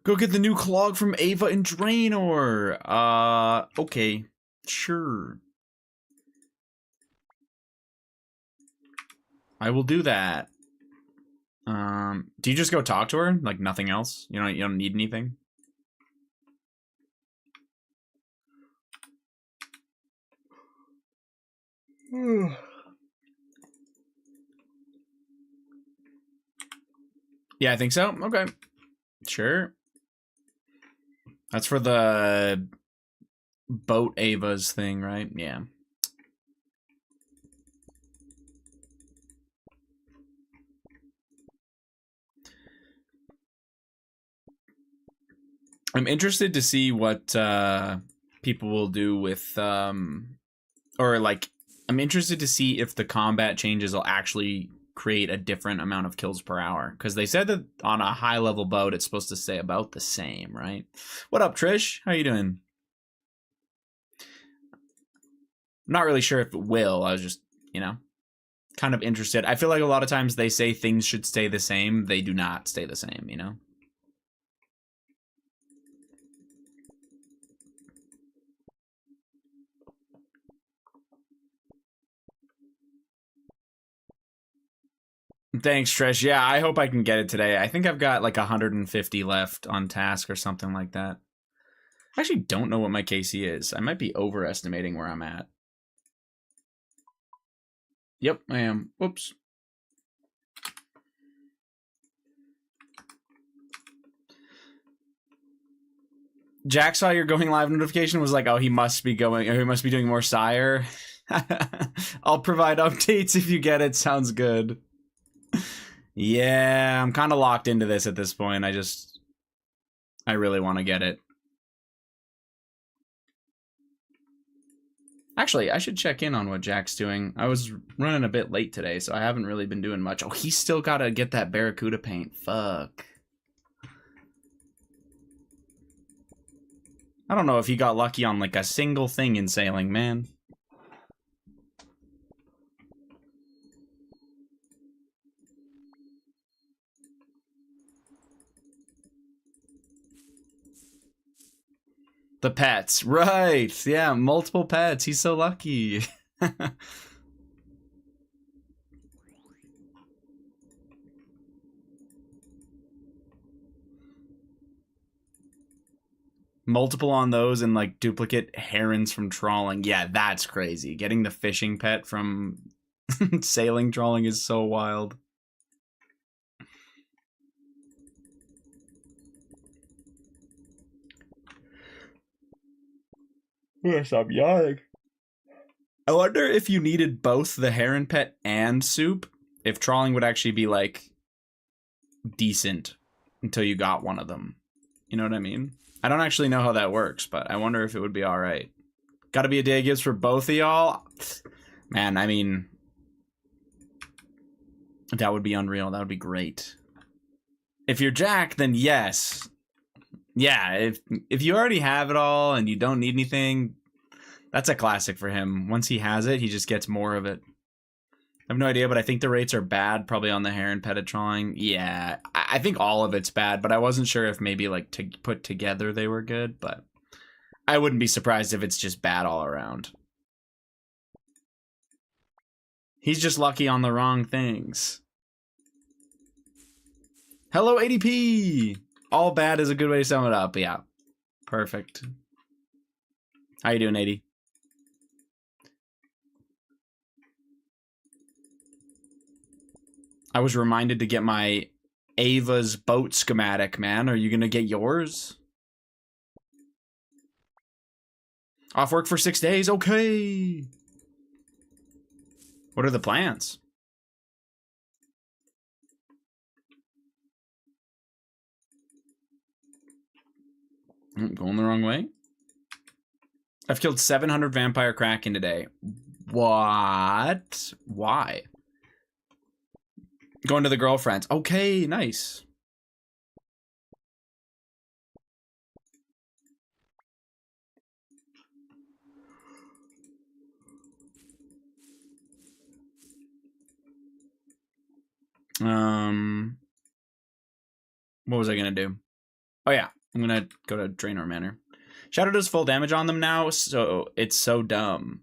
Go get the new clog from Ava and Draenor. Okay. Sure. I will do that. Do you just go talk to her? Like nothing else? You don't need anything? Yeah, I think so. Okay. Sure. That's for the boat Ava's thing, right? Yeah. I'm interested to see what people will do with or like I'm interested to see if the combat changes will actually create a different amount of kills per hour, because they said that on a high level boat it's supposed to stay about the same, right? What up, Trish? How you doing? I'm not really sure if it will. I was just, kind of interested. I feel like a lot of times they say things should stay the same. They do not stay the same, Thanks, Trish. Yeah, I hope I can get it today. I think I've got like 150 left on task or something like that. I actually don't know what my KC is. I might be overestimating where I'm at. Yep, I am. Whoops. Jack saw your going live notification, was like, oh, he must be doing more Sire. I'll provide updates if you get it. Sounds good. Yeah, I'm kind of locked into this at this point. I really want to get it. Actually, I should check in on what Jack's doing. I was running a bit late today, so I haven't really been doing much. Oh, he's still got to get that Barracuda paint. Fuck. I don't know if he got lucky on like a single thing in sailing, man. The pets, right? Yeah, multiple pets. He's so lucky. Multiple on those and like duplicate herons from trawling. Yeah, that's crazy. Getting the fishing pet from sailing trawling is so wild. Yes, I'm yawning. I wonder if you needed both the heron pet and soup, if trawling would actually be like decent until you got one of them. You know what I mean? I don't actually know how that works, but I wonder if it would be all right. Got to be a day of gives for both of y'all? Man, I mean, that would be unreal. That would be great. If you're Jack, then yes. Yeah, if you already have it all and you don't need anything, that's a classic for him. Once he has it, he just gets more of it. have no idea, but I think the rates are bad, probably on the Heron Pettit trawling. Yeah, I think all of it's bad, but I wasn't sure if maybe like to put together they were good, but I wouldn't be surprised if it's just bad all around. He's just lucky on the wrong things. Hello, ADP! All bad is a good way to sum it up. Yeah, perfect. How you doing, AD? I was reminded to get my Ava's boat schematic, man. Are you gonna get yours? Off work for 6 days? Okay. What are the plans? Going the wrong way? I've killed 700 Vampire Kraken today. What? Why? Going to the girlfriends. Okay, nice. What was I gonna do? Oh yeah, I'm gonna go to Draenor Manor. Shadow does full damage on them now, so it's so dumb.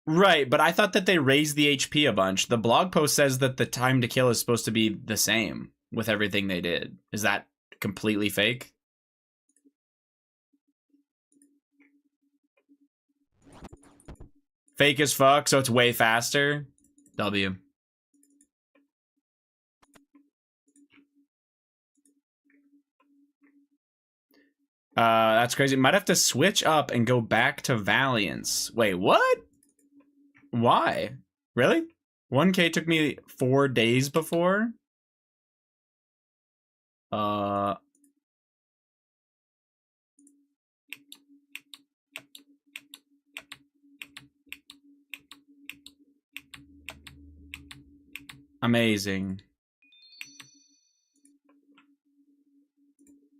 Right, but I thought that they raised the HP a bunch. The blog post says that the time to kill is supposed to be the same with everything they did. Is that completely fake? Fake as fuck, so it's way faster? W. That's crazy. Might have to switch up and go back to Valiance. Wait, what? Why? Really? 1K took me 4 days before? Amazing.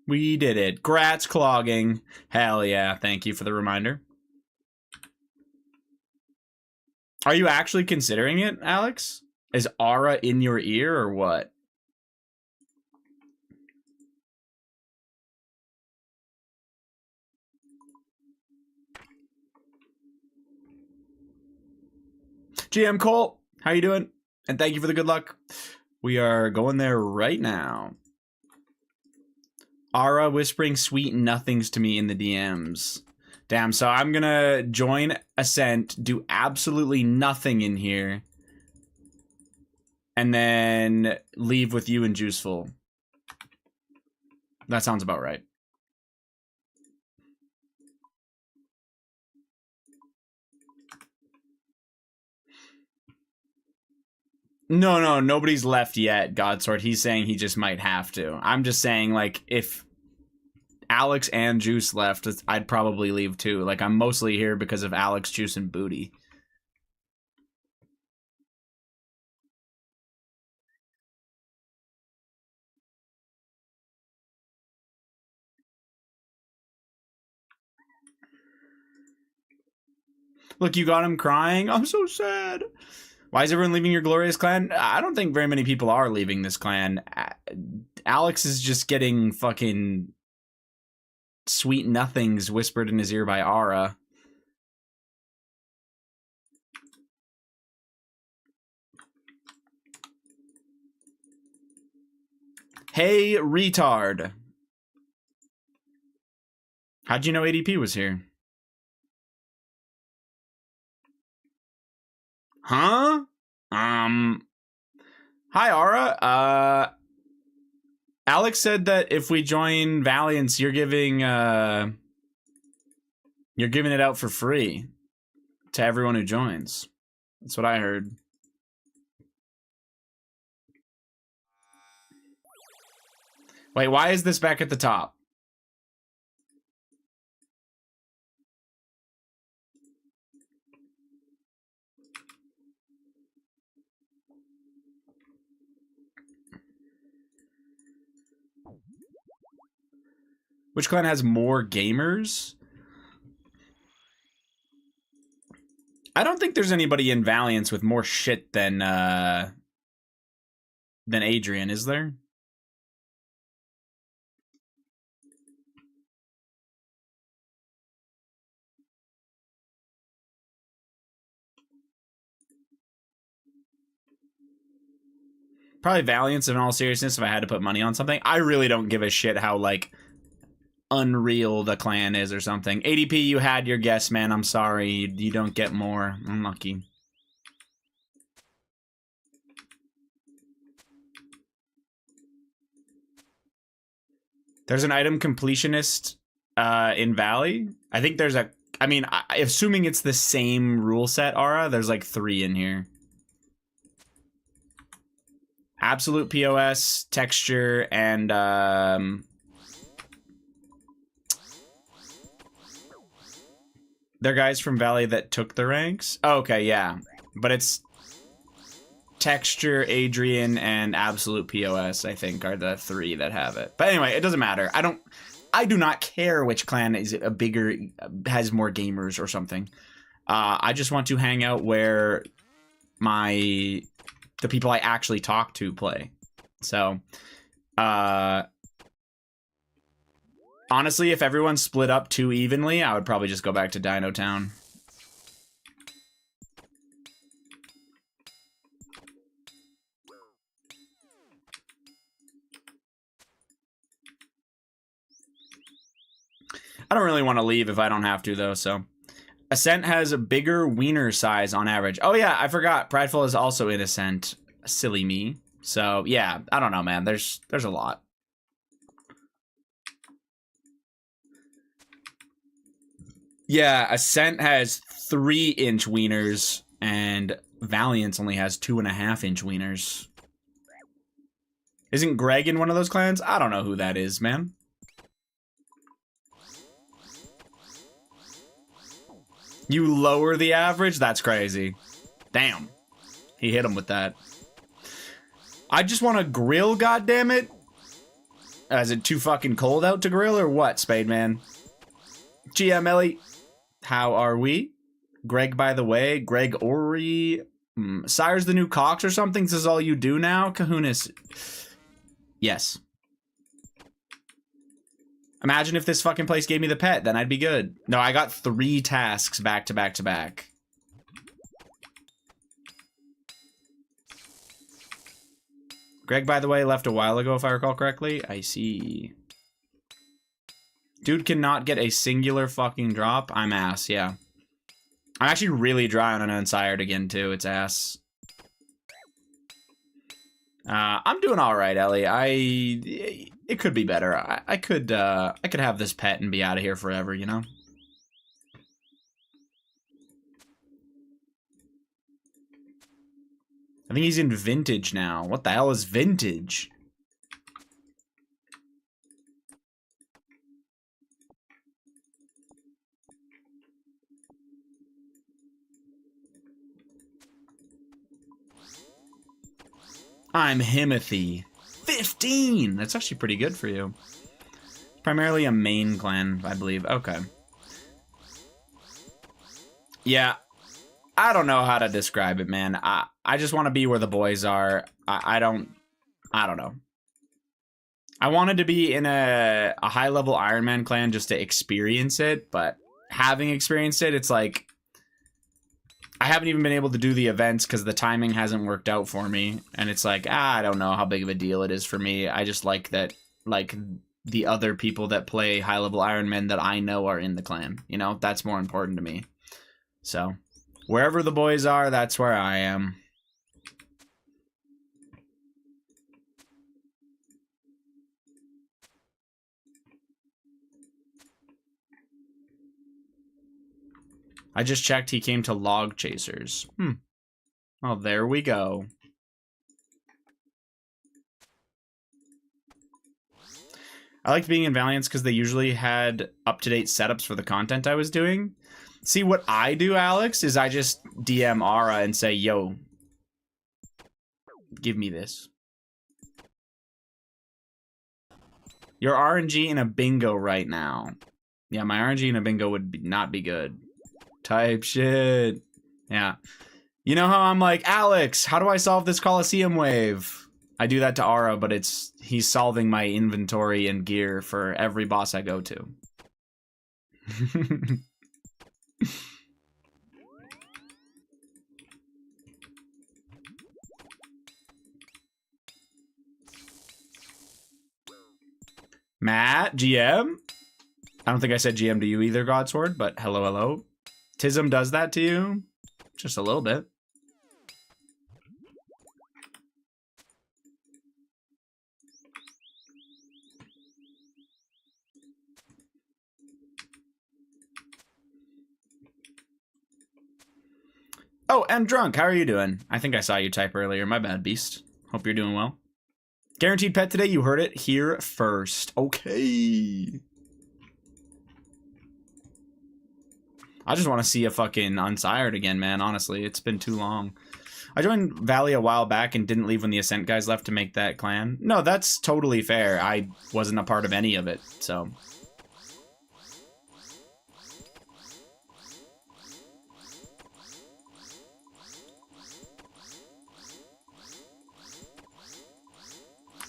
We did it. Grats clogging. Hell yeah. Thank you for the reminder. Are you actually considering it, Alex? Is Aura in your ear or what? GM Cole, how you doing? And thank you for the good luck. We are going there right now. Aura whispering sweet nothings to me in the DMs. Damn, so I'm gonna join Ascent, do absolutely nothing in here, and then leave with you and Juiceful. That sounds about right. No, nobody's left yet, Godsword. He's saying he just might have to. I'm just saying, like, if Alex and Juice left, I'd probably leave too. Like, I'm mostly here because of Alex, Juice, and Booty. Look, you got him crying. I'm so sad. Why is everyone leaving your glorious clan? I don't think very many people are leaving this clan. Alex is just getting fucking sweet nothings whispered in his ear by Aura. Hey, retard. How'd you know ADP was here? Huh? Hi, Aura. Alex said that if we join Valiance, you're giving it out for free to everyone who joins. That's what I heard. Wait, why is this back at the top? Which clan has more gamers? I don't think there's anybody in Valiance with more shit than Adrian, is there? Probably Valiance in all seriousness if I had to put money on something. I really don't give a shit how, like, unreal the clan is or something. ADP, you had your guess, man. I'm sorry. You don't get more. Unlucky. There's an item completionist in Valley. I think there's a... I mean, assuming it's the same rule set, Aura, there's like 3 in here. Absolute POS, texture, and they're guys from Valley that took the ranks. Oh, okay, yeah, but it's texture, Adrian, and absolute POS. I think are the 3 that have it. But anyway, it doesn't matter. I do not care which clan is a bigger, has more gamers or something. I just want to hang out where the people I actually talk to play. So, honestly, if everyone split up too evenly, I would probably just go back to Dino Town. I don't really want to leave if I don't have to, though, so. Ascent has a bigger wiener size on average. Oh, yeah, I forgot. Prideful is also in Ascent. Silly me. So, yeah, I don't know, man. There's a lot. Yeah, Ascent has 3-inch wieners, and Valiance only has 2.5-inch wieners. Isn't Greg in one of those clans? I don't know who that is, man. You lower the average? That's crazy. Damn. He hit him with that. I just want to grill, goddammit. Is it too fucking cold out to grill or what, Spademan? GM Ellie, how are we? Greg, by the way. Greg Ori. Sire's the new Cox or something? This is all you do now? Kahunas. Yes. Imagine if this fucking place gave me the pet, then I'd be good. No, I got 3 tasks back to back to back. Greg, by the way, left a while ago, if I recall correctly. I see. Dude cannot get a singular fucking drop. I'm ass, yeah. I'm actually really dry on an Unsired again, too. It's ass. I'm doing all right, Ellie. It could be better. I could have this pet and be out of here forever, you know? I think he's in Vintage now. What the hell is Vintage? I'm Himothy. 15! That's actually pretty good for you. Primarily a main clan, I believe. Okay. Yeah. I don't know how to describe it, man. I just want to be where the boys are. I don't know. I wanted to be in a high-level Ironman clan just to experience it, but having experienced it, it's like... I haven't even been able to do the events because the timing hasn't worked out for me. And it's like, I don't know how big of a deal it is for me. I just like that, like, the other people that play high-level Ironman that I know are in the clan. You know, that's more important to me. So, wherever the boys are, that's where I am. I just checked he came to Log Chasers. Well, there we go. I liked being in Valiance because they usually had up-to-date setups for the content I was doing. See, what I do, Alex, is I just DM Ara and say, yo, give me this. Your RNG in a bingo right now. Yeah, my RNG in a bingo would not be good. Type shit. Yeah. You know how I'm like, Alex, how do I solve this Coliseum wave? I do that to Ara, but he's solving my inventory and gear for every boss I go to. Matt, GM? I don't think I said GM to you either, Godsword, but hello, hello. Tism does that to you? Just a little bit. Oh, and Drunk, how are you doing? I think I saw you type earlier. My bad, Beast. Hope you're doing well. Guaranteed pet today, you heard it here first. Okay. I just want to see a fucking Unsired again, man, honestly. It's been too long. I joined Valley a while back and didn't leave when the Ascent guys left to make that clan. No, that's totally fair. I wasn't a part of any of it, so...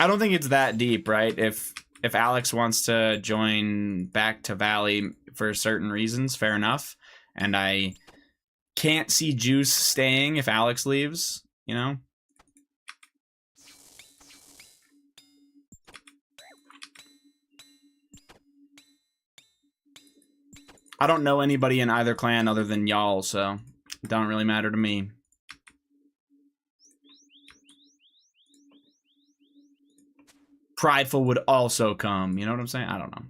I don't think it's that deep, right? If Alex wants to join back to Valley for certain reasons, fair enough. And I can't see Juice staying if Alex leaves, you know? I don't know anybody in either clan other than y'all, so it don't really matter to me. Prideful would also come, you know what I'm saying? I don't know.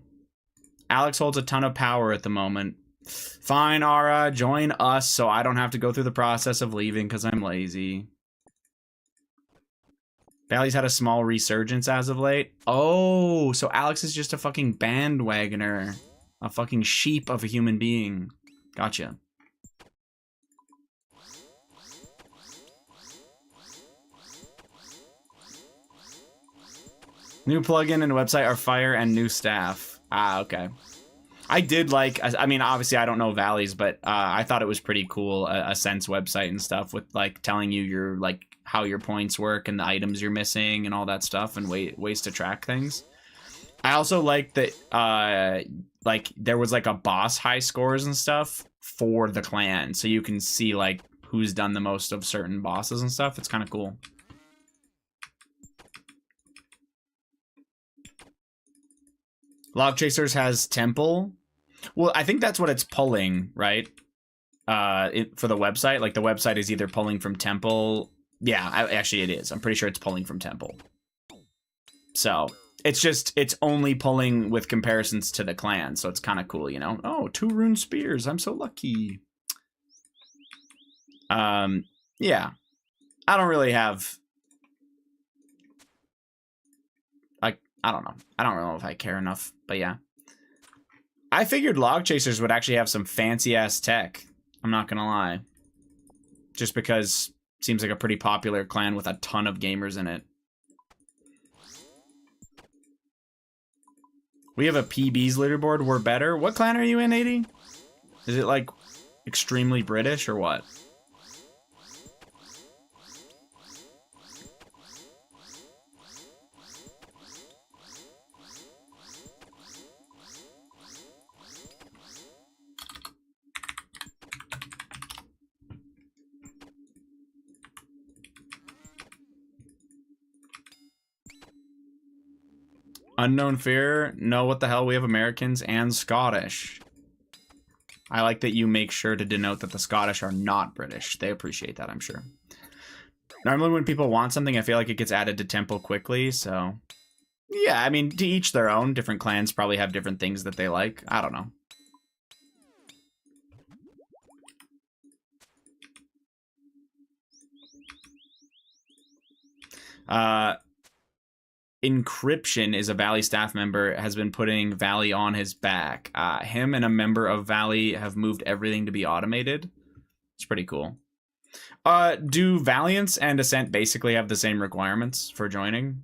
Alex holds a ton of power at the moment. Fine, Ara, join us so I don't have to go through the process of leaving because I'm lazy. Valley's had a small resurgence as of late. Oh, so Alex is just a fucking bandwagoner. A fucking sheep of a human being. Gotcha. New plugin and website are fire and new staff. Ah, okay. I did like, I mean, obviously I don't know Valley's, but I thought it was pretty cool, a Sense website and stuff with like telling you your, like, how your points work and the items you're missing and all that stuff and ways to track things. I also like that, like, there was like a boss high scores and stuff for the clan. So you can see like who's done the most of certain bosses and stuff. It's kind of cool. Log Chasers has Temple. Well, I think that's what it's pulling, right? For the website. Like, the website is either pulling from Temple. Yeah, actually it is. I'm pretty sure it's pulling from Temple. So, it's only pulling with comparisons to the clan. So it's kind of cool, you know? Oh, 2 rune spears. I'm so lucky. Yeah. I don't really have... I don't know. I don't know if I care enough, but yeah. I figured Log Chasers would actually have some fancy-ass tech. I'm not gonna lie. Just because it seems like a pretty popular clan with a ton of gamers in it. We have a PB's leaderboard. We're better. What clan are you in, 80? Is it, like, extremely British or what? Unknown Fear? No, what the hell? We have Americans and Scottish. I like that you make sure to denote that the Scottish are not British. They appreciate that, I'm sure. Normally when people want something, I feel like it gets added to Temple quickly, so... Yeah, I mean, to each their own. Different clans probably have different things that they like. I don't know. Encryption is a Valley staff member, has been putting Valley on his back. Him and a member of Valley have moved everything to be automated. It's pretty cool. Do Valiance and Ascent basically have the same requirements for joining?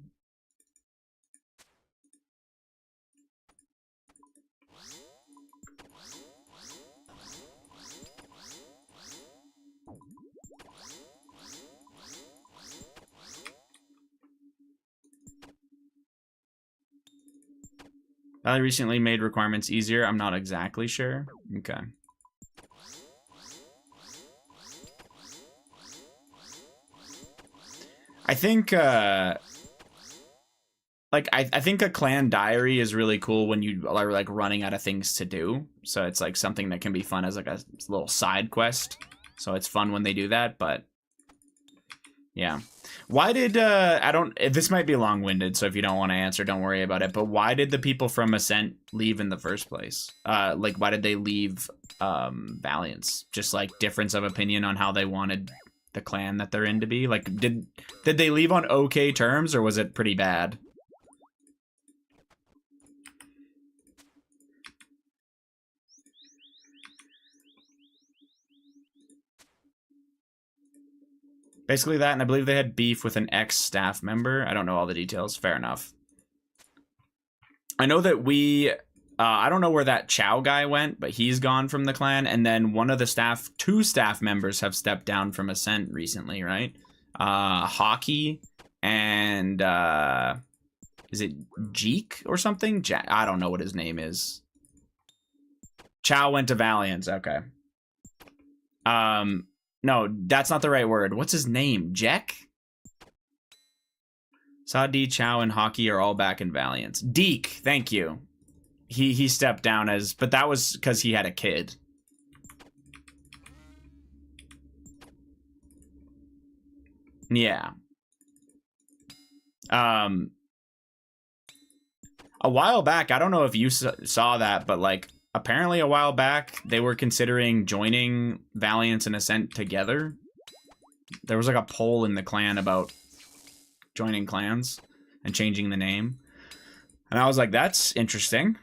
Valley recently made requirements easier. I'm not exactly sure. Okay. I think, like, I think a clan diary is really cool when you are, like, running out of things to do. So it's, like, something that can be fun as, like, a little side quest. So it's fun when they do that, but... Yeah. Why did, I don't... This might be long-winded, so if you don't want to answer, don't worry about it. But why did the people from Ascent leave in the first place? Like, why did they leave, Valiance? Just, like, difference of opinion on how they wanted the clan that they're in to be? Like, did they leave on okay terms, or was it pretty bad? Basically that, and I believe they had beef with an ex-staff member. I don't know all the details. Fair enough. I know that we... I don't know where that Chow guy went, but he's gone from the clan. And then one of the staff... 2 staff members have stepped down from Ascent recently, right? Hockey and... is it Jeek or something? I don't know what his name is. Chow went to Valiance. Okay. No, that's not the right word. What's his name? Jack? Sadi, Chow, and Hockey are all back in Valiance. Deke, thank you. He stepped down as... But that was because he had a kid. Yeah. A while back, I don't know if you saw that, but, like, apparently a while back, they were considering joining Valiance and Ascent together. There was, like, a poll in the clan about joining clans and changing the name. And I was like, that's interesting.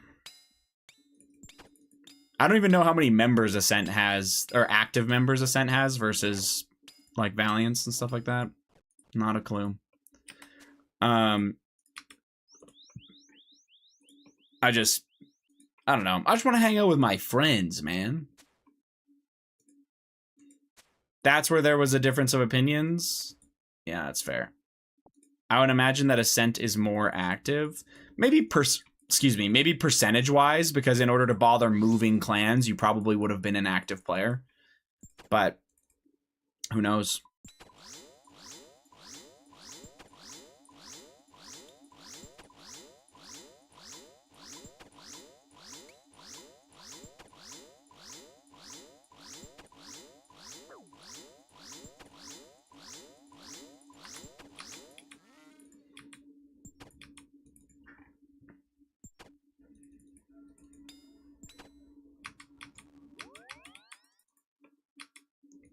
I don't even know how many members Ascent has, or active members Ascent has versus, like, Valiance and stuff like that. Not a clue. I don't know. I just want to hang out with my friends, man. That's where there was a difference of opinions. Yeah, that's fair. I would imagine that Ascent is more active. Maybe maybe percentage-wise, because in order to bother moving clans, you probably would have been an active player. But who knows?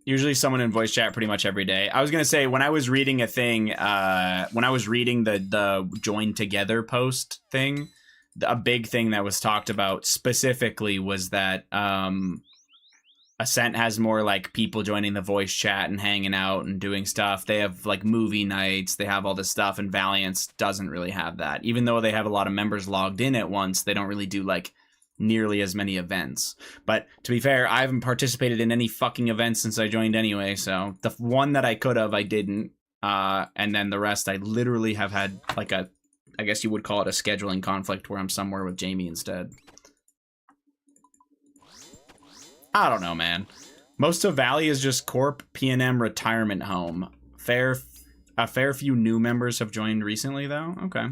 Usually someone in voice chat pretty much every day. I was going to say, when I was reading a thing, when I was reading the join together post thing, a big thing that was talked about specifically was that Ascent has more, like, people joining the voice chat and hanging out and doing stuff. They have, like, movie nights. They have all this stuff, and Valiance doesn't really have that. Even though they have a lot of members logged in at once, they don't really do, like, nearly as many events. But to be fair, I haven't participated in any fucking events since I joined anyway, so the one that I could have, I didn't. And then the rest, I literally have had, like, I guess you would call it a scheduling conflict where I'm somewhere with Jamie instead. I don't know, man. Most of Valley is just Corp, P&M, retirement home. A fair few new members have joined recently, though. Okay.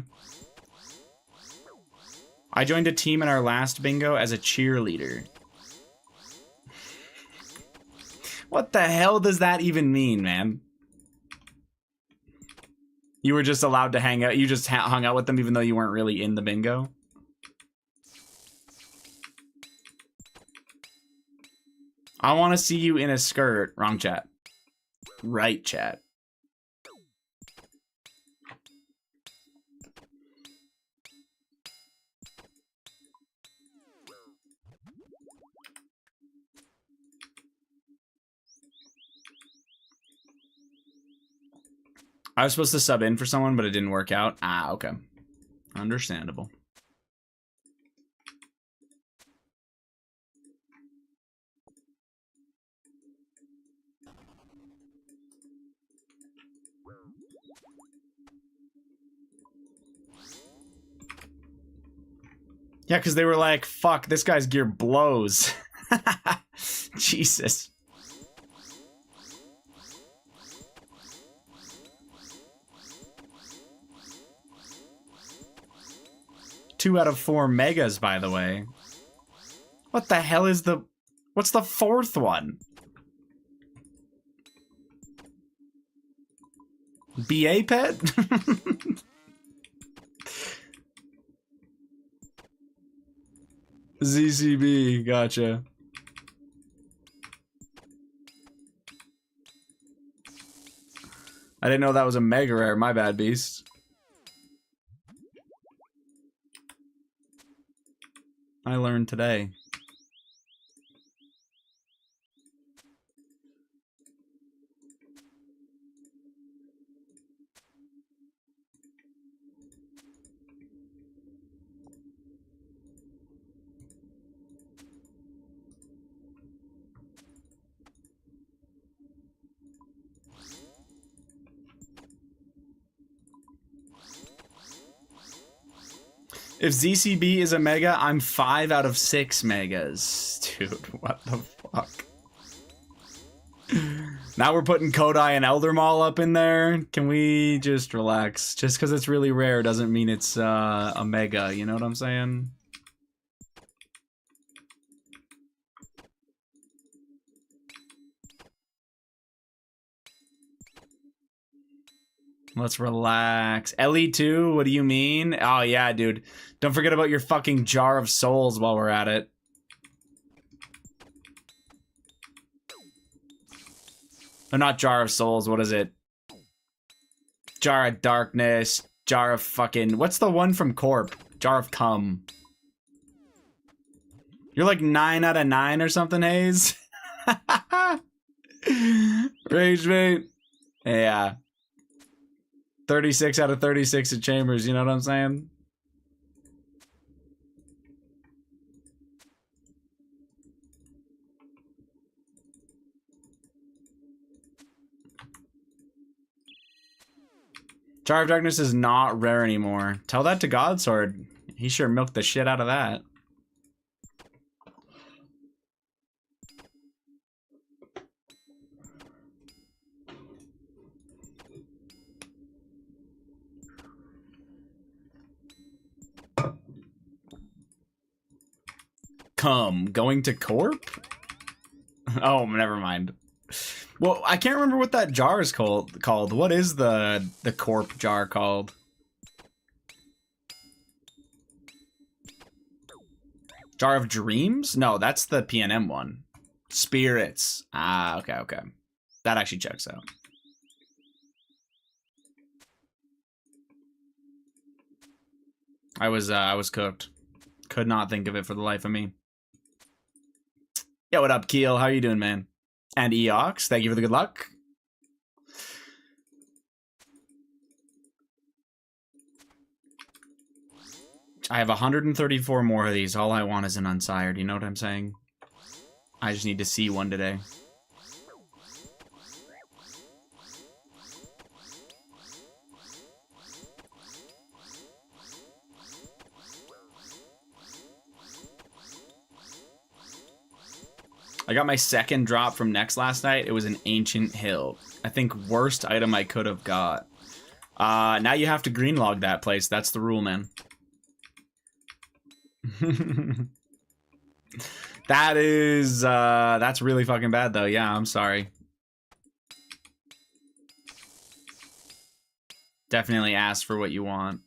I joined a team in our last bingo as a cheerleader. What the hell does that even mean, man? You were just allowed to hang out. You just hung out with them even though you weren't really in the bingo? I want to see you in a skirt. Wrong chat. Right chat. I was supposed to sub in for someone, but it didn't work out. Ah, okay. Understandable. Yeah, because they were like, fuck, this guy's gear blows. Jesus. Two out of 4 megas, by the way. What the hell is the... What's the 4th one? BA pet? ZCB, gotcha. I didn't know that was a mega rare, my bad, beast. I learned today. If ZCB is a mega, I'm 5 out of 6 megas. Dude, what the fuck? Now we're putting Kodai and Eldermaul up in there. Can we just relax? Just because it's really rare doesn't mean it's a mega, you know what I'm saying? Let's relax. LE2, what do you mean? Oh yeah, dude. Don't forget about your fucking Jar of Souls while we're at it. Oh, not Jar of Souls, what is it? Jar of Darkness, Jar of fucking... What's the one from Corp? Jar of Cum. You're like 9 out of 9 or something, Hayes? Rage mate. Yeah. 36 out of 36 at Chambers, you know what I'm saying? Jar of Darkness is not rare anymore. Tell that to Godsword. He sure milked the shit out of that. Come, going to Corp? Oh, never mind. Well, I can't remember what that jar is called. What is the Corp jar called? Jar of Dreams? No, that's the PNM one. Spirits. Ah, okay, okay. That actually checks out. I was cooked. Could not think of it for the life of me. Yo, what up, Keel? How you doing, man? And Eox, thank you for the good luck. I have 134 more of these. All I want is an Unsired, you know what I'm saying? I just need to see one today. I got my second drop from Next last night. It was an Ancient Hill. I think worst item I could have got. Now you have to green log that place. That's the rule, man. That's really fucking bad though. Yeah, I'm sorry. Definitely ask for what you want.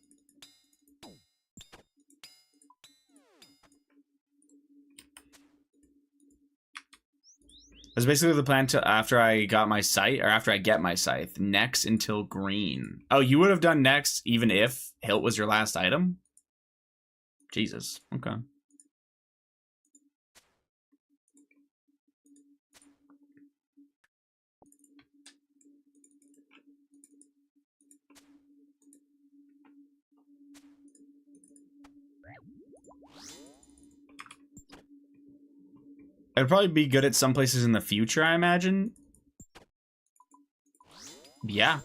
That's basically the plan to after I got my scythe, or after I get my scythe. Next until green. Oh, you would have done next even if hilt was your last item? Jesus. Okay. I'd probably be good at some places in the future, I imagine. Yeah.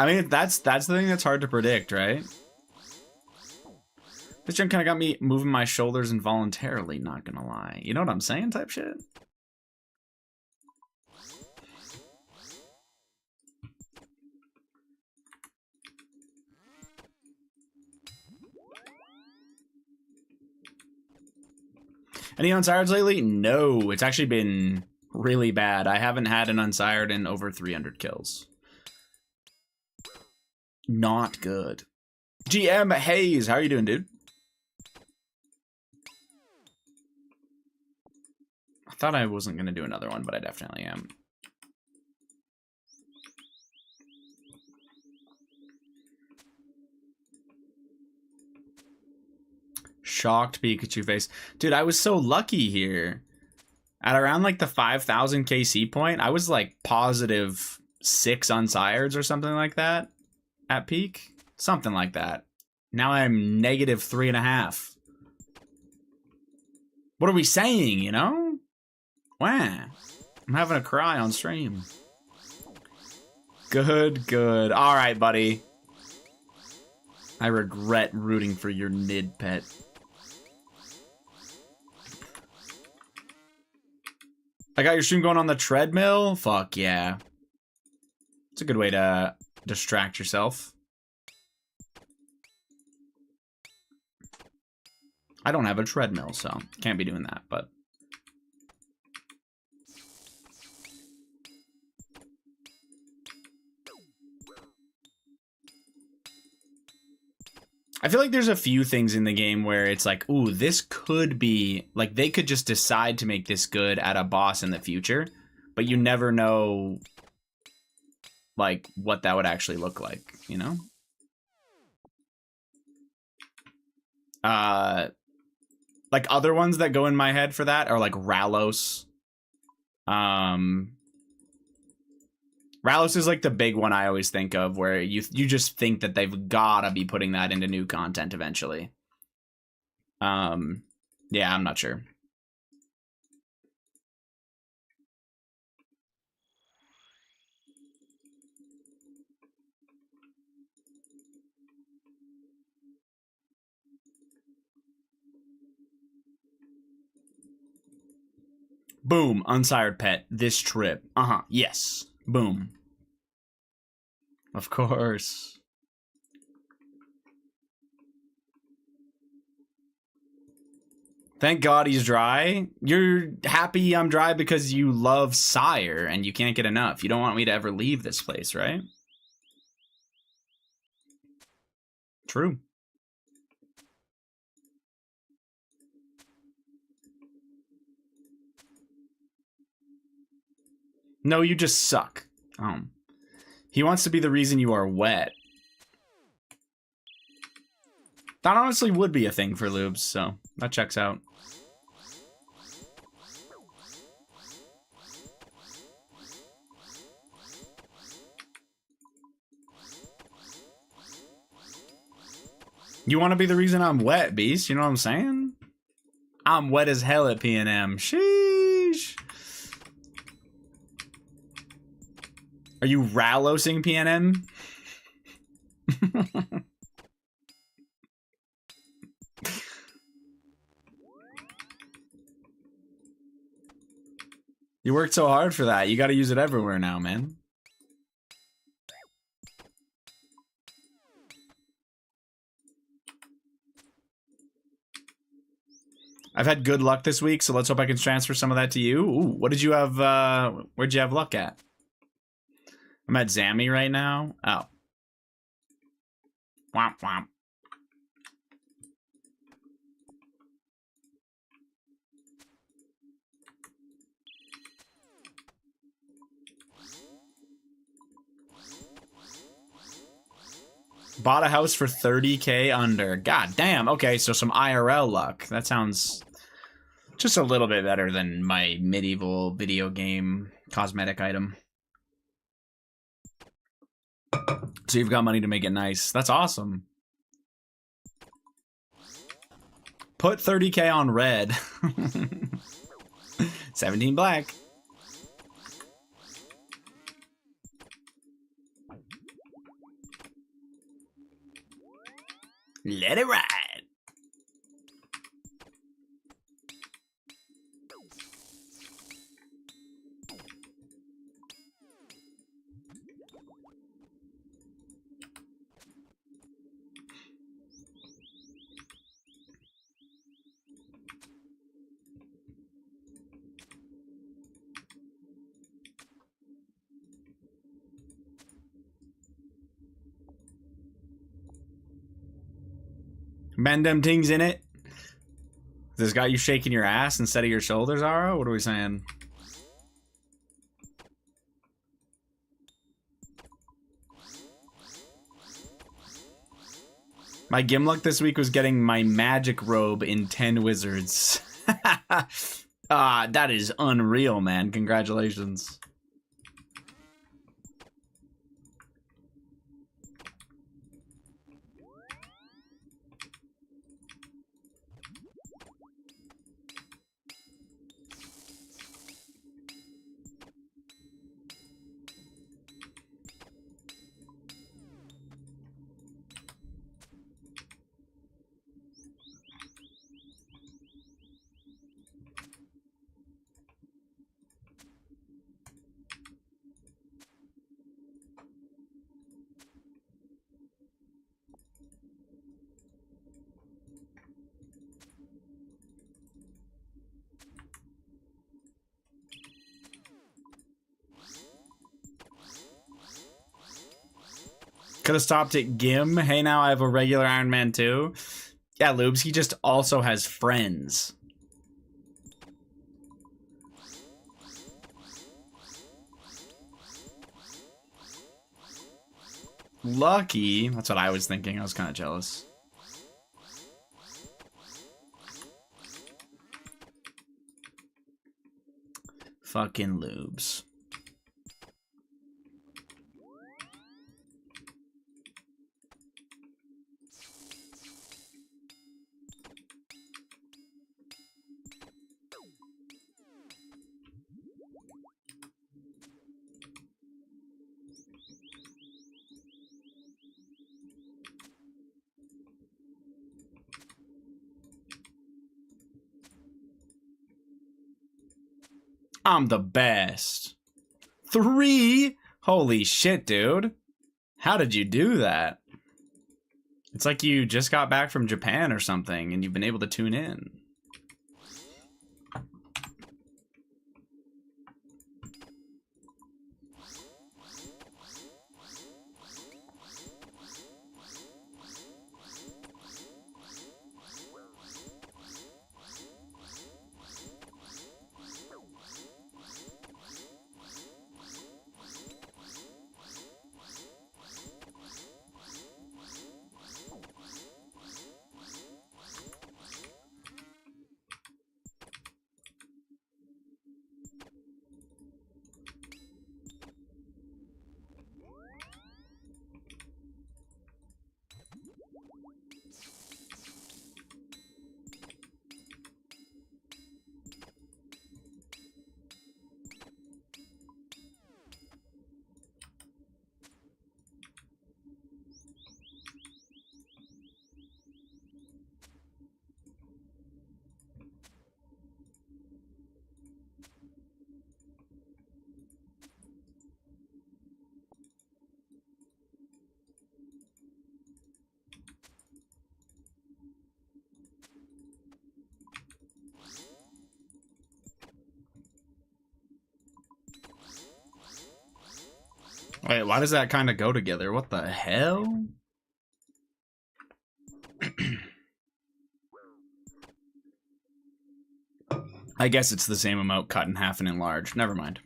I mean, that's the thing that's hard to predict, right? This jump kind of got me moving my shoulders involuntarily, not gonna lie. You know what I'm saying type shit? Any unsireds lately? No, it's actually been really bad. I haven't had an unsired in over 300 kills. Not good. GM Hayes, how are you doing, dude? I thought I wasn't going to do another one, but I definitely am. Shocked Pikachu face. Dude, I was so lucky here. At around like the 5,000 KC point, I was like positive 6 unsireds or something like that at peak. Something like that. Now I'm negative 3.5. What are we saying, you know? Wow. I'm having a cry on stream. Good, good. All right, buddy. I regret rooting for your Nid pet. I got your stream going on the treadmill? Fuck yeah. It's a good way to distract yourself. I don't have a treadmill, so can't be doing that, but... I feel like there's a few things in the game where it's like, ooh, this could be... Like, they could just decide to make this good at a boss in the future, but you never know, like, what that would actually look like, you know? Like, other ones that go in my head for that are, like, Ralos. Ralos is like the big one I always think of, where you just think that they've gotta be putting that into new content eventually. Yeah, I'm not sure. Boom, unsired pet, this trip. Yes. Boom. Of course. Thank God he's dry. You're happy I'm dry because you love Sire and you can't get enough. You don't want me to ever leave this place, right? True. No, you just suck. He wants to be the reason you are wet. That honestly would be a thing for lubes, so that checks out. You want to be the reason I'm wet, Beast? You know what I'm saying? I'm wet as hell at P&M. Sheesh. Are you Ralosing P&M? You worked so hard for that. You got to use it everywhere now, man. I've had good luck this week, so let's hope I can transfer some of that to you. Ooh, what did you have? Where'd you have luck at? I'm at Zammy right now. Oh. Womp womp. Bought a house for 30K under. God damn. Okay, so some IRL luck. That sounds just a little bit better than my medieval video game cosmetic item. So you've got money to make it nice. That's awesome. Put 30K on red. 17 black. Let it ride. Bend them things in it. This got you shaking your ass instead of your shoulders, Ara? What are we saying? My Gimluck this week was getting my magic robe in 10 wizards. That is unreal, man. Congratulations. Could have stopped at Gim. Hey, now I have a regular Ironman too. Yeah, Lubes, he just also has friends. Lucky. That's what I was thinking. I was kind of jealous. Fucking Lubes. I'm the best. 3? Holy shit, dude. How did you do that? It's like you just got back from Japan or something and you've been able to tune in. Wait, why does that kind of go together? What the hell? I guess it's the same amount cut in half and enlarged. Never mind.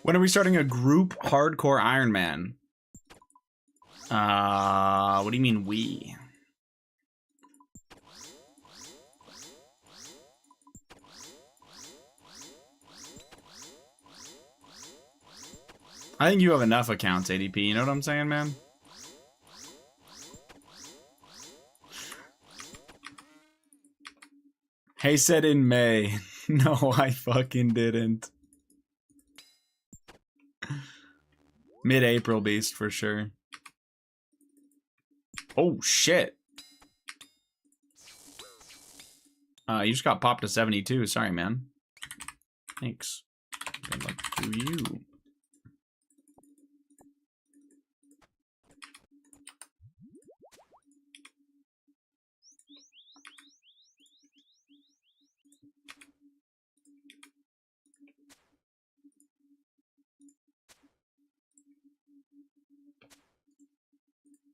When are we starting a group hardcore Ironman? What do you mean we? I think you have enough accounts, ADP. You know what I'm saying, man? Hey said in May. No, I fucking didn't. Mid-April beast for sure. Oh, shit. You just got popped to 72. Sorry, man. Thanks. Good luck to you.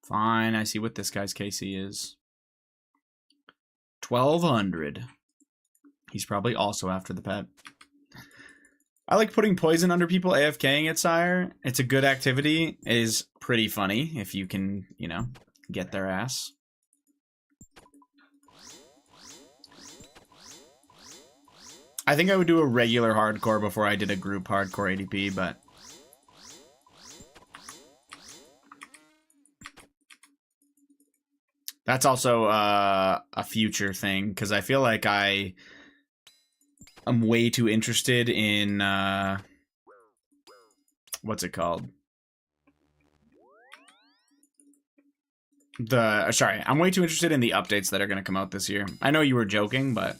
Fine, I see what this guy's KC is. 1200. He's probably also after the pet. I like putting poison under people AFKing it, sire. It's a good activity. It is pretty funny if you can, you know, get their ass. I think I would do a regular hardcore before I did a group hardcore ADP, but... That's also a future thing, because I feel like I'm way too interested in, what's it called? Sorry, I'm way too interested in the updates that are going to come out this year. I know you were joking, but...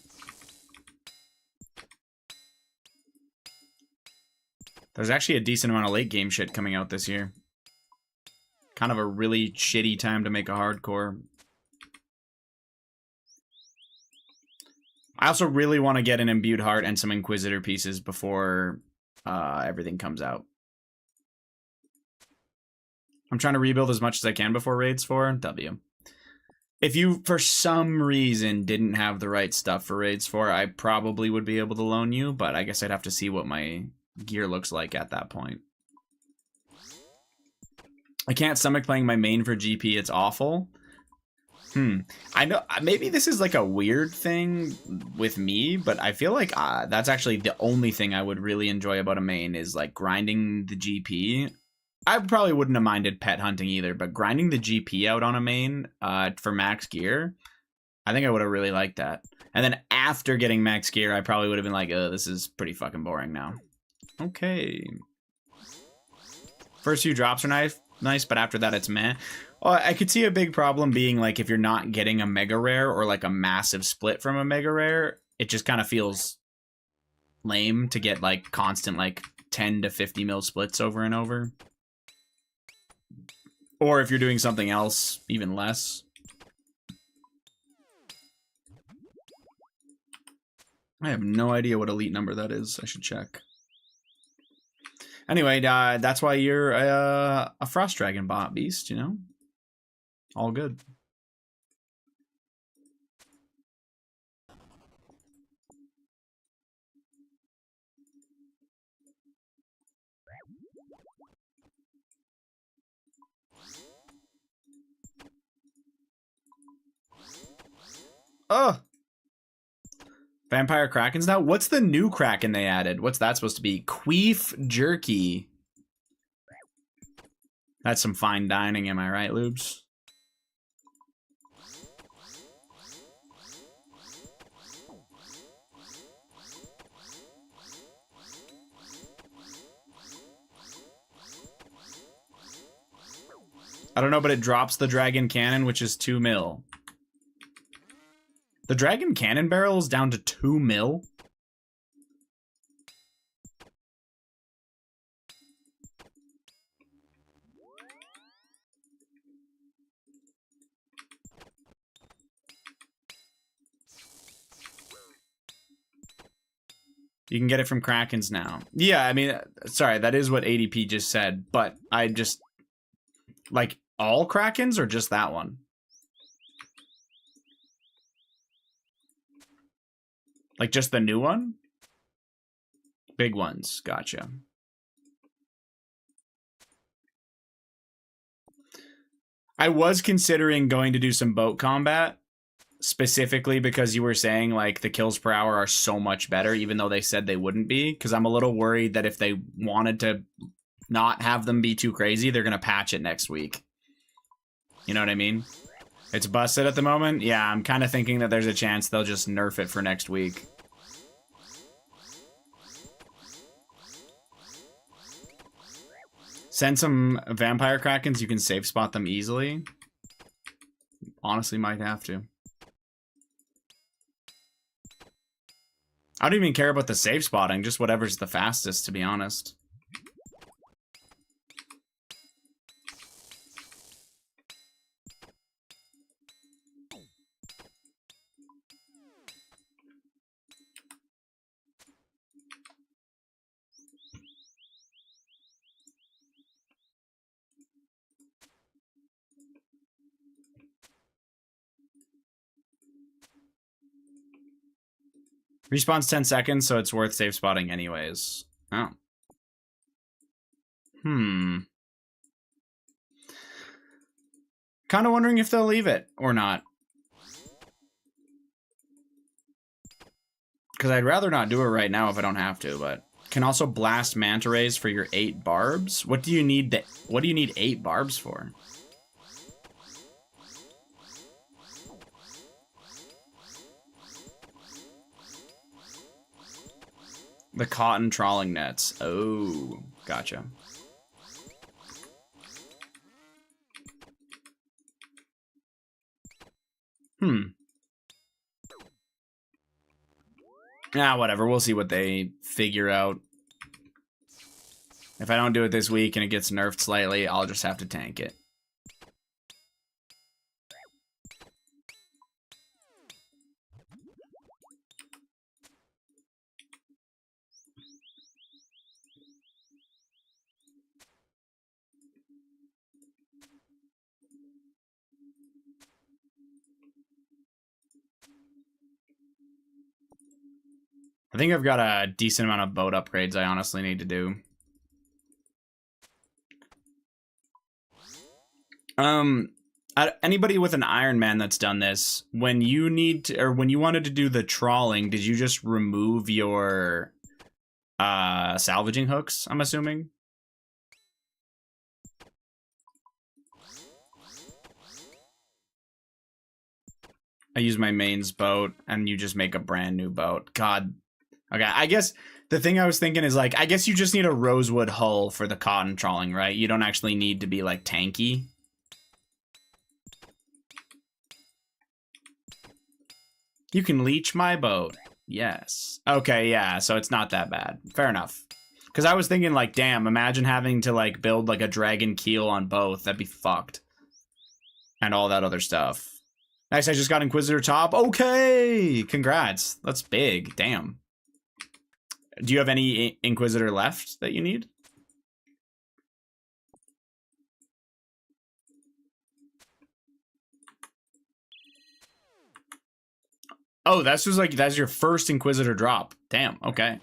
There's actually a decent amount of late game shit coming out this year. Kind of a really shitty time to make a hardcore. I also really want to get an Imbued Heart and some Inquisitor pieces before everything comes out. I'm trying to rebuild as much as I can before Raids 4. W. If you, for some reason, didn't have the right stuff for Raids 4, I probably would be able to loan you, but I guess I'd have to see what my gear looks like at that point. I can't stomach playing my main for GP. It's awful. I know, maybe this is like a weird thing with me, but I feel like that's actually the only thing I would really enjoy about a main is like grinding the GP. I probably wouldn't have minded pet hunting either, but grinding the GP out on a main for max gear, I think I would have really liked that. And then after getting max gear, I probably would have been like, this is pretty fucking boring now. Okay. First few drops are nice, but after that it's meh. Well, I could see a big problem being like if you're not getting a mega rare or like a massive split from a mega rare, it just kind of feels lame to get like constant like 10 to 50 mil splits over and over. Or if you're doing something else, even less. I have no idea what elite number that is. I should check. Anyway, that's why you're a Frost Dragon bot beast, you know? All good. Oh! Vampire Krakens now? What's the new Kraken they added? What's that supposed to be? Queef Jerky. That's some fine dining, am I right, Lubes? I don't know, but it drops the Dragon Cannon, which is 2 mil. The Dragon Cannon barrel is down to 2 mil? You can get it from Krakens now. Yeah, I mean, sorry, that is what ADP just said, but I just... Like, all Krakens or just that one? Like, just the new one? Big ones, gotcha. I was considering going to do some boat combat, specifically because you were saying like the kills per hour are so much better, even though they said they wouldn't be, because I'm a little worried that if they wanted to not have them be too crazy, they're going to patch it next week. You know what I mean? It's busted at the moment. Yeah, I'm kind of thinking that there's a chance they'll just nerf it for next week. Send some vampire krakens, you can safe spot them easily. Honestly, might have to. I don't even care about the safe spotting, just whatever's the fastest, to be honest. Respawn's 10 seconds, so it's worth safe spotting anyways. Oh. Kind of wondering if they'll leave it or not. Because I'd rather not do it right now if I don't have to, but... Can also blast manta rays for your 8 barbs. What do you need 8 barbs for? The cotton trawling nets. Oh, gotcha. Whatever. We'll see what they figure out. If I don't do it this week and it gets nerfed slightly, I'll just have to tank it. I think I've got a decent amount of boat upgrades I honestly need to do. Anybody with an Ironman that's done this, when you need to, or when you wanted to do the trawling, did you just remove your salvaging hooks, I'm assuming? I use my mains boat, and you just make a brand new boat. God. Okay, I guess the thing I was thinking is, like, I guess you just need a rosewood hull for the cotton trawling, right? You don't actually need to be, like, tanky. You can leech my boat. Yes. Okay, yeah, so it's not that bad. Fair enough. Because I was thinking, like, damn, imagine having to, like, build, like, a dragon keel on both. That'd be fucked. And all that other stuff. Nice, I just got Inquisitor top. Okay! Congrats. That's big. Damn. Do you have any Inquisitor left that you need? Oh, that's just like, that's your first Inquisitor drop. Damn, okay.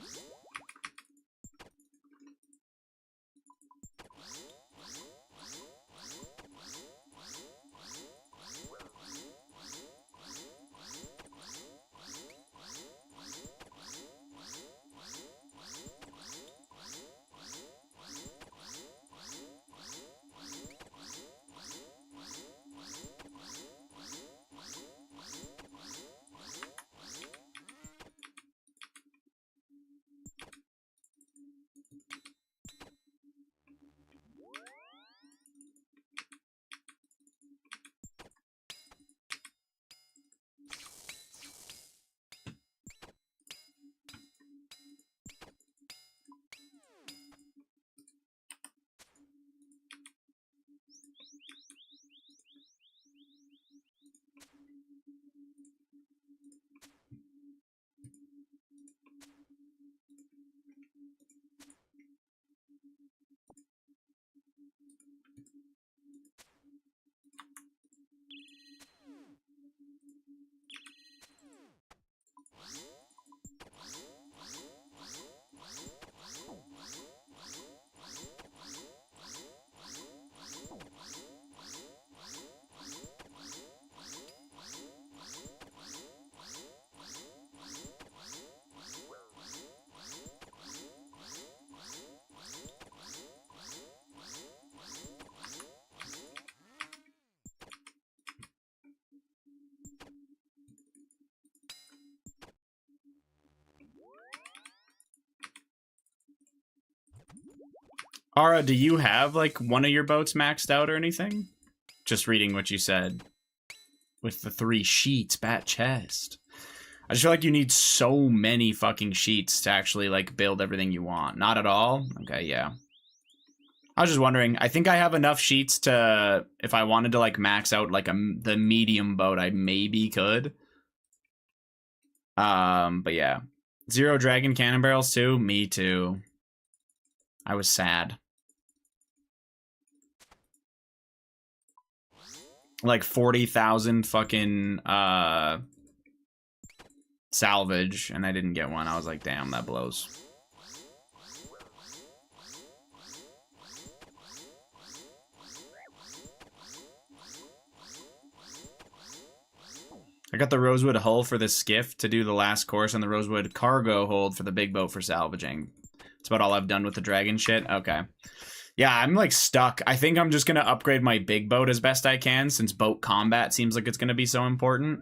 Ara, do you have like one of your boats maxed out or anything? Just reading what you said. With the 3 sheets, bat chest. I just feel like you need so many fucking sheets to actually like build everything you want. Not at all? Okay, yeah. I was just wondering, I think I have enough sheets to, if I wanted to like max out like the medium boat, I maybe could. But yeah. 0 dragon cannon barrels too? Me too. I was sad. Like 40,000 fucking salvage, and I didn't get one. I was like, damn, that blows. I got the rosewood hull for the skiff to do the last course, and the rosewood cargo hold for the big boat for salvaging. That's about all I've done with the dragon shit. Okay. Yeah, I'm like stuck. I think I'm just going to upgrade my big boat as best I can, since boat combat seems like it's going to be so important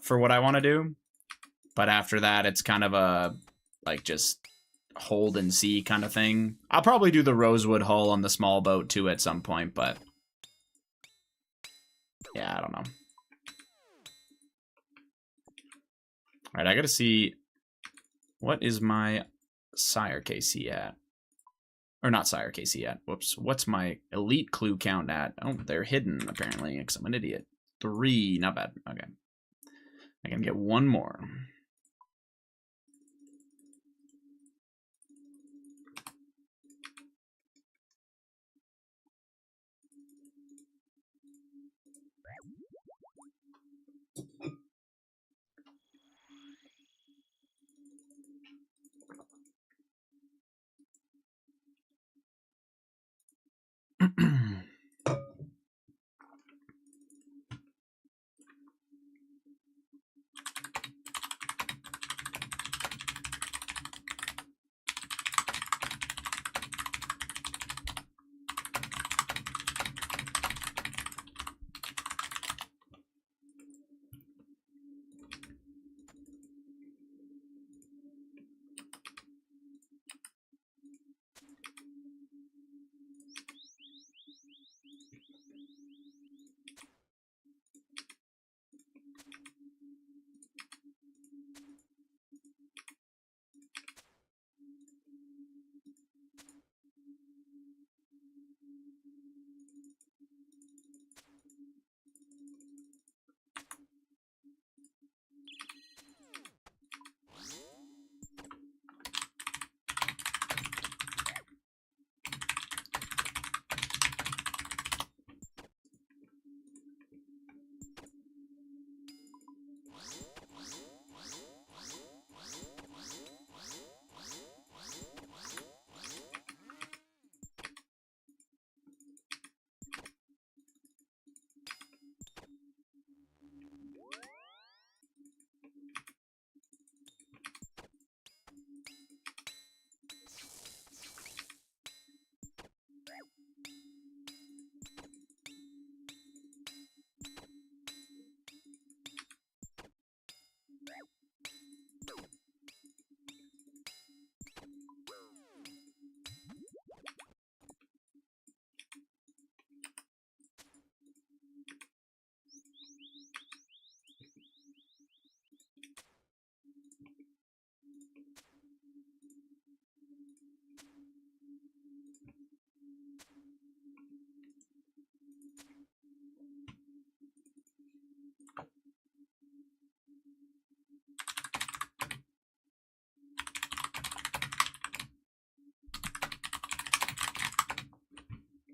for what I want to do. But after that, it's kind of a, like, just hold and see kind of thing. I'll probably do the rosewood hull on the small boat too at some point, but yeah, I don't know. All right, I gotta see, what is my Sire KC at? Or not Sire KC at, whoops. What's my elite clue count at? Oh, they're hidden, apparently, because I'm an idiot. 3, not bad, okay. I can get 1 more.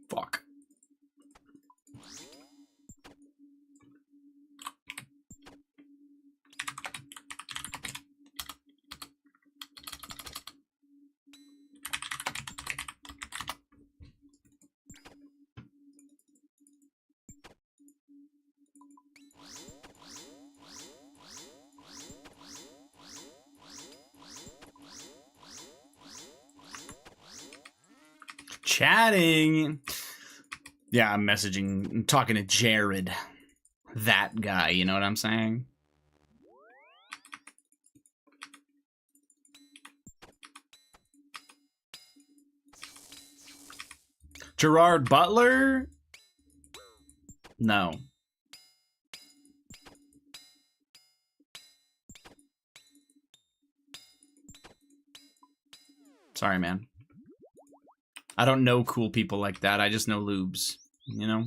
Fuck. Chatting. Yeah, I'm messaging, I'm talking to Jared. That guy, you know what I'm saying? Gerard Butler? No. Sorry, man. I don't know cool people like that. I just know lubes, you know?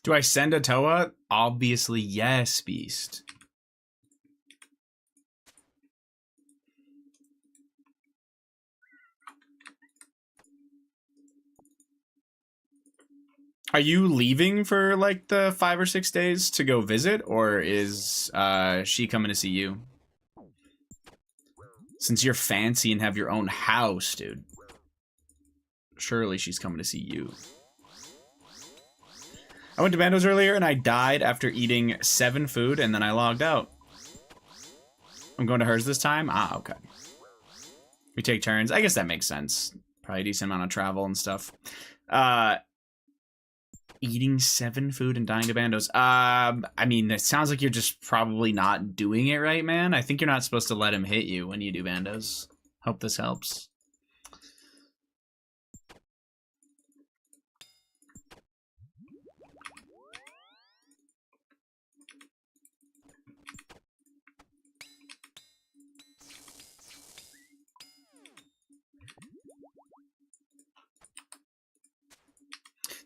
Do I send a Toa? Obviously, yes, Beast. Are you leaving for like the 5 or 6 days to go visit, or is she coming to see you? Since you're fancy and have your own house, dude. Surely she's coming to see you. I went to Bando's earlier and I died after eating 7 food and then I logged out. I'm going to hers this time? Ah, okay. We take turns. I guess that makes sense. Probably a decent amount of travel and stuff. Eating 7 food and dying to Bando's. I mean, it sounds like you're just probably not doing it right, man. I think you're not supposed to let him hit you when you do Bando's. Hope this helps.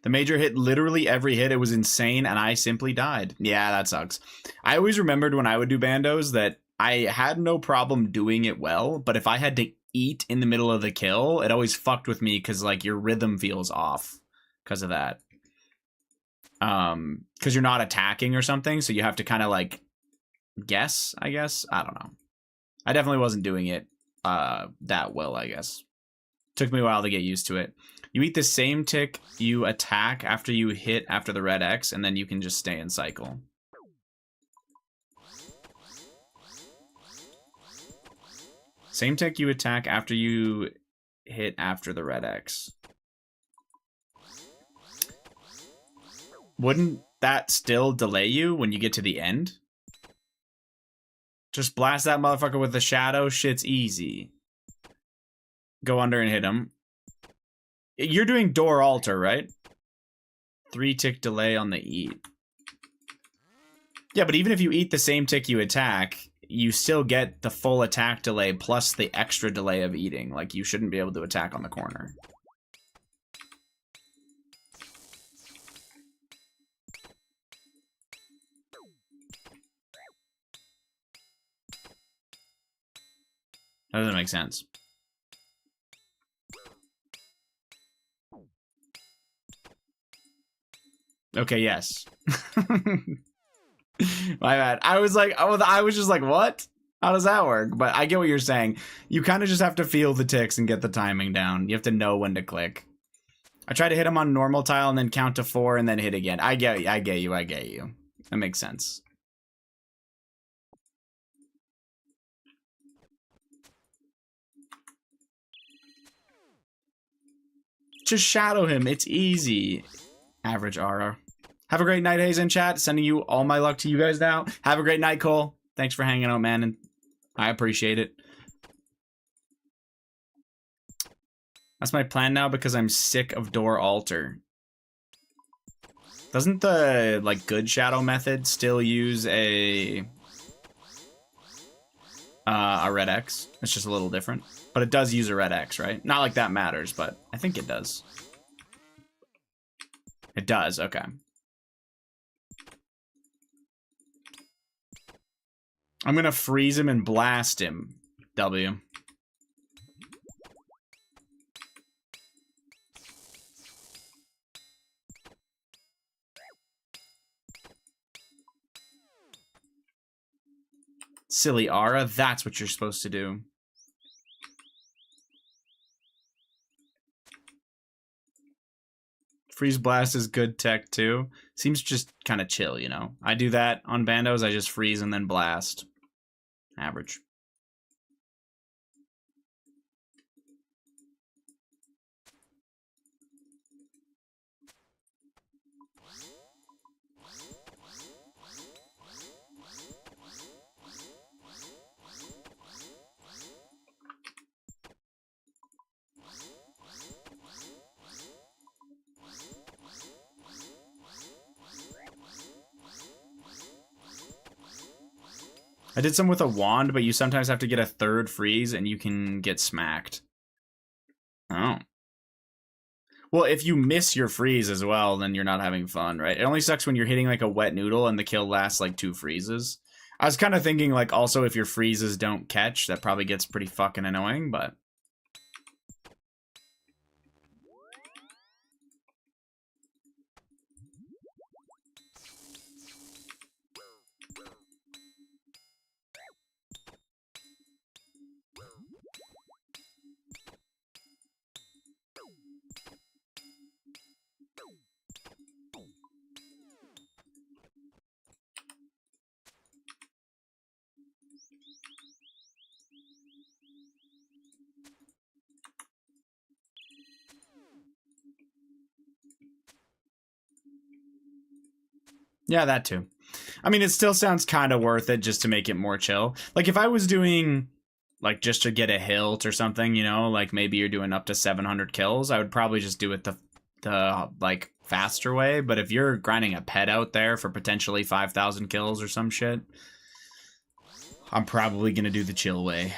The major hit literally every hit. It was insane, and I simply died. Yeah, that sucks. I always remembered when I would do Bandos that I had no problem doing it well, but if I had to eat in the middle of the kill, it always fucked with me because, like, your rhythm feels off because of that. Because you're not attacking or something, so you have to kind of, like, guess, I guess? I don't know. I definitely wasn't doing it that well, I guess. Took me a while to get used to it. You eat the same tick you attack after you hit after the red X, and then you can just stay in cycle. Same tick you attack after you hit after the red X. Wouldn't that still delay you when you get to the end? Just blast that motherfucker with the shadow. Shit's easy. Go under and hit him. You're doing door altar, right? 3 tick delay on the eat. Yeah, but even if you eat the same tick you attack, you still get the full attack delay plus the extra delay of eating. Like, you shouldn't be able to attack on the corner. That doesn't make sense. Okay, yes. My bad. I was just like, what? How does that work? But I get what you're saying. You kind of just have to feel the ticks and get the timing down. You have to know when to click. I try to hit him on normal tile and then count to 4 and then hit again. I get you. That makes sense. Just shadow him. It's easy. Average aura. Have a great night, Hayes in chat. Sending you all my luck to you guys now. Have a great night, Cole. Thanks for hanging out, man, and I appreciate it. That's my plan now because I'm sick of door altar. Doesn't the like good shadow method still use a red X? It's just a little different, but it does use a red X, right? Not like that matters, but I think it does. It does. Okay. I'm gonna freeze him and blast him. W. Silly Aura, that's what you're supposed to do. Freeze Blast is good tech too. Seems just kind of chill, you know. I do that on Bandos, I just freeze and then blast. Average. I did some with a wand, but you sometimes have to get a third freeze and you can get smacked. Oh. Well, if you miss your freeze as well, then you're not having fun, right? It only sucks when you're hitting like a wet noodle and the kill lasts like 2 freezes. I was kind of thinking like also if your freezes don't catch, that probably gets pretty fucking annoying, but... Yeah, that too. I mean, it still sounds kind of worth it just to make it more chill. Like, if I was doing, like, just to get a hilt or something, you know, like, maybe you're doing up to 700 kills, I would probably just do it the like, faster way. But if you're grinding a pet out there for potentially 5,000 kills or some shit, I'm probably gonna do the chill way.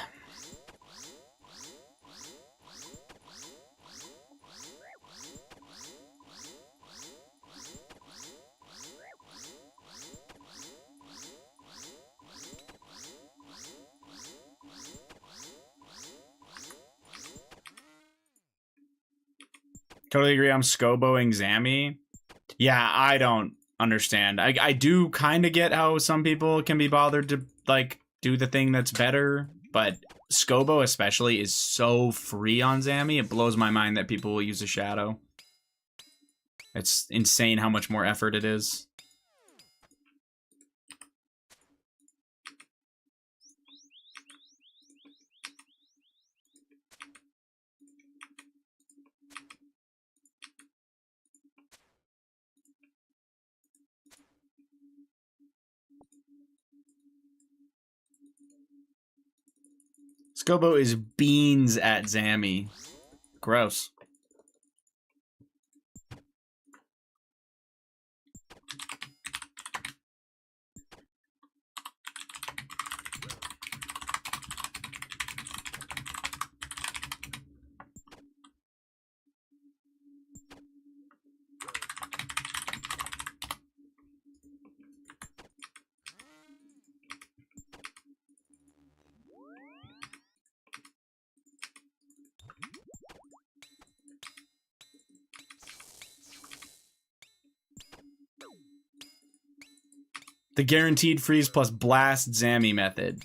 Totally agree. I'm Scoboing Zammy. Yeah, I don't understand. I do kind of get how some people can be bothered to, like, do the thing that's better, but Scobo especially is so free on Zammy. It blows my mind that people will use a shadow. It's insane how much more effort it is. Scobo is beans at Zammy. Gross. The guaranteed freeze plus blast Zammy method.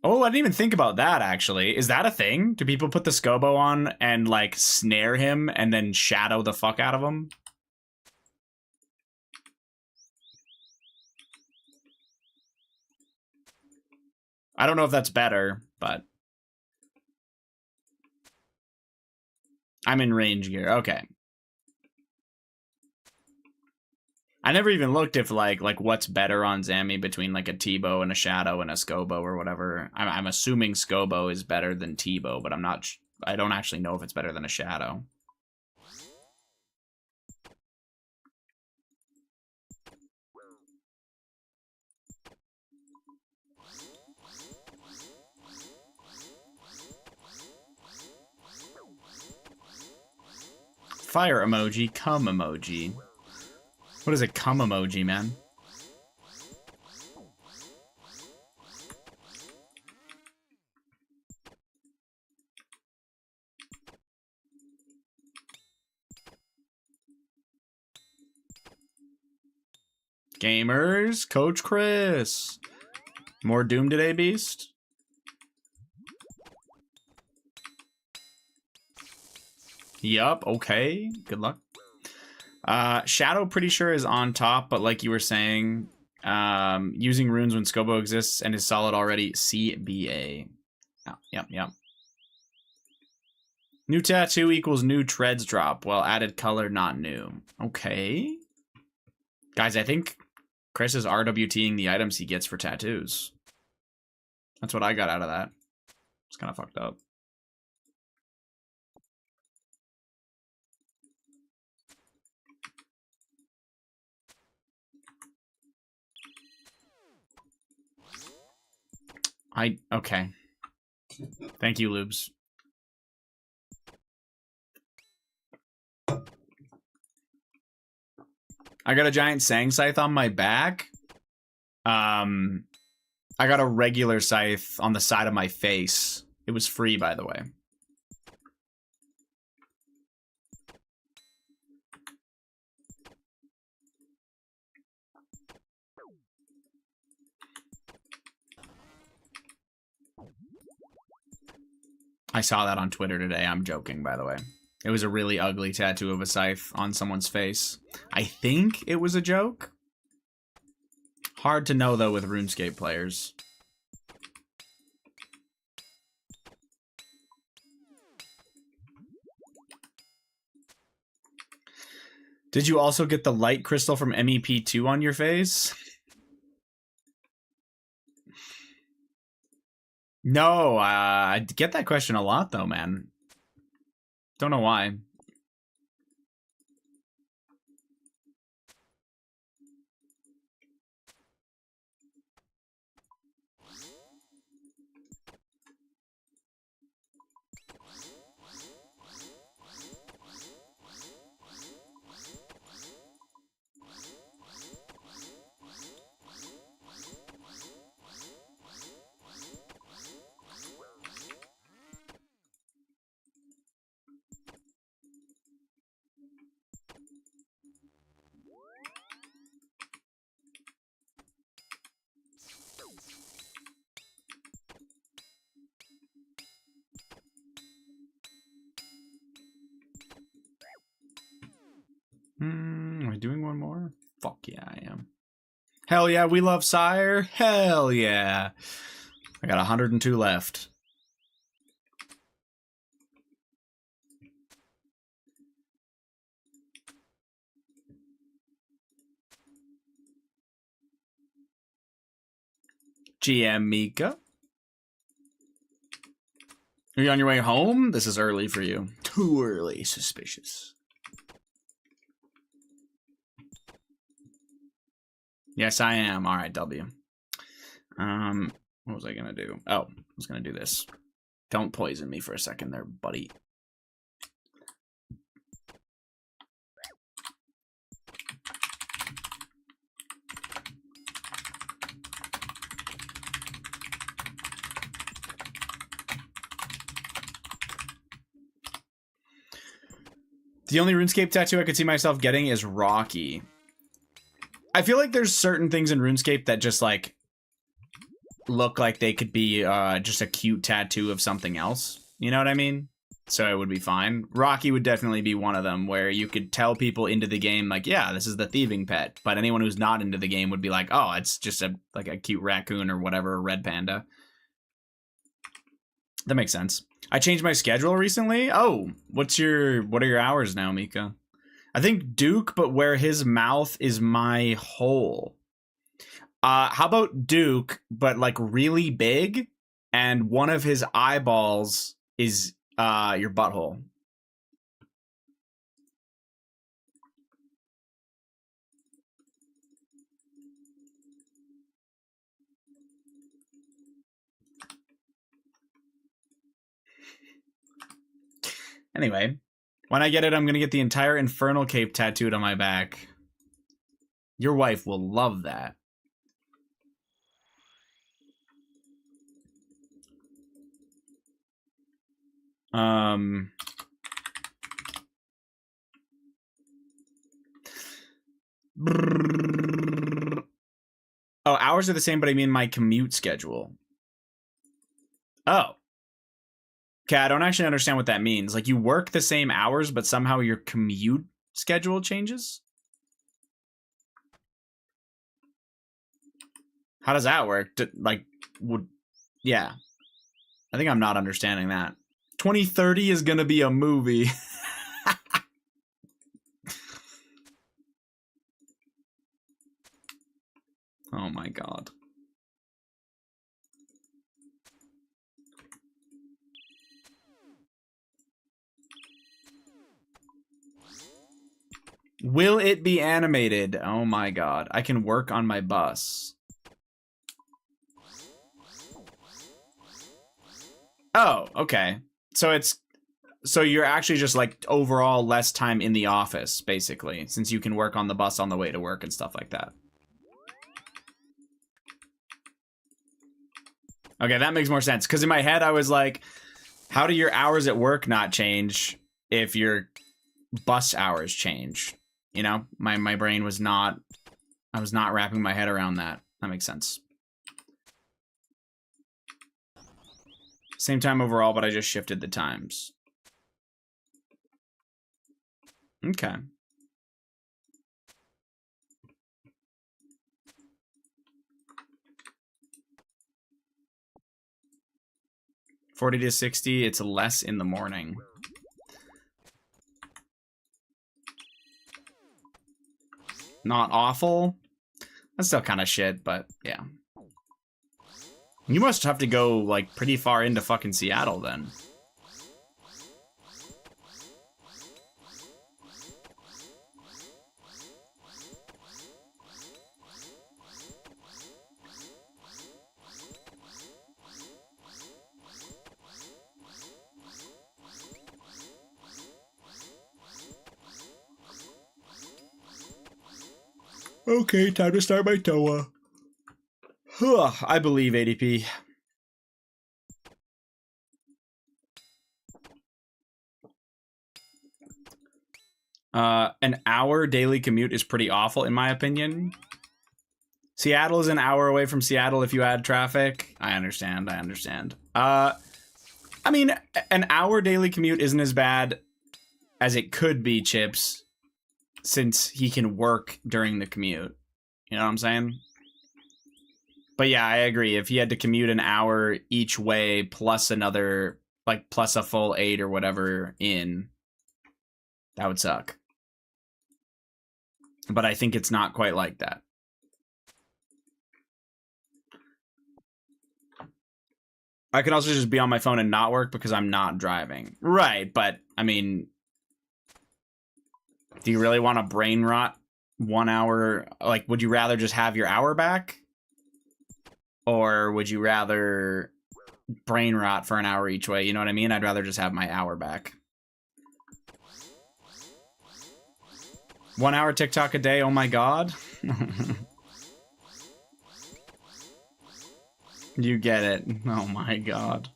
Oh, I didn't even think about that, actually. Is that a thing? Do people put the Scobo on and, like, snare him and then shadow the fuck out of him? I don't know if that's better, but... I'm in range gear. Okay. I never even looked if like what's better on Zammy between like a T-bow and a shadow and a Scobo or whatever. I'm assuming Scobo is better than T-bow, but I'm not. I don't actually know if it's better than a shadow. fire emoji, cum emoji. What is a cum emoji, man? Gamers, Coach Chris. More Doom today, Beast? Yup, okay. Good luck. Shadow pretty sure is on top, but like you were saying, using runes when Scobo exists and is solid already, CBA. Yep. New tattoo equals new treads drop. Well, added color, not new. Okay. Guys, I think Chris is RWTing the items he gets for tattoos. That's what I got out of that. It's kind of fucked up. Okay. Thank you, Lubes. I got a giant Sang Scythe on my back. I got a regular scythe on the side of my face. It was free, by the way. I saw that on Twitter today. I'm joking, by the way. It was a really ugly tattoo of a scythe on someone's face. I think it was a joke. Hard to know, though, with RuneScape players. Did you also get the light crystal from MEP2 on your face? No, I get that question a lot, though, man. Don't know why. Am I doing one more? Fuck yeah, I am. Hell yeah, we love Sire. Hell yeah. I got 102 left. GM Mika. Are you on your way home? This is early for you. Too early. Suspicious. Yes, I am. All right, W. What was I gonna do? Oh, I was gonna do this. Don't poison me for a second there, buddy. The only RuneScape tattoo I could see myself getting is Rocky. I feel like there's certain things in RuneScape that just like look like they could be just a cute tattoo of something else. You know what I mean? So it would be fine. Rocky would definitely be one of them where you could tell people into the game like, yeah, this is the thieving pet. But anyone who's not into the game would be like, oh, it's just a cute raccoon or whatever, a red panda. That makes sense. I changed my schedule recently. Oh, what are your hours now, Mika? I think Duke, but where his mouth is my hole. How about Duke, but like really big, and one of his eyeballs is your butthole. Anyway, When I get it, I'm going to get the entire Infernal Cape tattooed on my back. Your wife will love that. Oh, hours are the same, but I mean my commute schedule. Oh. Okay, I don't actually understand what that means. Like, you work the same hours, but somehow your commute schedule changes? How does that work? Yeah. I think I'm not understanding that. 2030 is gonna be a movie. Oh my god. Will it be animated? Oh my god. I can work on my bus. Oh, okay. So you're actually just like overall less time in the office, basically, since you can work on the bus on the way to work and stuff like that. Okay, that makes more sense. Because in my head, I was like, how do your hours at work not change if your bus hours change? You know, my brain was not, I was not wrapping my head around that. That makes sense. Same time overall, but I just shifted the times. Okay. $40 to $60, it's less in the morning. Not awful. That's still kind of shit, but yeah. You must have to go, like, pretty far into fucking Seattle, then. Okay, time to start my TOA. I believe ADP. An hour daily commute is pretty awful, in my opinion. Seattle is an hour away from Seattle if you add traffic. I understand. I mean, an hour daily commute isn't as bad as it could be, Chips, since he can work during the commute. You know what I'm saying? But yeah, I agree. If he had to commute an hour each way plus another, like, plus a full 8 or whatever in, that would suck. But I think it's not quite like that. I could also just be on my phone and not work because I'm not driving. Right, but, I mean, do you really want to brain rot 1 hour? Like, would you rather just have your hour back? Or would you rather brain rot for an hour each way? You know what I mean? I'd rather just have my hour back. 1 hour TikTok a day, oh my god. You get it. Oh my god.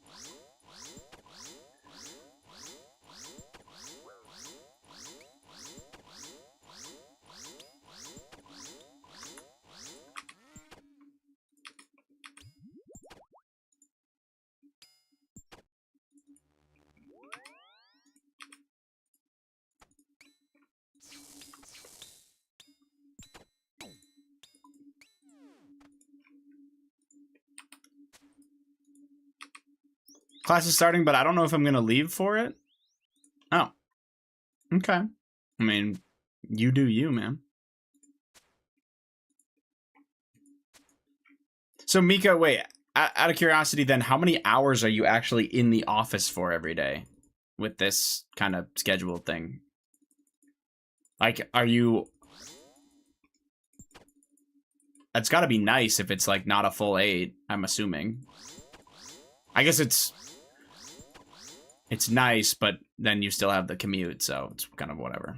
Class is starting, but I don't know if I'm going to leave for it. Oh. Okay. I mean, you do you, man. So, Mika, wait. Out of curiosity, then, how many hours are you actually in the office for every day with this kind of scheduled thing? Like, are you... It's got to be nice if it's, like, not a full 8, I'm assuming. I guess it's nice, but then you still have the commute, so it's kind of whatever.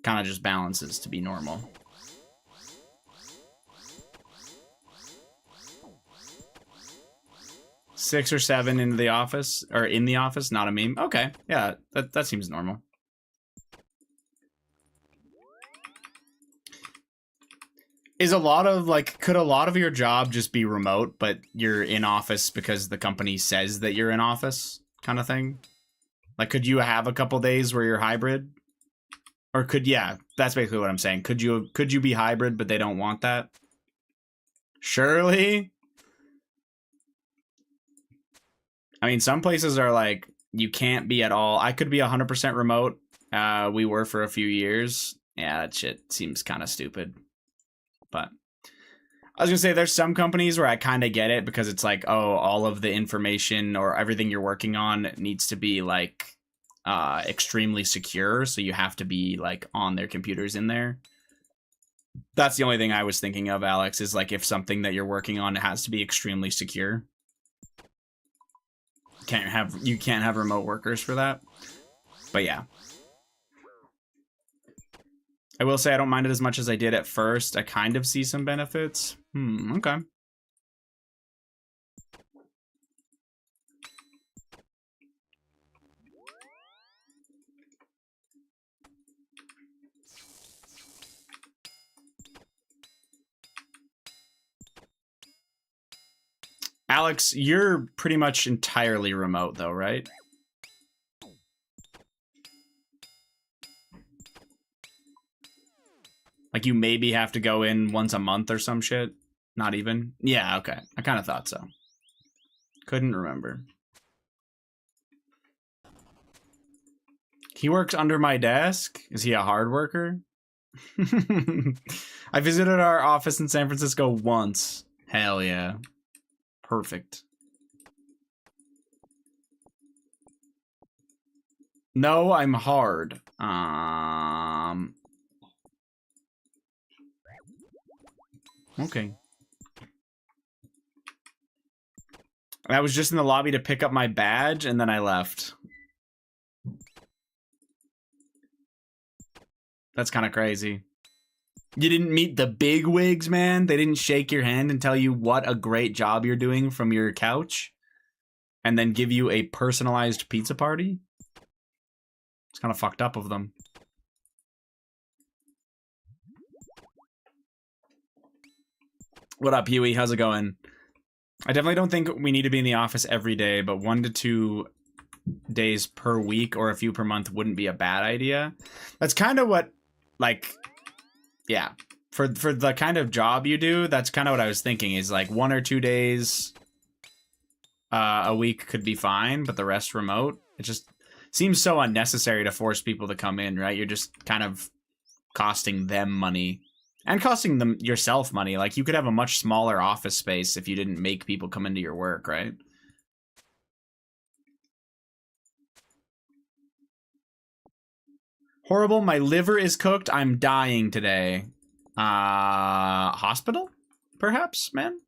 Kind of just balances to be normal. Six or seven into the office, or in the office, not a meme. Okay, yeah, that seems normal. Is a lot of, like, could a lot of your job just be remote, but you're in office because the company says that you're in office, kind of thing? Like, could you have a couple days where you're hybrid? Or could, yeah, that's basically what I'm saying. Could you be hybrid, but they don't want that? Surely? I mean, some places are like, you can't be at all. I could be 100% remote. We were for a few years. Yeah, that shit seems kind of stupid. But I was gonna say, there's some companies where I kind of get it, because it's like, oh, all of the information or everything you're working on needs to be like extremely secure, so you have to be like on their computers in there. That's the only thing I was thinking of, Alex, is like if something that you're working on has to be extremely secure. You can't have remote workers for that. But yeah. I will say I don't mind it as much as I did at first. I kind of see some benefits. Okay. Alex, you're pretty much entirely remote though, right? Like, you maybe have to go in once a month or some shit? Not even? Yeah, okay. I kind of thought so. Couldn't remember. He works under my desk? Is he a hard worker? I visited our office in San Francisco once. Hell yeah. Perfect. No, I'm hard. Okay. I was just in the lobby to pick up my badge, and then I left. That's kind of crazy. You didn't meet the big wigs, man? They didn't shake your hand and tell you what a great job you're doing from your couch? And then give you a personalized pizza party? It's kind of fucked up of them. What up, Huey? How's it going? I definitely don't think we need to be in the office every day, but 1 to 2 days per week or a few per month wouldn't be a bad idea. That's kind of what, like, yeah, for the kind of job you do, that's kind of what I was thinking, is like 1 or 2 days a week could be fine, but the rest remote. It just seems so unnecessary to force people to come in, right? You're just kind of costing them money. And costing them yourself money. Like, you could have a much smaller office space if you didn't make people come into your work, right? Horrible, my liver is cooked. I'm dying today. Hospital? Perhaps, man?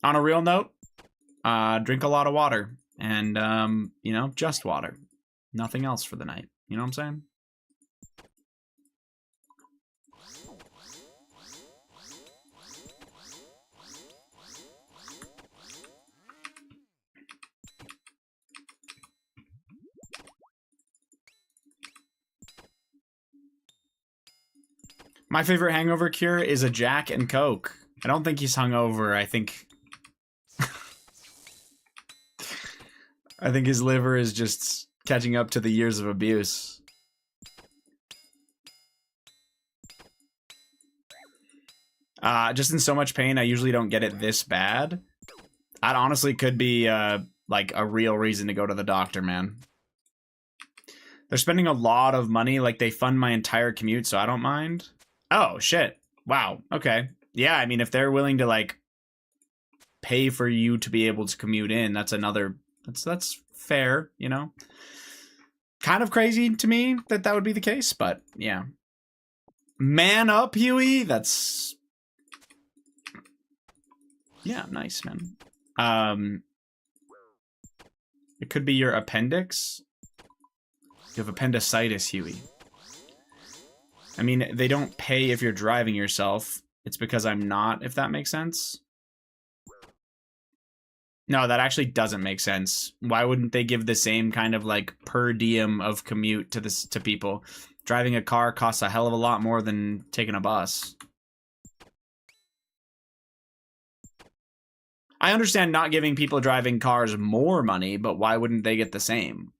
On a real note, drink a lot of water. And, you know, just water. Nothing else for the night. You know what I'm saying? My favorite hangover cure is a Jack and Coke. I don't think he's hungover. I think... I think his liver is just catching up to the years of abuse. Just in so much pain, I usually don't get it this bad. That honestly could be, like, a real reason to go to the doctor, man. They're spending a lot of money. Like, they fund my entire commute, so I don't mind. Oh, shit. Wow. Okay. Yeah, I mean, if they're willing to, like, pay for you to be able to commute in, that's another... That's fair, you know? Kind of crazy to me that that would be the case, but yeah. Man up, Huey! That's... Yeah, nice, man. It could be your appendix. You have appendicitis, Huey. I mean, they don't pay if you're driving yourself. It's because I'm not, if that makes sense. No, that actually doesn't make sense. Why wouldn't they give the same kind of like per diem of commute to people? Driving a car costs a hell of a lot more than taking a bus. I understand not giving people driving cars more money, but why wouldn't they get the same?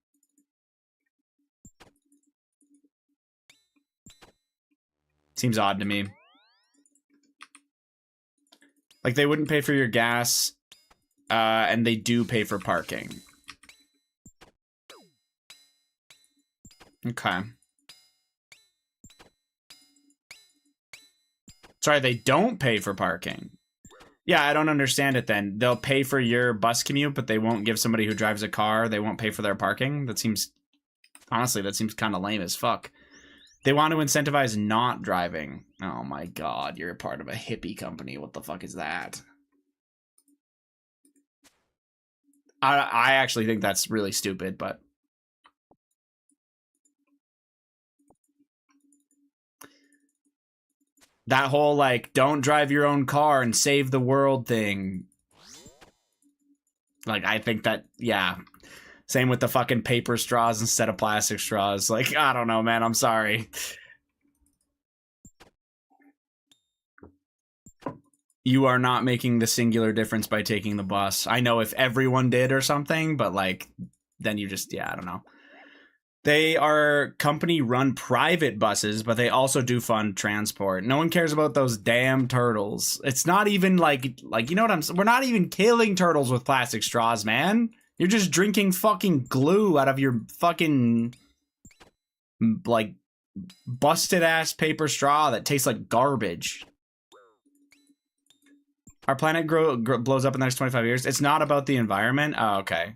Seems odd to me. Like, they wouldn't pay for your gas, and they do pay for parking. Okay. Sorry, they don't pay for parking. Yeah, I don't understand it then. They'll pay for your bus commute, but they won't give somebody who drives a car, they won't pay for their parking? That seems, honestly, that seems kind of lame as fuck. They want to incentivize not driving. Oh my god, you're a part of a hippie company. What the fuck is that? I actually think that's really stupid, but... that whole, like, don't drive your own car and save the world thing. Like, I think that, yeah. Same with the fucking paper straws instead of plastic straws. Like, I don't know, man. I'm sorry. You are not making the singular difference by taking the bus. I know if everyone did or something, but, like, then you just, yeah, I don't know. They are company-run private buses, but they also do fund transport. No one cares about those damn turtles. It's not even like you know what I'm saying? We're not even killing turtles with plastic straws, man. You're just drinking fucking glue out of your fucking, like, busted-ass paper straw that tastes like garbage. Our planet blows up in the next 25 years. It's not about the environment. Oh, okay.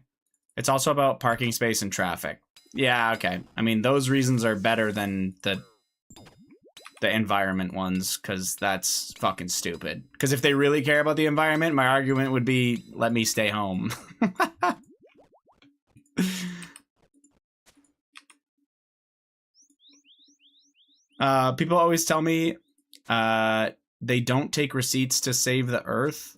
It's also about parking space and traffic. Yeah, okay. I mean, those reasons are better than the environment ones, because that's fucking stupid. Because if they really care about the environment, my argument would be, let me stay home. People always tell me they don't take receipts to save the Earth.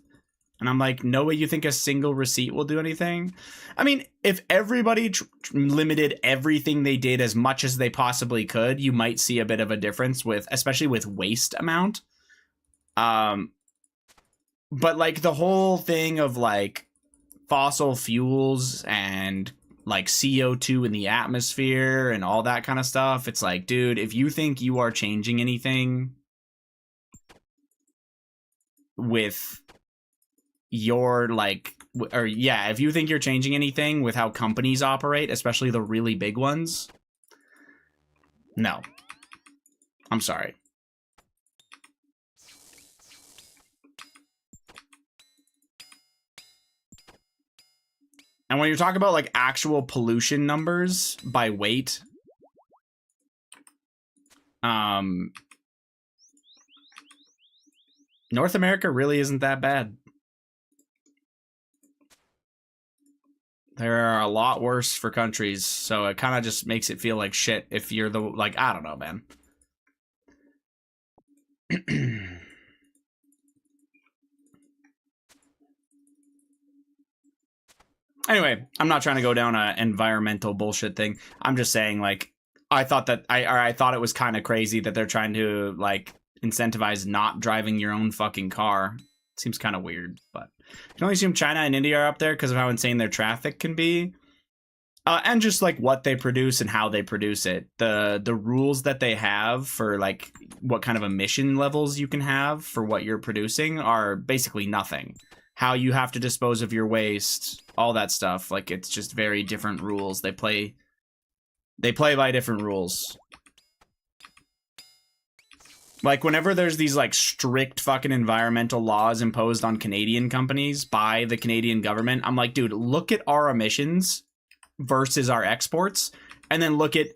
And I'm like, no way you think a single receipt will do anything? I mean, if everybody limited everything they did as much as they possibly could, you might see a bit of a difference with, especially with waste amount. But like the whole thing of like fossil fuels and like CO2 in the atmosphere and all that kind of stuff, it's like, dude, if you think you are changing anything with your like, or yeah, if you think you're changing anything with how companies operate, especially the really big ones, no, I'm sorry. And when you're talking about like actual pollution numbers by weight, North America really isn't that bad. There are a lot worse for countries, so it kind of just makes it feel like shit if you're the, like, I don't know, man. Anyway, I'm not trying to go down an environmental bullshit thing. I'm just saying, like, I thought that I thought it was kind of crazy that they're trying to like incentivize not driving your own fucking car. Seems kind of weird, but you can only assume China and India are up there because of how insane their traffic can be. And just like what they produce and how they produce it. The rules that they have for like what kind of emission levels you can have for what you're producing are basically nothing. How you have to dispose of your waste, all that stuff. Like, it's just very different rules. They play by different rules. Like, whenever there's these, like, strict fucking environmental laws imposed on Canadian companies by the Canadian government, I'm like, dude, look at our emissions versus our exports, and then look at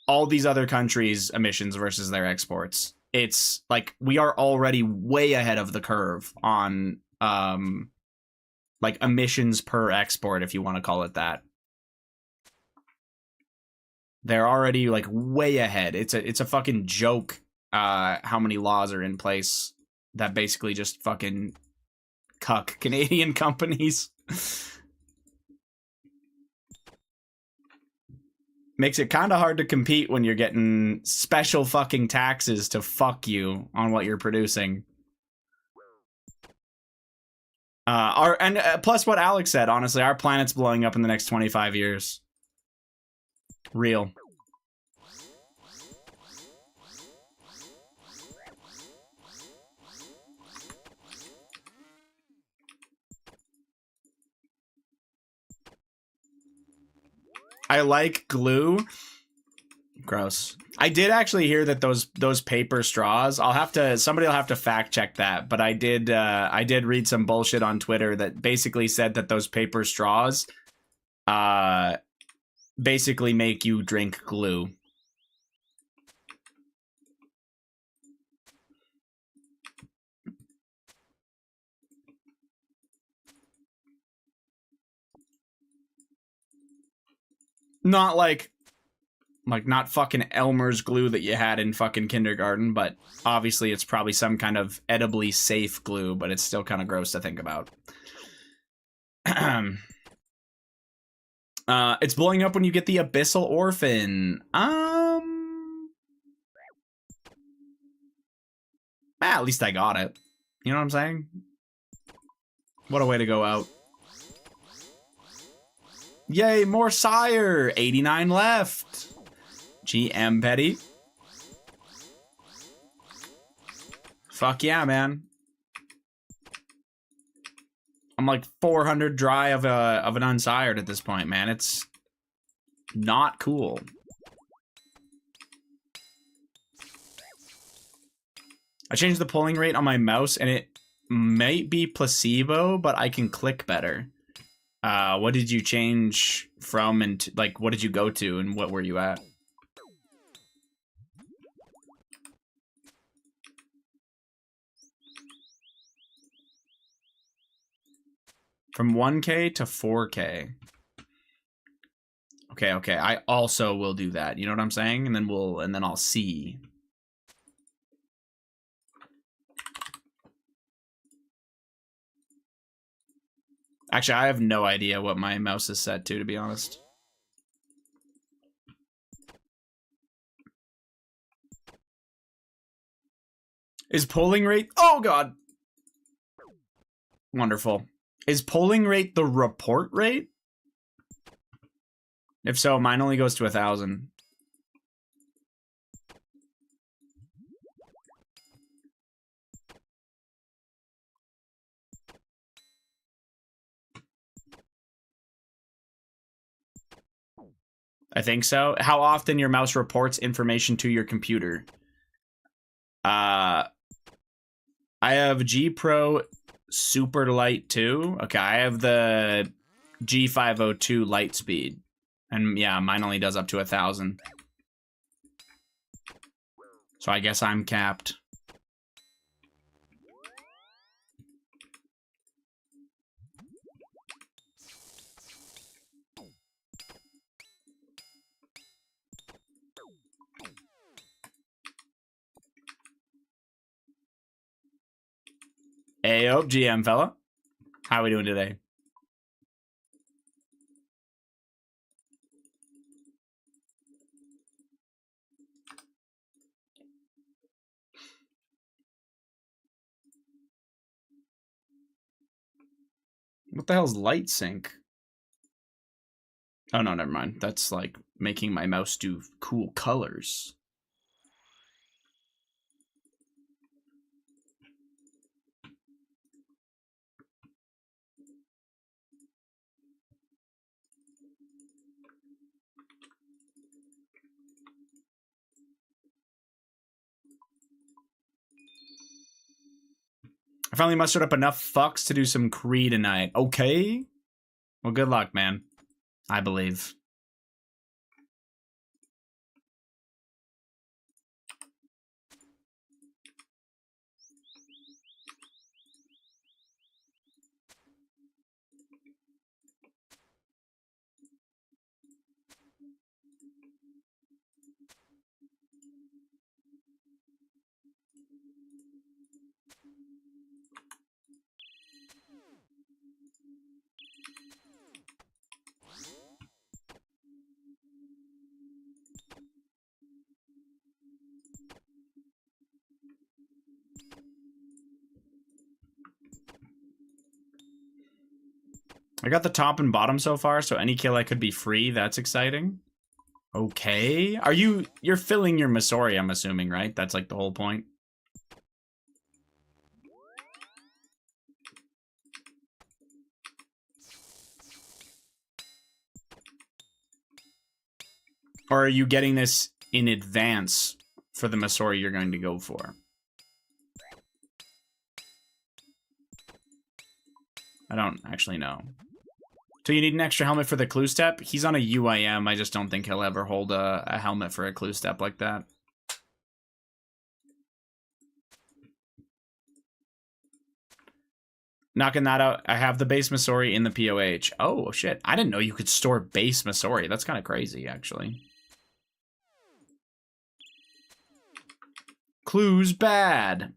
all these other countries' emissions versus their exports. It's, like, we are already way ahead of the curve on like emissions per export, if you want to call it that. They're already like way ahead. It's a fucking joke how many laws are in place that basically just fucking cuck Canadian companies. Makes it kind of hard to compete when you're getting special fucking taxes to fuck you on what you're producing. Plus what Alex said, honestly, our planet's blowing up in the next 25 years. Real. I like glue. Gross. I did actually hear that those paper straws, somebody will have to fact check that, but I did read some bullshit on Twitter that basically said that those paper straws basically make you drink glue. Not like not fucking Elmer's glue that you had in fucking kindergarten, but obviously it's probably some kind of edibly safe glue, but it's still kind of gross to think about. It's blowing up when you get the Abyssal Orphan. At least I got it. You know what I'm saying? What a way to go out. Yay, more Sire! 89 left. GM Petty. Fuck yeah, man. I'm like 400 dry of an unsired at this point, man. It's not cool. I changed the pulling rate on my mouse, and it might be placebo, but I can click better. What did you change from, and like, what did you go to, and what were you at? From 1K to 4K. Okay. I also will do that. You know what I'm saying? And then I'll see. Actually, I have no idea what my mouse is set to be honest. Is polling rate? Oh god. Wonderful. Is polling rate the report rate? If so, mine only goes to 1,000. I think so. How often your mouse reports information to your computer? I have G Pro Super Light 2. Okay, I have the G502 light speed. And yeah, mine only does up to 1,000. So I guess I'm capped. Ayo, GM fella. How are we doing today? What the hell's light sync? Oh, no, never mind. That's like making my mouse do cool colors. I finally mustered up enough fucks to do some Kree tonight. Okay. Well, good luck, man. I believe. I got the top and bottom so far, so any kill I could be free. That's exciting. Okay. You're filling your Masori, I'm assuming, right? That's like the whole point. Or are you getting this in advance for the Masori you're going to go for? I don't actually know. So you need an extra helmet for the clue step? He's on a UIM. I just don't think he'll ever hold a helmet for a clue step like that. Knocking that out. I have the base Masori in the POH. Oh, shit. I didn't know you could store base Masori. That's kind of crazy, actually. Clues bad.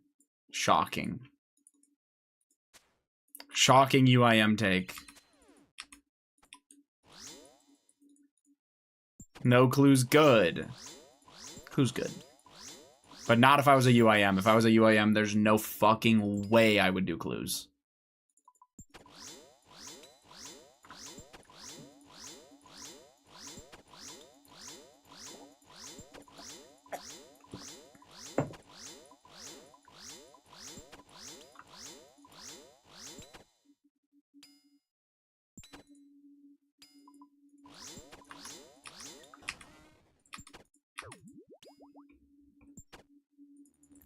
Shocking. Shocking UIM take. No clues good. Clues good. But not if I was a UIM. If I was a UIM, there's no fucking way I would do clues.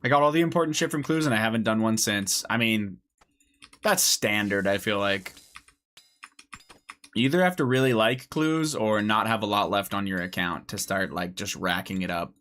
I got all the important shit from clues and I haven't done one since. I mean, that's standard, I feel like. You either have to really like clues or not have a lot left on your account to start, like, just racking it up.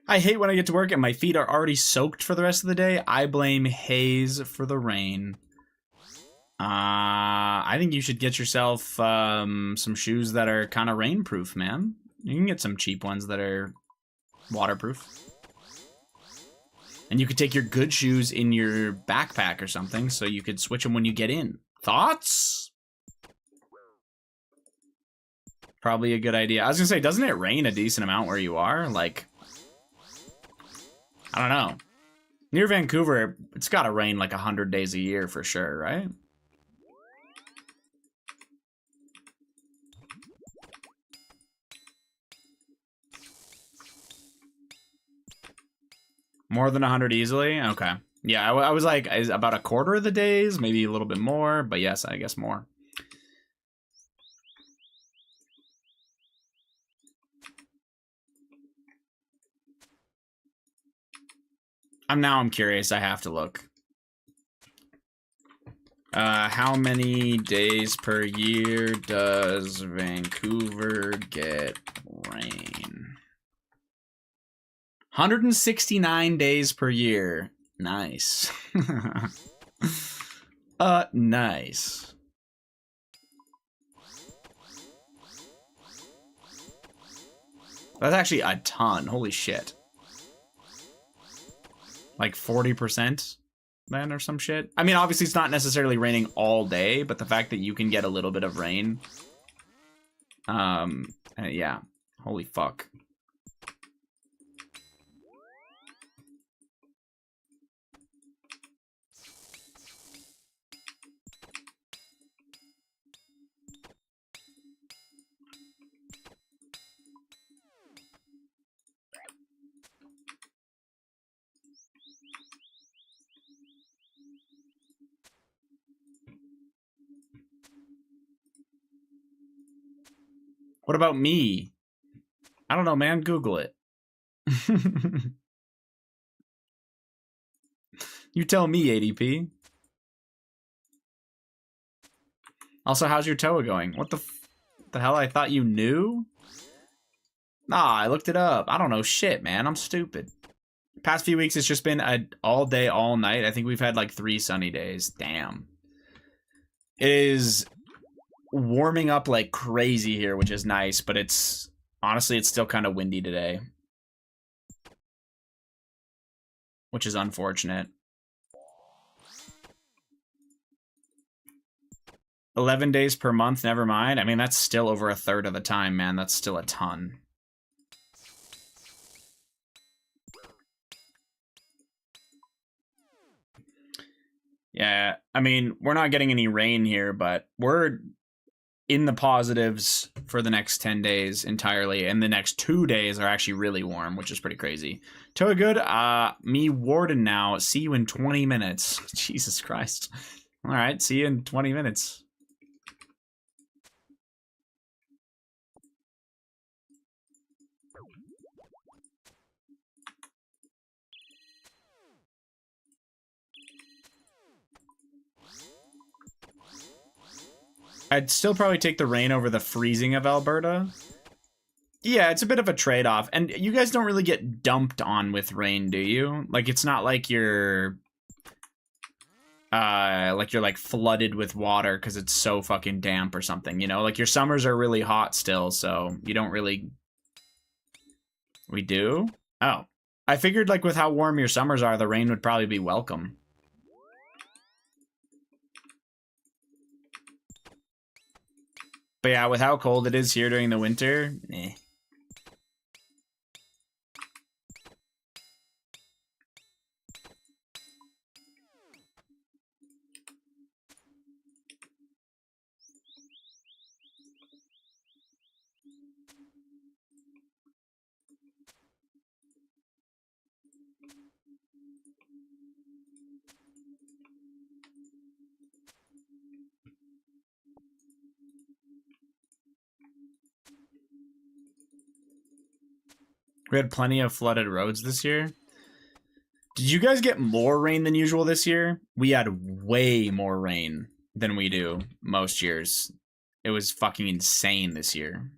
I hate when I get to work and my feet are already soaked for the rest of the day. I blame haze for the rain. I think you should get yourself some shoes that are kind of rainproof, man. You can get some cheap ones that are waterproof. And you could take your good shoes in your backpack or something so you could switch them when you get in. Thoughts? Probably a good idea. I was gonna say, doesn't it rain a decent amount where you are? Like, I don't know. Near Vancouver, it's gotta rain like 100 days a year for sure, right? More than 100 easily? Okay. Yeah, I was like, about a quarter of the days, maybe a little bit more, but yes, I guess more. I'm curious. I have to look. How many days per year does Vancouver get rain? 169 days per year. Nice. Nice. That's actually a ton. Holy shit. Like 40% then or some shit. I mean, obviously it's not necessarily raining all day, but the fact that you can get a little bit of rain. Yeah. Holy fuck. What about me? I don't know, man. Google it. You tell me, ADP. Also, how's your Toa going? What the hell? I thought you knew? Nah, I looked it up. I don't know shit, man. I'm stupid. Past few weeks, it's just been all day, all night. I think we've had like 3 sunny days. Damn. It is warming up like crazy here, which is nice, but it's honestly, it's still kind of windy today, which is unfortunate. 11 days per month, never mind. I mean, that's still over a third of the time, man. That's still a ton. Yeah, I mean, we're not getting any rain here, but we're in the positives for the next 10 days entirely, and the next 2 days are actually really warm, which is pretty crazy. Toa good, me Warden now. See you in 20 minutes. Jesus Christ. All right, see you in 20 minutes. I'd still probably take the rain over the freezing of Alberta. Yeah, it's a bit of a trade-off. And you guys don't really get dumped on with rain, do you? Like, it's not like you're like flooded with water because it's so fucking damp or something, you know? Like, your summers are really hot still, so you don't really... We do? Oh. I figured, like, with how warm your summers are, the rain would probably be welcome. But yeah, with how cold it is here during the winter, eh. We had plenty of flooded roads this year. Did you guys get more rain than usual this year? We had way more rain than we do most years. It was fucking insane this year.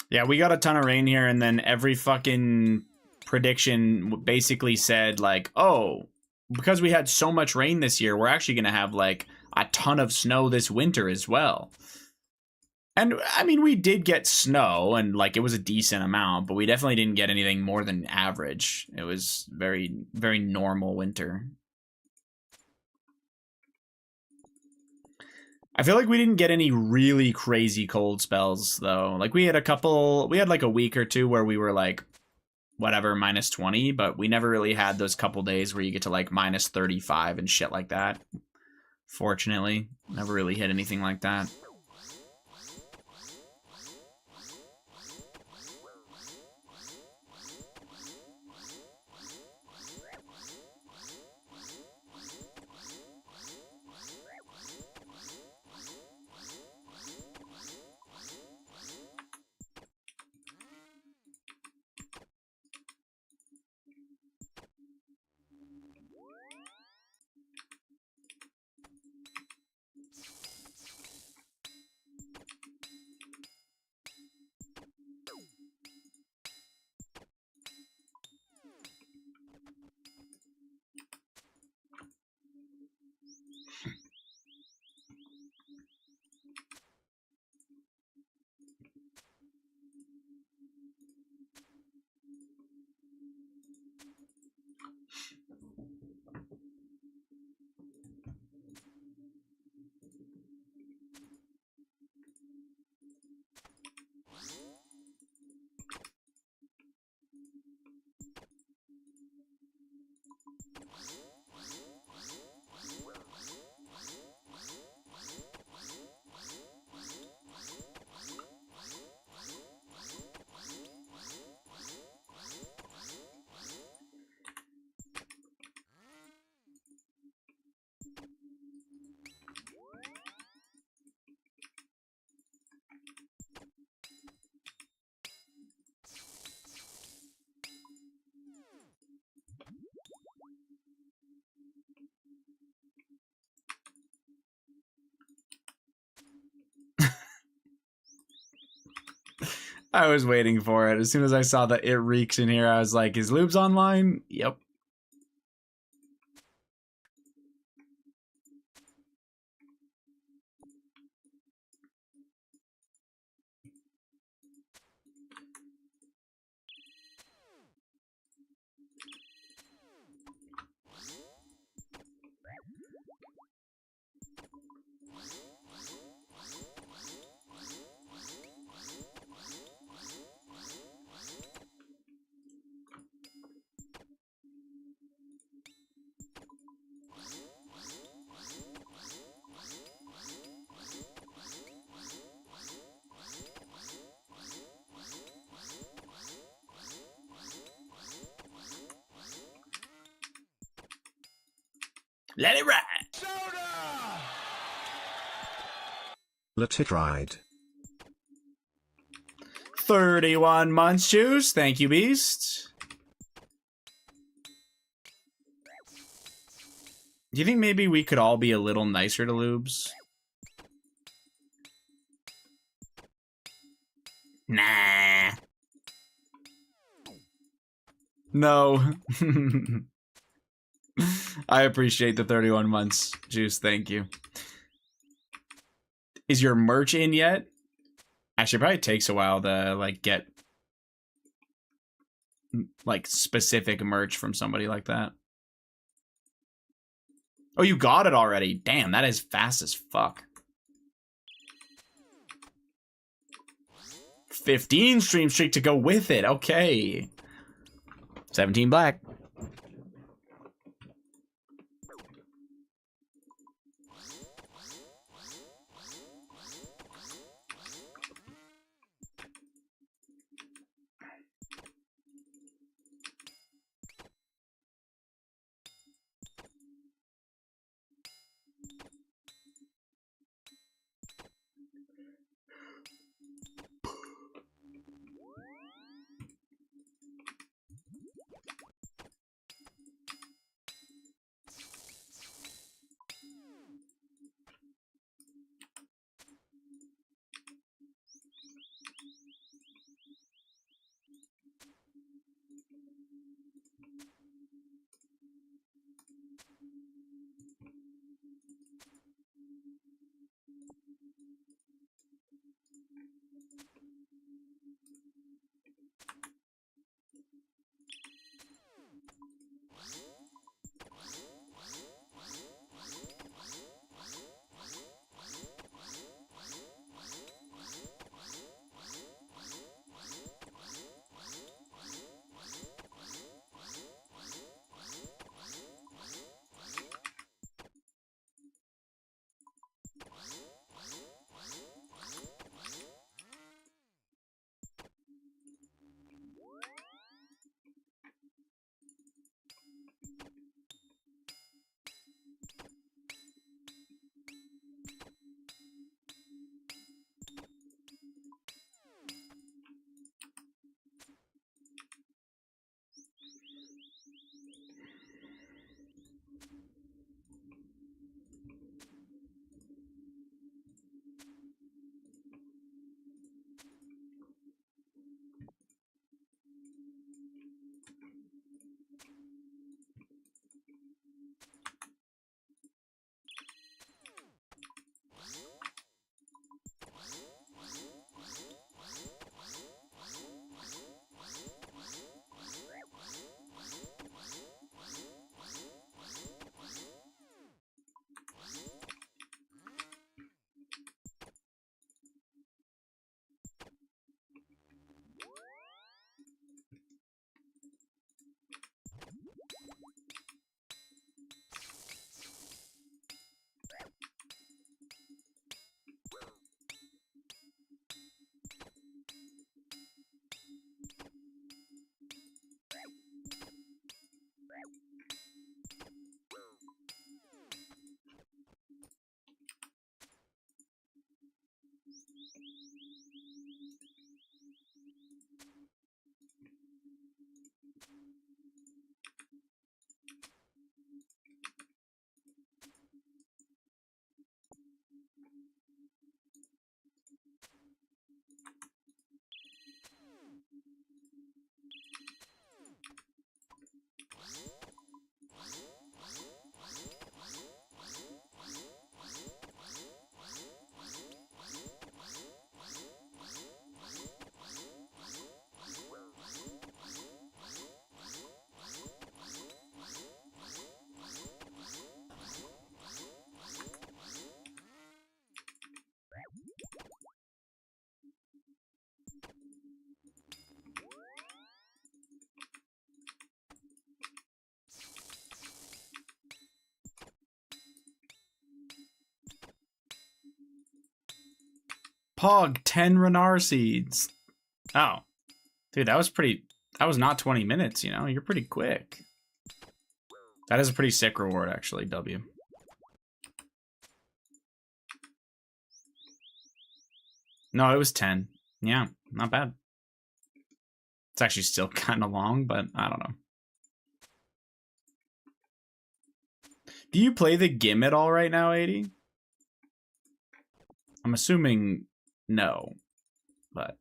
Yeah, we got a ton of rain here, and then every fucking prediction basically said, like, oh, because we had so much rain this year, we're actually going to have, like, a ton of snow this winter as well. And, I mean, we did get snow, and, like, it was a decent amount, but we definitely didn't get anything more than average. It was very, very normal winter. I feel like we didn't get any really crazy cold spells, though. Like, we had like a week or two where we were, like, whatever, minus 20, but we never really had those couple days where you get to, like, minus 35 and shit like that. Fortunately, never really hit anything like that. I was waiting for it. As soon as I saw that it reeks in here, I was like, is Lubes online? Yep. Let it ride. Soda! Let it ride. 31 months juice. Thank you, Beast. Do you think maybe we could all be a little nicer to Lubes? Nah. No. I appreciate the 31 months, Juice. Thank you. Is your merch in yet? Actually, it probably takes a while to like get like specific merch from somebody like that. Oh, you got it already. Damn, that is fast as fuck. 15 stream streak to go with it. Okay. 17 black. Pog, 10 Renar seeds. Oh. Dude, that was not 20 minutes, you know? You're pretty quick. That is a pretty sick reward, actually, W. No, it was 10. Yeah, not bad. It's actually still kind of long, but I don't know. Do you play the GIM at all right now, 80? I'm assuming no, but...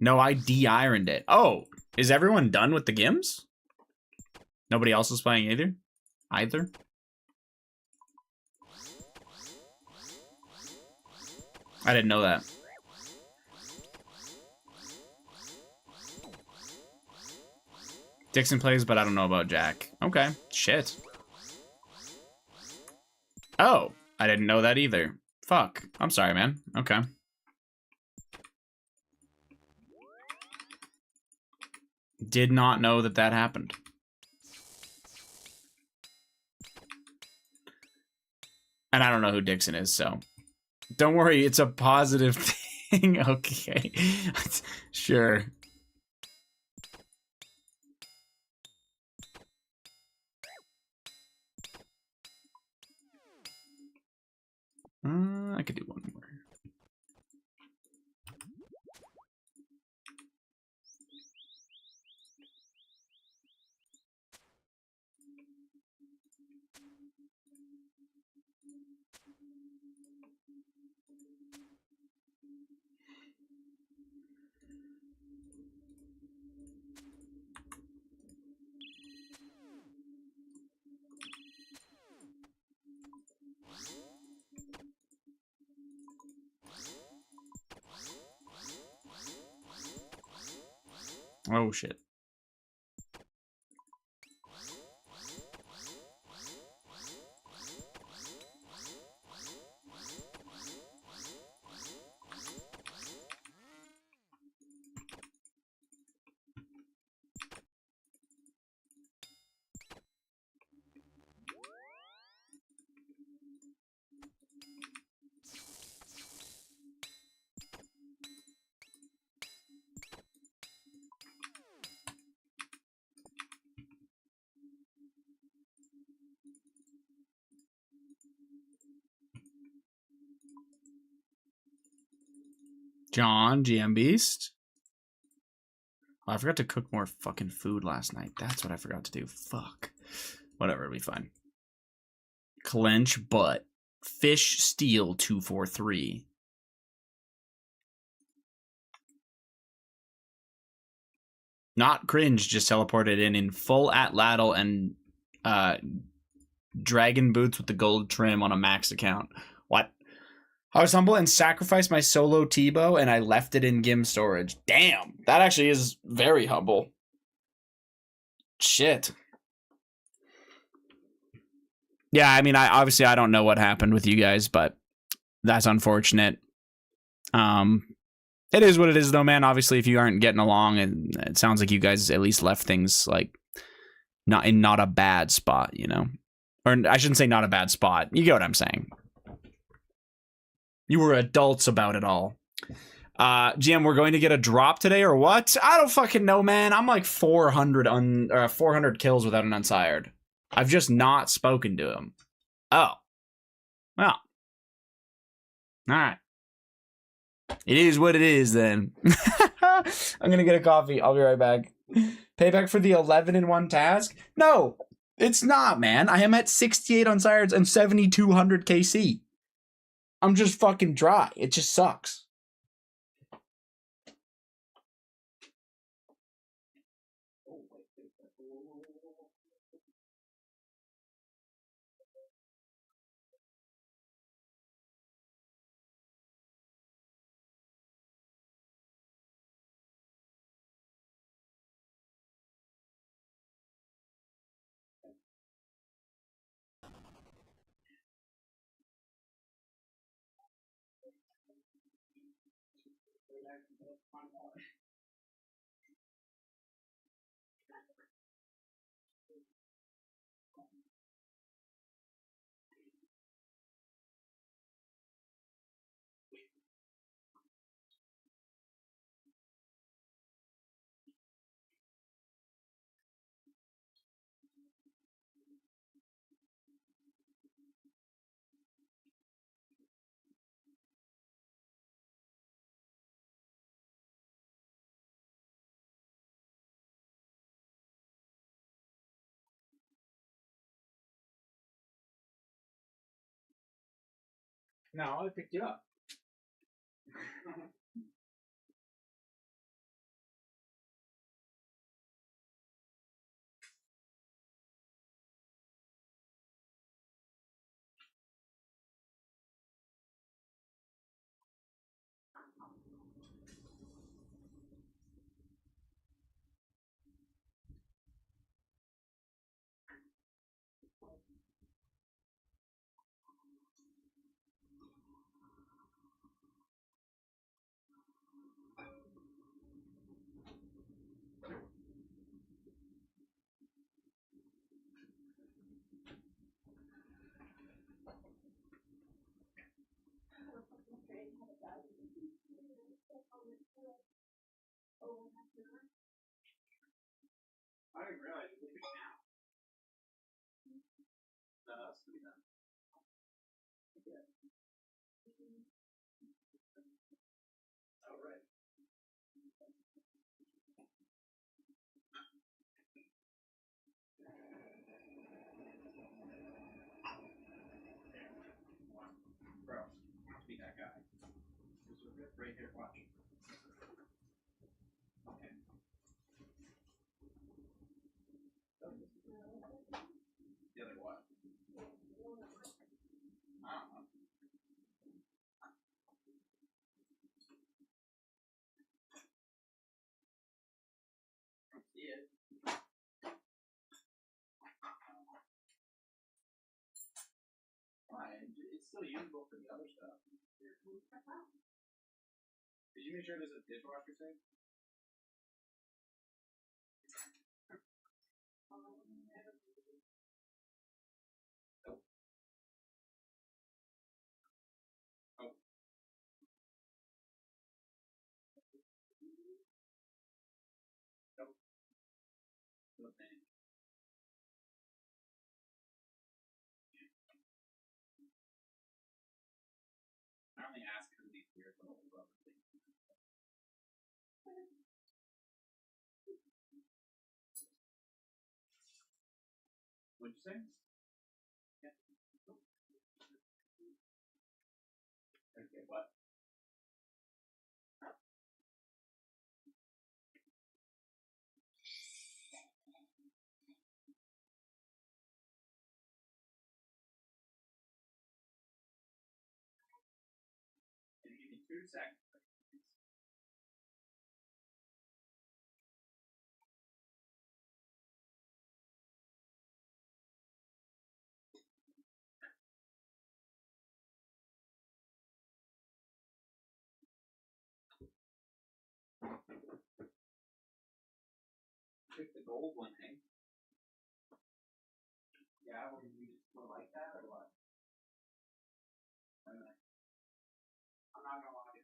No, I de-ironed it. Oh, is everyone done with the GIMs? Nobody else is playing either? Either? I didn't know that. Dixon plays, but I don't know about Jack. Okay, shit. Oh, I didn't know that either. Fuck. I'm sorry, man. Okay. Did not know that that happened. And I don't know who Dixon is, so... Don't worry, it's a positive thing. Okay. Sure. I could do one more. Oh, shit. John, GM Beast. Oh, I forgot to cook more fucking food last night. That's what I forgot to do. Fuck. Whatever, it'll be fine. Clench butt. Fish Steel 243. Not cringe, just teleported in full atlatl and dragon boots with the gold trim on a max account. What? I was humble and sacrificed my solo T-bow and I left it in GIM storage. Damn, that actually is very humble. Shit. Yeah, I mean, obviously I don't know what happened with you guys, but that's unfortunate. It is what it is, though, man. Obviously, if you aren't getting along, and it sounds like you guys at least left things like not a bad spot, you know, or I shouldn't say not a bad spot. You get what I'm saying. You were adults about it all. GM, we're going to get a drop today or what? I don't fucking know, man. I'm like 400 kills without an unsired. I've just not spoken to him. Oh. Well. All right. It is what it is, then. I'm going to get a coffee. I'll be right back. Payback for the 11-in-1 task? No, it's not, man. I am at 68 unsireds and 7,200 KC. I'm just fucking dry. It just sucks. No, I picked you up. I didn't realize you leave it now. That has to be done. All right. Bro, not to be that guy. There's a rip right here. Watch. Okay. The other what? I don't know. I don't see it. Fine. It's still usable for the other stuff. Did you make sure there's a dishwasher sink? Nope. Oh. Nope. No thing. I only ask because these weird little rubber things. What'd you say? Yeah. Okay, what? Can you give me 2 seconds? Pick the gold one, eh? Yeah, well, you just go like that or what? Wait a minute. I'm not gonna log in.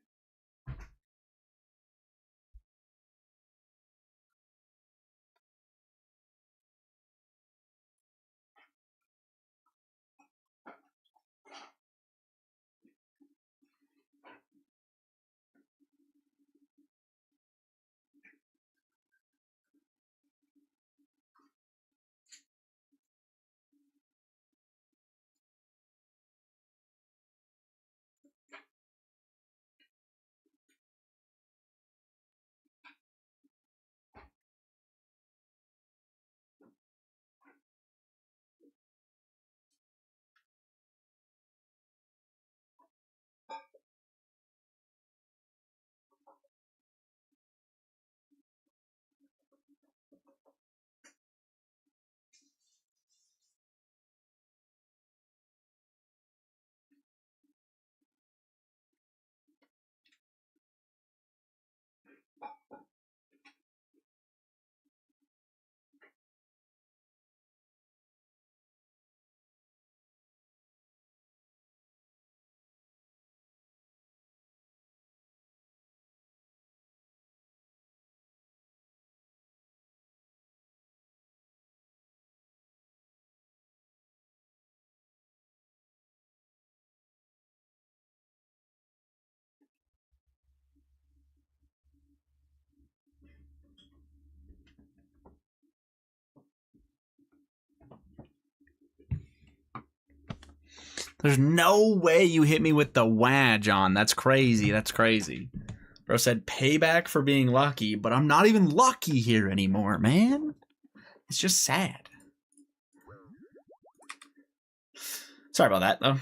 There's no way you hit me with the wah, John. That's crazy. That's crazy. Bro said payback for being lucky, but I'm not even lucky here anymore, man. It's just sad. Sorry about that, though.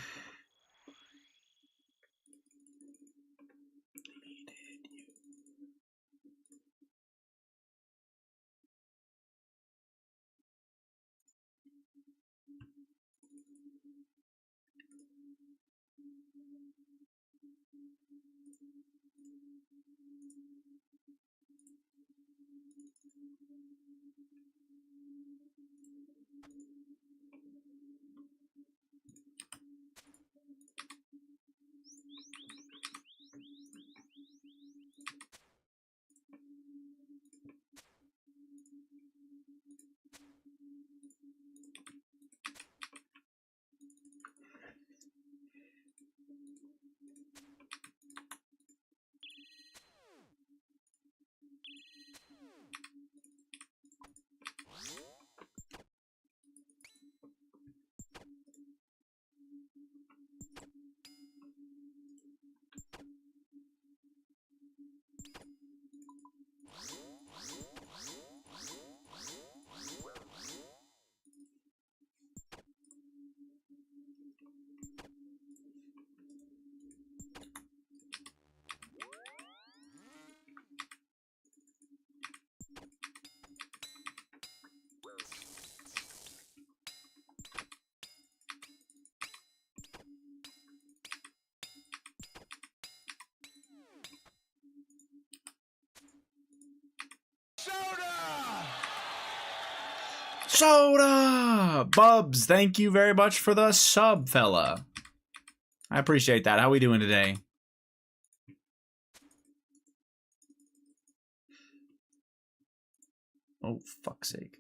Soda! Bubs, thank you very much for the sub, fella. I appreciate that. How we doing today? Oh, fuck's sake.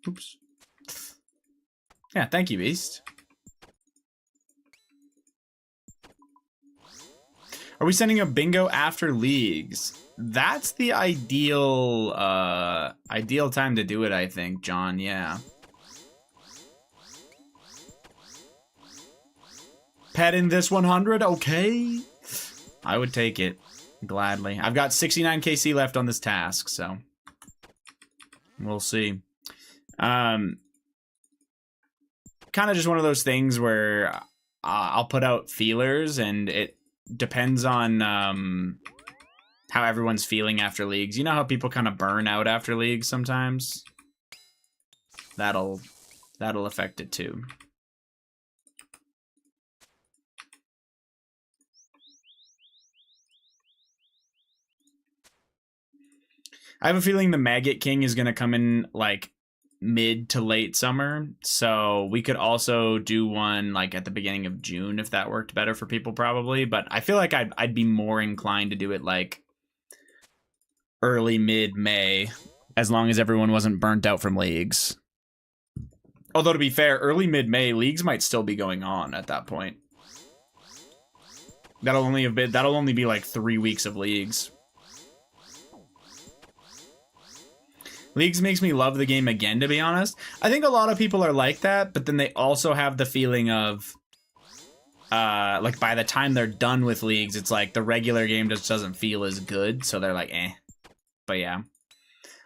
Oops. Yeah, thank you, Beast. Are we sending a bingo after leagues? That's the ideal time to do it, I think, John. Yeah. Pet in this 100? Okay. I would take it gladly. I've got 69 KC left on this task, so we'll see. Kind of just one of those things where I'll put out feelers, and it depends on how everyone's feeling after leagues. You know how people kind of burn out after leagues sometimes? That'll affect it too. I have a feeling the Maggot King is going to come in like mid to late summer, so we could also do one like at the beginning of June if that worked better for people, probably. But I feel like I'd be more inclined to do it like early mid-May, as long as everyone wasn't burnt out from leagues. Although, to be fair, early mid-May leagues might still be going on at that point. That'll only be like 3 weeks of leagues. Leagues makes me love the game again, to be honest. I think a lot of people are like that, but then they also have the feeling of like by the time they're done with leagues, it's like the regular game just doesn't feel as good, so they're like, eh. But yeah,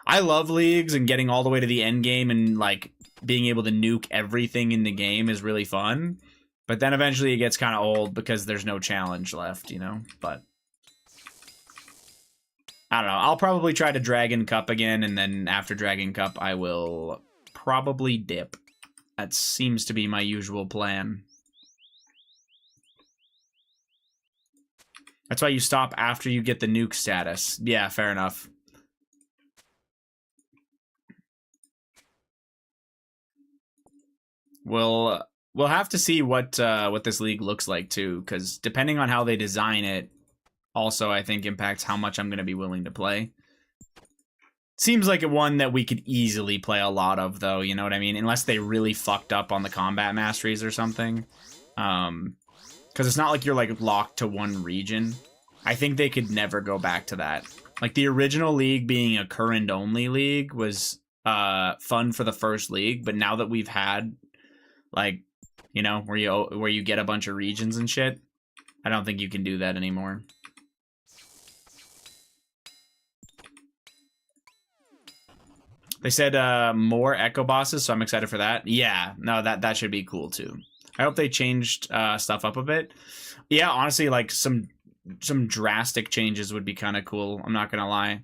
I love leagues, and getting all the way to the end game and like being able to nuke everything in the game is really fun. But then eventually it gets kind of old because there's no challenge left, you know? But I don't know. I'll probably try to Dragon Cup again, and then after Dragon Cup, I will probably dip. That seems to be my usual plan. That's why you stop after you get the nuke status. Yeah, fair enough. We'll have to see what this league looks like too, because depending on how they design it, also I think impacts how much I'm going to be willing to play. Seems like one that we could easily play a lot of, though. You know what I mean? Unless they really fucked up on the combat masteries or something. Because it's not like you're like locked to one region. I think they could never go back to that. Like the original league being a current only league was fun for the first league, but now that we've had like, you know, where you get a bunch of regions and shit, I don't think you can do that anymore. They said more echo bosses, so I'm excited for that. Yeah, no, that should be cool too. I hope they changed stuff up a bit. Yeah, honestly, like some drastic changes would be kind of cool. I'm not gonna lie.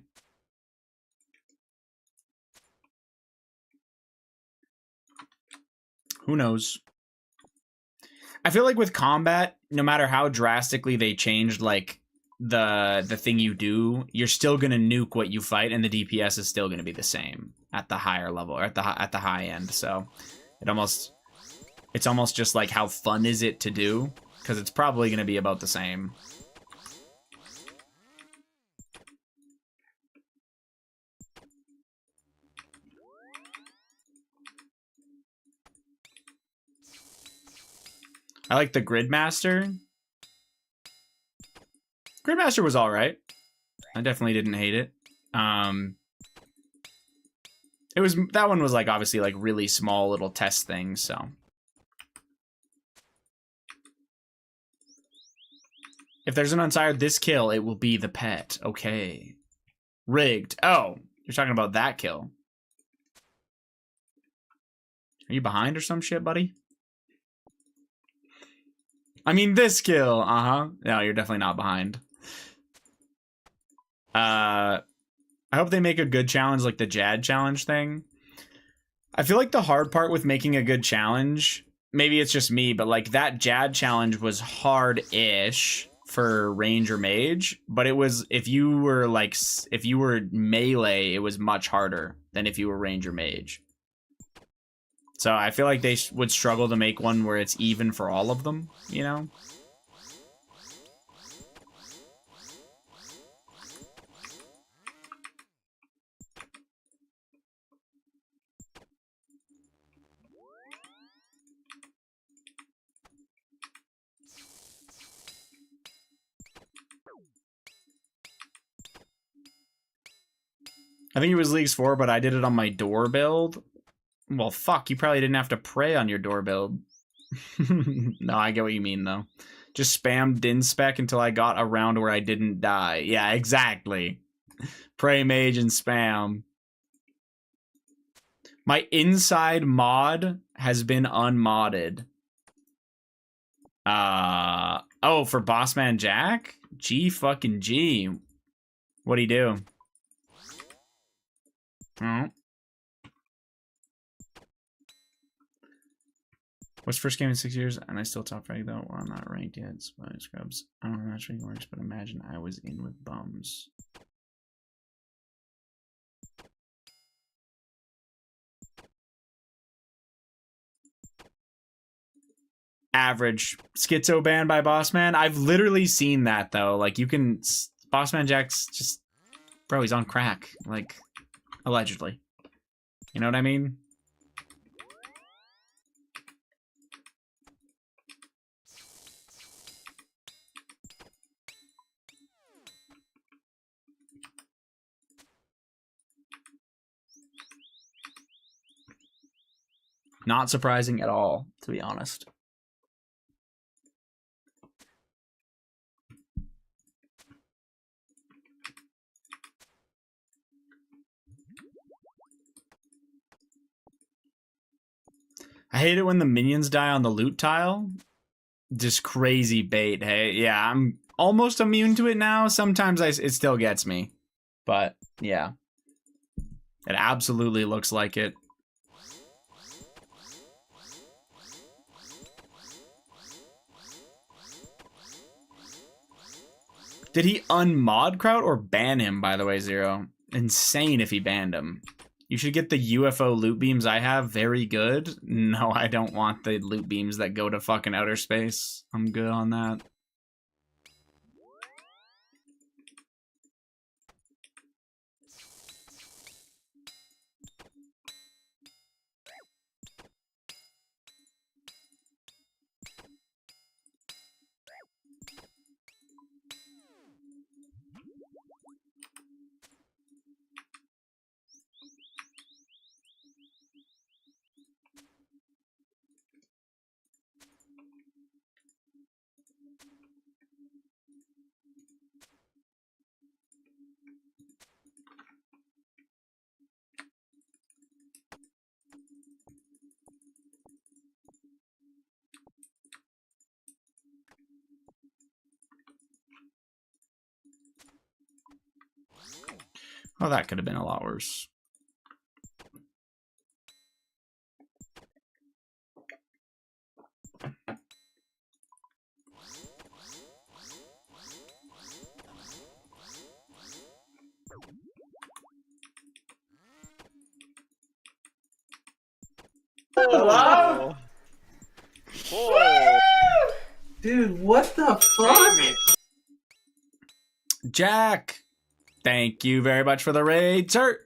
Who knows? I feel like with combat, no matter how drastically they changed, like the thing you do, you're still gonna nuke what you fight, and the DPS is still gonna be the same at the higher level or at the high end. So it's almost just like how fun is it to do, because it's probably gonna be about the same. I like the Gridmaster. Gridmaster was all right. I definitely didn't hate it. It was, that one was like obviously like really small little test things, so. If there's an unsired this kill, it will be the pet. Okay. Rigged. Oh, you're talking about that kill. Are you behind or some shit, buddy? I mean this kill. Uh-huh. No, you're definitely not behind. I hope they make a good challenge like the Jad challenge thing. I feel like the hard part with making a good challenge, maybe it's just me, but like that Jad challenge was hard-ish for range or mage, but it was, if you were melee, it was much harder than if you were range or mage. So I feel like they would struggle to make one where it's even for all of them, you know? I think it was Leagues 4, but I did it on my door build. Well, fuck, you probably didn't have to pray on your door build. No, I get what you mean, though. Just spammed Dinspec until I got around where I didn't die. Yeah, exactly. Pray mage and spam. My inside mod has been unmodded. Oh, for Bossman Jack? G fucking G. What'd he do? Oh. What's first game in 6 years? And I still top rank though. Well, I'm not ranked yet. Scrubs. I don't know how matchmaking works, but imagine I was in with bums. Average. Schizo banned by Bossman. I've literally seen that though. Like you can, Bossman Jack's just, bro, he's on crack. Like, allegedly. You know what I mean? Not surprising at all, to be honest. I hate it when the minions die on the loot tile. Just crazy bait, hey? Yeah, I'm almost immune to it now. Sometimes it still gets me. But, yeah. It absolutely looks like it. Did he unmod Kraut or ban him, by the way, Zero? Insane if he banned him. You should get the UFO loot beams I have. Very good. No, I don't want the loot beams that go to fucking outer space. I'm good on that. Oh, that could have been a lot worse. Oh, Oh, dude, what the fuck? Jack, thank you very much for the raid, sir.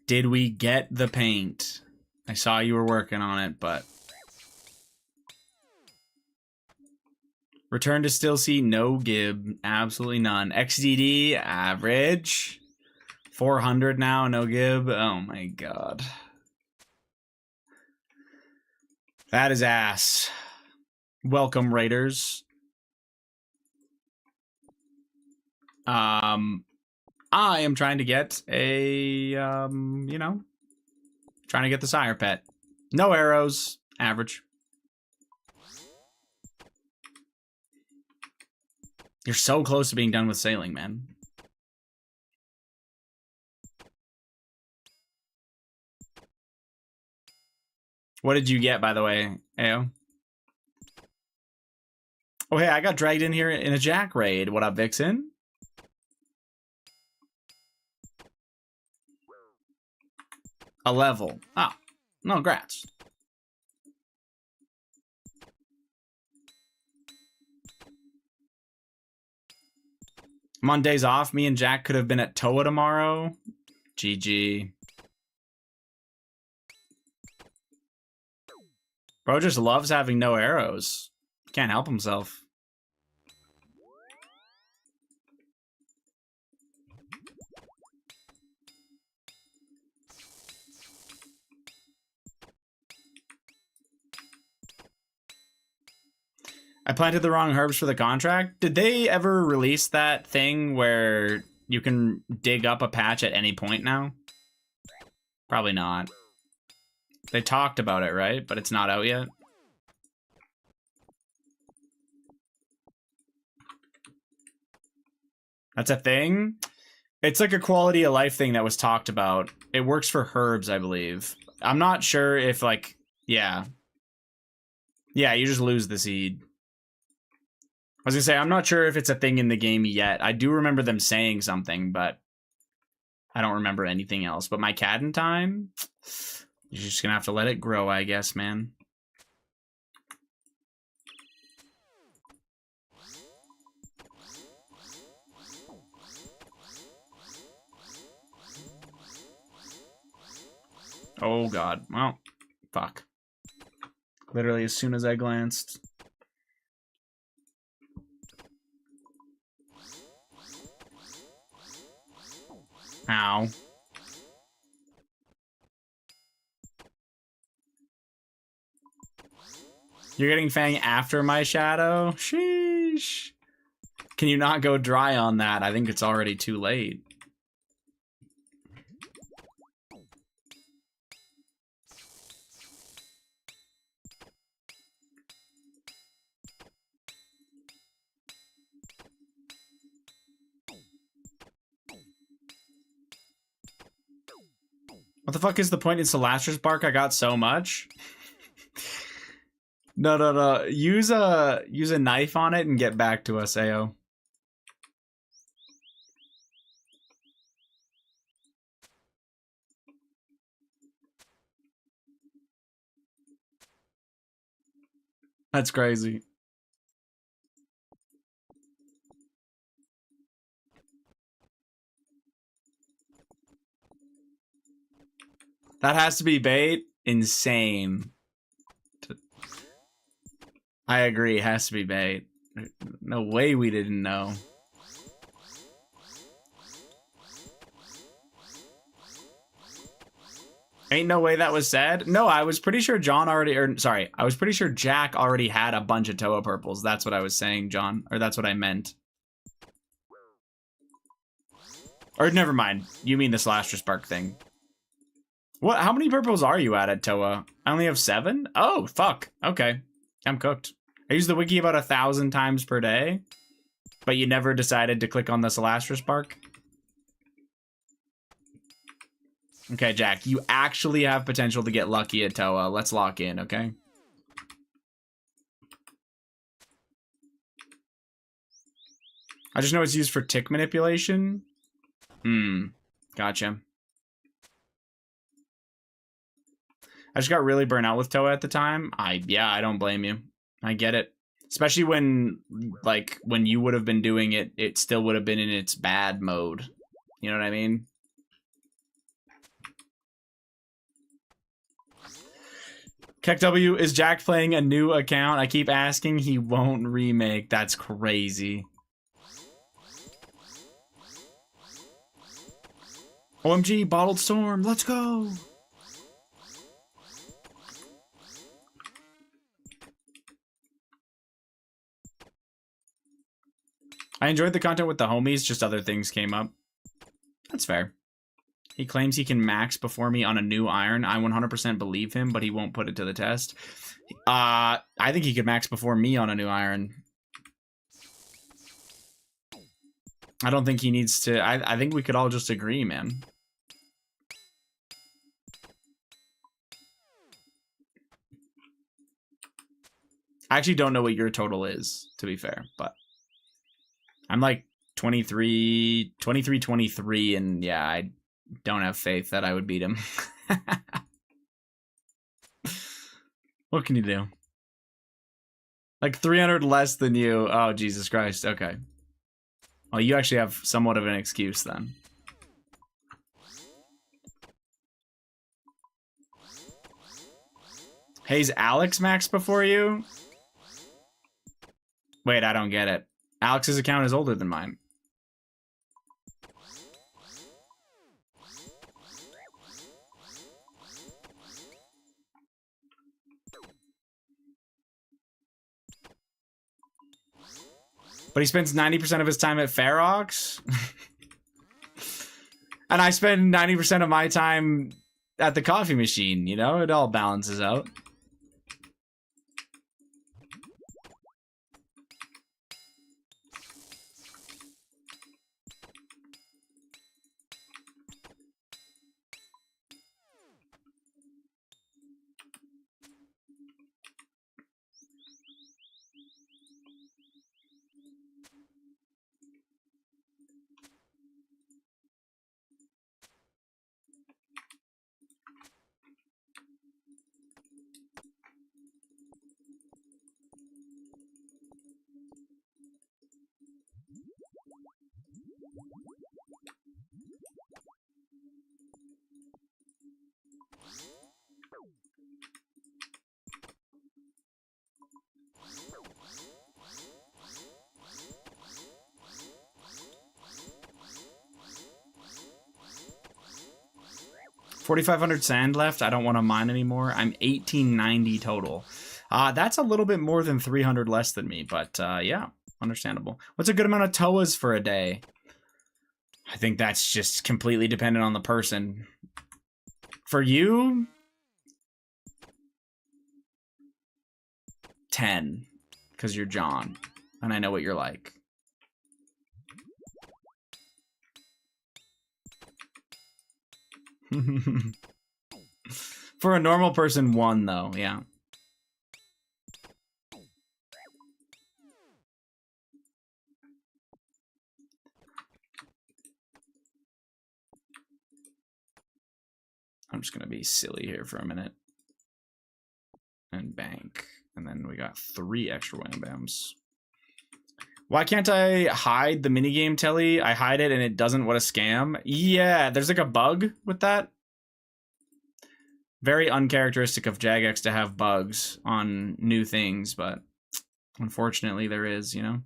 Did we get the paint? I saw you were working on it, but... Return to still see no gib. Absolutely none. XDD, average. 400 now, no gib. Oh my god. That is ass. Welcome, Raiders. I am trying to get a, you know, trying to get the sire pet. No arrows, average. You're so close to being done with sailing, man. What did you get, by the way, Ao? Oh, hey, I got dragged in here in a Jack raid. What up, Vixen? A level. Ah, no, grats. I'm on days off. Me and Jack could have been at Toa tomorrow. GG. Bro just loves having no arrows. Can't help himself. I planted the wrong herbs for the contract. Did they ever release that thing where you can dig up a patch at any point now? Probably not. They talked about it, right? But it's not out yet. That's a thing? It's like a quality of life thing that was talked about. It works for herbs, I believe. I'm not sure if, like, yeah. Yeah, you just lose the seed. I was gonna say, I'm not sure if it's a thing in the game yet. I do remember them saying something, but I don't remember anything else. But my Cadden time, you're just gonna have to let it grow, I guess, man. Oh god. Well, fuck. Literally as soon as I glanced. Ow. You're getting Fang after my shadow? Sheesh. Can you not go dry on that? I think it's already too late. What the fuck is the point in Celastra's bark? I got so much. No. Use a knife on it and get back to us, Ao. That's crazy. That has to be bait. Insane. I agree, it has to be bait. No way we didn't know. Ain't no way that was said. No, I was pretty sure John already, or sorry, I was pretty sure Jack already had a bunch of Toa purples. That's what I was saying, John, or that's what I meant. Or never mind. You mean the Slasher Spark thing. What? How many purples are you at Toa? I only have 7? Oh, fuck. Okay. I'm cooked. I use the wiki about 1,000 times per day, but you never decided to click on the Slasher Spark? Okay, Jack, you actually have potential to get lucky at Toa. Let's lock in, okay? I just know it's used for tick manipulation. Gotcha. I just got really burnt out with Toa at the time. Yeah, I don't blame you. I get it. Especially when, like, when you would have been doing it, it still would have been in its bad mode. You know what I mean? KekW, is Jack playing a new account? I keep asking, he won't remake. That's crazy. OMG, Bottled Storm, let's go! I enjoyed the content with the homies, just other things came up. That's fair. He claims he can max before me on a new iron. I 100% believe him, but he won't put it to the test. I think he could max before me on a new iron. I don't think he needs to. I think we could all just agree, man. I actually don't know what your total is, to be fair, but I'm like 23, and yeah, I don't have faith that I would beat him. What can you do? Like 300 less than you. Oh, Jesus Christ. Okay. Well, you actually have somewhat of an excuse then. Hay's Alex max before you? Wait, I don't get it. Alex's account is older than mine. But he spends 90% of his time at Ferox? And I spend 90% of my time at the coffee machine, you know? It all balances out. $4,500 sand left. I don't want to mine anymore. I'm 1890 total. That's a little bit more than 300 less than me, but yeah, understandable. What's a good amount of Toas for a day? I think that's just completely dependent on the person. For you, 10, because you're John, and I know what you're like. For a normal person, 1 though, yeah. I'm just gonna be silly here for a minute. And bank. And then we got 3 extra wham bams. Why can't I hide the minigame, Telly? I hide it and it doesn't. What a scam. Yeah, there's like a bug with that. Very uncharacteristic of Jagex to have bugs on new things, but unfortunately there is, you know?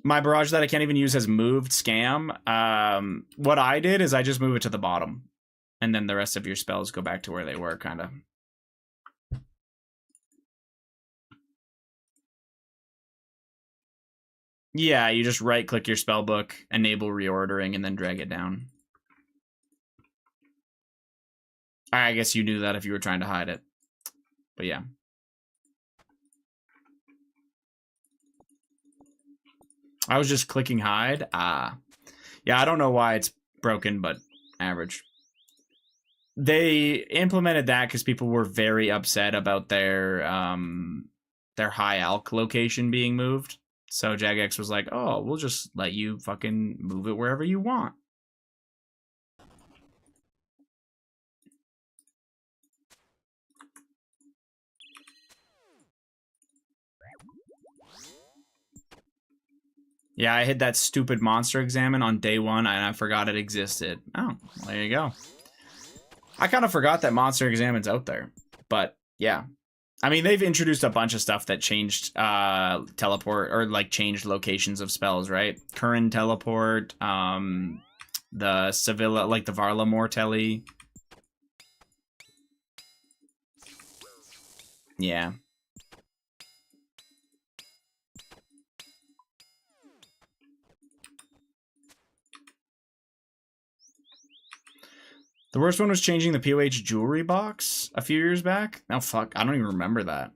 My barrage that I can't even use has moved, scam. What I did is I just move it to the bottom. And then the rest of your spells go back to where they were, kind of. Yeah, you just right-click your spellbook, enable reordering, and then drag it down. I guess you knew that if you were trying to hide it. But yeah. I was just clicking hide. Yeah, I don't know why it's broken, but average. They implemented that because people were very upset about their high alk location being moved. So Jagex was like, "Oh, we'll just let you fucking move it wherever you want." Yeah, I hit that stupid monster examine on day 1 and I forgot it existed. Oh, well, there you go. I kind of forgot that monster examine's out there. But yeah. I mean, they've introduced a bunch of stuff that changed teleport or like changed locations of spells, right? Current teleport, the Sevilla, like the Varla Mortelli. Yeah. The worst one was changing the POH jewelry box a few years back. Oh, fuck. I don't even remember that.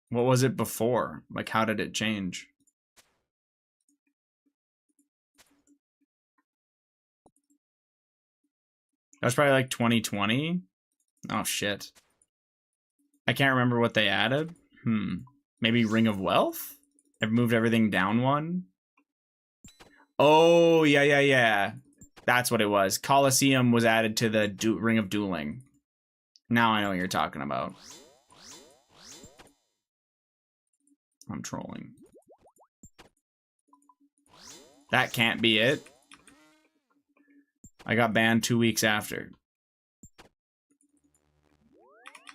What was it before? Like, how did it change? That was probably like 2020. Oh, shit. I can't remember what they added. Maybe Ring of Wealth? I've moved everything down 1. Oh, yeah. That's what it was. Colosseum was added to the Ring of Dueling. Now I know what you're talking about. I'm trolling. That can't be it. I got banned 2 weeks after.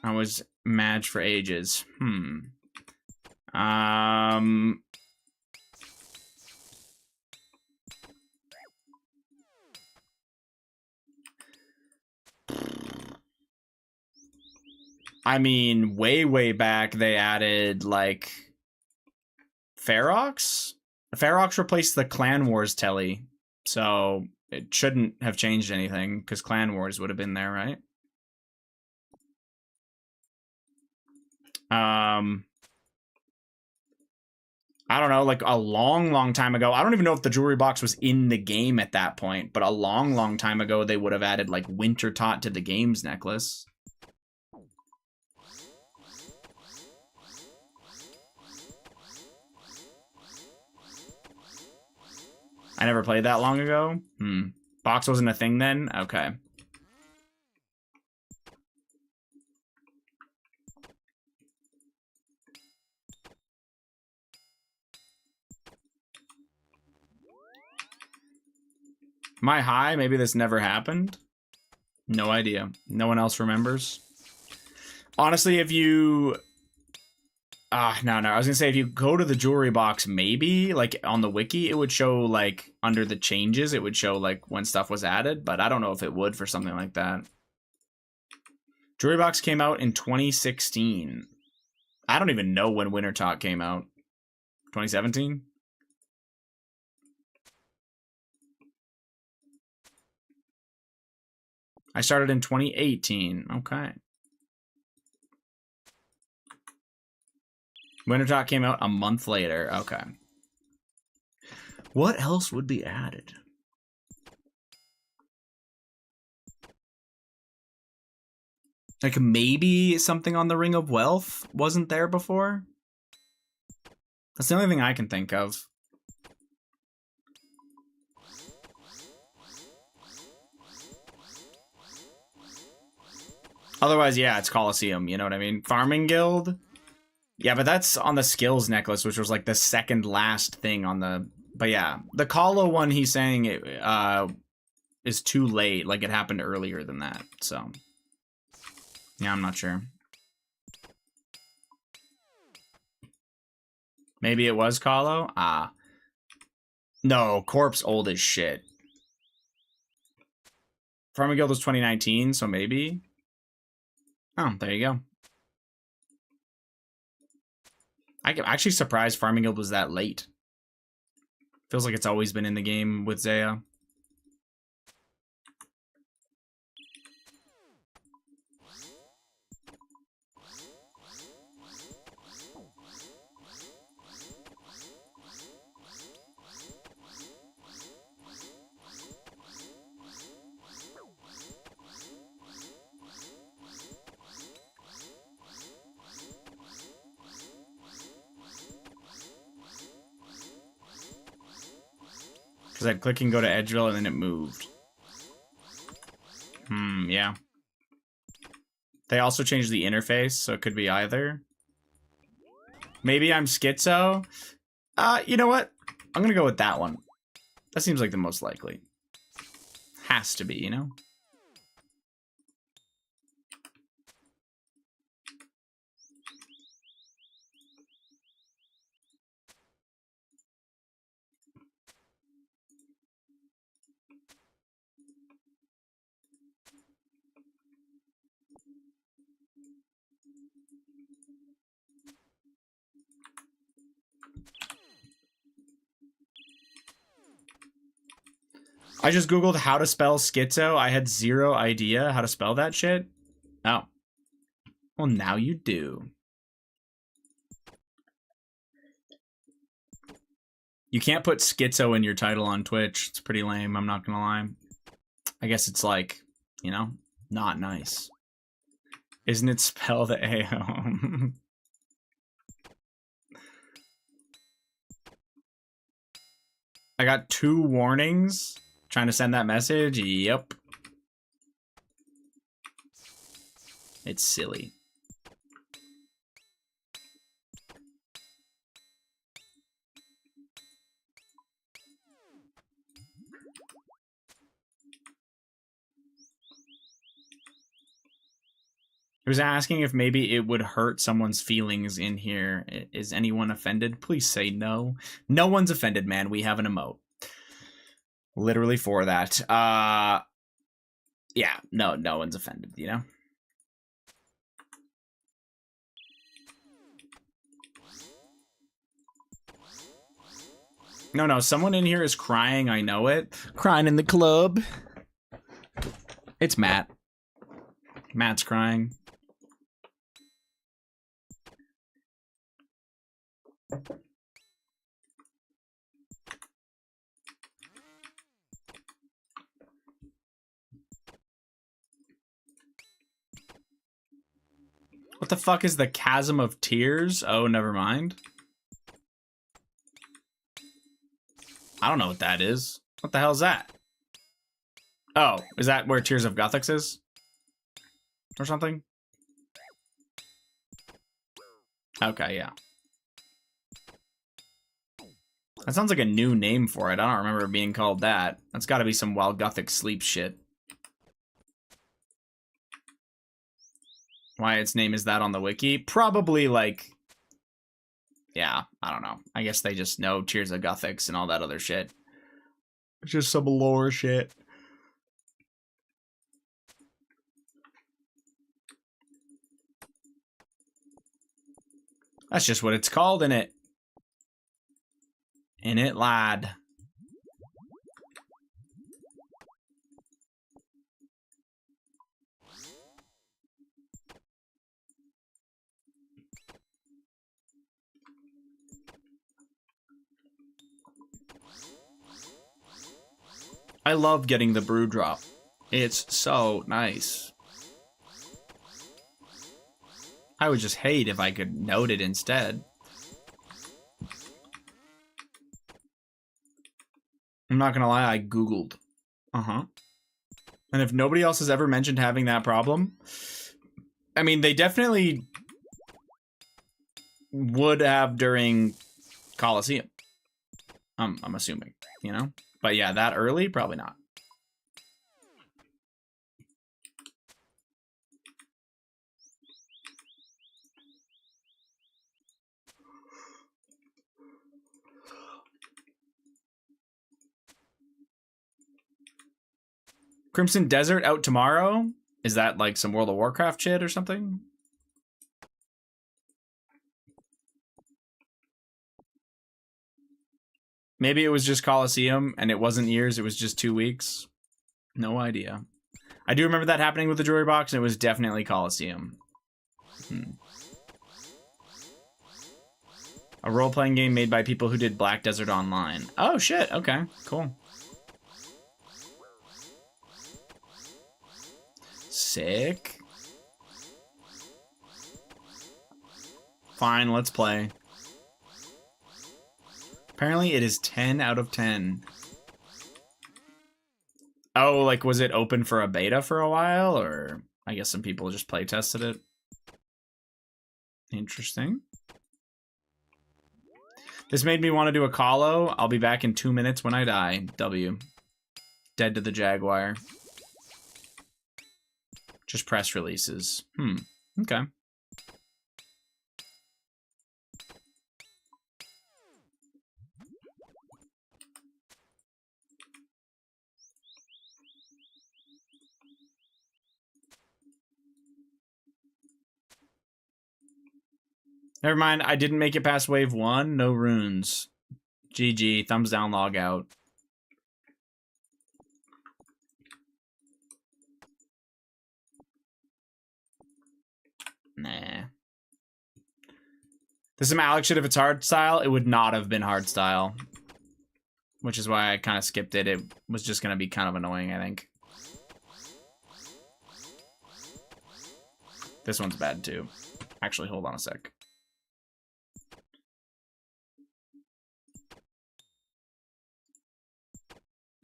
I was mad for ages. I mean, way back they added like Ferox. Ferox replaced the Clan Wars telly, so it shouldn't have changed anything because Clan Wars would have been there, right? I don't know, like a long time ago. I don't even know if the jewelry box was in the game at that point, but a long time ago they would have added like Winter Tot to the game's necklace. I never played that long ago. Box wasn't a thing then? Okay. Am I high? Maybe this never happened? No idea. No one else remembers? Honestly, if you... no. I was gonna say, if you go to the jewelry box, maybe, like, on the wiki, it would show, like, under the changes, it would show, like, when stuff was added, but I don't know if it would for something like that. Jewelry box came out in 2016. I don't even know when Winter Talk came out. 2017? I started in 2018. Okay. Winter Talk came out a month later. Okay. What else would be added? Like maybe something on the Ring of Wealth wasn't there before? That's the only thing I can think of. Otherwise, yeah, it's Colosseum, you know what I mean? Farming Guild? Yeah, but that's on the skills necklace, which was like the second last thing on the... But yeah, the Colo one he's saying is too late. Like, it happened earlier than that, so... Yeah, I'm not sure. Maybe it was Colo? No, Corpse old as shit. Farming Guild was 2019, so maybe... Oh, there you go. I'm actually surprised Farming Guild was that late. Feels like it's always been in the game with Zaya. Because I'd click and go to Edgeville and then it moved. Yeah. They also changed the interface, so it could be either. Maybe I'm schizo. You know what? I'm gonna go with that one. That seems like the most likely. Has to be, you know? I just googled how to spell schizo. I had zero idea how to spell that shit. Oh. Well, now you do. You can't put schizo in your title on Twitch. It's pretty lame, I'm not gonna lie. I guess it's like, you know, not nice. Isn't it spelled A-O? I got 2 warnings. Trying to send that message? Yep. It's silly. He was asking if maybe it would hurt someone's feelings in here. Is anyone offended? Please say no. No one's offended, man. We have an emote. Literally for that. Yeah, no one's offended, you know? No, someone in here is crying, I know it. Crying in the club. It's Matt. Matt's crying. What the fuck is the Chasm of Tears? Oh, never mind. I don't know what that is. What the hell is that? Oh, is that where Tears of Gothics is? Or something? Okay, yeah. That sounds like a new name for it. I don't remember it being called that. That's gotta be some Wild Gothic sleep shit. Why its name is that on the wiki? Probably like... Yeah, I don't know. I guess they just know Tears of Gothics and all that other shit. It's just some lore shit. That's just what it's called, innit? And it lied. I love getting the brew drop. It's so nice. I would just hate if I could note it instead. I'm not gonna lie, I googled. And if nobody else has ever mentioned having that problem, I mean, they definitely would have during Coliseum. I'm assuming, you know? But yeah, that early, probably not. Crimson Desert out tomorrow? Is that like some World of Warcraft shit or something? Maybe it was just Coliseum and it wasn't years, it was just 2 weeks. No idea. I do remember that happening with the jewelry box and it was definitely Coliseum. A role-playing game made by people who did Black Desert Online. Oh shit, okay, cool. Sick. Fine, let's play. Apparently it is 10 out of 10. Oh, like, was it open for a beta for a while? Or I guess some people just play tested it. Interesting. This made me want to do a call-o. I'll be back in 2 minutes when I die. W. Dead to the Jaguar. Just press releases. Okay. Never mind, I didn't make it past wave 1. No runes. GG. Thumbs down, log out. Nah. This is Alex shit if it's hard style. It would not have been hard style. Which is why I kind of skipped it. It was just going to be kind of annoying, I think. This one's bad too. Actually, hold on a sec.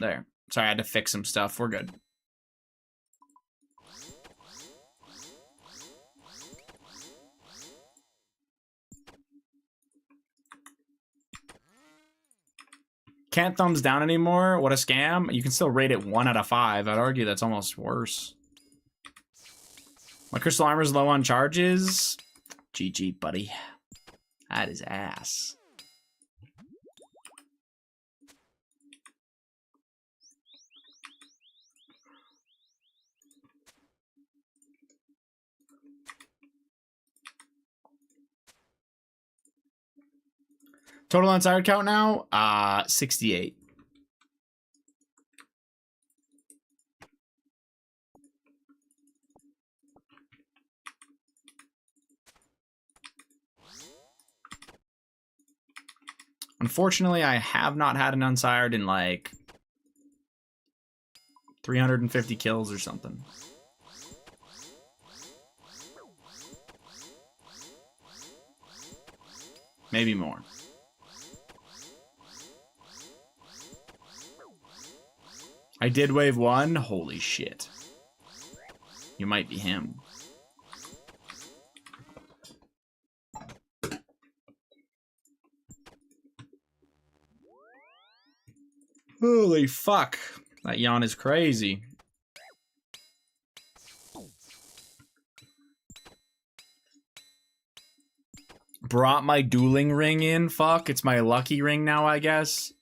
There. Sorry, I had to fix some stuff. We're good. Can't thumbs down anymore? What a scam. You can still rate it 1 out of 5. I'd argue that's almost worse. My crystal armor's low on charges. GG, buddy. That is ass. Total unsired count now? 68. Unfortunately, I have not had an unsired in like 350 kills or something. Maybe more. I did wave 1. Holy shit. You might be him. Holy fuck. That yawn is crazy. Brought my dueling ring in. Fuck, it's my lucky ring now, I guess.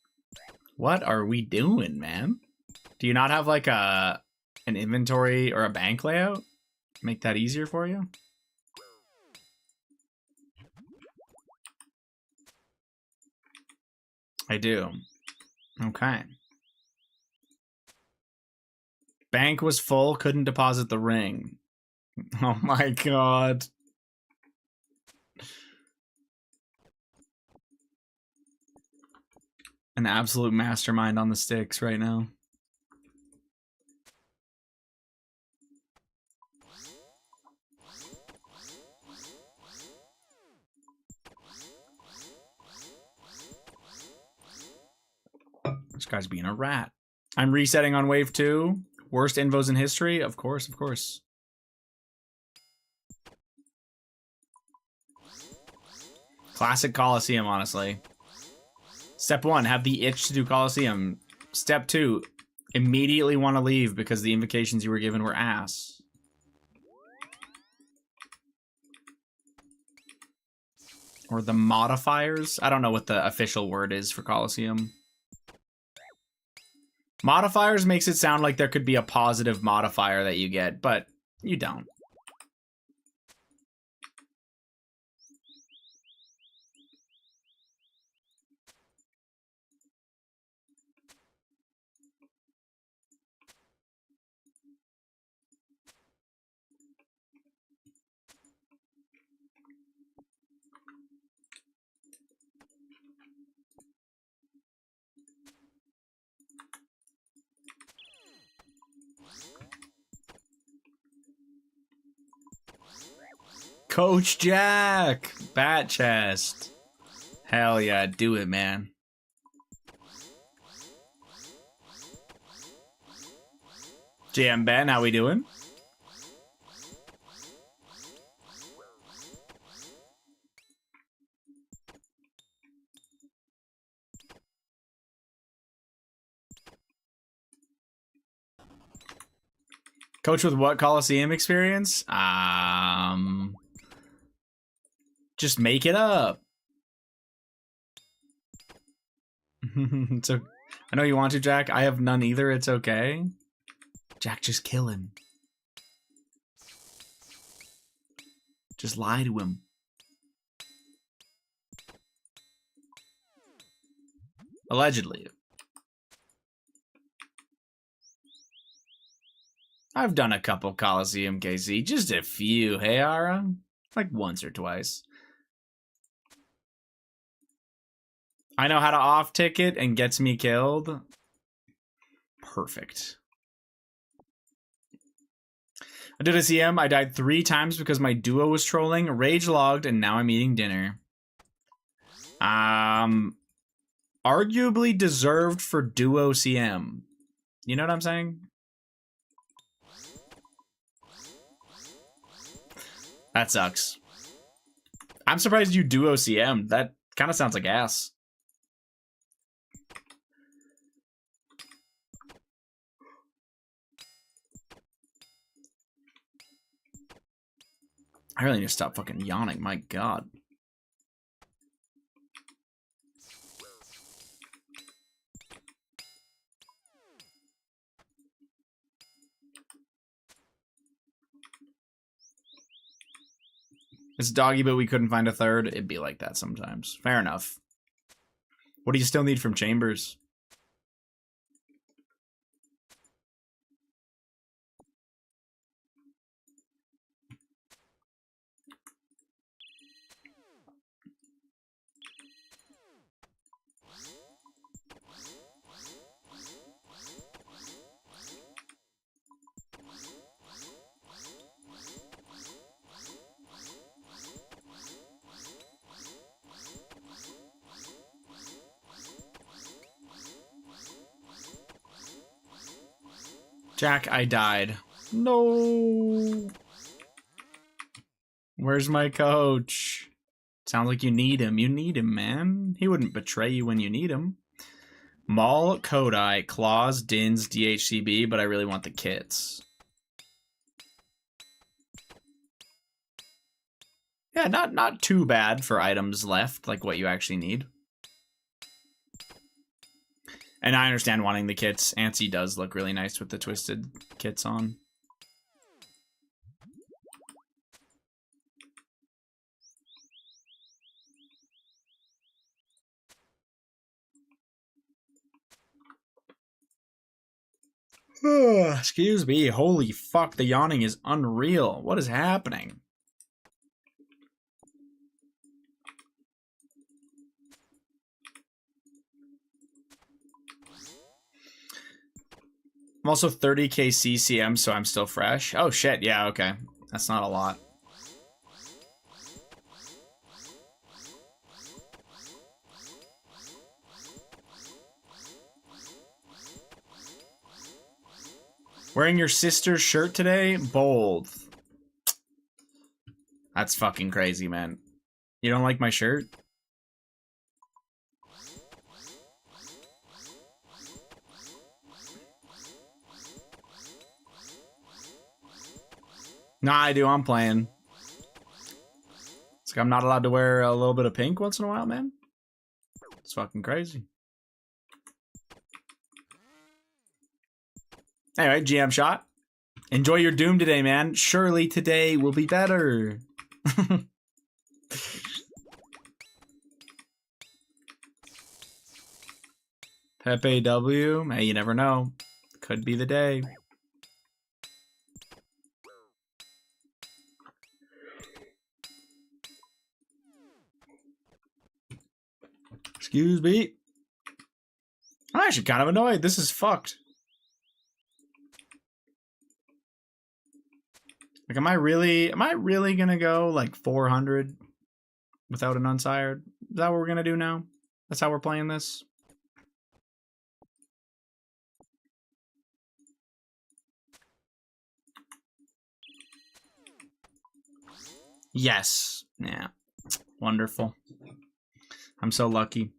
What are we doing, man? Do you not have like an inventory or a bank layout? Make that easier for you? I do. Okay. Bank was full, couldn't deposit the ring. Oh my god. An absolute mastermind on the sticks right now. This guy's being a rat. I'm resetting on wave 2. Worst invos in history? Of course, of course. Classic Coliseum, honestly. Step 1, have the itch to do Coliseum. Step 2, immediately want to leave because the invocations you were given were ass. Or the modifiers? I don't know what the official word is for Coliseum. Modifiers makes it sound like there could be a positive modifier that you get, but you don't. Coach Jack! Bat chest. Hell yeah, do it, man. JM Ben, how we doing? Coach with what Coliseum experience? Just make it up. So I know you want to, Jack. I have none either. It's okay. Jack, just kill him. Just lie to him. Allegedly. I've done a couple Coliseum KC. Just a few, hey, Ara? Like once or twice. I know how to off ticket and gets me killed. Perfect. I did a CM. I died 3 times because my duo was trolling, rage logged, and now I'm eating dinner. Arguably deserved for duo CM. You know what I'm saying? That sucks. I'm surprised you duo CM. That kind of sounds like ass. I really need to stop fucking yawning. My God. It's doggy, but we couldn't find a third. It'd be like that sometimes. Fair enough. What do you still need from Chambers? Jack, I died. No. Where's my coach? Sounds like you need him. You need him, man. He wouldn't betray you when you need him. Maul, Kodai, Claws, Dins, DHCB, but I really want the kits. Yeah, not too bad for items left, like what you actually need. And I understand wanting the kits. Antsy does look really nice with the twisted kits on. Excuse me. Holy fuck, the yawning is unreal. What is happening? I'm also 30k CCM, so I'm still fresh. Oh shit, yeah, okay. That's not a lot. Wearing your sister's shirt today? Bold. That's fucking crazy, man. You don't like my shirt? Nah, I do. I'm playing. It's like I'm not allowed to wear a little bit of pink once in a while, man. It's fucking crazy. Anyway, GM shot. Enjoy your Doom today, man. Surely today will be better. Pepe W. Hey, you never know. Could be the day. Excuse me. I'm actually kind of annoyed. This is fucked. Like, am I really gonna go like 400 without an unsired? Is that what we're gonna do now? That's how we're playing this? Yes. Yeah. Wonderful. I'm so lucky.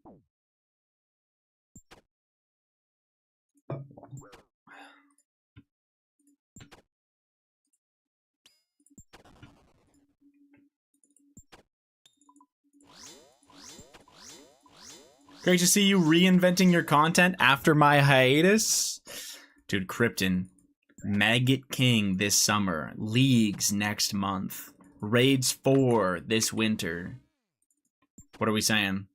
Great to see you reinventing your content after my hiatus. Dude, Krypton. Maggot King this summer. Leagues next month. Raids 4 this winter. What are we saying?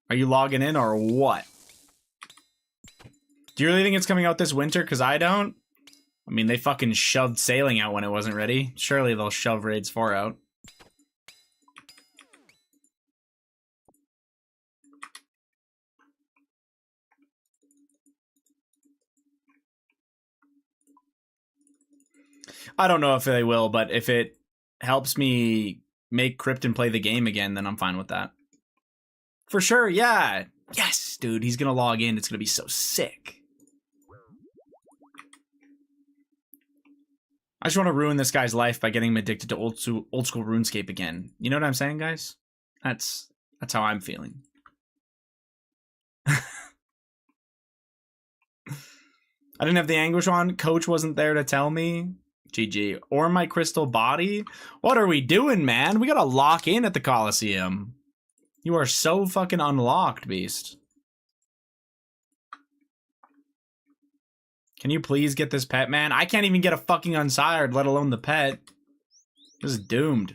Are you logging in or what? Do you really think it's coming out this winter? Because I don't. I mean, they fucking shoved Sailing out when it wasn't ready. Surely they'll shove Raids 4 out. I don't know if they will, but if it helps me make Krypton play the game again, then I'm fine with that. For sure, yeah. Yes, dude, he's gonna log in. It's gonna be so sick. I just want to ruin this guy's life by getting him addicted to old school RuneScape again. You know what I'm saying, guys? That's how I'm feeling. I didn't have the anguish on. Coach wasn't there to tell me. GG. Or my crystal body. What are we doing, man? We gotta lock in at the Coliseum. You are so fucking unlocked, beast. Can you please get this pet, man? I can't even get a fucking unsired, let alone the pet. This is doomed.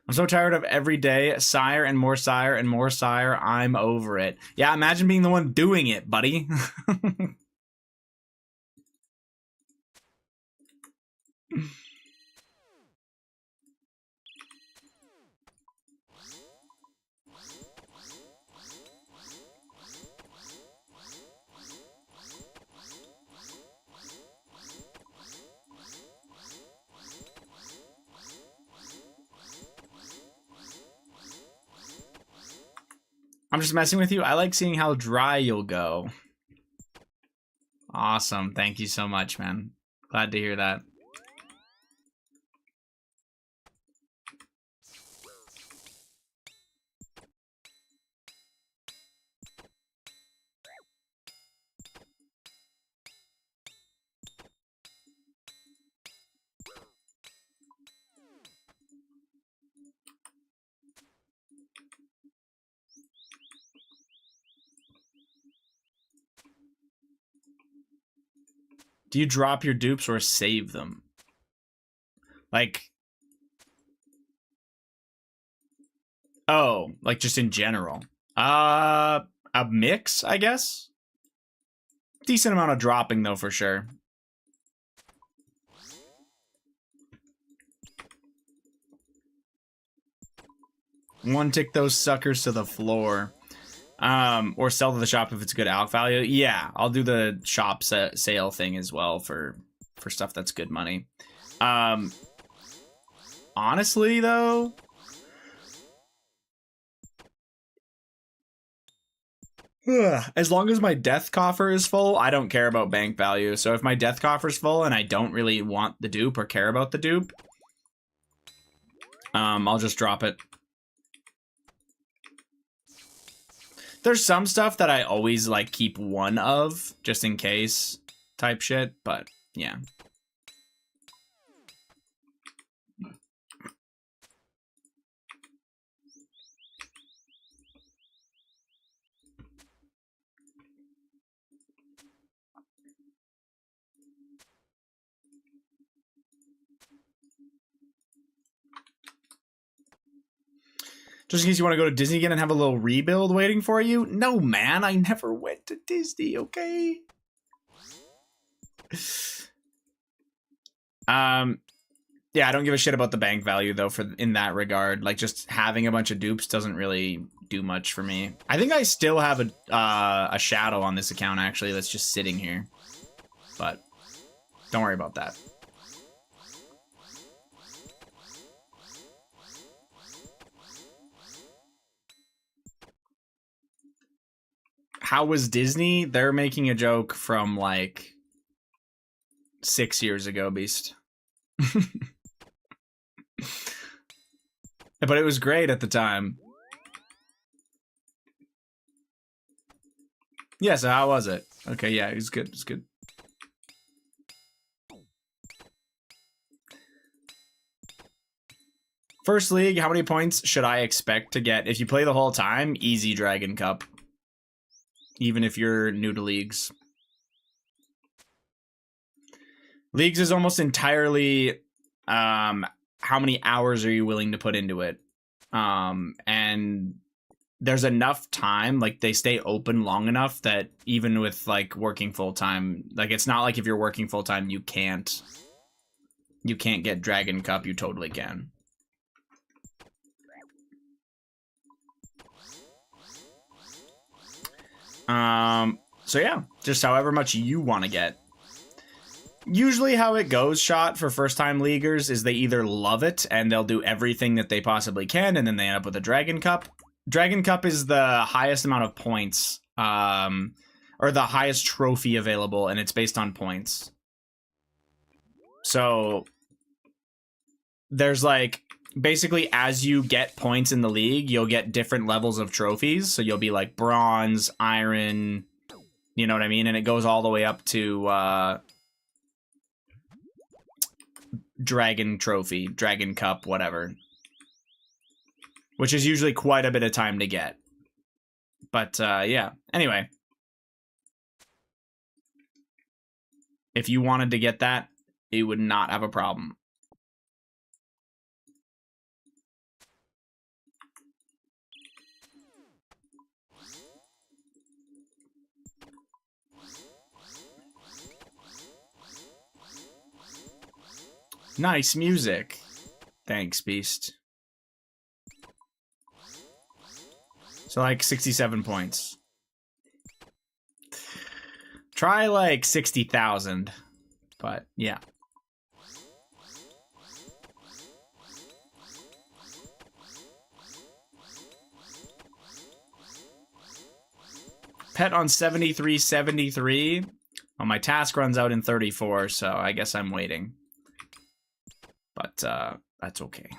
I'm so tired of every day, sire and more sire and more sire. I'm over it. Yeah, imagine being the one doing it, buddy. I'm just messing with you. I like seeing how dry you'll go. Awesome. Thank you so much, man. Glad to hear that. Do you drop your dupes or save them? Like, oh, like just in general. A mix, I guess. Decent amount of dropping though, for sure. One tick those suckers to the floor. Or sell to the shop if it's good alc value. Yeah, I'll do the shop sale thing as well for stuff that's good money. Honestly though, as long as my death coffer is full, I don't care about bank value. So if my death coffer's full and I don't really want the dupe or care about the dupe, I'll just drop it. There's some stuff that I always like keep one of just in case type shit, but yeah. Just in case you want to go to Disney again and have a little rebuild waiting for you? No, man, I never went to Disney, okay? Yeah, I don't give a shit about the bank value, though, in that regard. Like, just having a bunch of dupes doesn't really do much for me. I think I still have a shadow on this account, actually, that's just sitting here. But don't worry about that. How was Disney? They're making a joke from like 6 years ago, Beast. But it was great at the time. Yeah, so how was it? Okay, yeah, it was good. It was good. First league, how many points should I expect to get? If you play the whole time, easy Dragon Cup. Even if you're new to leagues. Leagues is almost entirely how many hours are you willing to put into it? And there's enough time, like they stay open long enough that even with like working full time, like it's not like if you're working full time you can't get Dragon Cup. You totally can. So yeah, just however much you want to get. Usually how it goes, Shot, for first-time leaguers is they either love it and they'll do everything that they possibly can and then they end up with a Dragon Cup. Dragon Cup is the highest amount of points, or the highest trophy available, and it's based on points. So there's like, basically as you get points in the league, you'll get different levels of trophies. So you'll be like bronze, iron, you know what I mean? And it goes all the way up to Dragon Trophy, Dragon Cup, whatever. Which is usually quite a bit of time to get. But, yeah. Anyway. If you wanted to get that, you would not have a problem. Nice music. Thanks, Beast. So like 67 points. Try like 60,000. But yeah. Pet on 7373. Well, my task runs out in 34, so I guess I'm waiting. But that's okay.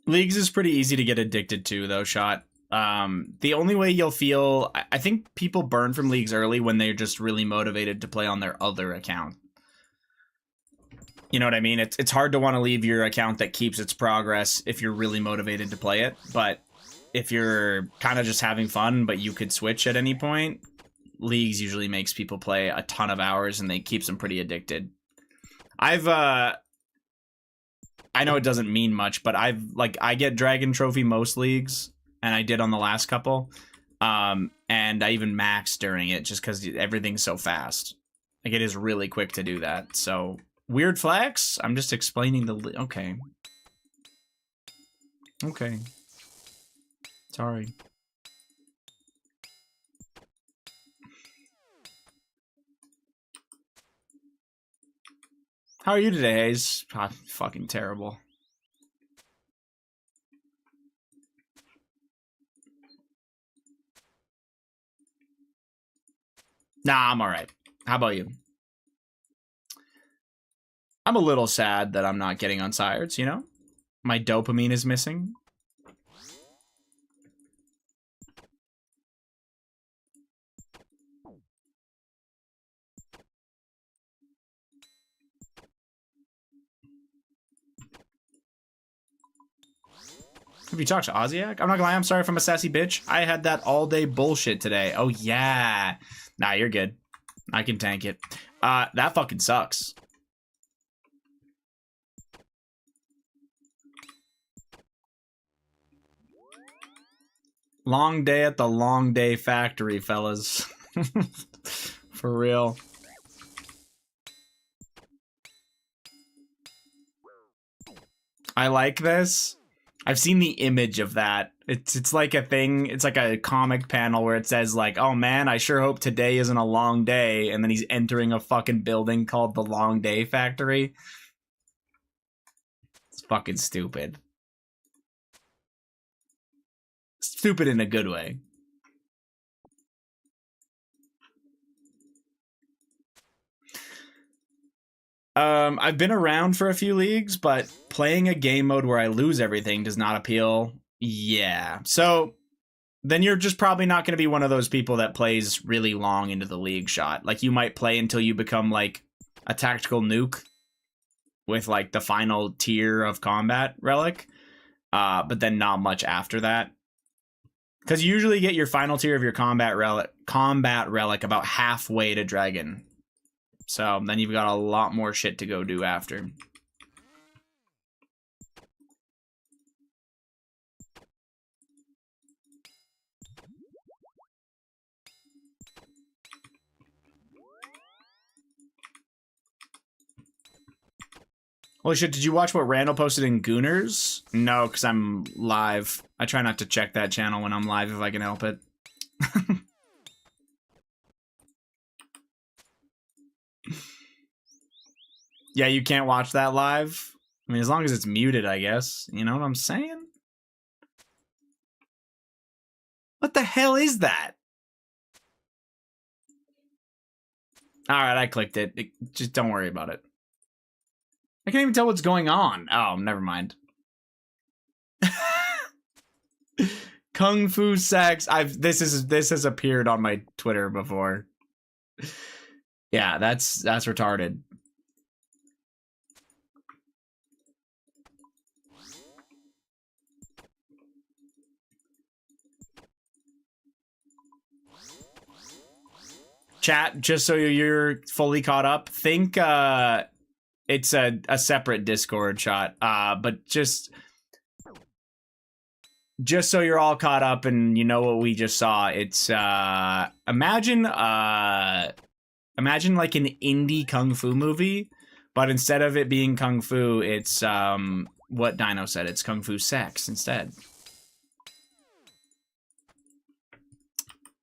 Leagues is pretty easy to get addicted to, though, Shot. The only way you'll feel... I think people burn from leagues early when they're just really motivated to play on their other account. You know what I mean? It's hard to want to leave your account that keeps its progress if you're really motivated to play it. But if you're kind of just having fun, but you could switch at any point, leagues usually makes people play a ton of hours and they keeps them pretty addicted. I know it doesn't mean much, but I get Dragon Trophy most leagues, and I did on the last couple. And I even maxed during it just because everything's so fast. Like, it is really quick to do that. So, weird flex? I'm just explaining the... Okay. Okay. Sorry. How are you today, Hayes? Oh, fucking terrible. Nah, I'm alright. How about you? I'm a little sad that I'm not getting on Sireds, you know? My dopamine is missing. Have you talked to Oziak? I'm not gonna lie, I'm sorry if I'm a sassy bitch. I had that all day bullshit today. Oh yeah. Nah, you're good. I can tank it. That fucking sucks. Long day at the long day factory, fellas. For real. I like this. I've seen the image of that. It's like a thing. It's like a comic panel where it says like, "Oh man, I sure hope today isn't a long day." And then he's entering a fucking building called the Long Day Factory. It's fucking stupid. Stupid in a good way. I've been around for a few leagues, but playing a game mode where I lose everything does not appeal. Yeah. So then you're just probably not going to be one of those people that plays really long into the league shot. Like, you might play until you become like a tactical nuke with like the final tier of combat relic, but then not much after that. Because you usually get your final tier of your combat relic about halfway to dragon. So then you've got a lot more shit to go do after. Holy shit, did you watch what Randall posted in Gooners? No, because I'm live. I try not to check that channel when I'm live if I can help it. Yeah, you can't watch that live? I mean, as long as it's muted, I guess. You know what I'm saying? What the hell is that? Alright, I clicked it. Just don't worry about it. I can't even tell what's going on. Oh, never mind. Kung Fu sex. This has appeared on my Twitter before. Yeah, that's retarded. Chat, just so you're fully caught up, think it's a separate Discord shot. But just so you're all caught up and you know what we just saw, it's imagine like an indie kung fu movie, but instead of it being kung fu, it's what Dino said, it's kung fu sex instead.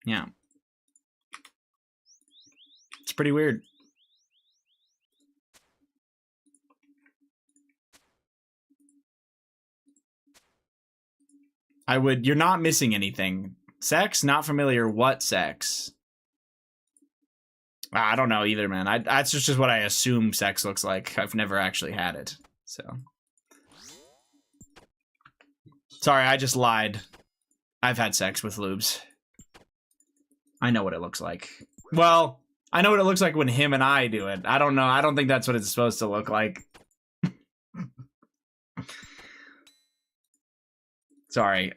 Yeah. It's pretty weird. You're not missing anything. Sex? Not familiar. What sex? I don't know either, man. That's just what I assume sex looks like. I've never actually had it, so. Sorry, I just lied. I've had sex with lubes. I know what it looks like. Well, I know what it looks like when him and I do it. I don't know. I don't think that's what it's supposed to look like. Sorry.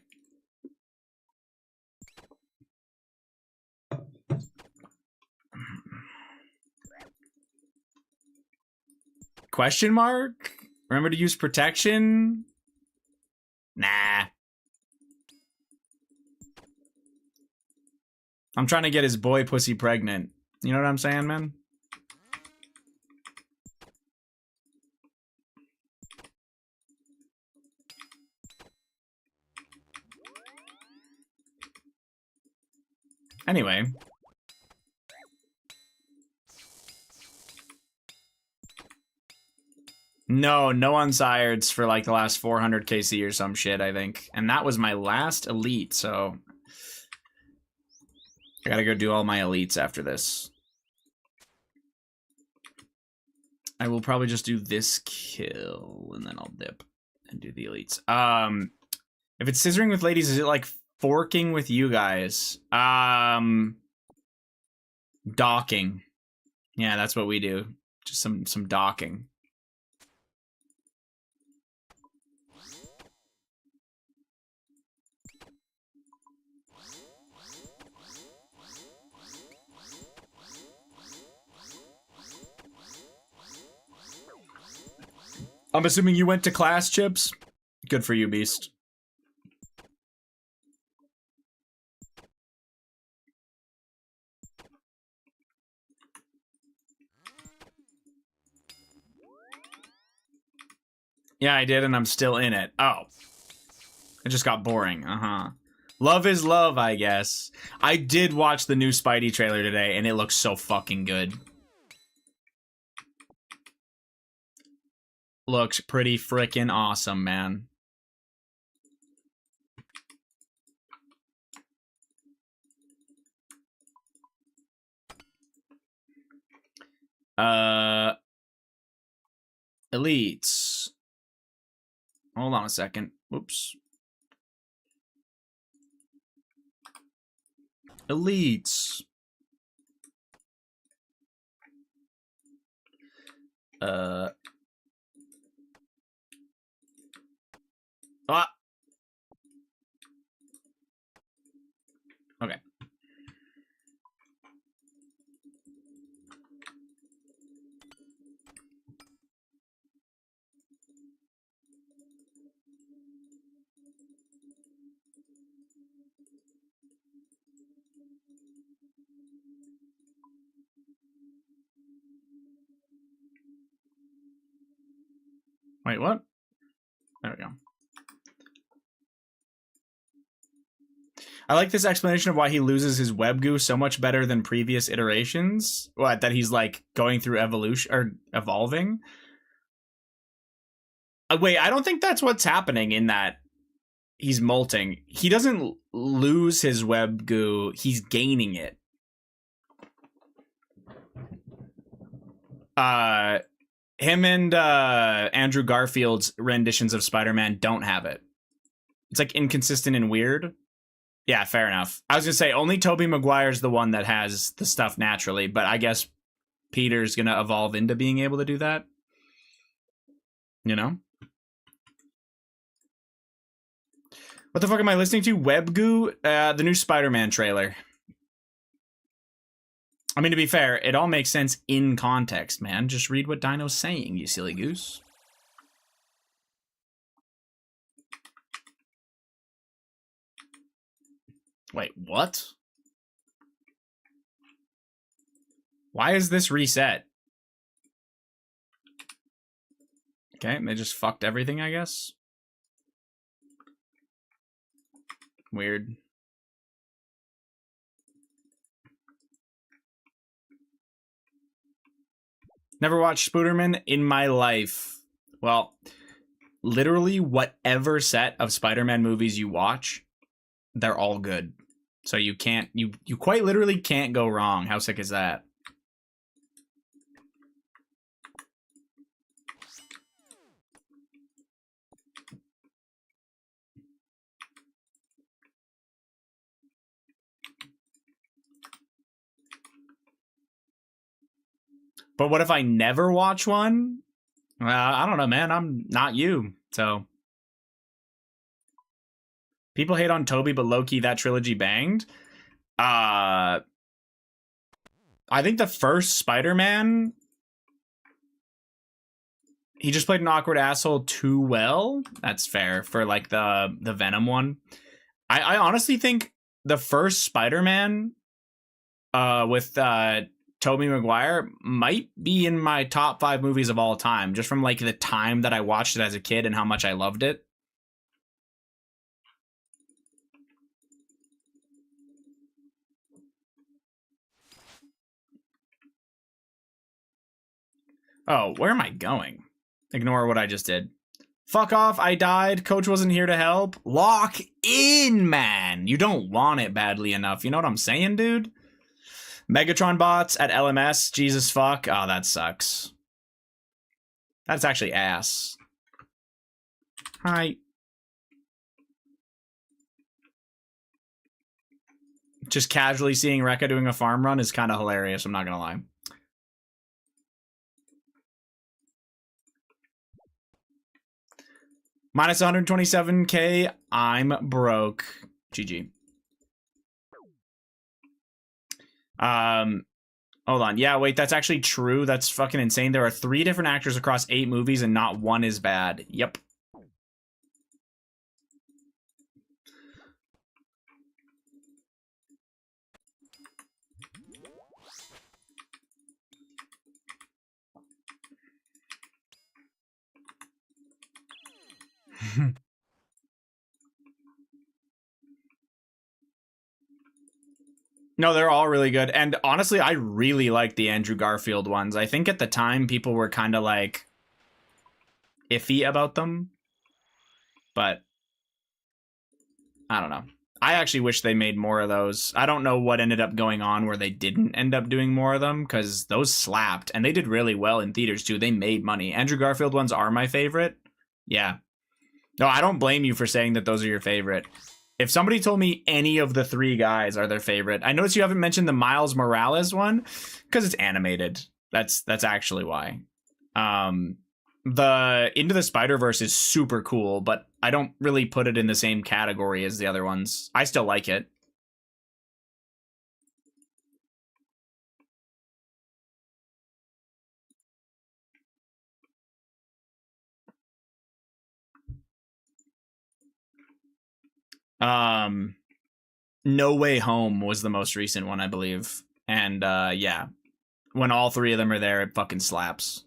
Question mark? Remember to use protection? Nah. I'm trying to get his boy pussy pregnant. You know what I'm saying, man? Anyway. No unsireds for like the last 400 KC or some shit, I think. And that was my last elite, so I gotta go do all my elites after this. I will probably just do this kill, and then I'll dip and do the elites. If it's scissoring with ladies, is it like forking with you guys? Docking. Yeah, that's what we do. Just some docking. I'm assuming you went to class, Chips? Good for you, Beast. Yeah, I did, and I'm still in it. Oh. It just got boring. Uh-huh. Love is love, I guess. I did watch the new Spidey trailer today, and it looks so fucking good. Looks pretty freaking awesome, man. Elites. Hold on a second. Whoops. Elites. Ah. Okay. Wait, what? There we go. I like this explanation of why he loses his web goo so much better than previous iterations. What, that he's like going through evolution or evolving? Wait, I don't think that's what's happening in that he's molting. He doesn't lose his web goo, he's gaining it. Him and Andrew Garfield's renditions of Spider-Man don't have it. It's like inconsistent and weird. Yeah, fair enough. I was gonna say only Tobey Maguire's the one that has the stuff naturally, but I guess Peter's gonna evolve into being able to do that. You know? What the fuck am I listening to? Webgoo? The new Spider-Man trailer. I mean, to be fair, it all makes sense in context, man. Just read what Dino's saying, you silly goose. Wait, what? Why is this reset? Okay, they just fucked everything, I guess. Weird. Never watched Spooderman in my life. Well, literally whatever set of Spider-Man movies you watch, they're all good. So you can't, you quite literally can't go wrong. How sick is that? But what if I never watch one? I don't know, man. I'm not you. So people hate on Toby, but low-key that trilogy banged. I think the first Spider-Man, he just played an awkward asshole too well. That's fair for like the Venom one. I honestly think the first Spider-Man with Tobey Maguire might be in my top 5 movies of all time, just from like the time that I watched it as a kid and how much I loved it. Oh, where am I going? Ignore what I just did. Fuck off, I died. Coach wasn't here to help. Lock in, man. You don't want it badly enough. You know what I'm saying, dude? Megatron bots at LMS. Jesus fuck. Oh, that sucks. That's actually ass. Hi. Just casually seeing Rekka doing a farm run is kind of hilarious, I'm not gonna lie. Minus 127k. I'm broke. GG. Hold on. Yeah, wait, that's actually true. That's fucking insane. There are 3 different actors across 8 movies and not one is bad. Yep. No, they're all really good. And honestly, I really like the Andrew Garfield ones. I think at the time people were kind of like iffy about them. But I don't know. I actually wish they made more of those. I don't know what ended up going on where they didn't end up doing more of them because those slapped and they did really well in theaters too. They made money. Andrew Garfield ones are my favorite. Yeah. No, I don't blame you for saying that those are your favorite. If somebody told me any of the 3 guys are their favorite, I noticed you haven't mentioned the Miles Morales one because it's animated. That's actually why. The Into the Spider-Verse is super cool, but I don't really put it in the same category as the other ones. I still like it. No Way Home was the most recent one, I believe. And yeah, when all 3 of them are there, it fucking slaps.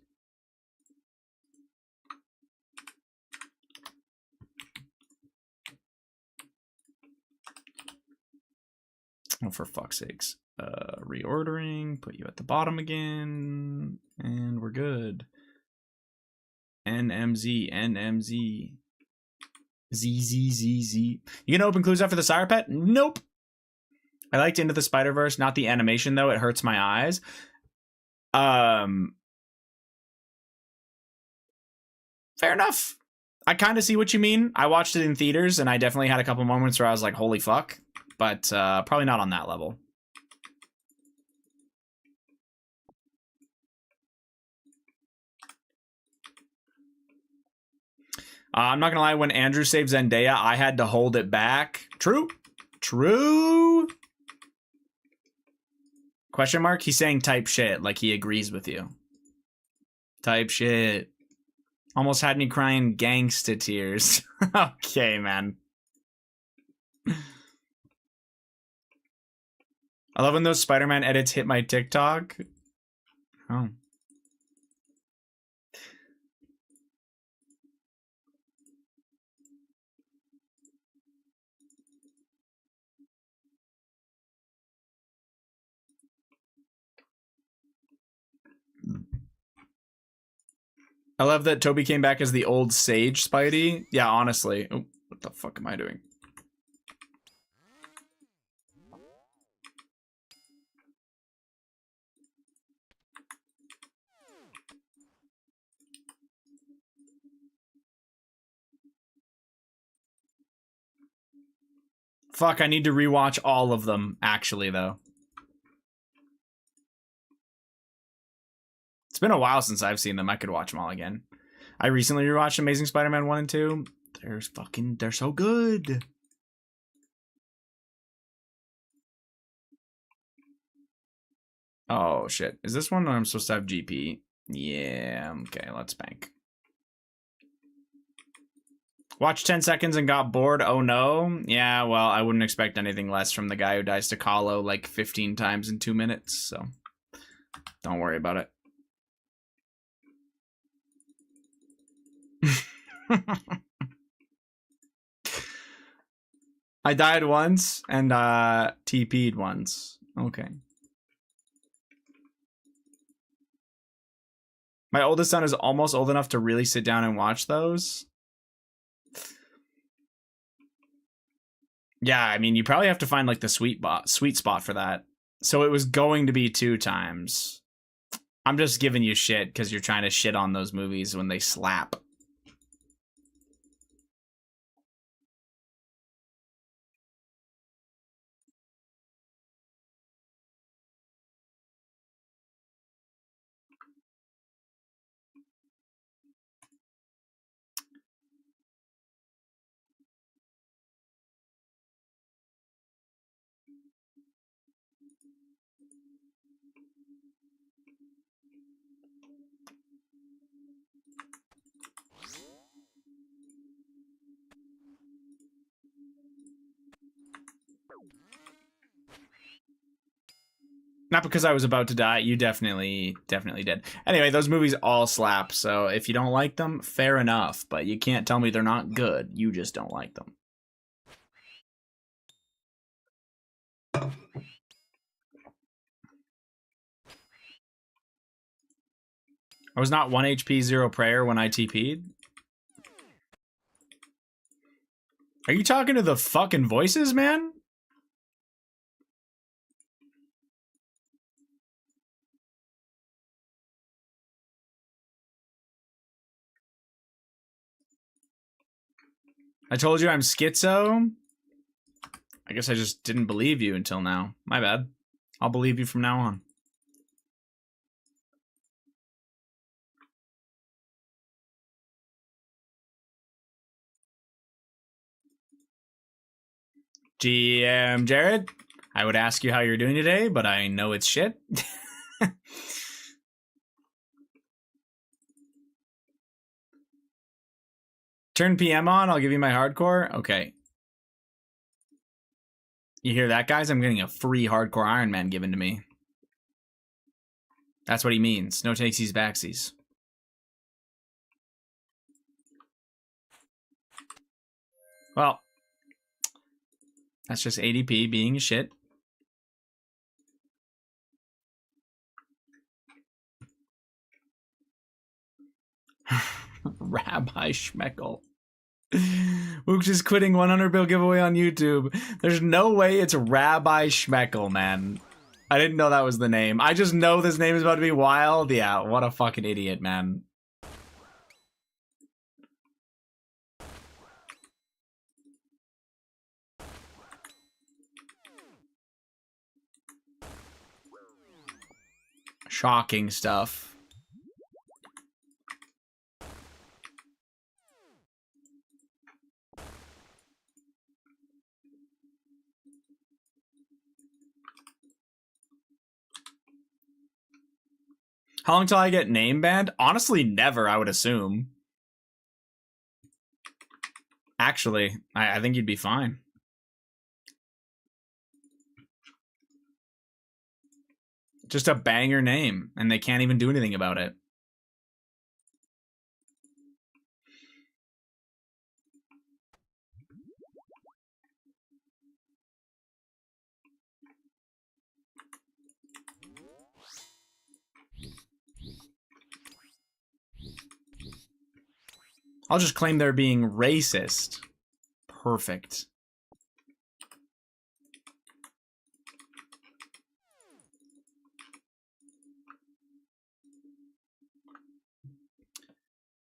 Oh, for fuck's sakes. Reordering, put you at the bottom again, and we're good. NMZ, NMZ. ZZZZ. You gonna open clues after the Sire Pet? Nope. I liked Into the Spider-Verse, not the animation though. It hurts my eyes. Fair enough. I kind of see what you mean. I watched it in theaters, and I definitely had a couple moments where I was like, "Holy fuck!" But probably not on that level. I'm not gonna lie. When Andrew saved Zendaya, I had to hold it back. True. True. Question mark? He's saying type shit, like he agrees with you. Type shit. Almost had me crying gangsta tears. Okay, man. I love when those Spider-Man edits hit my TikTok. Oh. I love that Toby came back as the old sage Spidey. Yeah, honestly. Oh, what the fuck am I doing? Fuck, I need to rewatch all of them, actually, though. It's been a while since I've seen them. I could watch them all again. I recently rewatched Amazing Spider-Man 1 and 2. They're so good. Oh, shit. Is this one where I'm supposed to have GP? Yeah, okay, let's bank. Watched 10 seconds and got bored. Oh no. Yeah, well, I wouldn't expect anything less from the guy who dies to Kahlo like 15 times in 2 minutes, so don't worry about it. I died once and TP'd once. Okay. My oldest son is almost old enough to really sit down and watch those. Yeah, I mean, you probably have to find like the sweet spot for that. So it was going to be 2 times. I'm just giving you shit because you're trying to shit on those movies when they slap. Not because I was about to die. You definitely did. Anyway, those movies all slap. So if you don't like them, fair enough. But you can't tell me they're not good. You just don't like them. I was not 1 HP, 0 prayer when I TP'd. Are you talking to the fucking voices, man? I told you I'm schizo. I guess I just didn't believe you until now. My bad. I'll believe you from now on. GM Jared, I would ask you how you're doing today, but I know it's shit. Turn PM on, I'll give you my hardcore. Okay. You hear that, guys? I'm getting a free hardcore Ironman given to me. That's what he means. No takesies, backsies. Well, that's just ADP being shit. Rabbi Schmeckel. Wook is quitting 100 bill giveaway on YouTube. There's no way it's Rabbi Schmeckel, man. I didn't know that was the name. I just know this name is about to be wild. Yeah, what a fucking idiot, man. Shocking stuff. How long till I get name banned? Honestly, never, I would assume. Actually, I think you'd be fine. Just a banger name, and they can't even do anything about it. I'll just claim they're being racist. Perfect.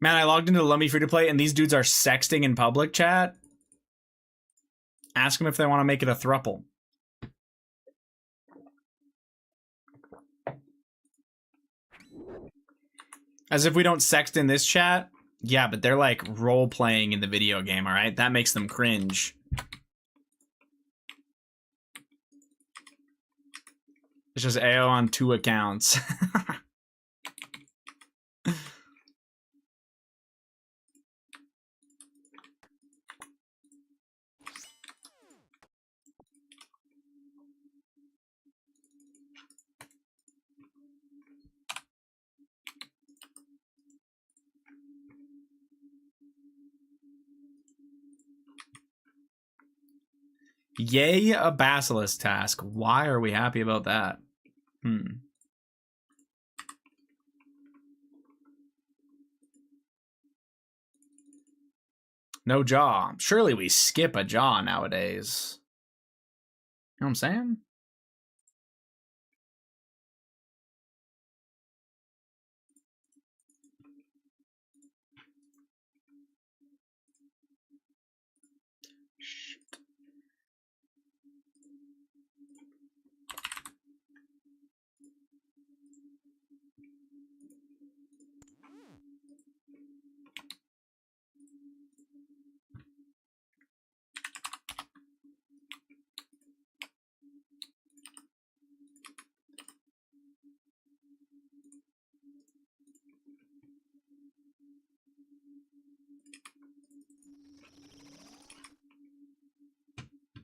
Man, I logged into the Lummy Free to Play and these dudes are sexting in public chat. Ask them if they want to make it a throuple. As if we don't sext in this chat. Yeah, but they're like role playing in the video game, all right? That makes them cringe. It's just AO on 2 accounts. Yay, a basilisk task. Why are we happy about that? No jaw. Surely we skip a jaw nowadays. You know what I'm saying?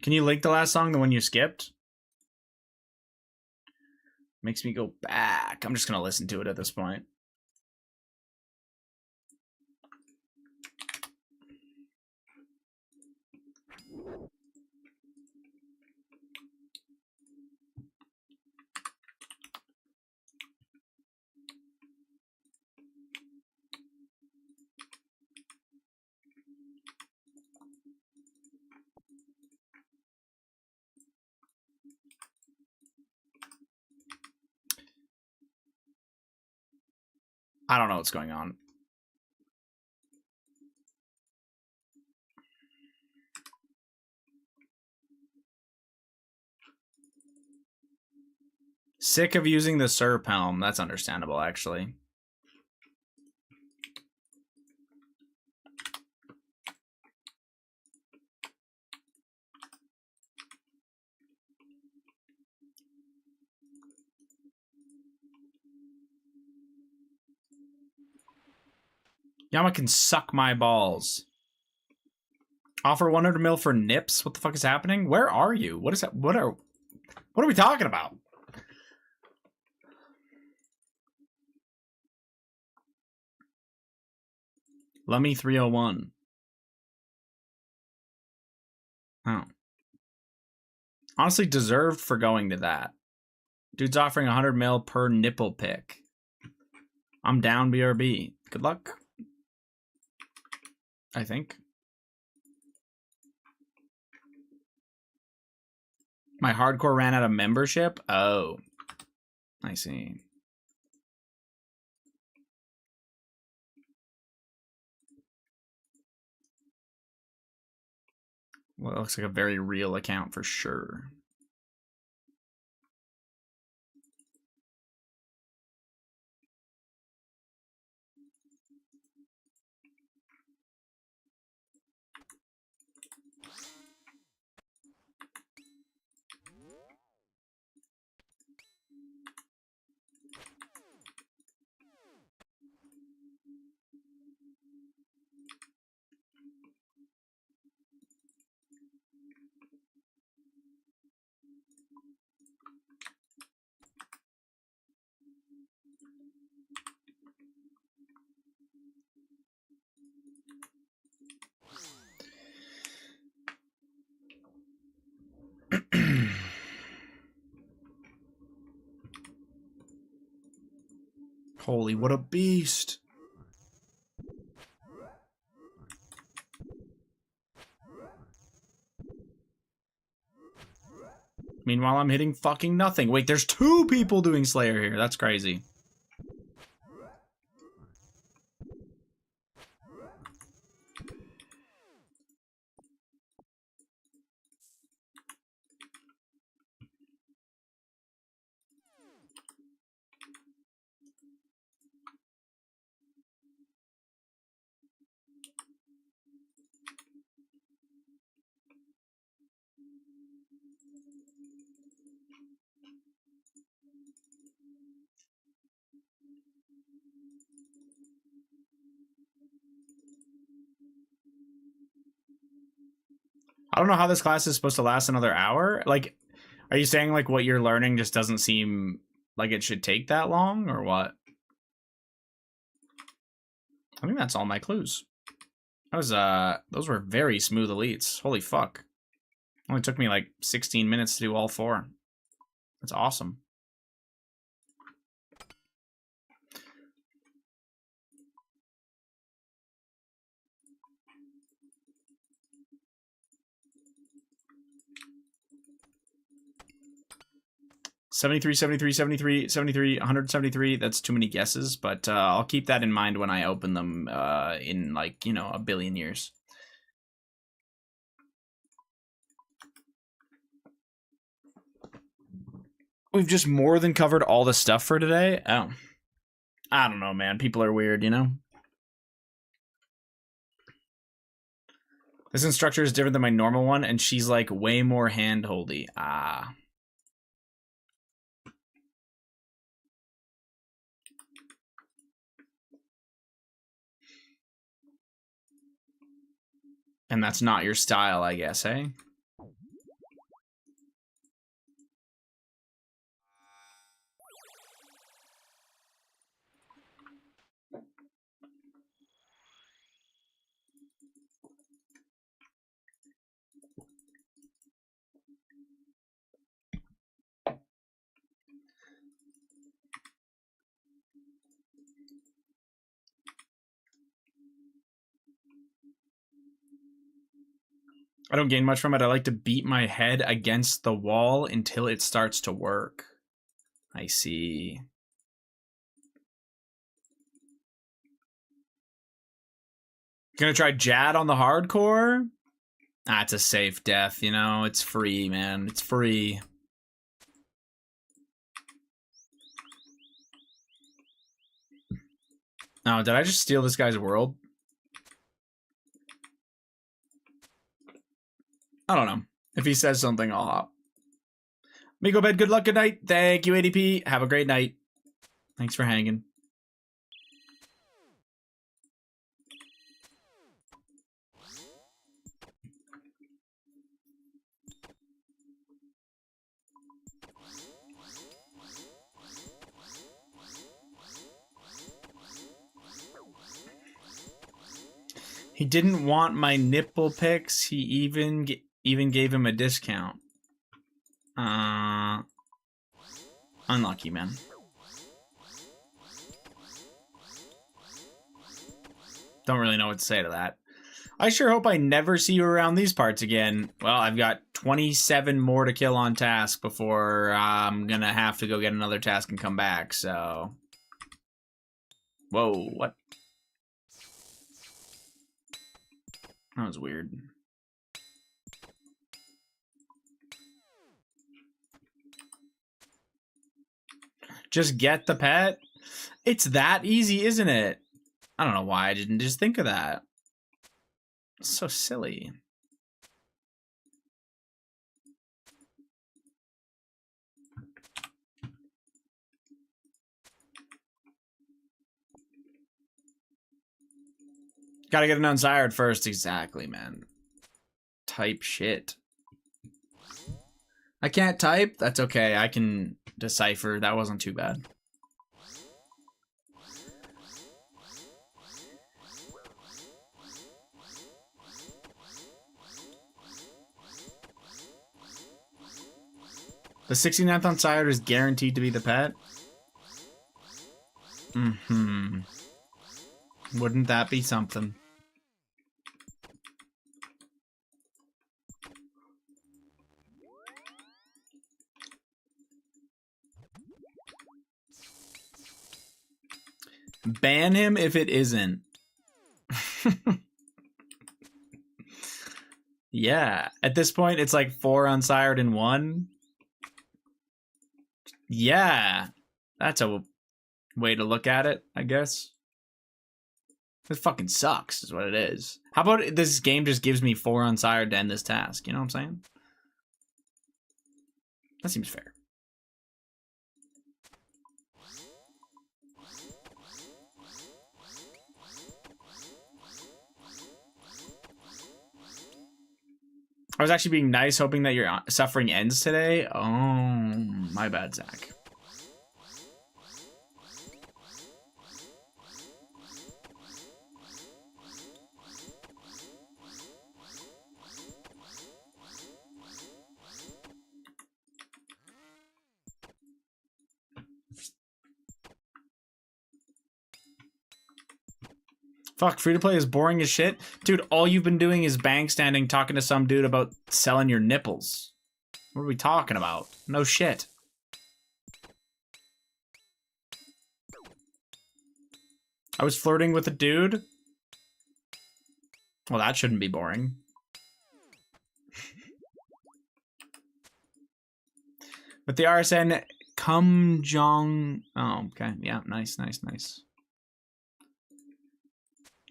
Can you link the last song, the one you skipped? Makes me go back. I'm just gonna listen to it at this point. I don't know what's going on. Sick of using the Serp helm. That's understandable, actually. Yama can suck my balls. Offer 100 mil for nips? What the fuck is happening? Where are you? What is that? What are we talking about? Lummy 301. Oh. Honestly, deserved for going to that. Dude's offering 100 mil per nipple pick. I'm down, BRB. Good luck. I think. My hardcore ran out of membership? Oh. I see. Well, it looks like a very real account for sure. Holy, what a beast. Meanwhile, I'm hitting fucking nothing. Wait, there's 2 people doing Slayer here. That's crazy. I don't know how this class is supposed to last another hour. Like, are you saying like what you're learning just doesn't seem like it should take that long or what? I think that's all my clues. That was those were very smooth elites. Holy fuck. Only took me like 16 minutes to do all 4. That's awesome. $73, $73, $73, $73, $173. That's too many guesses, but I'll keep that in mind when I open them in like, you know, a billion years. We've just more than covered all the stuff for today. Oh, I don't know, man. People are weird, you know? This instructor is different than my normal one, and she's like way more hand-holdy. Ah. And that's not your style, I guess, eh? I don't gain much from it. I like to beat my head against the wall until it starts to work. I see. Gonna try Jad on the hardcore? That's a safe death, you know? It's free, man. It's free. Oh, did I just steal this guy's world? I don't know. If he says something, I'll hop. Me go bed. Good luck. Good night. Thank you, ADP. Have a great night. Thanks for hanging. He didn't want my nipple pics. He even gave him a discount. Unlucky, man. Don't really know what to say to that. I sure hope I never see you around these parts again. Well, I've got 27 more to kill on task before I'm gonna have to go get another task and come back, so... Whoa, what? That was weird. Just get the pet? It's that easy, isn't it? I don't know why I didn't just think of that. It's so silly. Gotta get an unsired first. Exactly, man. Type shit. I can't type? That's okay. I can decipher. That wasn't too bad. The 69th unsired is guaranteed to be the pet? Mm-hmm. Wouldn't that be something? Ban him if it isn't. Yeah. At this point, it's like 4 unsired in 1. Yeah. That's a way to look at it, I guess. It fucking sucks, is what it is. How about this game just gives me 4 unsired to end this task? You know what I'm saying? That seems fair. I was actually being nice, hoping that your suffering ends today. Oh, my bad, Zach. Fuck, free-to-play is boring as shit. Dude, all you've been doing is bank standing talking to some dude about selling your nipples. What are we talking about? No shit. I was flirting with a dude? Well, that shouldn't be boring. With the RSN, Cum Jong... Oh, okay. Yeah, nice, nice, nice.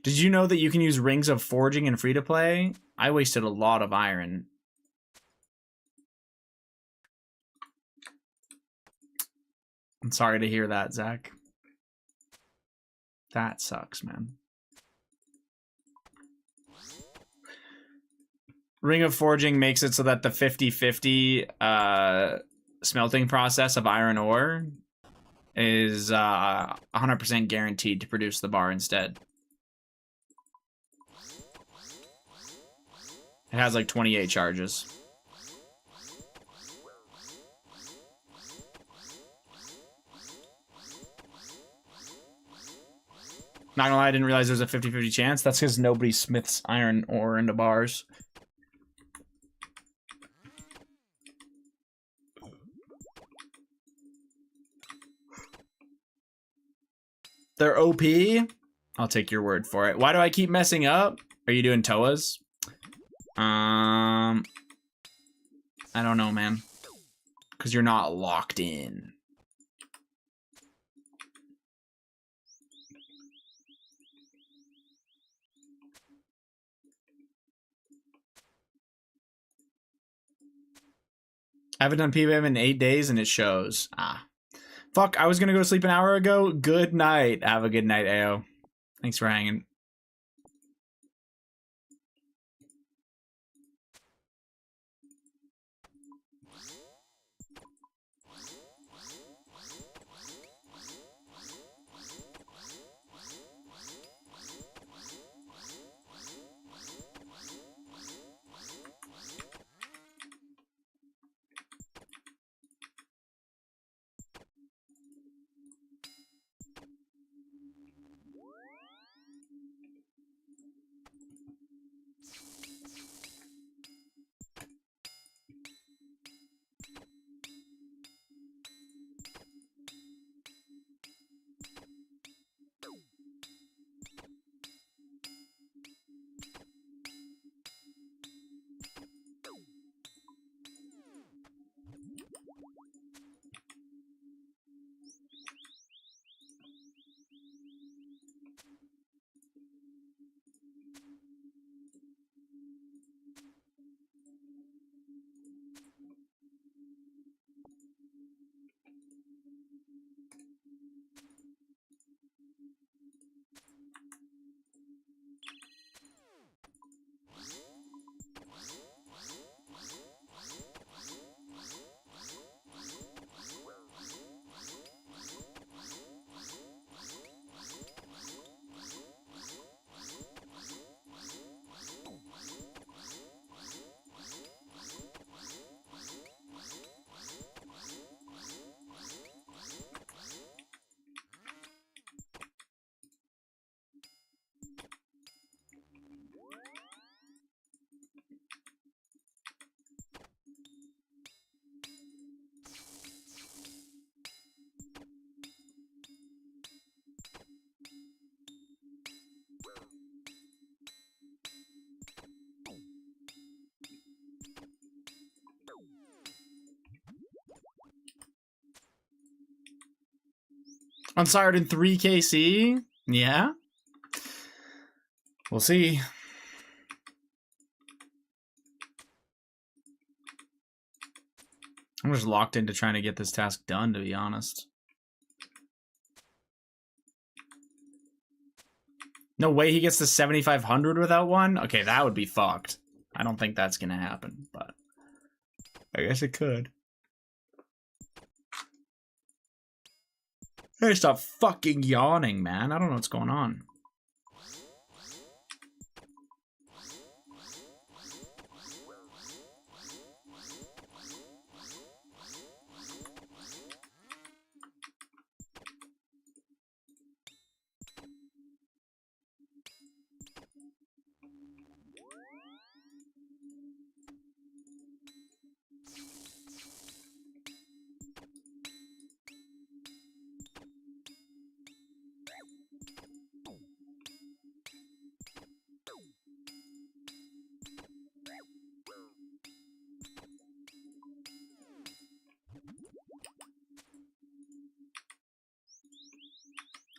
Did you know that you can use Rings of Forging in free-to-play? I wasted a lot of iron. I'm sorry to hear that, Zach. That sucks, man. Ring of Forging makes it so that the 50-50 smelting process of iron ore is 100% guaranteed to produce the bar instead. It has like 28 charges. Not gonna lie, I didn't realize there was a 50-50 chance. That's because nobody smiths iron ore into bars. They're OP. I'll take your word for it. Why do I keep messing up? Are you doing Toas? I don't know, man. Because you're not locked in. I haven't done PBM in 8 days and it shows. Ah. Fuck, I was gonna go to sleep an hour ago. Good night. Have a good night, AO. Thanks for hanging. Unsired in 3 KC? Yeah? We'll see. I'm just locked into trying to get this task done, to be honest. No way he gets to 7,500 without one? Okay, that would be fucked. I don't think that's gonna happen, but I guess it could. Hey, stop fucking yawning, man. I don't know what's going on.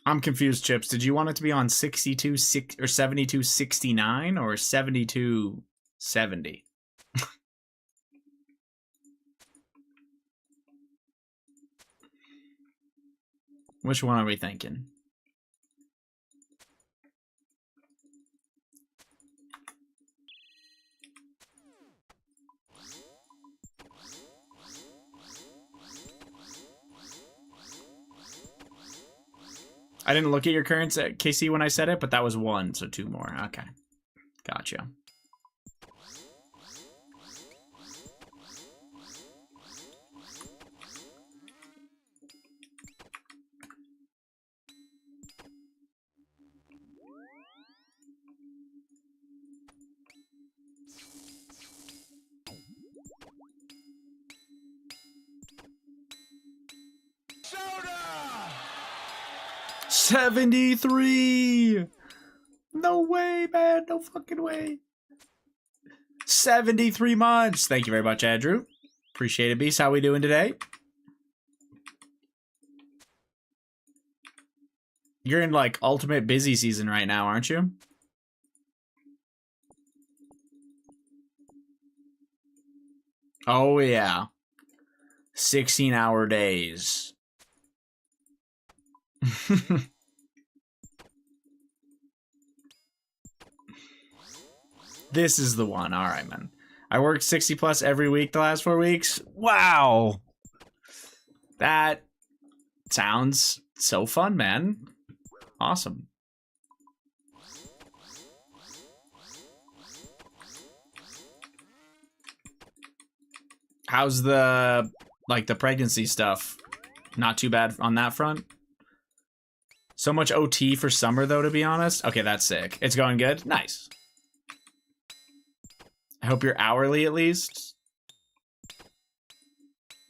I'm confused, Chips. Did you want it to be on 62 or 7269 or 7270? Which one are we thinking? I didn't look at your currents at KC when I said it, but that was 1, so 2 more. Okay. Gotcha. 73. No way, man. No fucking way. 73 months. Thank you very much, Andrew. Appreciate it, Beast. How we doing today? You're in like ultimate busy season right now, aren't you? Oh yeah. 16-hour days. This is the one. All right, man. I worked 60 plus every week the last 4 weeks. Wow. That sounds so fun, man. Awesome. How's the pregnancy stuff? Not too bad on that front. So much OT for summer though, to be honest. Okay, that's sick. It's going good. Nice. I hope you're hourly at least.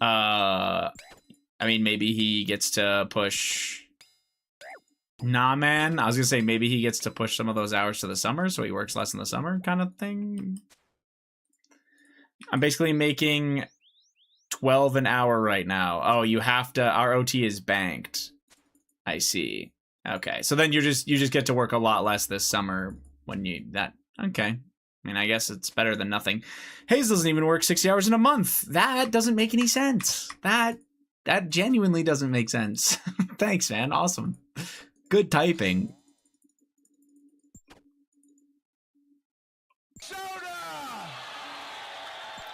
I mean, maybe he gets to push. Nah, man. I was gonna say maybe he gets to push some of those hours to the summer, so he works less in the summer, kind of thing. I'm basically making 12 an hour right now. Oh, you have to. Our OT is banked. I see. Okay, so then you just get to work a lot less this summer when you that. Okay, I mean, I guess it's better than nothing. Hayes doesn't even work 60 hours in a month. That doesn't make any sense. That genuinely doesn't make sense. Thanks, man. Awesome. Good typing.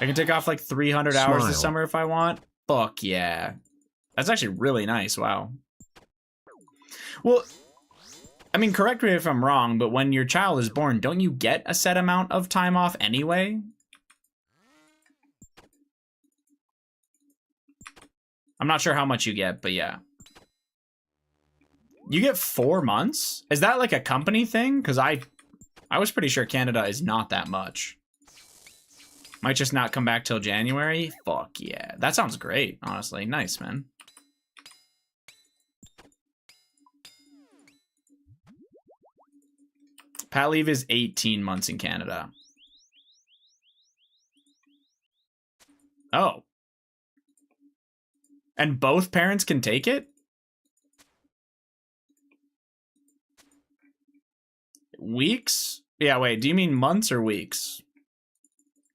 I can take off like 300 hours this summer if I want. Fuck yeah. That's actually really nice. Wow. Well, I mean, correct me if I'm wrong, but when your child is born, don't you get a set amount of time off anyway? I'm not sure how much you get, but yeah. You get 4 months? Is that like a company thing? Because I was pretty sure Canada is not that much. Might just not come back till January? Fuck yeah. That sounds great, honestly. Nice, man. Pat leave is 18 months in Canada. Oh. And both parents can take it? Weeks? Yeah, wait, do you mean months or weeks?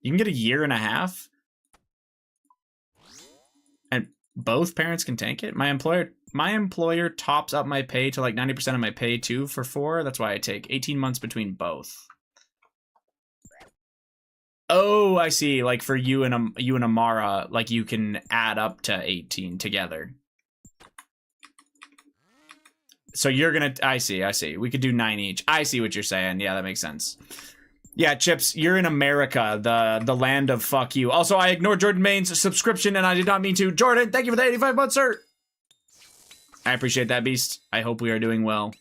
You can get a year and a half? And both parents can take it? My employer tops up my pay to like 90% of my pay too for 4. That's why I take 18 months between both. Oh, I see. Like for you and Amara, like you can add up to 18 together. So you're gonna, I see. We could do 9 each. I see what you're saying. Yeah, that makes sense. Yeah, Chips, you're in America, the land of fuck you. Also, I ignored Jordan Main's subscription and I did not mean to. Jordan, thank you for the 85 months, sir. I appreciate that, Beast. I hope we are doing well.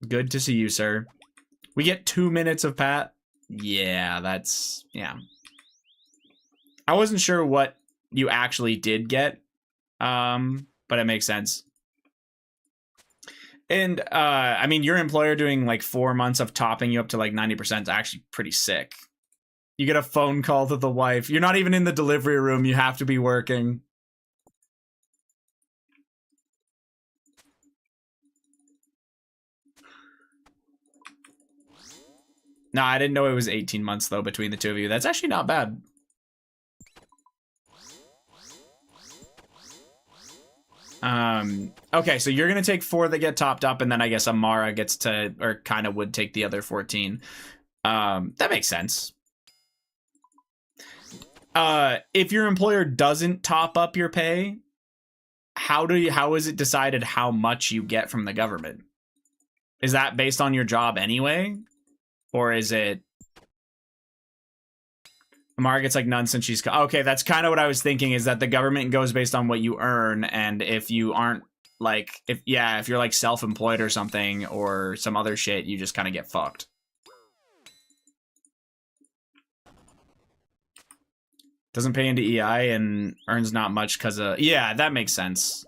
Good to see you, sir. We get 2 minutes of Pat. Yeah, that's, yeah. I wasn't sure what you actually did get, but it makes sense. And, I mean, your employer doing like 4 months of topping you up to like 90% is actually pretty sick. You get a phone call to the wife. You're not even in the delivery room. You have to be working. No, I didn't know it was 18 months, though, between the two of you. That's actually not bad. Okay, so you're going to take 4 that get topped up, and then I guess Amara gets to, or kind of would take the other 14. That makes sense. If your employer doesn't top up your pay, how is it decided how much you get from the government? Is that based on your job anyway? Or is it... Amara gets like none since she's... Okay, that's kind of what I was thinking, is that the government goes based on what you earn, and if you aren't like... if you're like self-employed or something, or some other shit, you just kind of get fucked. Doesn't pay into EI and earns not much because of... Yeah, that makes sense.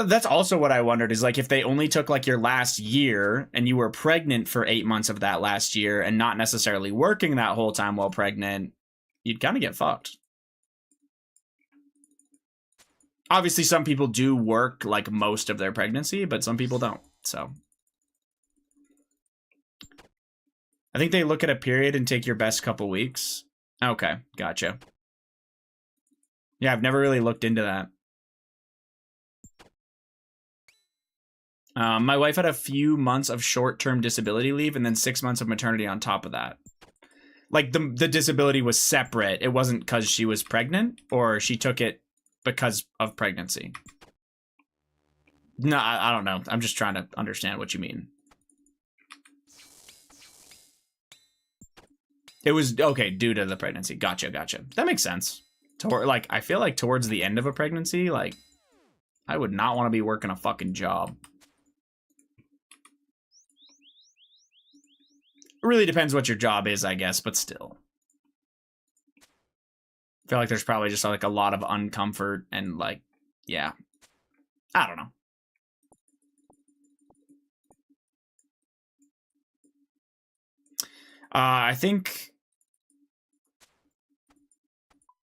That's also what I wondered, is like if they only took like your last year and you were pregnant for 8 months of that last year and not necessarily working that whole time while pregnant, you'd kind of get fucked. Obviously, some people do work like most of their pregnancy, but some people don't. So I think they look at a period and take your best couple weeks. Okay, gotcha. Yeah, I've never really looked into that. My wife had a few months of short-term disability leave and then 6 months of maternity on top of that. Like the disability was separate. It wasn't because she was pregnant, or she took it because of pregnancy. No, I don't know. I'm just trying to understand what you mean. It was, okay, due to the pregnancy. Gotcha. That makes sense. Like, I feel like towards the end of a pregnancy, like, I would not want to be working a fucking job. It really depends what your job is, I guess, but still. I feel like there's probably just like a lot of uncomfort and like, yeah. I don't know. I think...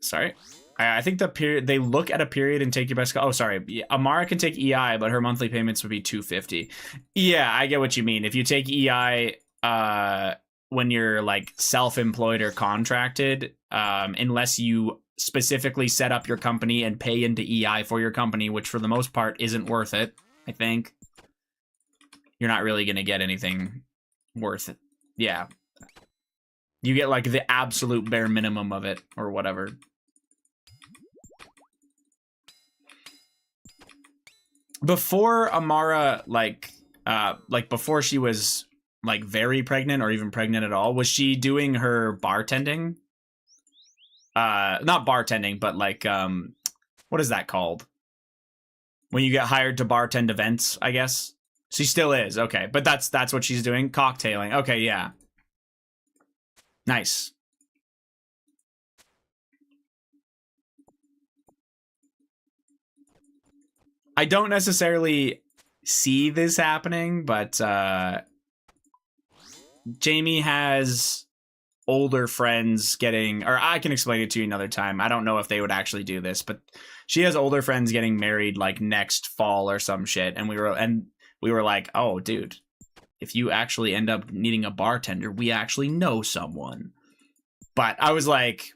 Sorry. I think the period, they look at a period and take your best. Oh, sorry. Amara can take EI, but her monthly payments would be $250. Yeah, I get what you mean. If you take EI when you're like self-employed or contracted, unless you specifically set up your company and pay into EI for your company, which for the most part isn't worth it, I think. You're not really going to get anything worth it. Yeah. You get like the absolute bare minimum of it or whatever. Before Amara, like before she was like very pregnant or even pregnant at all, was she doing her bartending? Not bartending, but like, what is that called? When you get hired to bartend events, I guess. She still is. Okay. But that's what she's doing. Cocktailing. Okay. Yeah. Nice. I don't necessarily see this happening, but Jamie has older friends getting, or I can explain it to you another time. I don't know if they would actually do this, but she has older friends getting married like next fall or some shit, and we were like, oh, dude, if you actually end up needing a bartender, we actually know someone. But I was like,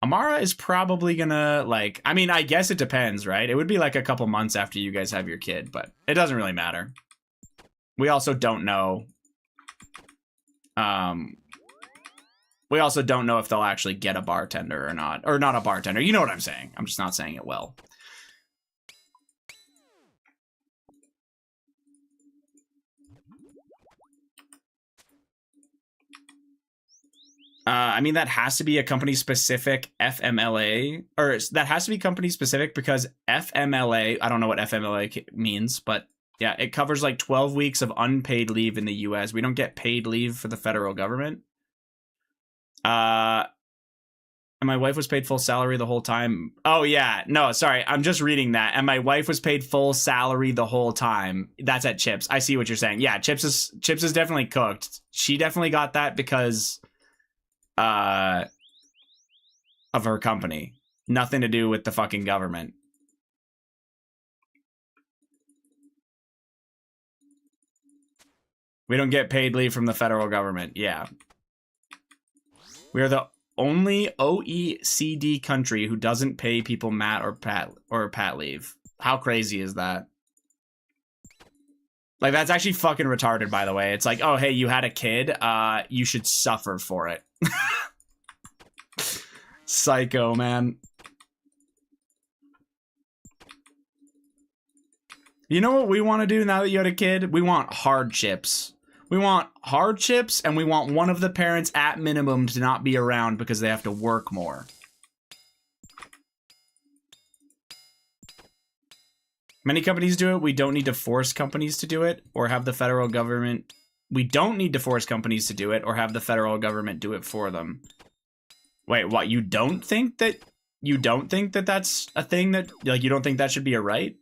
Amara is probably gonna, like, I mean, I guess it depends, right? It would be like a couple months after you guys have your kid, but it doesn't really matter. We also don't know. We also don't know if they'll actually get a bartender or not. Or not a bartender. You know what I'm saying. I'm just not saying it well. I mean, that has to be a company-specific FMLA, or that has to be company-specific because FMLA, I don't know what FMLA means, but yeah, it covers like 12 weeks of unpaid leave in the US. We don't get paid leave for the federal government. And my wife was paid full salary the whole time. Oh, yeah. No, sorry. I'm just reading that. And my wife was paid full salary the whole time. That's at Chips. I see what you're saying. Yeah, Chips is definitely cooked. She definitely got that because of her company. Nothing to do with the fucking government. We don't get paid leave from the federal government. Yeah. We are the only OECD country who doesn't pay people mat or pat leave. How crazy is that? Like, that's actually fucking retarded, by the way. It's like, oh, hey, you had a kid. You should suffer for it. Psycho, man. You know what we want to do now that you had a kid? We want hardships. We want hardships, and we want one of the parents at minimum to not be around because they have to work more. Many companies do it. We don't need to force companies to do it or have the federal government. We don't need to force companies to do it or have the federal government do it for them. Wait, what? You don't think that that's a thing that, like, you don't think that should be a right?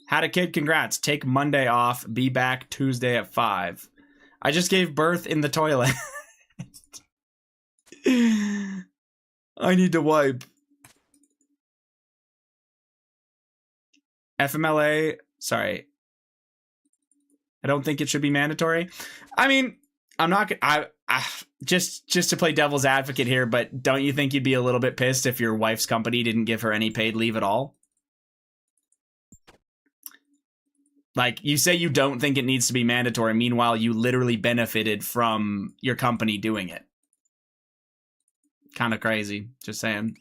Had a kid, congrats. Take Monday off. Be back Tuesday at 5. I just gave birth in the toilet. I need to wipe. FMLA, sorry. I don't think it should be mandatory. I mean, I'm not just to play devil's advocate here, but don't you think you'd be a little bit pissed if your wife's company didn't give her any paid leave at all? Like, you say you don't think it needs to be mandatory, meanwhile you literally benefited from your company doing it. Kind of crazy, just saying.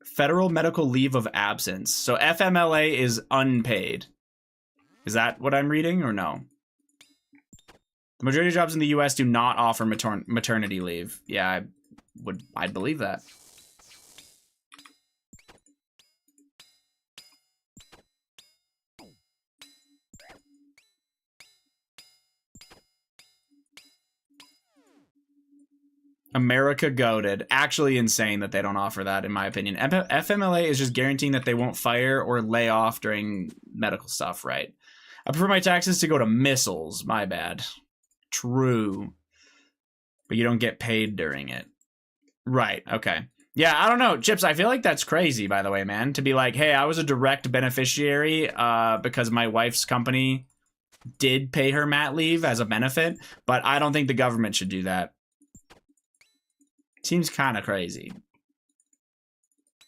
Federal medical leave of absence. So FMLA is unpaid. Is that what I'm reading or no? The majority of jobs in the US do not offer maternity leave. Yeah, I'd believe that. America goated. Actually insane that they don't offer that, in my opinion. FMLA is just guaranteeing that they won't fire or lay off during medical stuff, right? I prefer my taxes to go to missiles. My bad. True. But you don't get paid during it. Right, okay. Yeah, I don't know. Chips, I feel like that's crazy, by the way, man. To be like, hey, I was a direct beneficiary because my wife's company did pay her mat leave as a benefit, but I don't think the government should do that. Seems kind of crazy.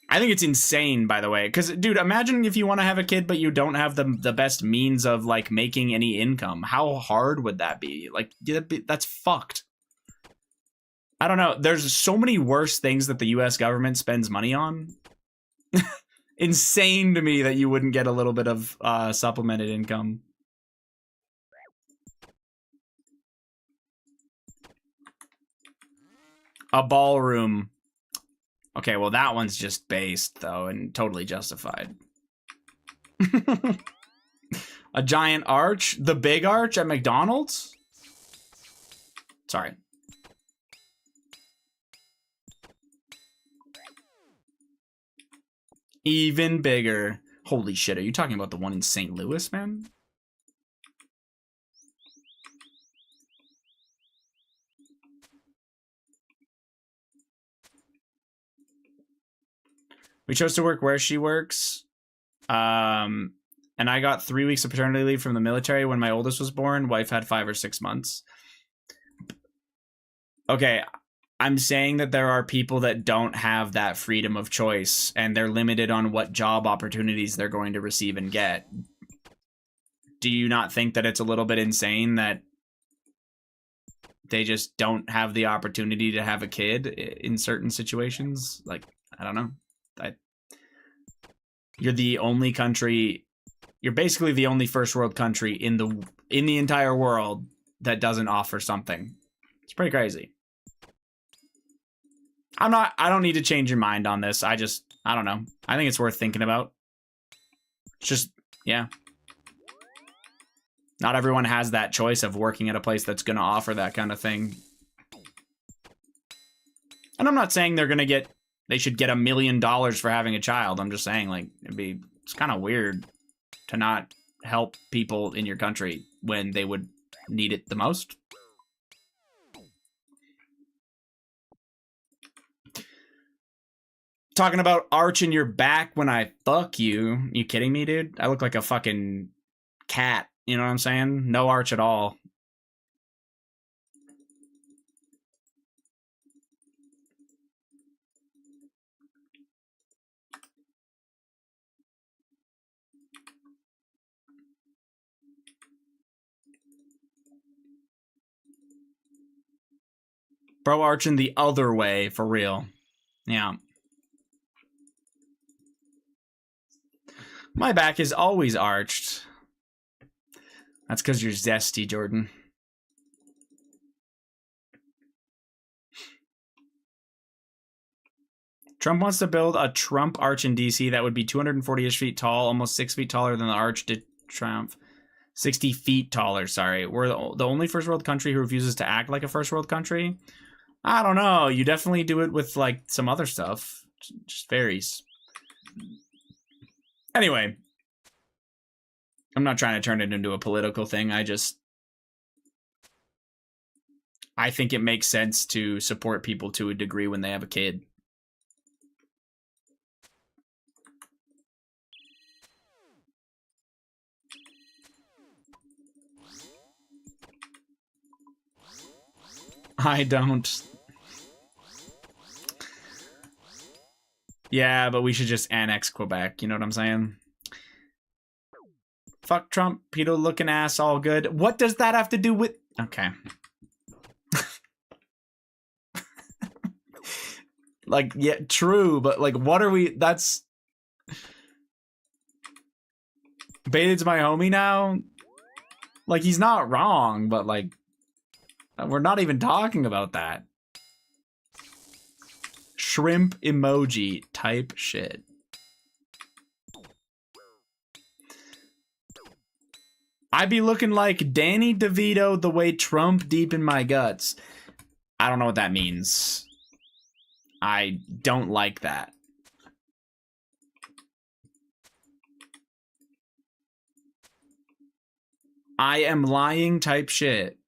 I think it's insane, by the way. Because, dude, imagine if you want to have a kid, but you don't have the best means of, like, making any income. How hard would that be? Like, that's fucked. I don't know. There's so many worse things that the U.S. government spends money on. Insane to me that you wouldn't get a little bit of supplemented income. A ballroom. Okay, well, that one's just based, though, and totally justified. A giant arch? The big arch at McDonald's? Sorry. Even bigger. Holy shit, are you talking about the one in St. Louis, man? We chose to work where she works. And I got 3 weeks of paternity leave from the military when my oldest was born. Wife had 5 or 6 months. Okay, I'm saying that there are people that don't have that freedom of choice, and they're limited on what job opportunities they're going to receive and get. Do you not think that it's a little bit insane that they just don't have the opportunity to have a kid in certain situations? Like, I don't know. You're the only country, you're basically the only first world country in the entire world that doesn't offer something. It's pretty crazy. I don't need to change your mind on this. I don't know. I think it's worth thinking about. It's just, yeah. Not everyone has that choice of working at a place that's going to offer that kind of thing. And I'm not saying they should get $1 million for having a child. I'm just saying, like, it's kind of weird to not help people in your country when they would need it the most. Talking about arching your back when I fuck you. You kidding me, dude? I look like a fucking cat. You know what I'm saying? No arch at all. Bro, arching the other way, for real. Yeah. My back is always arched. That's because you're zesty, Jordan. Trump wants to build a Trump arch in DC that would be 240-ish feet tall, almost 6 feet taller than the arch did Trump. 60 feet taller, sorry. We're the only first world country who refuses to act like a first world country. I don't know. You definitely do it with, like, some other stuff. Just varies. Anyway. I'm not trying to turn it into a political thing. I think it makes sense to support people to a degree when they have a kid. I don't. Yeah, but we should just annex Quebec. You know what I'm saying? Fuck Trump, pedo looking ass, all good. What does that have to do with... Okay. Like, yeah, true, but, like, what are we... That's... Baited's my homie now? Like, he's not wrong, but, like... We're not even talking about that. Shrimp emoji type shit. I be looking like Danny DeVito the way Trump deep in my guts. I don't know what that means. I don't like that. I am lying type shit.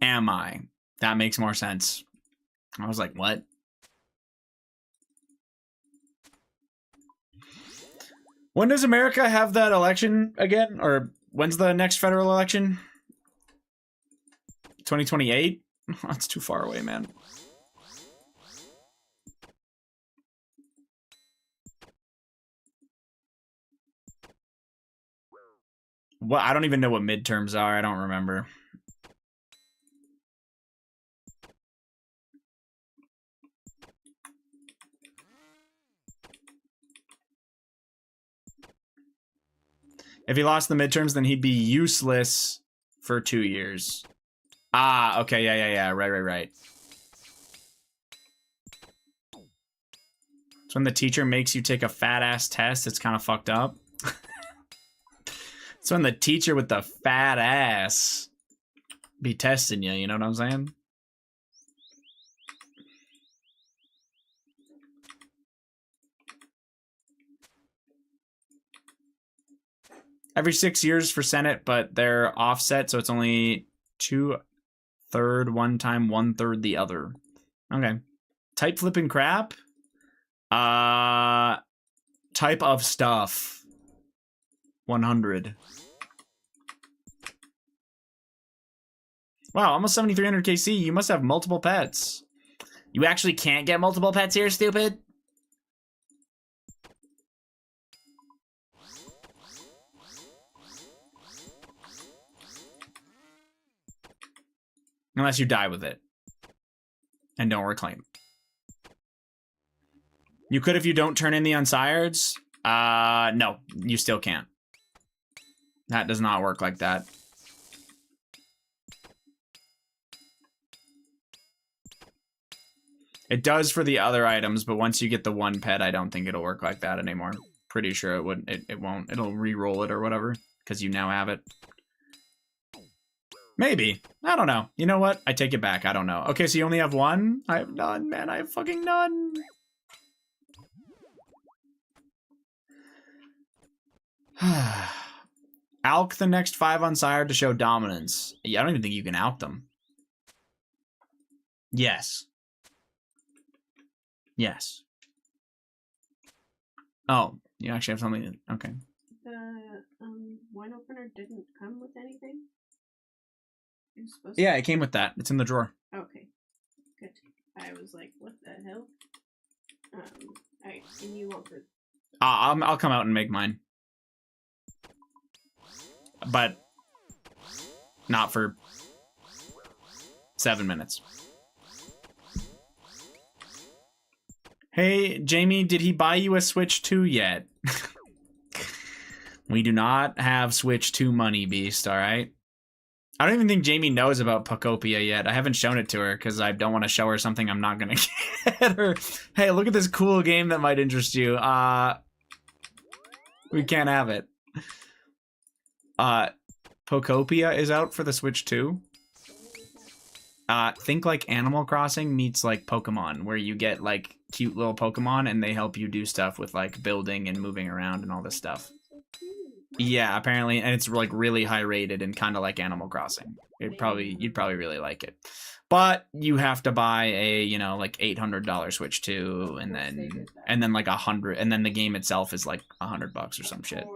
Am I? That makes more sense. I was like, what? When does America have that election again? Or when's the next federal election? 2028? That's too far away, man. Well, I don't even know what midterms are. I don't remember. If he lost the midterms, then he'd be useless for 2 years. Ah, okay, yeah. Right. It's when the teacher makes you take a fat-ass test. It's kind of fucked up. It's when the teacher with the fat ass be testing you, you know what I'm saying? Every 6 years for Senate, but they're offset, so it's only 2/3 one time, 1/3 the other. Okay. Type flipping crap? Type of stuff. 100. Wow, almost 7,300 KC. You must have multiple pets. You actually can't get multiple pets here, stupid? Unless you die with it. And don't reclaim. You could if you don't turn in the unsireds. No, you still can't. That does not work like that. It does for the other items, but once you get the one pet, I don't think it'll work like that anymore. Pretty sure it wouldn't. It won't. It'll re-roll it or whatever, because you now have it. Maybe. I don't know. You know what? I take it back. I don't know. Okay, so you only have one? I have none, man. I have fucking none. Alk the next 5 unsired to show dominance. Yeah, I don't even think you can alk them. Yes. Yes. Oh, you actually have something. Okay. The wine opener didn't come with anything? It was supposed Yeah, it came with that. It's in the drawer. Okay. Good. I was like, what the hell? Alright, and you want the... I'll come out and make mine. But not for 7 minutes. Hey, Jamie, did he buy you a Switch 2 yet? We do not have Switch 2 money, Beast, alright? I don't even think Jamie knows about Pokopia yet. I haven't shown it to her because I don't want to show her something I'm not gonna get her. Hey, look at this cool game that might interest you. We can't have it. Pokopia is out for the Switch too. Think like Animal Crossing meets like Pokemon, where you get like cute little Pokemon and they help you do stuff with like building and moving around and all this stuff. Yeah, apparently, and it's like really high rated and kind of like Animal Crossing. You'd probably really like it, but you have to buy a like $800 Switch 2, and then like 100, and then the game itself is like $100 or some shit.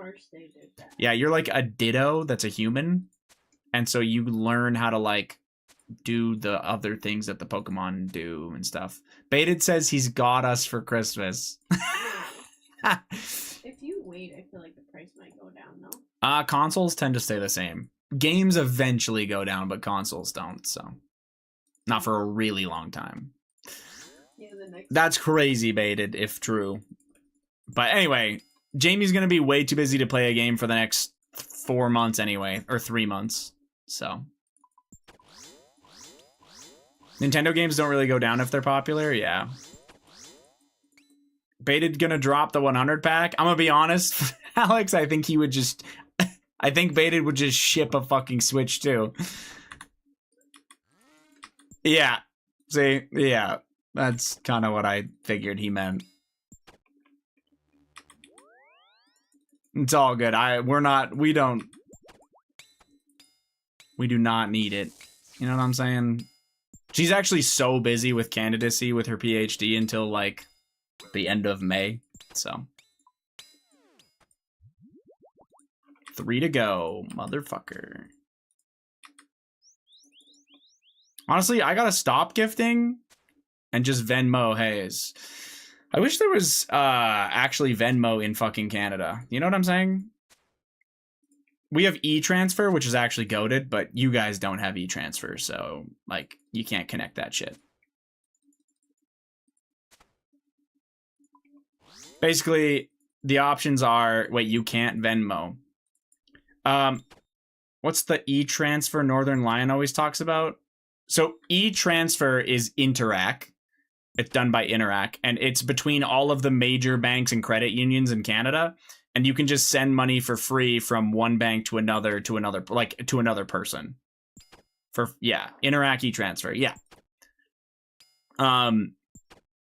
Yeah, you're like a Ditto that's a human, and so you learn how to like do the other things that the Pokemon do and stuff. Baited says he's got us for Christmas. If you wait, I feel like the price might go down, though. Consoles tend to stay the same. Games eventually go down, but consoles don't, so. Not for a really long time. Yeah, that's crazy, Baited, if true. But anyway, Jamie's gonna be way too busy to play a game for the next 4 months anyway, or 3 months, so. Nintendo games don't really go down if they're popular, yeah. Baited gonna drop the 100 pack. I'm gonna be honest, Alex. I think he would just. I think Baited would just ship a fucking Switch too. Yeah. See, yeah, that's kind of what I figured he meant. It's all good. We do not need it. You know what I'm saying? She's actually so busy with candidacy with her PhD until like the end of May, so 3 to go, motherfucker. Honestly, I gotta stop gifting and just Venmo Hayes. I wish there was actually Venmo in fucking Canada. You know what I'm saying? We have e-transfer, which is actually goated, but you guys don't have e-transfer, so like you can't connect that shit. Basically, the options are, wait, you can't Venmo. What's the e-transfer Northern Lion always talks about? So e-transfer is Interac. It's done by Interac, and it's between all of the major banks and credit unions in Canada, and you can just send money for free from one bank to another person. For Interac e-transfer, yeah.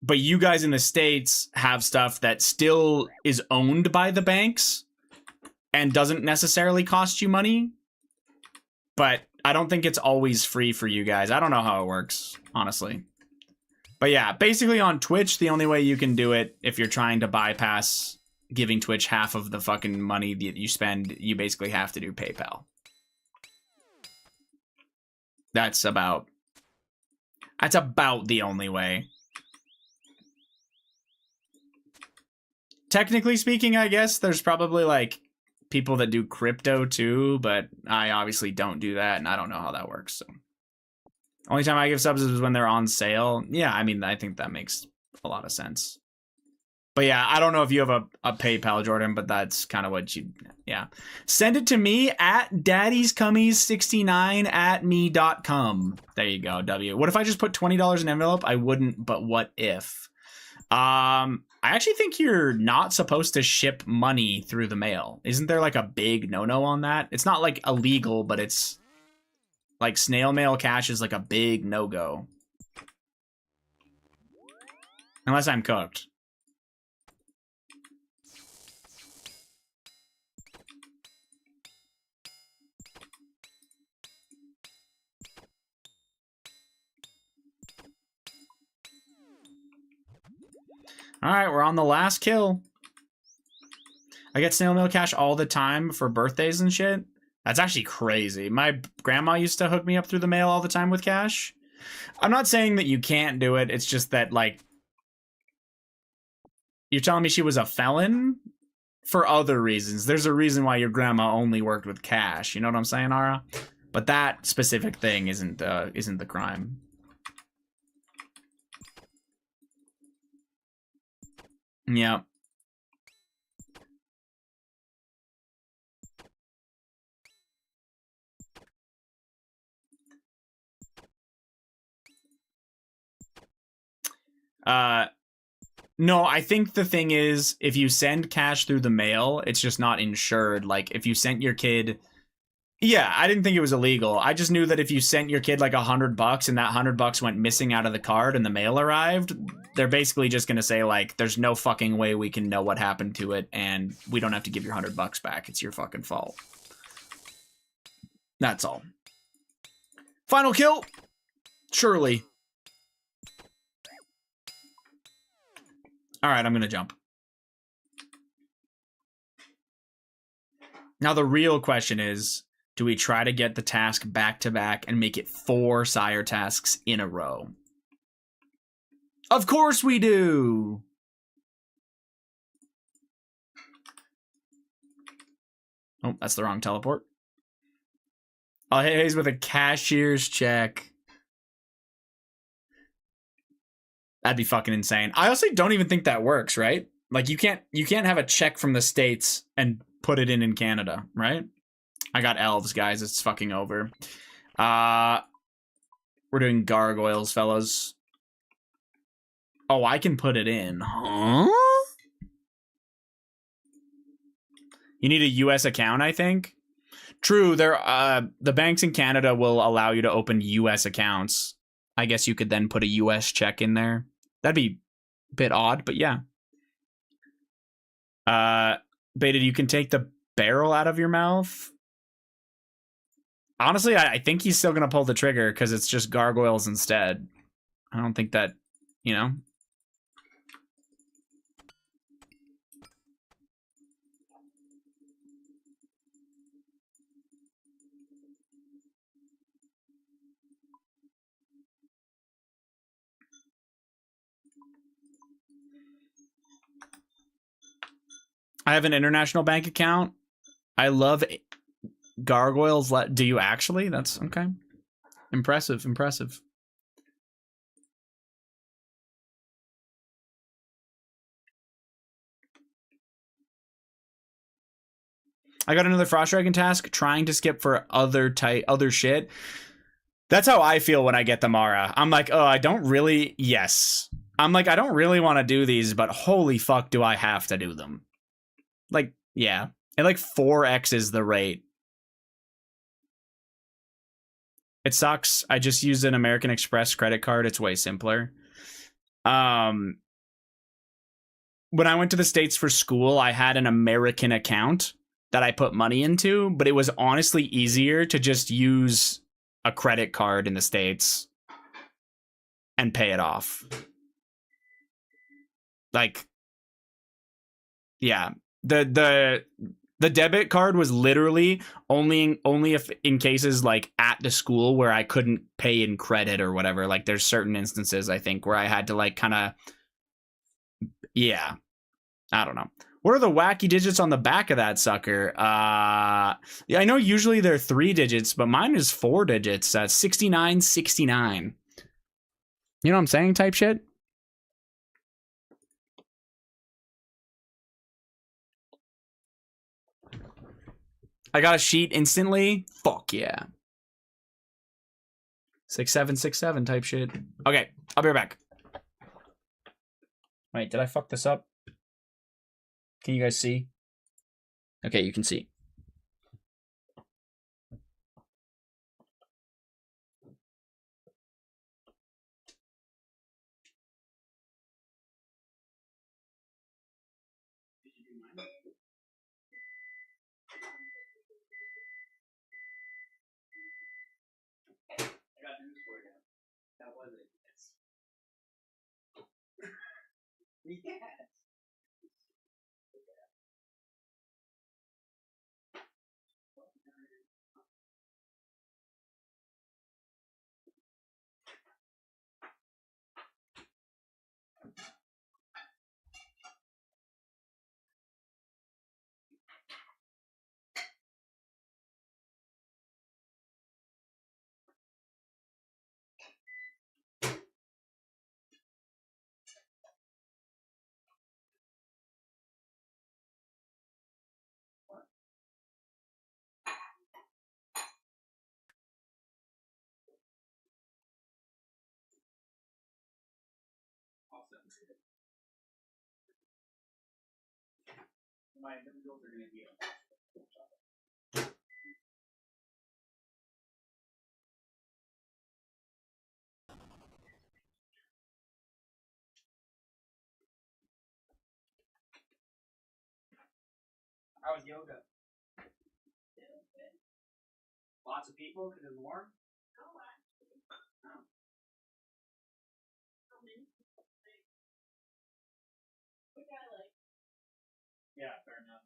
But you guys in the States have stuff that still is owned by the banks and doesn't necessarily cost you money. But I don't think it's always free for you guys. I don't know how it works, honestly. But yeah, basically on Twitch, the only way you can do it if you're trying to bypass giving Twitch half of the fucking money that you spend, you basically have to do PayPal. That's about the only way. Technically speaking, I guess there's probably like people that do crypto too, but I obviously don't do that, and I don't know how that works. So, only time I give subs is when they're on sale. Yeah, I mean, I think that makes a lot of sense. But yeah, I don't know if you have a PayPal, Jordan, but that's kind of what you, yeah. Send it to me at daddyscummies69@me.com. There you go, W. What if I just put $20 in an envelope? I wouldn't, but what if? I actually think you're not supposed to ship money through the mail. Isn't there like a big no-no on that? It's not like illegal, but it's like snail mail cash is like a big no-go. Unless I'm cooked. All right, we're on the last kill. I get snail mail cash all the time for birthdays and shit. That's actually crazy. My grandma used to hook me up through the mail all the time with cash. I'm not saying that you can't do it. It's just that, like, you're telling me she was a felon? For other reasons. There's a reason why your grandma only worked with cash. You know what I'm saying, Ara? But that specific thing isn't the crime. Yep. No, I think the thing is, if you send cash through the mail, it's just not insured. Like, if you sent your kid... Yeah, I didn't think it was illegal. I just knew that if you sent your kid like $100 and that $100 went missing out of the card and the mail arrived, they're basically just going to say, like, there's no fucking way we can know what happened to it, and we don't have to give your $100 back. It's your fucking fault. That's all. Final kill? Surely. All right, I'm going to jump. Now, the real question is, do we try to get the task back to back and make it 4 sire tasks in a row? Of course we do! Oh, that's the wrong teleport. Oh, hey, he's with a cashier's check. That'd be fucking insane. I also don't even think that works, right? Like, you can't have a check from the States and put it in Canada, right? I got elves, guys. It's fucking over. We're doing gargoyles, fellas. Oh, I can put it in. Huh? You need a US account, I think. True, the banks in Canada will allow you to open US accounts. I guess you could then put a US check in there. That'd be a bit odd, but yeah. Baited, you can take the barrel out of your mouth. Honestly, I think he's still going to pull the trigger because it's just gargoyles instead. I don't think that, you know. I have an international bank account. I love gargoyles. Do you actually? That's okay. Impressive, impressive. I got another Frost Dragon task, trying to skip for other shit. That's how I feel when I get the Mara. I'm like, oh, I don't really... Yes. I'm like, I don't really want to do these, but holy fuck do I have to do them. Like, yeah. It like 4x's the rate. It sucks. I just used an American Express credit card. It's way simpler. When I went to the States for school, I had an American account that I put money into, but it was honestly easier to just use a credit card in the States and pay it off. Like, yeah, the debit card was literally only if in cases like at the school where I couldn't pay in credit or whatever. Like, there's certain instances I think where I had to like kind of, yeah, I don't know. What are the wacky digits on the back of that sucker? Yeah, I know usually they're 3 digits, but mine is 4 digits. 6969. You know what I'm saying? Type shit. I got a sheet instantly. Fuck yeah. 6767 type shit. Okay, I'll be right back. Wait, did I fuck this up? Can you guys see? Okay, you can see. That was it. Yes. My individuals are going to be How was yoga? Lots of people because it's warm? Yeah, fair enough.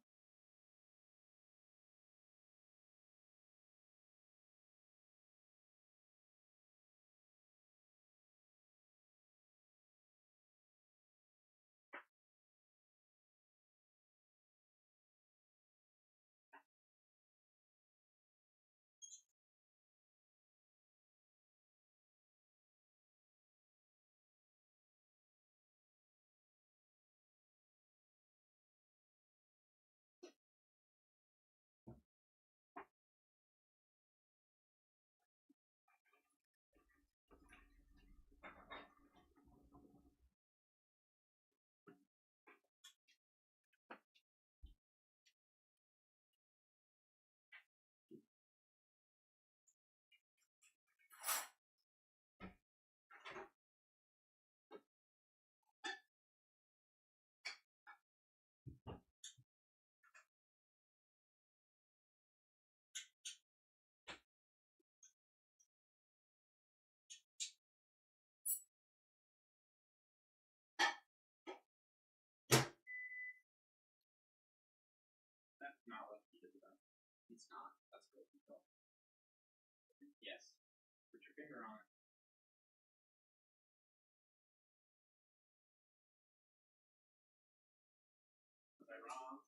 That's not what he did though. It's not. That's good control. Yes. Put your finger on it. Was I wrong?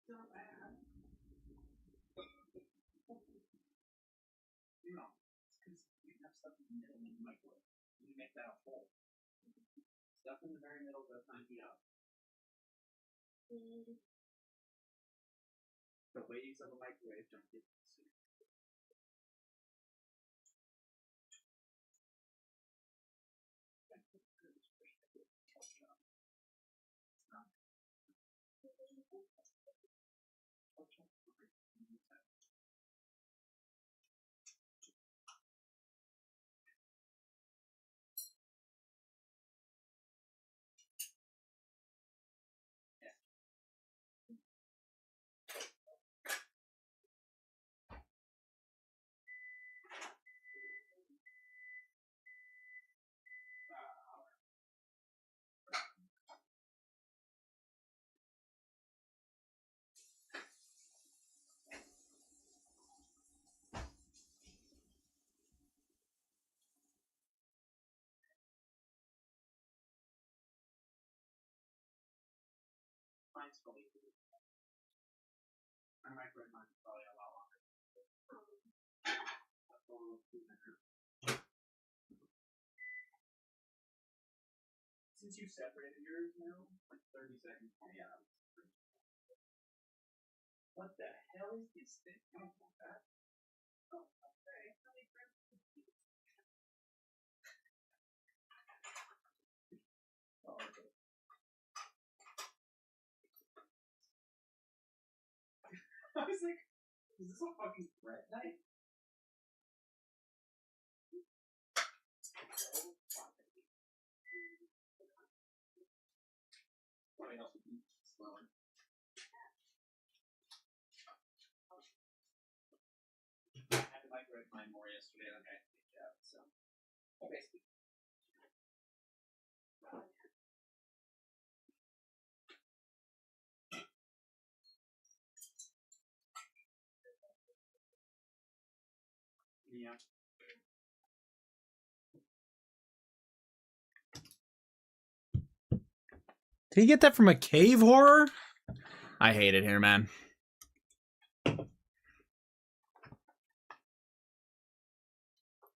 Not bad. No. It's because you have stuff in the middle in the microwave. You make that a hole. Stuff in the very middle does not heat up. The waves of a microwave don't get soup. Mine's probably good. My microwave mine's probably a lot longer. That's a little too better. Since you separated yours now, like 30 seconds, 20 hours. What the hell is this thing? I don't want that. Oh, okay. Oh, okay. I was like, is this a fucking bread knife? Probably helps with eat slower. I had to microwave mine more yesterday than I picked out, so. Basically. Yeah. Did he get that from a cave horror? I hate it here, man.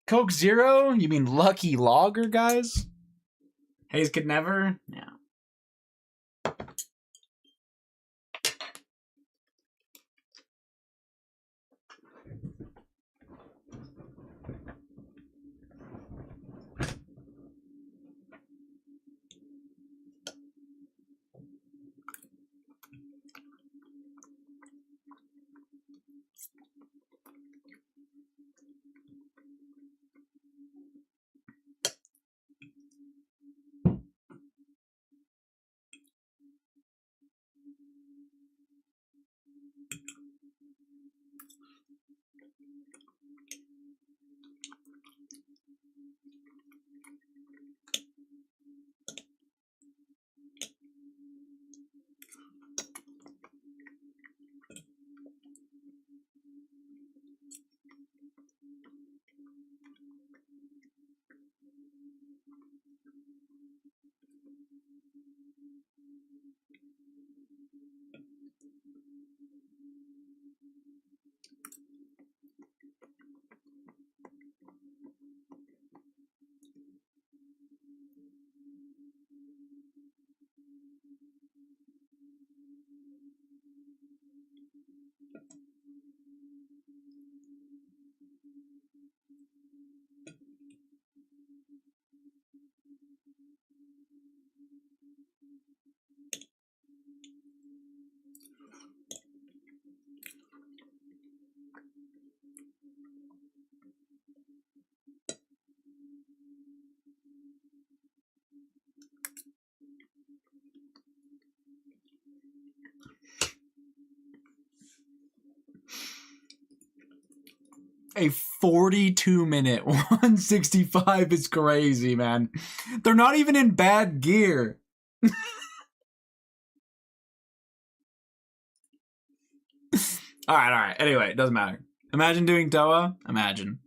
Coke Zero? You mean Lucky Lager, guys? Hayes could never? Yeah. A 42-minute 165 is crazy, man. They're not even in bad gear. Alright. Anyway, it doesn't matter. Imagine doing Toa. Imagine.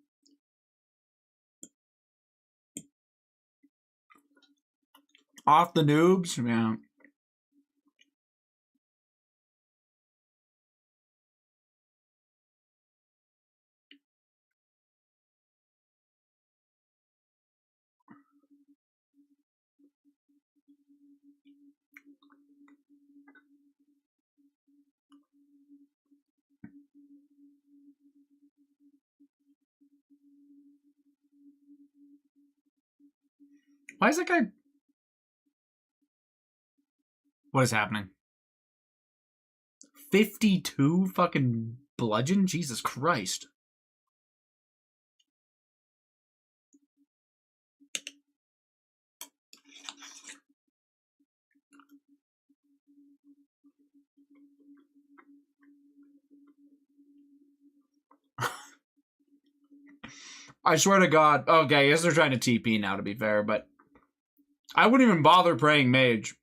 Off the noobs? Yeah. Why is that guy... What is happening? 52 fucking bludgeon? Jesus Christ. I swear to God. Okay, I guess they're trying to TP now, to be fair, but I wouldn't even bother praying mage.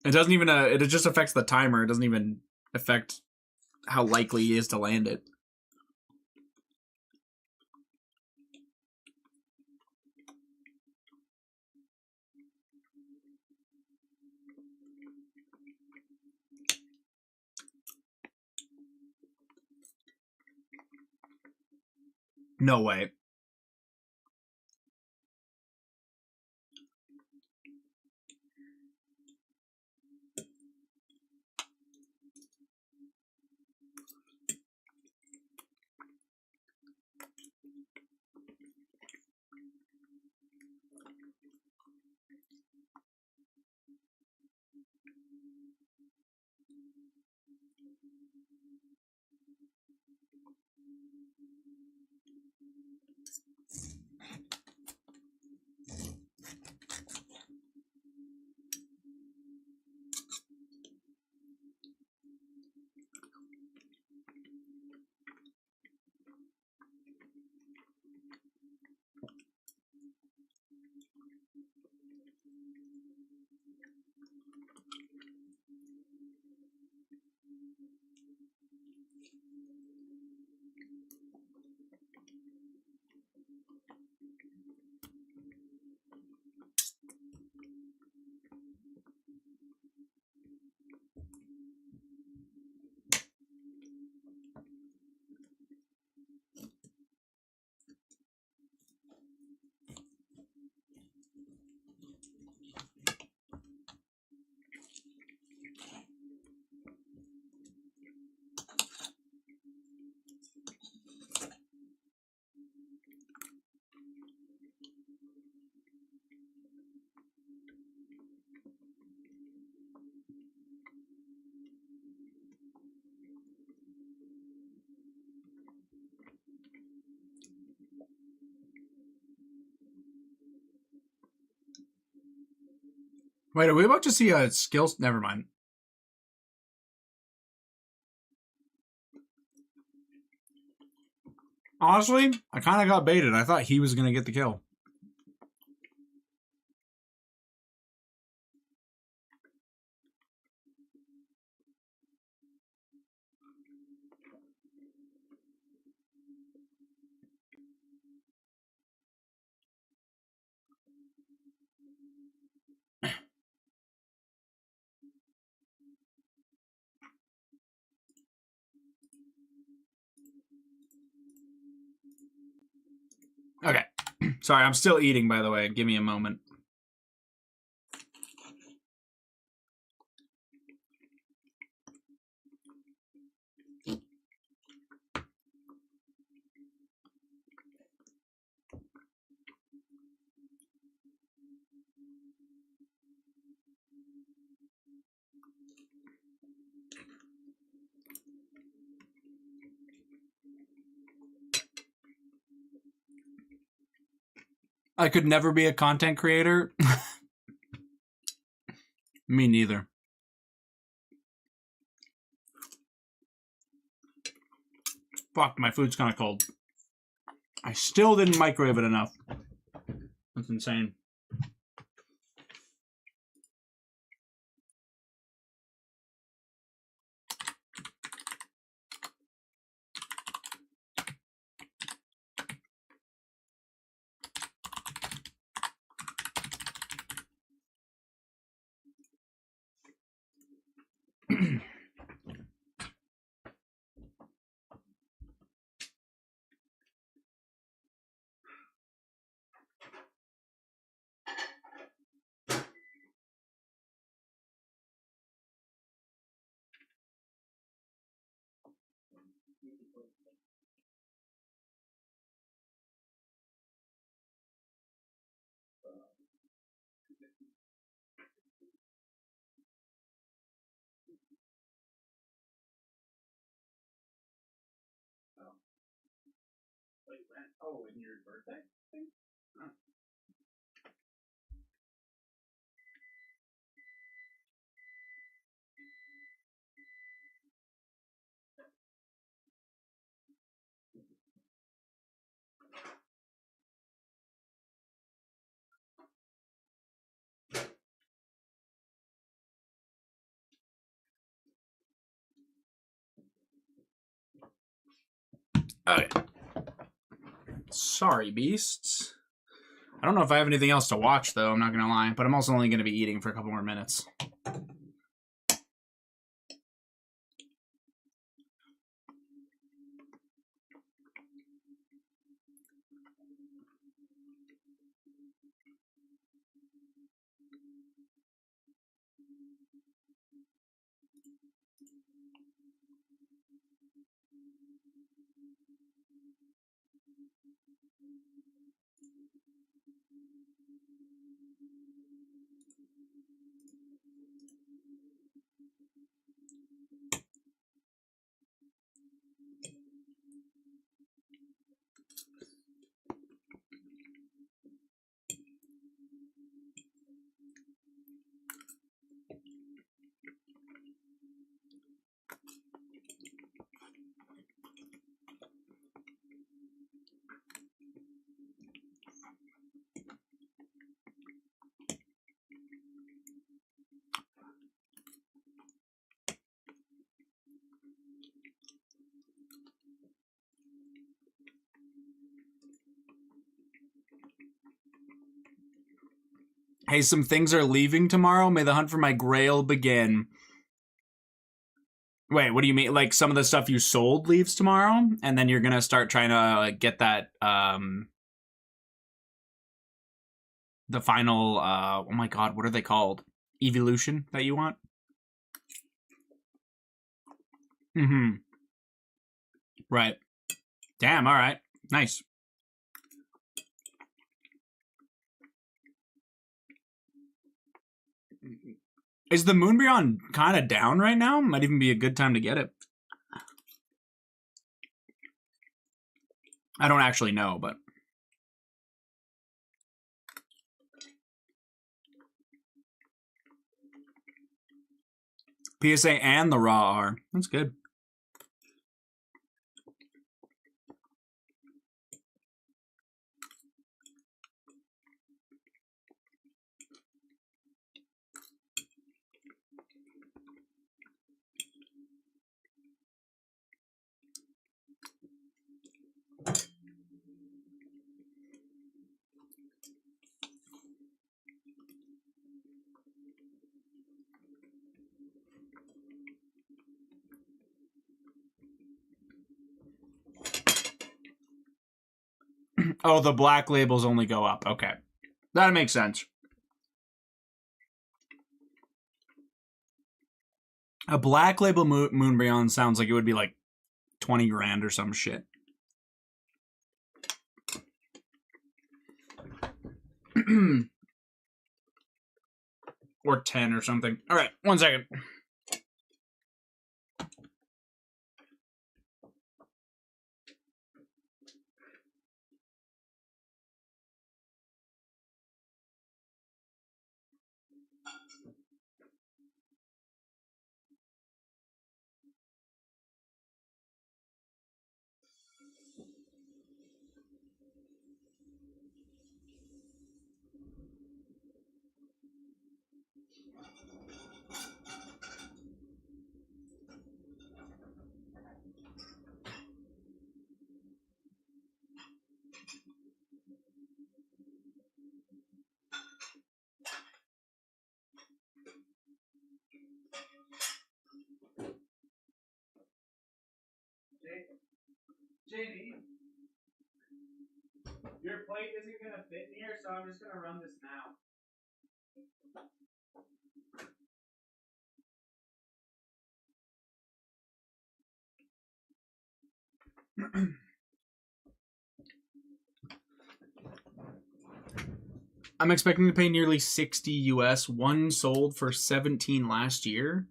It doesn't even, it just affects the timer. It doesn't even affect how likely he is to land it. No way. Wait, are we about to see a skills? Never mind. Honestly, I kind of got baited. I thought he was going to get the kill. Okay. Sorry, I'm still eating, by the way. Give me a moment. I could never be a content creator. Me neither. Fuck, my food's kind of cold. I still didn't microwave it enough. That's insane. Wait, when? Oh, in your birthday thing? Huh. Okay. Sorry, beasts. I don't know if I have anything else to watch, though. I'm not gonna lie, but I'm also only gonna be eating for a couple more minutes. Hey, some things are leaving tomorrow. May the hunt for my grail begin. Wait, what do you mean? Like some of the stuff you sold leaves tomorrow, and then you're gonna start trying to get that the final oh my god, what are they called? Evolution that you want? Mm-hmm. Right. Damn, alright. Nice. Is the Moonbeyond kind of down right now? Might even be a good time to get it. I don't actually know, but PSA and the Raw are. That's good. Oh, the black labels only go up. Okay. That makes sense. A black label Moonbeyond sounds like it would be like 20 grand or some shit. Or 10 or something. All right, 1 second. JD, your plate isn't gonna fit in here, so I'm just gonna run this now. I'm expecting to pay nearly 60 US. One sold for 17 last year.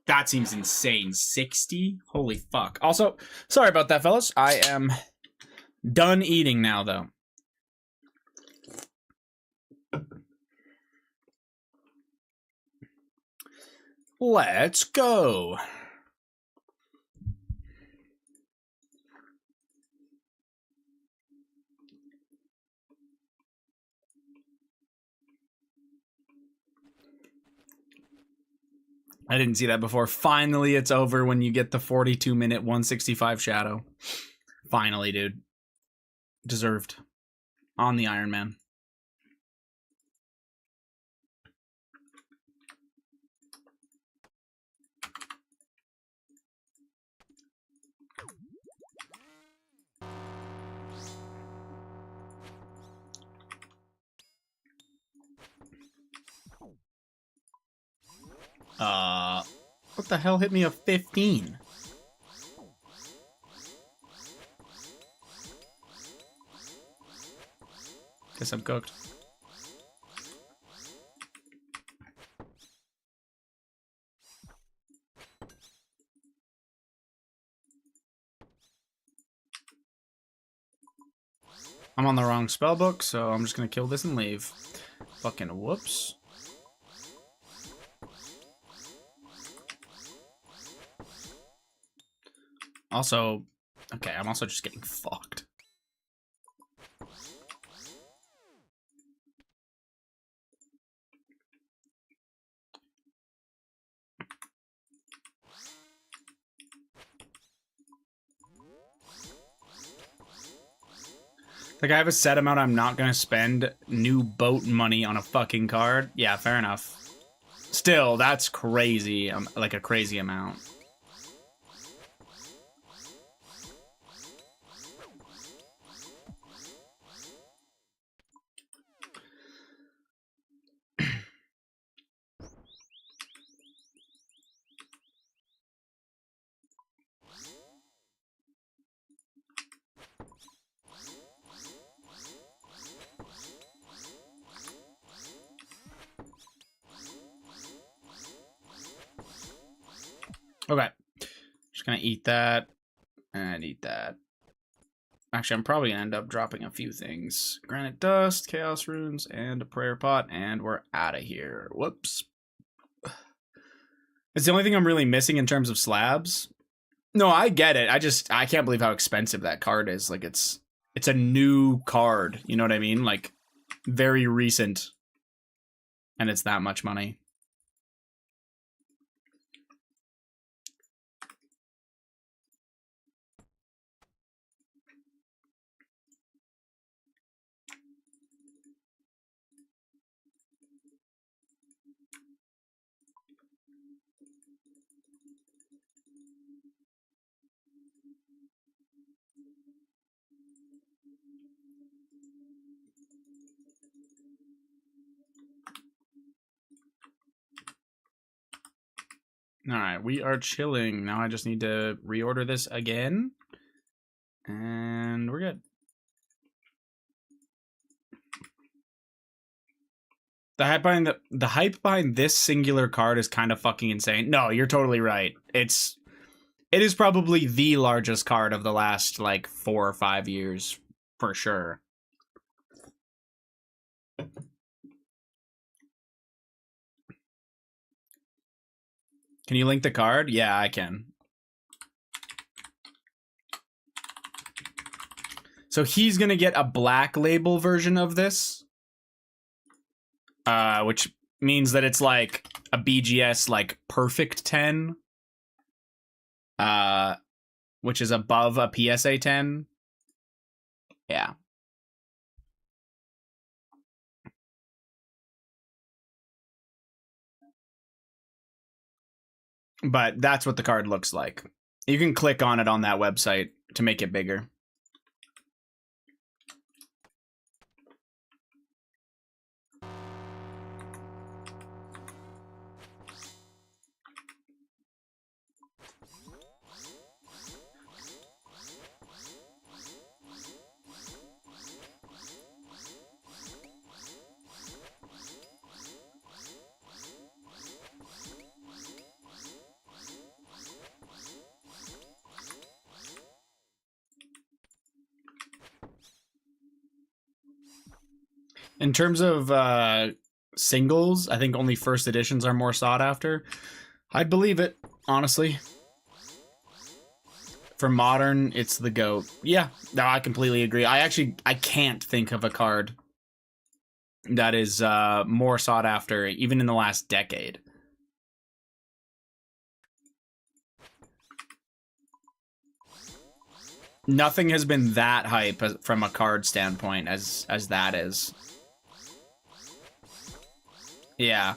That seems insane. 60? Holy fuck. Also, sorry about that, fellas. I am done eating now, though. Let's go. I didn't see that before. Finally, it's over when you get the 42-minute 165 shadow. Finally, dude. Deserved. On the Ironman. What the hell hit me a 15? Guess I'm cooked. I'm on the wrong spellbook, so I'm just gonna kill this and leave. Fucking whoops. Also, okay, I'm also just getting fucked. Like, I have a set amount I'm not gonna spend new boat money on a fucking card. Yeah, fair enough. Still, that's crazy. Like a crazy amount. Okay. Just gonna eat that. And eat that. Actually, I'm probably gonna end up dropping a few things. Granite Dust, Chaos Runes, and a Prayer Pot, and we're out of here. Whoops. It's the only thing I'm really missing in terms of slabs. No, I get it. I can't believe how expensive that card is. Like, it's a new card. You know what I mean? Like, very recent. And it's that much money. Alright, we are chilling. Now I just need to reorder this again. And we're good. The hype behind this singular card is kind of fucking insane. No, you're totally right. It is probably the largest card of the last, like, 4 or 5 years. For sure. Can you link the card? Yeah, I can. So he's gonna get a black label version of this. which means that it's like a BGS like perfect 10, which is above a PSA 10. Yeah. But that's what the card looks like. You can click on it on that website to make it bigger. In terms of singles, I think only first editions are more sought after. I'd believe it, honestly. For modern, it's the GOAT. Yeah, no, I completely agree. I can't think of a card that is more sought after, even in the last decade. Nothing has been that hype from a card standpoint as that is. Yeah.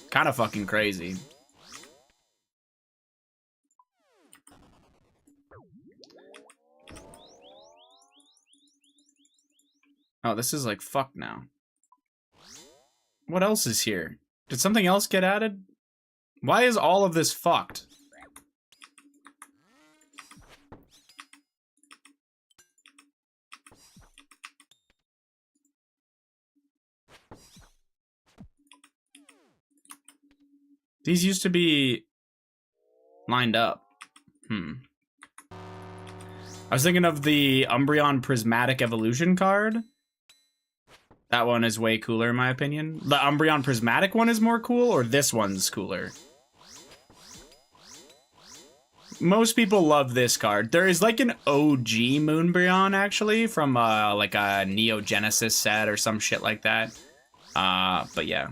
Kind of fucking crazy. Oh, this is like fuck now. What else is here? Did something else get added? Why is all of this fucked? These used to be lined up. I was thinking of the Umbreon Prismatic Evolution card. That one is way cooler in my opinion. The Umbreon Prismatic one is more cool, or this one's cooler? Most people love this card. There is like an OG Moonbreon actually from like a Neo Genesis set or some shit like that. But yeah.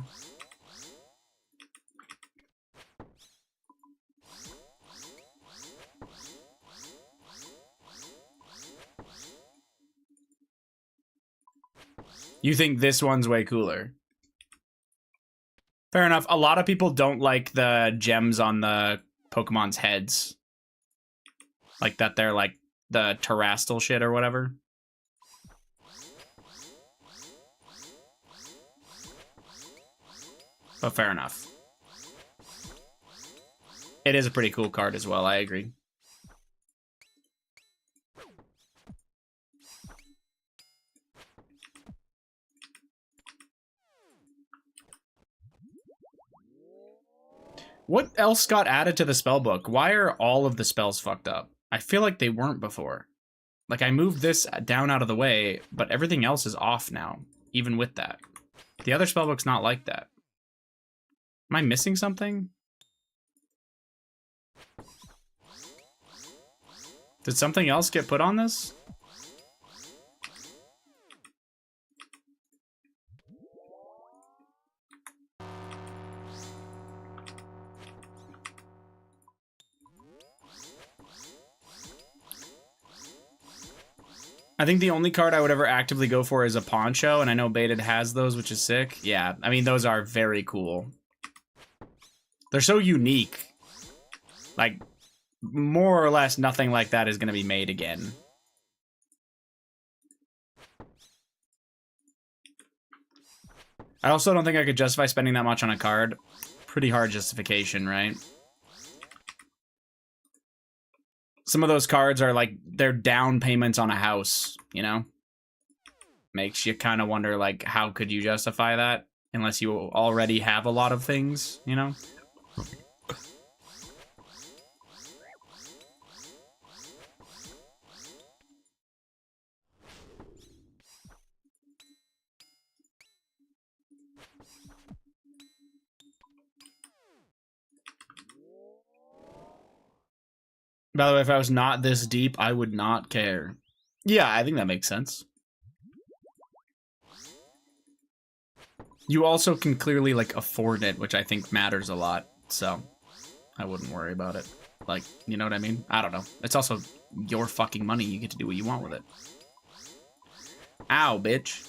You think this one's way cooler? Fair enough. A lot of people don't like the gems on the Pokemon's heads. Like that they're like the terrestrial shit or whatever. But fair enough. It is a pretty cool card as well, I agree. What else got added to the spellbook? Why are all of the spells fucked up? I feel like they weren't before. Like, I moved this down out of the way, but everything else is off now, even with that. The other spellbook's not like that. Am I missing something? Did something else get put on this? I think the only card I would ever actively go for is a Poncho, and I know Baited has those, which is sick. Yeah, I mean, those are very cool. They're so unique. Like, more or less nothing like that is going to be made again. I also don't think I could justify spending that much on a card. Pretty hard justification, right? Some of those cards are like, they're down payments on a house, you know? Makes you kind of wonder, like, how could you justify that? Unless you already have a lot of things, you know? By the way, if I was not this deep, I would not care. Yeah, I think that makes sense. You also can clearly, like, afford it, which I think matters a lot, so I wouldn't worry about it. Like, you know what I mean? I don't know. It's also your fucking money. You get to do what you want with it. Ow, bitch.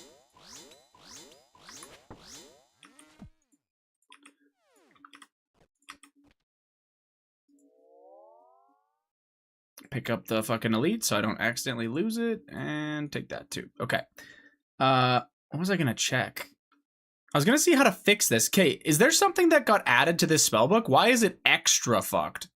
Pick up the fucking elite so I don't accidentally lose it, and take that too. Okay. What was I gonna check? I was gonna see how to fix this. Okay, is there something that got added to this spellbook? Why is it extra fucked?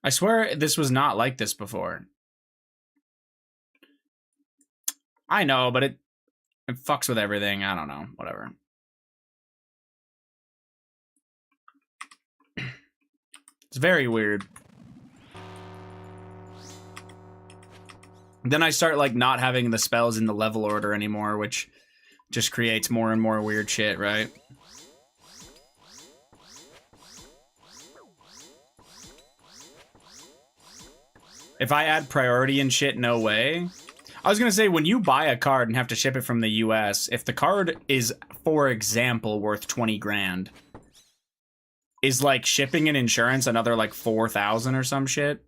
I swear this was not like this before. I know, but it fucks with everything. I don't know. Whatever. It's very weird. Then I start, like, not having the spells in the level order anymore, which just creates more and more weird shit, right? If I add priority and shit, no way. I was gonna say, when you buy a card and have to ship it from the US, if the card is, for example, worth 20 grand, is, like, shipping and insurance another, like, 4,000 or some shit?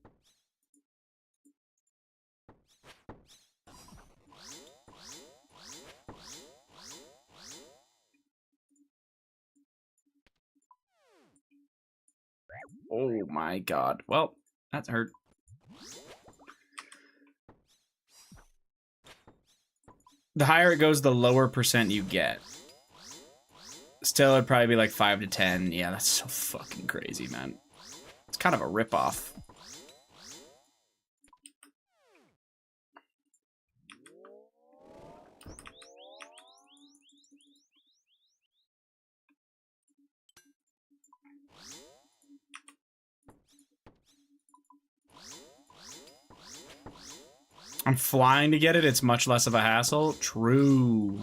Oh my god. Well, that hurt. The higher it goes, the lower percent you get. Still, it'd probably be like 5 to 10. Yeah, that's so fucking crazy, man. It's kind of a ripoff. I'm flying to get it. It's much less of a hassle. True.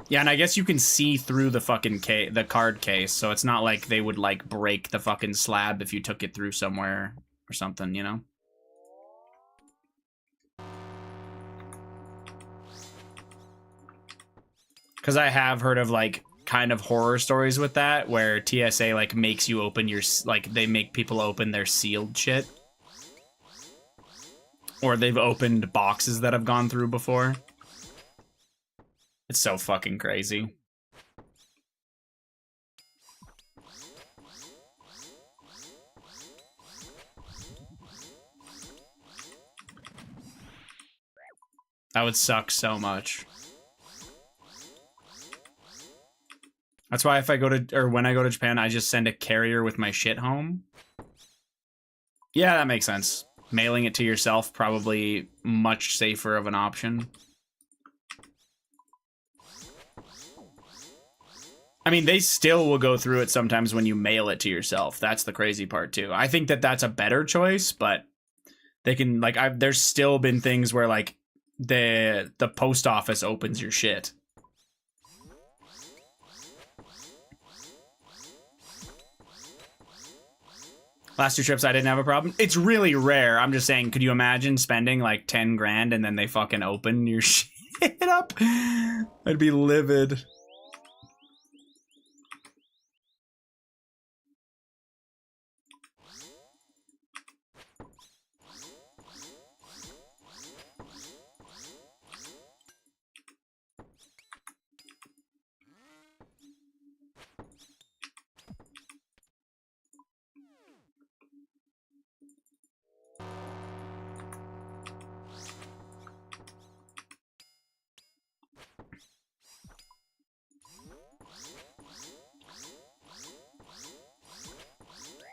Yeah, and I guess you can see through the fucking the card case, so it's not like they would, like, break the fucking slab if you took it through somewhere or something, you know? Because I have heard of, like, kind of horror stories with that, where TSA, like, makes you open your, like, they make people open their sealed shit. Or they've opened boxes that I've gone through before. It's so fucking crazy. That would suck so much. That's why if I go to, or when I go to Japan, I just send a carrier with my shit home. Yeah, that makes sense. Mailing it to yourself, probably much safer of an option. I mean, they still will go through it sometimes when you mail it to yourself. That's the crazy part, too. I think that that's a better choice, but they can, like, there's still been things where, like, the post office opens your shit. Last 2 trips, I didn't have a problem. It's really rare. I'm just saying, could you imagine spending, like, 10 grand and then they fucking open your shit up? I'd be livid.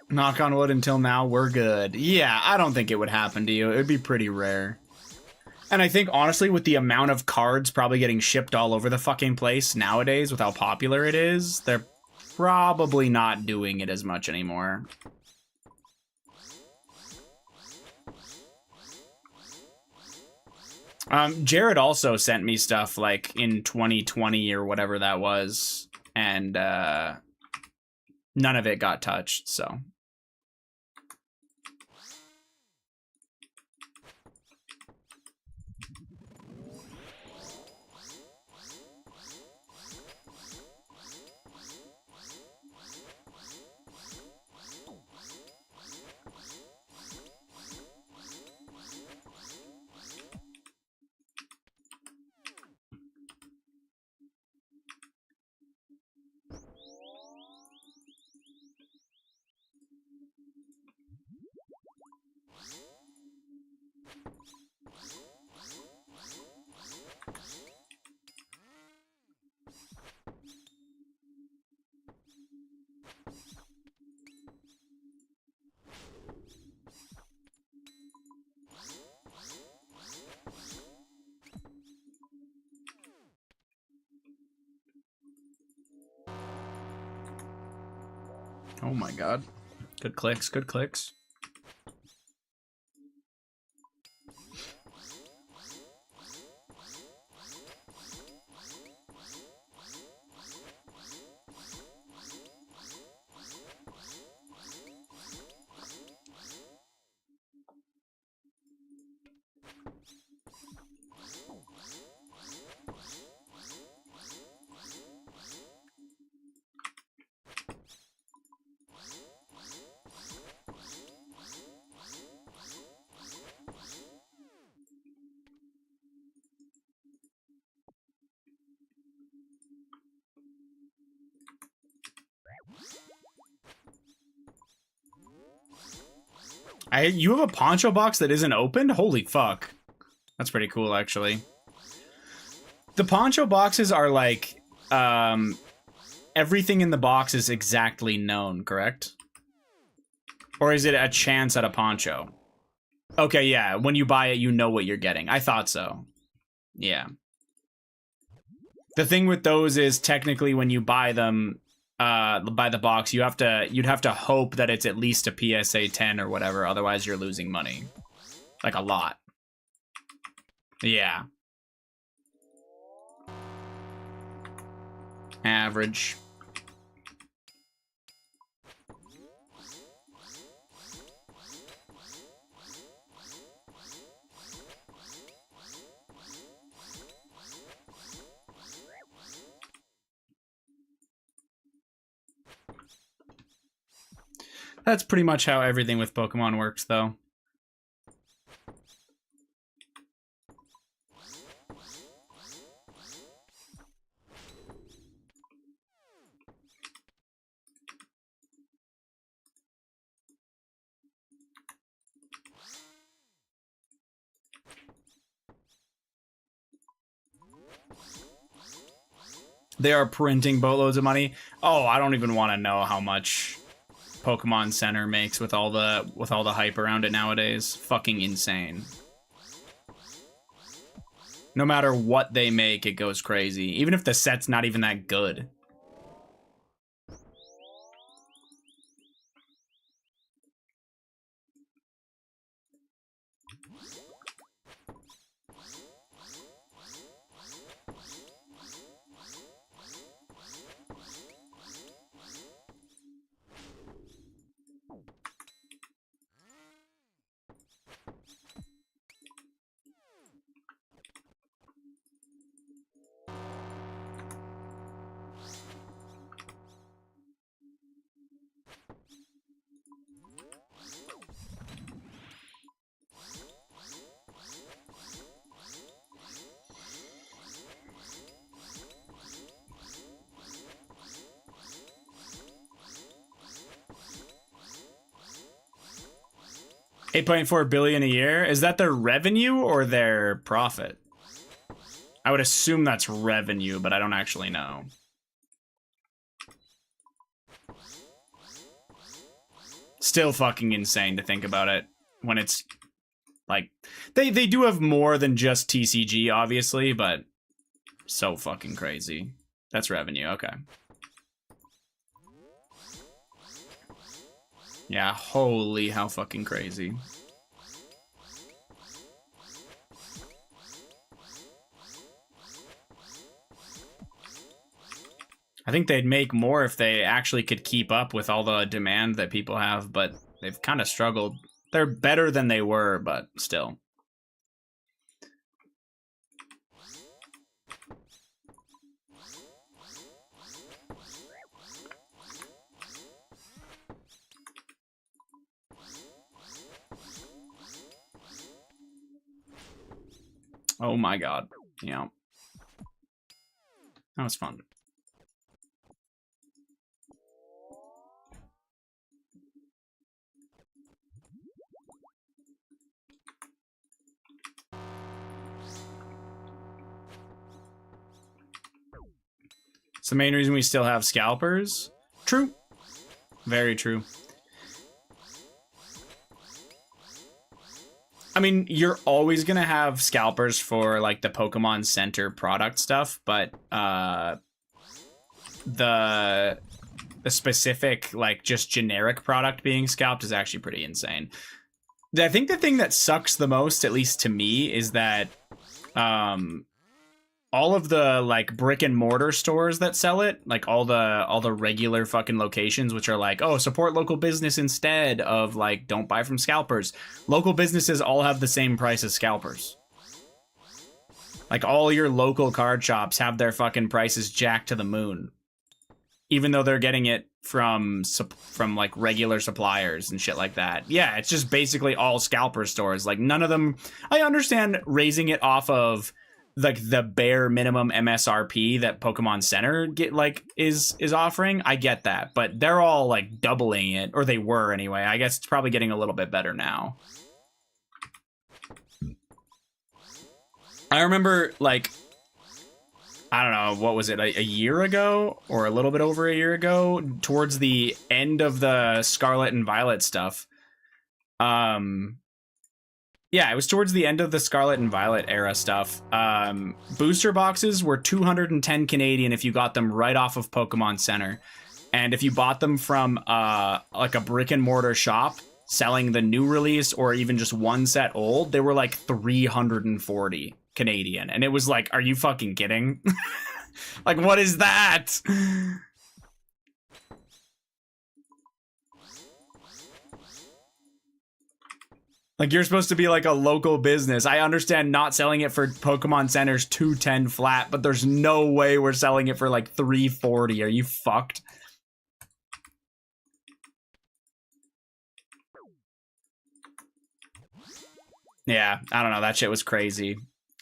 Knock on wood, until now, we're good. Yeah, I don't think it would happen to you. It would be pretty rare. And I think, honestly, with the amount of cards probably getting shipped all over the fucking place nowadays, with how popular it is, they're probably not doing it as much anymore. Jared also sent me stuff, like, in 2020 or whatever that was, and, none of it got touched, so. Oh my god. Good clicks, good clicks. You have a poncho box that isn't opened? Holy fuck. That's pretty cool, actually. The poncho boxes are like, everything in the box is exactly known, correct? Or is it a chance at a poncho? Okay, yeah, when you buy it, you know what you're getting. I thought so. Yeah. The thing with those is technically when you buy them, by the box, you'd have to hope that it's at least a PSA 10 or whatever, otherwise you're losing money. Like a lot. Yeah. Average. That's pretty much how everything with Pokemon works, though. They are printing boatloads of money. Oh, I don't even want to know how much Pokemon Center makes with all the hype around it nowadays. Fucking insane. No matter what they make, it goes crazy. Even if the set's not even that good. $8.4 billion a year. Is that their revenue or their profit? I would assume that's revenue, but I don't actually know. Still fucking insane to think about it when it's like they do have more than just TCG, obviously, but so fucking crazy. That's revenue. Okay. Yeah, holy how fucking crazy. I think they'd make more if they actually could keep up with all the demand that people have, but they've kind of struggled. They're better than they were, but still. Oh my god. Yeah. That was fun. It's the main reason we still have scalpers. True. Very true. I mean, you're always gonna have scalpers for like the Pokemon Center product stuff, but the specific like just generic product being scalped is actually pretty insane. I think the thing that sucks the most, at least to me, is that all of the like brick and mortar stores that sell it, like all the regular fucking locations, which are like, oh, support local business instead of like don't buy from scalpers. Local businesses all have the same price as scalpers. Like all your local card shops have their fucking prices jacked to the moon, even though they're getting it from like regular suppliers and shit like that. Yeah, it's just basically all scalper stores. Like none of them. I understand raising it off of like the bare minimum MSRP that Pokemon Center is offering. I get that, but they're all like doubling it, or they were anyway. I guess it's probably getting a little bit better now. I remember like, I don't know, what was it, a year ago or a little bit over a year ago, towards the end of the Scarlet and Violet stuff. Yeah, it was towards the end of the Scarlet and Violet era stuff. Booster boxes were 210 Canadian if you got them right off of Pokemon Center. And if you bought them from like a brick and mortar shop selling the new release or even just one set old, they were like 340 Canadian. And it was like, are you fucking kidding? Like, what is that? Like, you're supposed to be like a local business. I understand not selling it for Pokemon Center's 210 flat, but there's no way we're selling it for like 340. Are you fucked? Yeah, I don't know. That shit was crazy.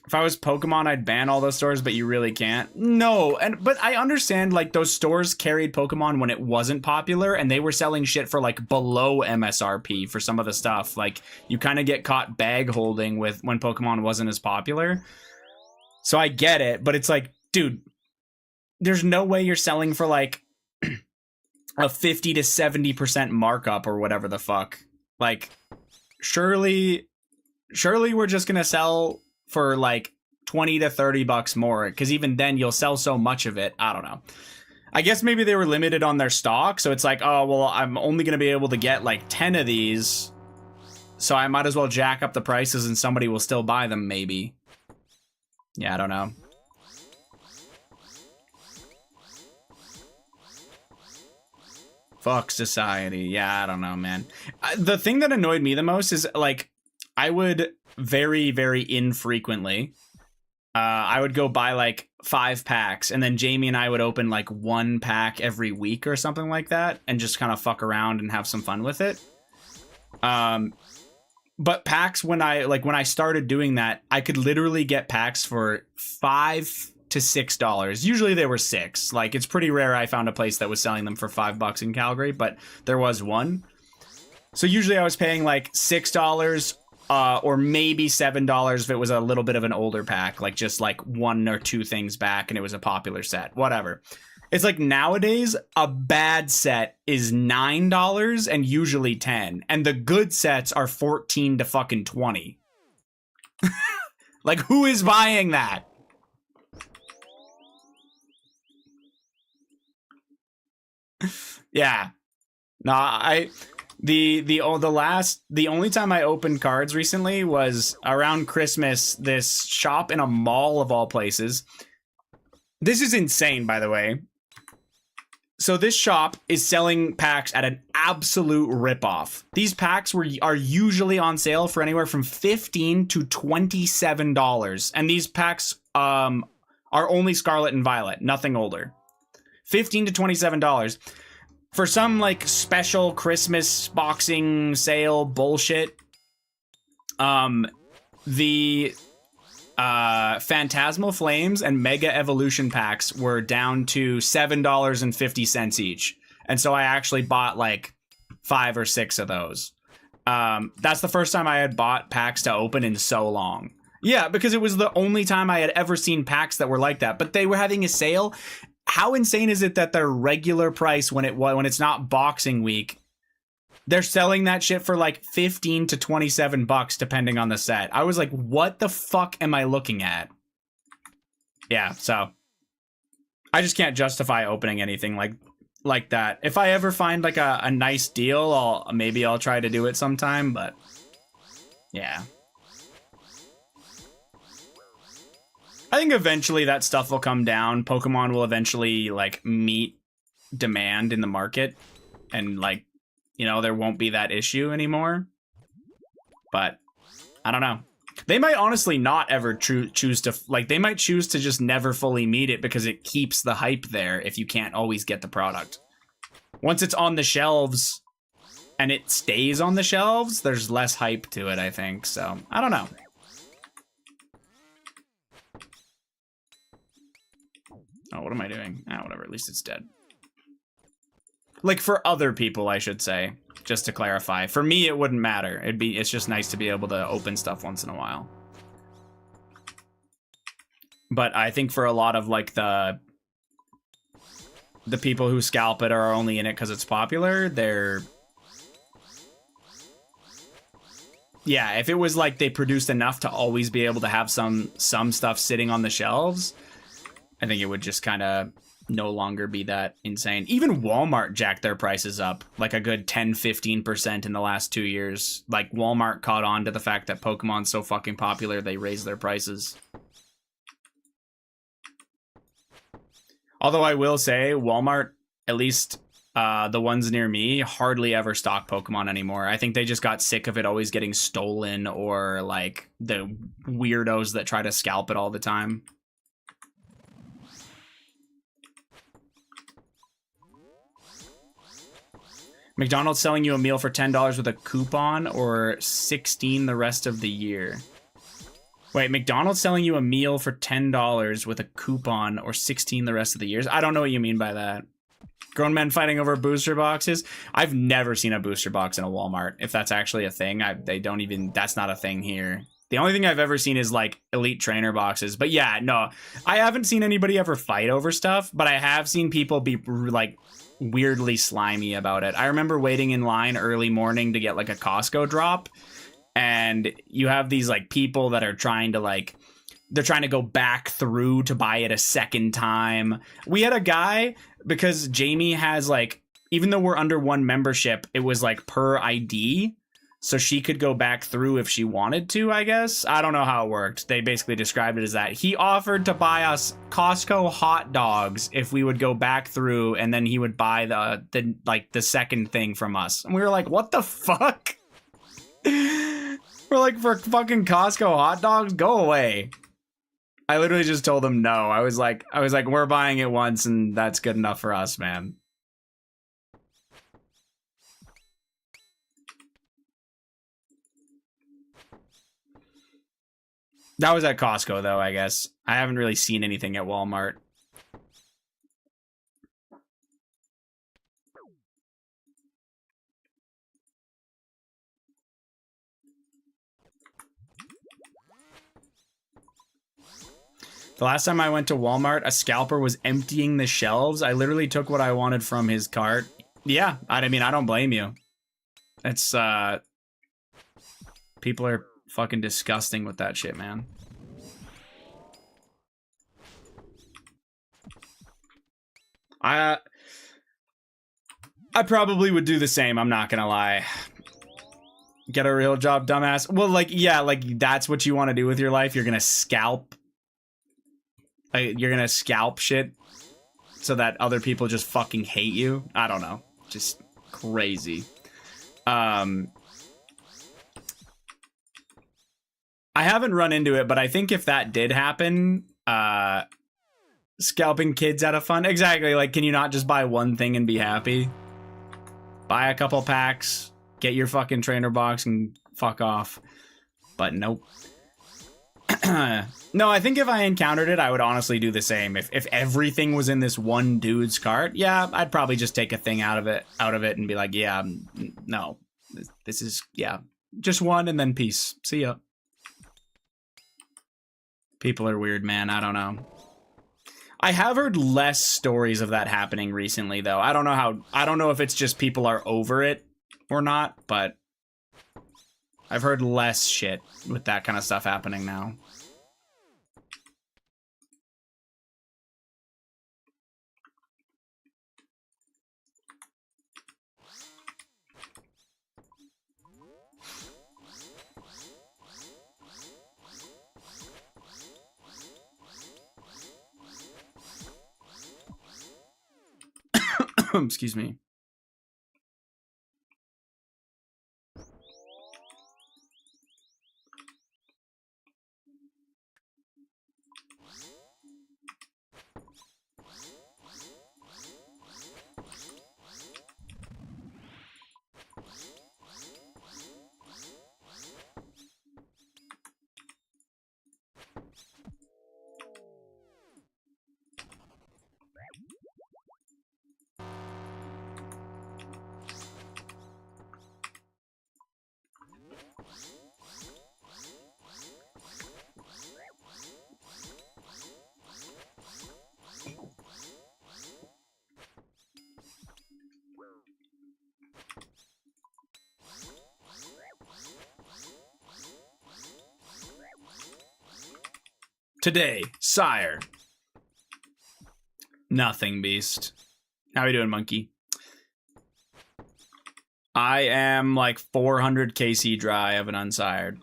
If I was Pokemon, I'd ban all those stores, but you really can't. No, but I understand like those stores carried Pokemon when it wasn't popular, and they were selling shit for like below MSRP for some of the stuff. Like you kind of get caught bag holding with when Pokemon wasn't as popular. So I get it, but it's like, dude, there's no way you're selling for like a 50 to 70% markup or whatever the fuck. Like, surely we're just gonna sell for like 20 to 30 bucks more, because even then you'll sell so much of it. I don't know. I guess maybe they were limited on their stock, so it's like, oh, well, I'm only going to be able to get like 10 of these, so I might as well jack up the prices and somebody will still buy them, maybe. Yeah, I don't know. Fuck society. Yeah, I don't know, man. The thing that annoyed me the most is like, I would very, very infrequently, I would go buy like 5 packs, and then Jamie and I would open like 1 pack every week or something like that, and just kind of fuck around and have some fun with it. But packs, when I started doing that, I could literally get packs for $5 to $6. Usually they were $6. Like, it's pretty rare I found a place that was selling them for $5 in Calgary, but there was one. So usually I was paying like $6 or maybe $7 if it was a little bit of an older pack, like just like 1 or 2 things back and it was a popular set, whatever. It's like nowadays a bad set is $9 and usually 10, and the good sets are 14 to fucking 20. Like, who is buying that? Yeah. No, the only time I opened cards recently was around Christmas. This shop in a mall of all places. This is insane, by the way. So this shop is selling packs at an absolute ripoff. These packs are usually on sale for anywhere from $15 to $27, and these packs are only Scarlet and Violet, nothing older. $15 to $27 for some like special Christmas boxing sale bullshit. The Phantasmal Flames and Mega Evolution packs were down to $7.50 each. And so I actually bought like 5 or 6 of those. That's the first time I had bought packs to open in so long. Yeah, because it was the only time I had ever seen packs that were like that. But they were having a sale. How insane is it that their regular price when it's not boxing week, they're selling that shit for like $15 to $27 depending on the set. I was like, what the fuck am I looking at? Yeah, so I just can't justify opening anything like that. If I ever find like a nice deal, maybe I'll try to do it sometime, but yeah. I think eventually that stuff will come down. Pokemon will eventually like meet demand in the market, and like, you know, there won't be that issue anymore. But I don't know. They might honestly not ever choose to, like, they might choose to just never fully meet it because it keeps the hype there if you can't always get the product. Once it's on the shelves and it stays on the shelves, there's less hype to it, I think. So I don't know. Oh, what am I doing? Ah, whatever. At least it's dead. Like, for other people, I should say, just to clarify. For me, it wouldn't matter. It's just nice to be able to open stuff once in a while. But I think for a lot of, like, the people who scalp it are only in it because it's popular, they're... Yeah, if it was like they produced enough to always be able to have some stuff sitting on the shelves, I think it would just kind of no longer be that insane. Even Walmart jacked their prices up like a good 10-15% in the last 2 years. Like, Walmart caught on to the fact that Pokemon's so fucking popular, they raised their prices. Although I will say, Walmart, at least the ones near me, hardly ever stock Pokemon anymore. I think they just got sick of it always getting stolen, or like the weirdos that try to scalp it all the time. McDonald's selling you a meal for $10 with a coupon, or $16 the rest of the year. Wait, McDonald's selling you a meal for $10 with a coupon, or $16 the rest of the years? I don't know what you mean by that. Grown men fighting over booster boxes? I've never seen a booster box in a Walmart. If that's actually a thing, that's not a thing here. The only thing I've ever seen is like elite trainer boxes. But yeah, no, I haven't seen anybody ever fight over stuff, but I have seen people be like weirdly slimy about it. I remember waiting in line early morning to get like a Costco drop, and you have these like people that are trying to go back through to buy it a second time. We had a guy, because Jamie has like, even though we're under one membership, it was like per ID, so she could go back through if she wanted to, I guess. I don't know how it worked. They basically described it as that. He offered to buy us Costco hot dogs if we would go back through, and then he would buy the second thing from us. And we were like, what the fuck? We're like, for fucking Costco hot dogs? Go away. I literally just told him no. I was like, we're buying it once and that's good enough for us, man. That was at Costco, though, I guess. I haven't really seen anything at Walmart. The last time I went to Walmart, a scalper was emptying the shelves. I literally took what I wanted from his cart. Yeah, I mean, I don't blame you. It's, people are fucking disgusting with that shit, man. I probably would do the same, I'm not gonna lie. Get a real job, dumbass. Well, like, yeah, like, that's what you want to do with your life. You're gonna scalp. You're gonna scalp shit. so that other people just fucking hate you. I don't know. Just crazy. I haven't run into it, but I think if that did happen, scalping kids out of fun. Exactly. Like, can you not just buy one thing and be happy? Buy a couple packs, get your fucking trainer box, and fuck off. But nope. No, I think if I encountered it, I would honestly do the same. If everything was in this one dude's cart, yeah, I'd probably just take a thing out of it and be like, yeah, no, this is, yeah, just one and then peace. See ya. People are weird, man. I don't know. I have heard less stories of that happening recently, though. I don't know if it's just people are over it or not, but I've heard less shit with that kind of stuff happening now. Excuse me. Today, sire. Nothing, beast. How you doing, monkey? I am like 400 KC dry of an unsired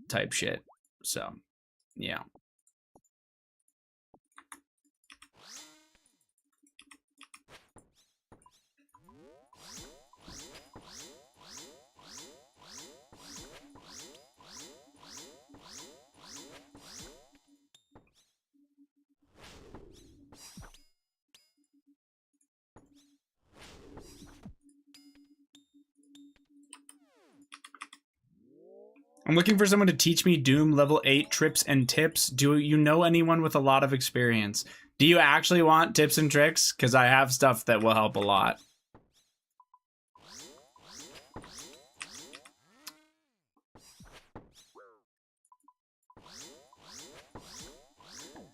type shit. So, yeah. I'm looking for someone to teach me Doom level 8 trips and tips. Do you know anyone with a lot of experience? Do you actually want tips and tricks? Because I have stuff that will help a lot.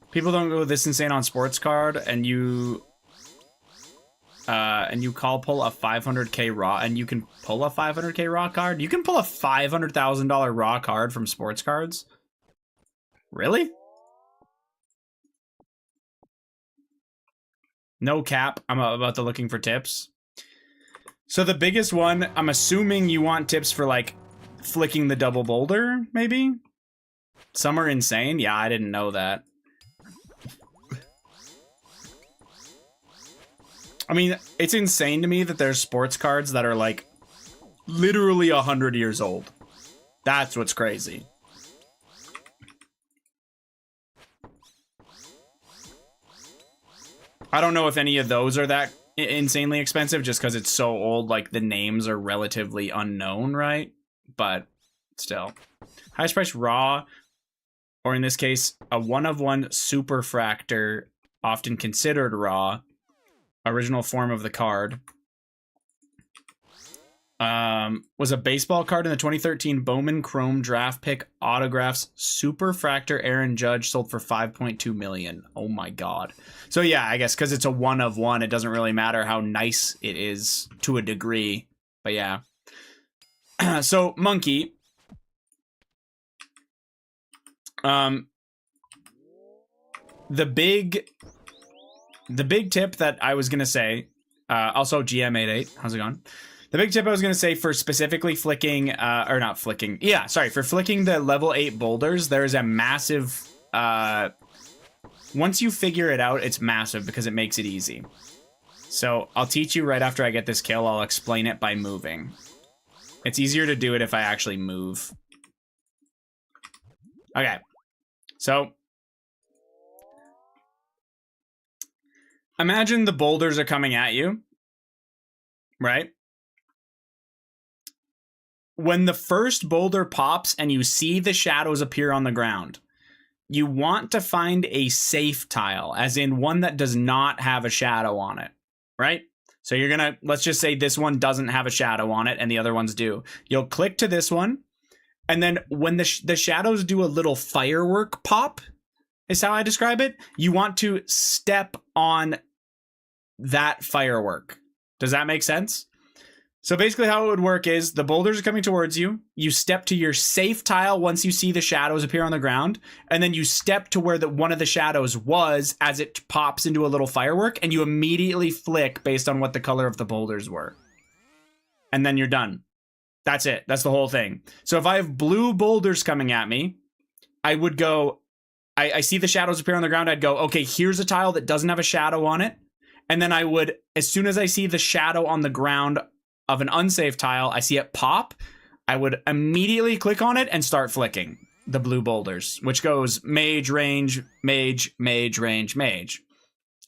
People don't go this insane on sports card, and you call pull a 500k raw, and you can pull a 500k raw card. You can pull a $500,000 raw card from sports cards. Really? No cap. I'm about to looking for tips. So the biggest one, I'm assuming you want tips for like flicking the double boulder, maybe? Some are insane. Yeah, I didn't know that. I mean, it's insane to me that there's sports cards that are like literally 100 years old. That's what's crazy. I don't know if any of those are that insanely expensive just because it's so old, like the names are relatively unknown, right? But still. Highest price raw, or in this case, a 1-of-1 superfractor, often considered raw. Original form of the card. Was a baseball card in the 2013 Bowman Chrome Draft Pick Autographs Superfractor Aaron Judge, sold for $5.2 million. Oh my god. So yeah, I guess because it's a 1-of-1, it doesn't really matter how nice it is to a degree. But yeah. So, Monkey. The big tip that I was going to say, also GM88, how's it going? The big tip I was going to say for specifically flicking, or not flicking, yeah, sorry, for flicking the level 8 boulders, there's a massive Once you figure it out, it's massive because it makes it easy. So I'll teach you right after I get this kill. I'll explain it by moving. It's easier to do it if I actually move. Okay. So imagine the boulders are coming at you, right? When the first boulder pops and you see the shadows appear on the ground, you want to find a safe tile, as in one that does not have a shadow on it, right? So you're gonna, let's just say this one doesn't have a shadow on it and the other ones do. You'll click to this one, and then when the shadows do a little firework pop, is how I describe it, you want to step on that firework. Does that make sense? So basically how it would work is the boulders are coming towards you. You step to your safe tile once you see the shadows appear on the ground. And then you step to where one of the shadows was as it pops into a little firework. And you immediately flick based on what the color of the boulders were. And then you're done. That's it. That's the whole thing. So if I have blue boulders coming at me, I would go, I see the shadows appear on the ground. I'd go, okay, here's a tile that doesn't have a shadow on it. And then I would, as soon as I see the shadow on the ground of an unsafe tile, I see it pop, I would immediately click on it and start flicking the blue boulders, which goes mage, range, mage, mage, range, mage.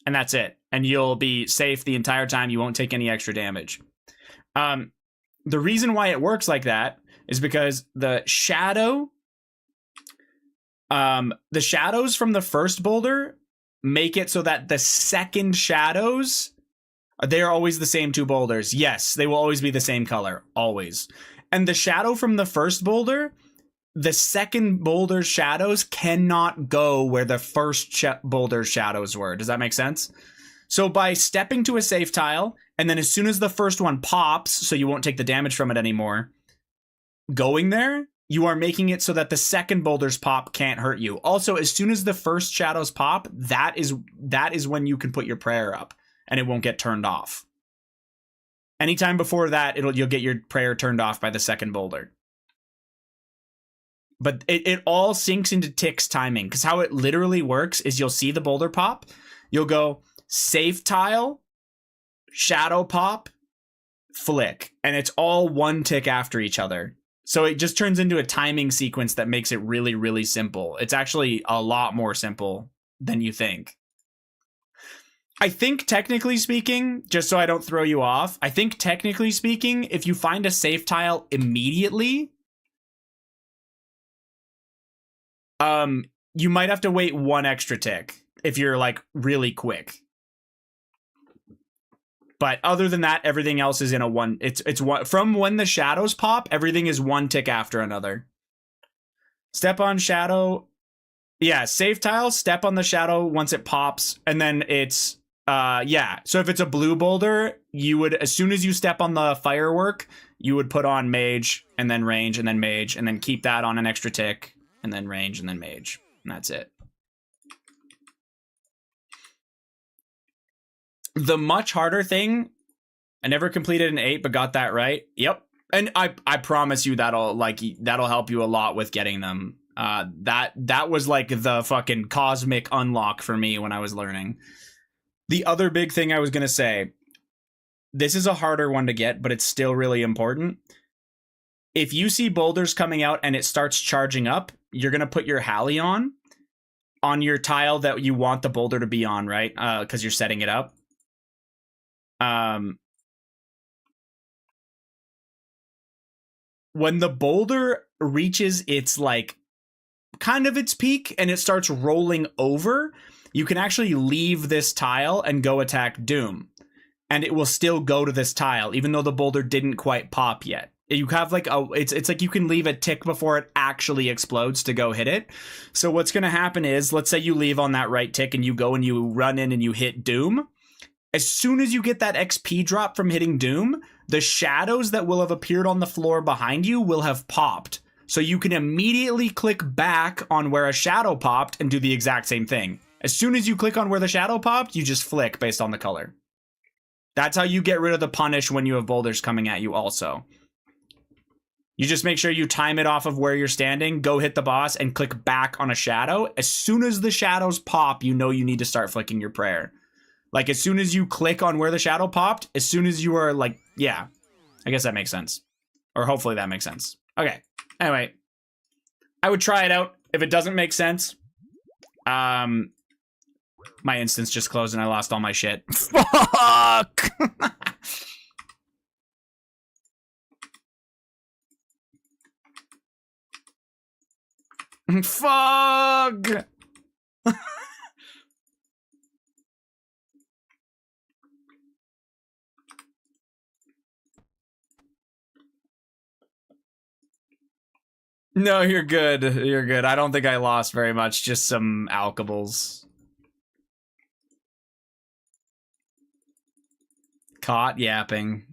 And that's it. And you'll be safe the entire time. You won't take any extra damage. The reason why it works like that is because the shadows from the first boulder make it so that the second shadows, they're always the same two boulders. Yes, they will always be the same color, always. And the shadow from the first boulder, the second boulder's shadows cannot go where the first boulder's shadows were. Does that make sense? So by stepping to a safe tile, and then as soon as the first one pops, so you won't take the damage from it anymore, going there, you are making it so that the second boulder's pop can't hurt you. Also, as soon as the first shadows pop, that is when you can put your prayer up. And it won't get turned off. Anytime before that, you'll get your prayer turned off by the second boulder. But it all sinks into Tick's timing, because how it literally works is you'll see the boulder pop, you'll go safe tile, shadow pop, flick, and it's all one tick after each other. So it just turns into a timing sequence that makes it really, really simple. It's actually a lot more simple than you think. I think technically speaking, just so I don't throw you off, I think technically speaking, if you find a safe tile immediately, you might have to wait one extra tick if you're like really quick. But other than that, everything else is in a one. It's one from when the shadows pop. Everything is one tick after another. Step on shadow. Yeah, safe tile. Step on the shadow once it pops, and then it's yeah. So if it's a blue boulder, you would, as soon as you step on the firework, you would put on mage and then range and then mage and then keep that on an extra tick and then range and then mage, and that's it. The much harder thing, I never completed an 8, but got that right. Yep. And I promise you that'll help you a lot with getting them. That was like the fucking cosmic unlock for me when I was learning. The other big thing I was going to say, this is a harder one to get, but it's still really important. If you see boulders coming out and it starts charging up, you're going to put your Hallie on your tile that you want the boulder to be on, right? Because you're setting it up. When the boulder reaches its like kind of its peak and it starts rolling over, you can actually leave this tile and go attack Doom, and it will still go to this tile even though the boulder didn't quite pop yet. You have like it's like you can leave a tick before it actually explodes to go hit it. So what's going to happen is, let's say you leave on that right tick and you go and you run in and you hit Doom. As soon as you get that XP drop from hitting Doom, the shadows that will have appeared on the floor behind you will have popped. So you can immediately click back on where a shadow popped and do the exact same thing. As soon as you click on where the shadow popped, you just flick based on the color. That's how you get rid of the punish when you have boulders coming at you also. You just make sure you time it off of where you're standing, go hit the boss, and click back on a shadow. As soon as the shadows pop, you know you need to start flicking your prayer. Like, as soon as you click on where the shadow popped, as soon as you are like, yeah. I guess that makes sense. Or hopefully that makes sense. Okay. Anyway. I would try it out. If it doesn't make sense, my instance just closed and I lost all my shit. Fuck! Fuck! No, you're good. You're good. I don't think I lost very much. Just some alkables. Caught yapping.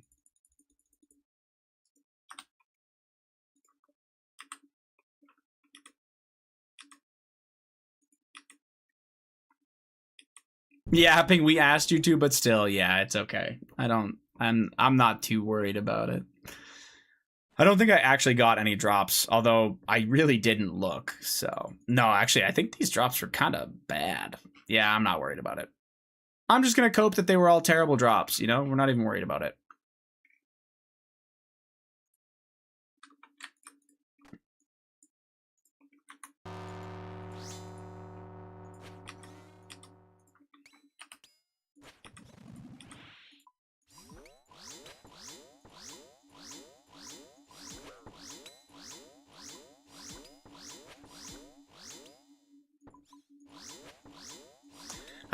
Yapping, we asked you to, but still, yeah, it's okay. I'm not too worried about it. I don't think I actually got any drops, although I really didn't look, so. No, actually, I think these drops were kind of bad. Yeah, I'm not worried about it. I'm just gonna cope that they were all terrible drops, you know? We're not even worried about it.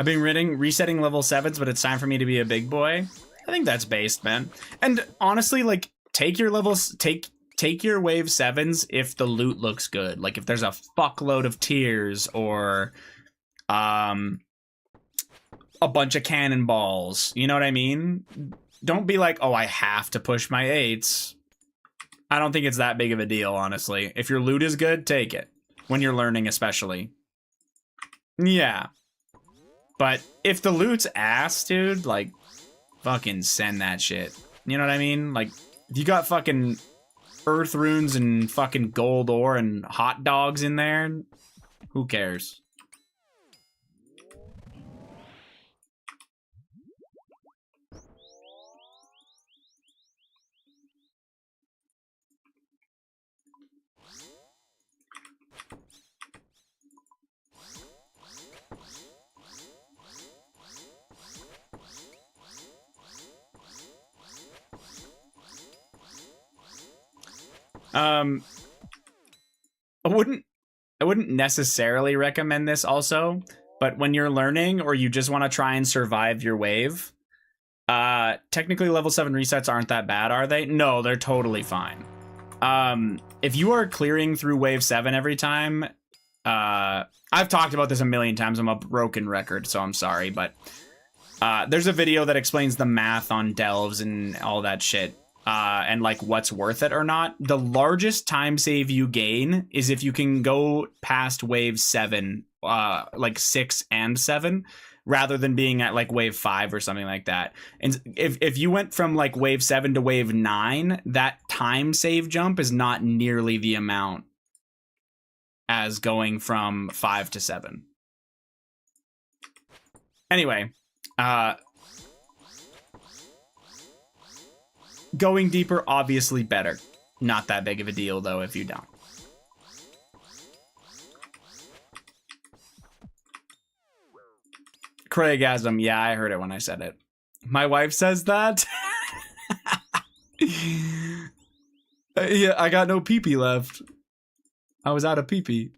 I've been resetting level 7s, but it's time for me to be a big boy. I think that's based, man. And honestly, like, take your levels, take your wave 7s if the loot looks good. Like, if there's a fuckload of tears or a bunch of cannonballs. You know what I mean? Don't be like, oh, I have to push my 8s. I don't think it's that big of a deal, honestly. If your loot is good, take it. When you're learning, especially. Yeah. But if the loot's ass, dude, like, fucking send that shit. You know what I mean? Like, if you got fucking earth runes and fucking gold ore and hot dogs in there, who cares? I wouldn't necessarily recommend this also, but when you're learning or you just want to try and survive your wave, technically level 7 resets aren't that bad, are they? No, they're totally fine. If you are clearing through wave 7 every time, I've talked about this a million times, I'm a broken record, so I'm sorry, but there's a video that explains the math on delves and all that shit. And like what's worth it or not. The largest time save you gain is if you can go past wave 7, like 6 and 7, rather than being at like wave 5 or something like that. And if you went from like wave 7 to wave 9, that time save jump is not nearly the amount as going from 5 to 7. Anyway, going deeper, obviously better. Not that big of a deal, though, if you don't. Craigasm, yeah, I heard it when I said it. My wife says that. Yeah, I got no pee-pee left. I was out of pee-pee.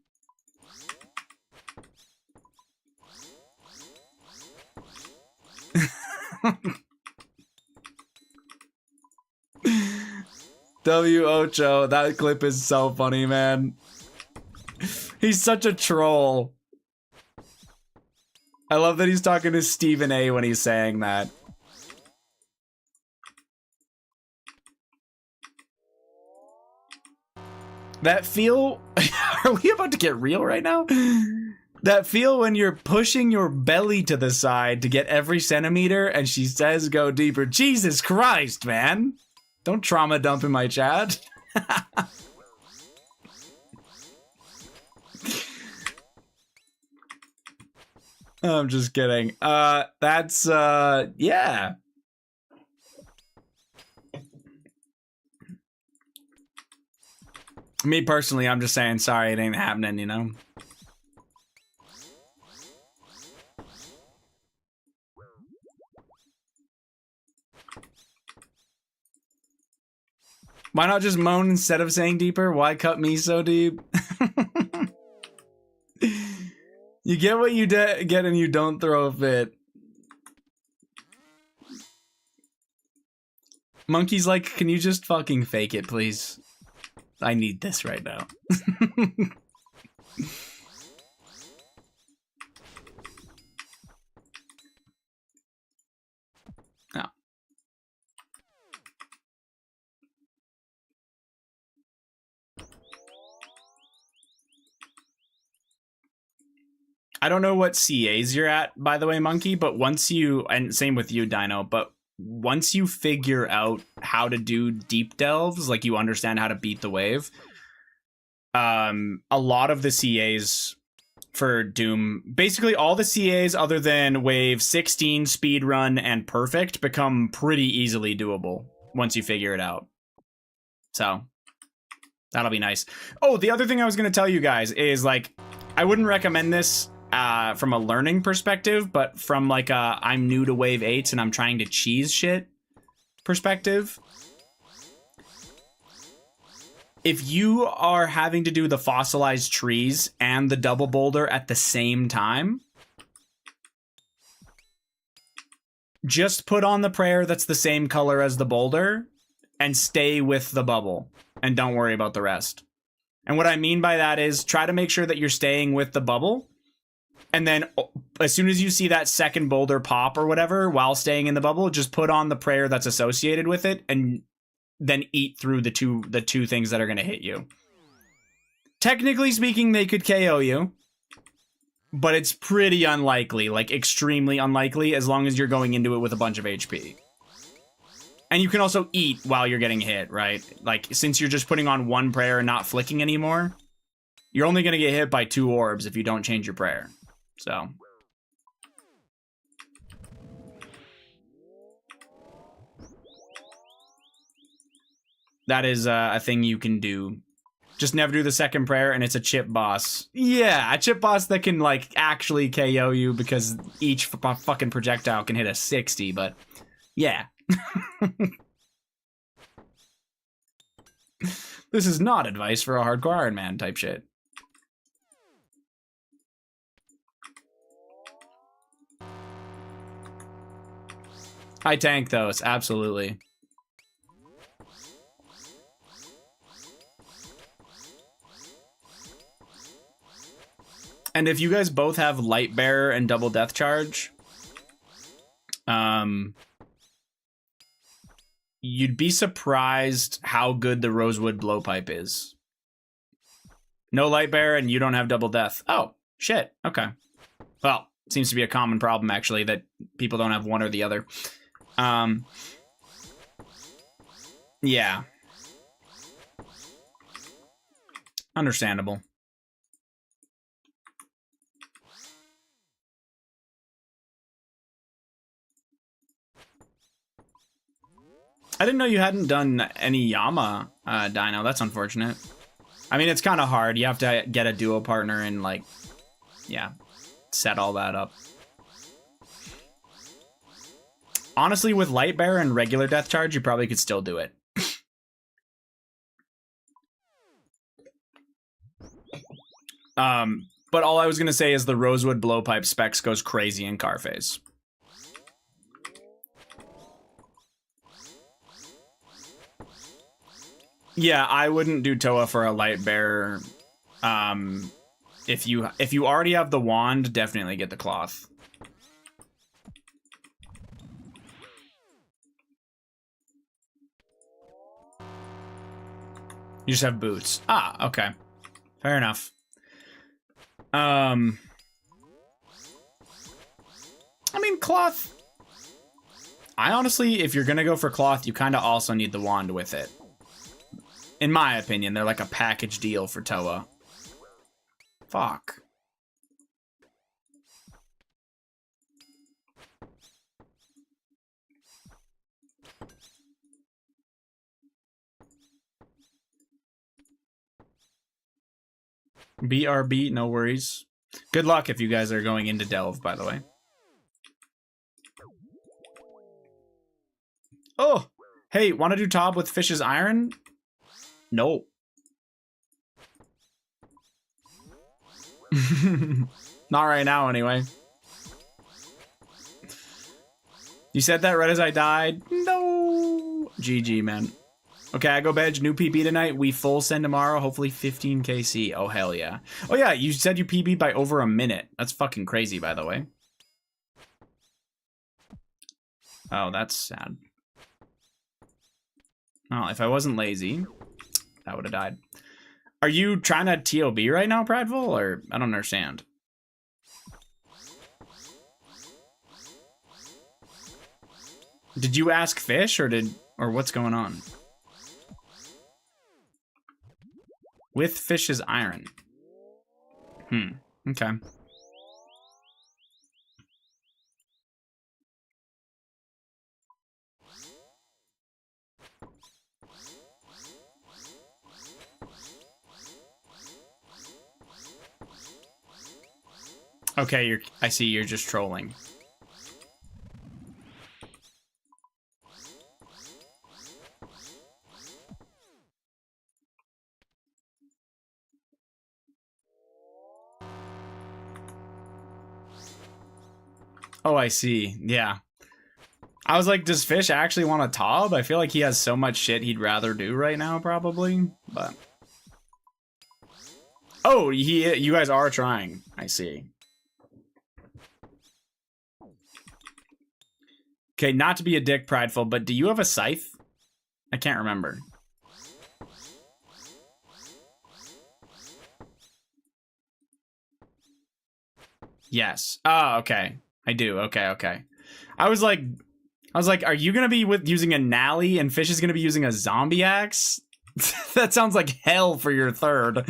W Ocho, that clip is so funny, man. He's such a troll. I love that he's talking to Stephen A when he's saying that. That feel... Are we about to get real right now? That feel when you're pushing your belly to the side to get every centimeter and she says go deeper. Jesus Christ, man. Don't trauma dump in my chat. I'm just kidding. That's yeah. Me personally, I'm just saying sorry it ain't happening, you know? Why not just moan instead of saying deeper? Why cut me so deep? You get what you get and you don't throw a fit. Monkey's like, can you just fucking fake it, please? I need this right now. No. I don't know what CAs you're at, by the way, Monkey, but once you, and same with you, Dino, but once you figure out how to do deep delves, like you understand how to beat the wave, a lot of the CAs for Doom, basically all the CAs other than wave 16, speedrun, and perfect become pretty easily doable once you figure it out. So that'll be nice. Oh, the other thing I was going to tell you guys is, like, I wouldn't recommend this from a learning perspective, but from like a I'm new to wave 8s and I'm trying to cheese shit perspective. If you are having to do the fossilized trees and the double boulder at the same time, just put on the prayer that's the same color as the boulder and stay with the bubble and don't worry about the rest. And what I mean by that is try to make sure that you're staying with the bubble. And then as soon as you see that second boulder pop or whatever while staying in the bubble, just put on the prayer that's associated with it and then eat through the two things that are going to hit you. Technically speaking, they could KO you, but it's pretty unlikely, like extremely unlikely, as long as you're going into it with a bunch of HP. And you can also eat while you're getting hit, right? Like, since you're just putting on one prayer and not flicking anymore, you're only going to get hit by 2 orbs if you don't change your prayer. So that is a thing you can do. Just never do the second prayer, and it's a chip boss. Yeah, a chip boss that can, like, actually KO you because each fucking projectile can hit a 60, but yeah. This is not advice for a hardcore Iron Man type shit. I tank those, absolutely. And if you guys both have Light Bearer and Double Death Charge, you'd be surprised how good the Rosewood Blowpipe is. No Light Bearer and you don't have Double Death. Oh, shit. Okay. Well, seems to be a common problem, actually, that people don't have one or the other. Yeah. Understandable. I didn't know you hadn't done any Yama, Dino. That's unfortunate. I mean, it's kind of hard. You have to get a duo partner and, like, yeah, set all that up. Honestly, with Light Bearer and regular Death Charge, you probably could still do it. But all I was going to say is the Rosewood Blowpipe specs goes crazy in Carface. Yeah, I wouldn't do Toa for a Light Bearer. If you already have the wand, definitely get the cloth. You just have boots. Ah, okay. Fair enough. I mean, cloth. I honestly, if you're gonna go for cloth, you kind of also need the wand with it. In my opinion, they're like a package deal for Toa. Fuck. BRB, no worries. Good luck if you guys are going into Delve, by the way. Oh! Hey, want to do Tob with Fish's Iron? No. Not right now, anyway. You said that right as I died? No! GG, man. Okay, I go Bedge, new PB tonight. We full send tomorrow, hopefully 15 KC. Oh, hell yeah. Oh, yeah, you said you PB'd by over a minute. That's fucking crazy, by the way. Oh, that's sad. Oh, if I wasn't lazy, I would have died. Are you trying to TOB right now, Prideful? Or I don't understand. Did you ask Fish or what's going on? With Fish's Iron. Okay. Okay, I see you're just trolling. Oh, I see. Yeah. I was like, does Fish actually want a Tob? I feel like he has so much shit he'd rather do right now, probably. But oh, you guys are trying. I see. Okay, not to be a dick, Prideful, but do you have a scythe? I can't remember. Yes. Oh, okay. I do. Okay. I was like, are you gonna be using a Nally and Fish is gonna be using a zombie axe? That sounds like hell for your third.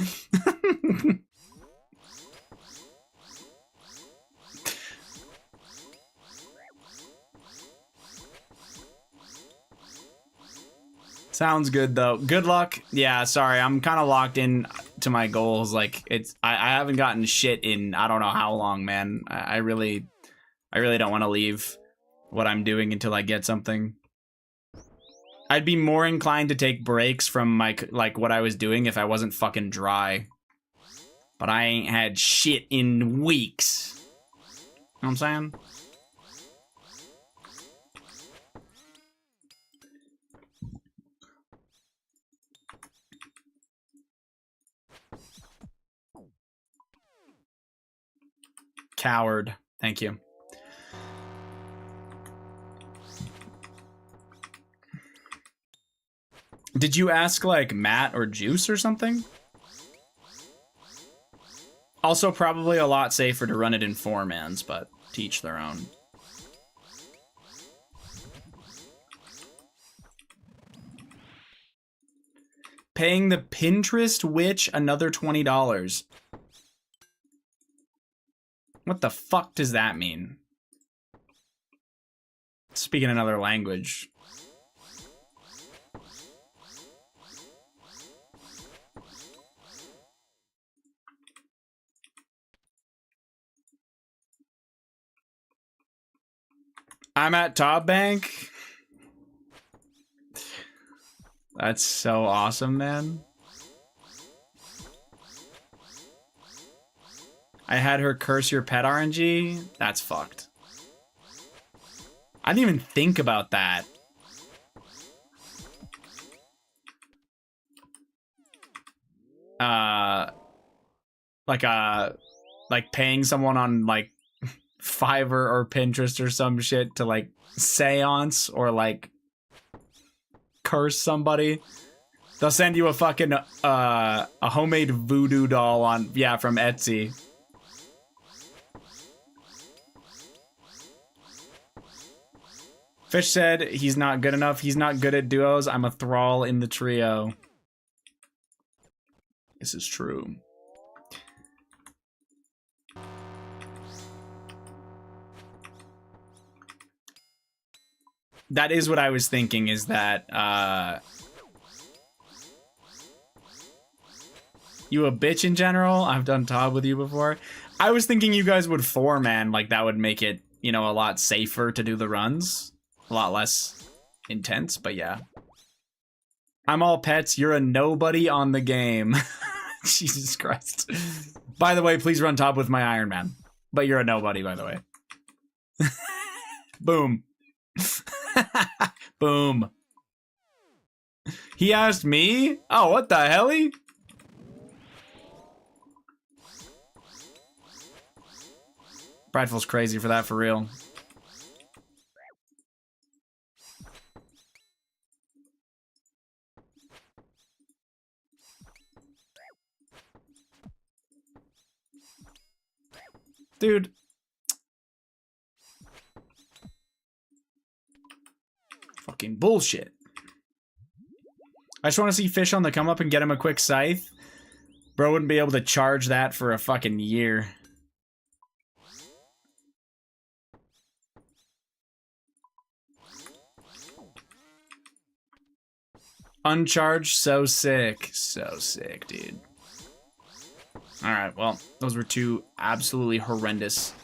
Sounds good though. Good luck. Yeah, sorry, I'm kind of locked in to my goals. Like I haven't gotten shit in I don't know how long, man. I really don't want to leave what I'm doing until I get something. I'd be more inclined to take breaks from my what I was doing if I wasn't fucking dry. But I ain't had shit in weeks. You know what I'm saying? Coward. Thank you. Did you ask like Matt or Juice or something? Also probably a lot safer to run it in 4-mans, but to each their own. Paying the Pinterest witch another $20. What the fuck does that mean? Speaking another language. I'm at Top Bank. That's so awesome, man. I had her curse your pet RNG. That's fucked. I didn't even think about that. Like paying someone on like Fiverr or Pinterest or some shit to like seance or like curse somebody. They'll send you a fucking a homemade voodoo doll on from Etsy. Fish said he's not good enough. He's not good at duos. I'm a thrall in the trio. This is true. That is what I was thinking, is that, you a bitch in general? I've done Todd with you before. I was thinking you guys would four-man, like that would make it, you know, a lot safer to do the runs. A lot less intense, but yeah. I'm all pets, you're a nobody on the game. Jesus Christ. By the way, please run top with my Ironman. But you're a nobody, by the way. Boom. Boom. He asked me? Oh, what the helly? Bradful's crazy for that, for real. Dude. Fucking bullshit. I just want to see Fish on the come up and get him a quick scythe. Bro wouldn't be able to charge that for a fucking year. Uncharged, so sick. So sick, dude. Alright, well, those were two absolutely horrendous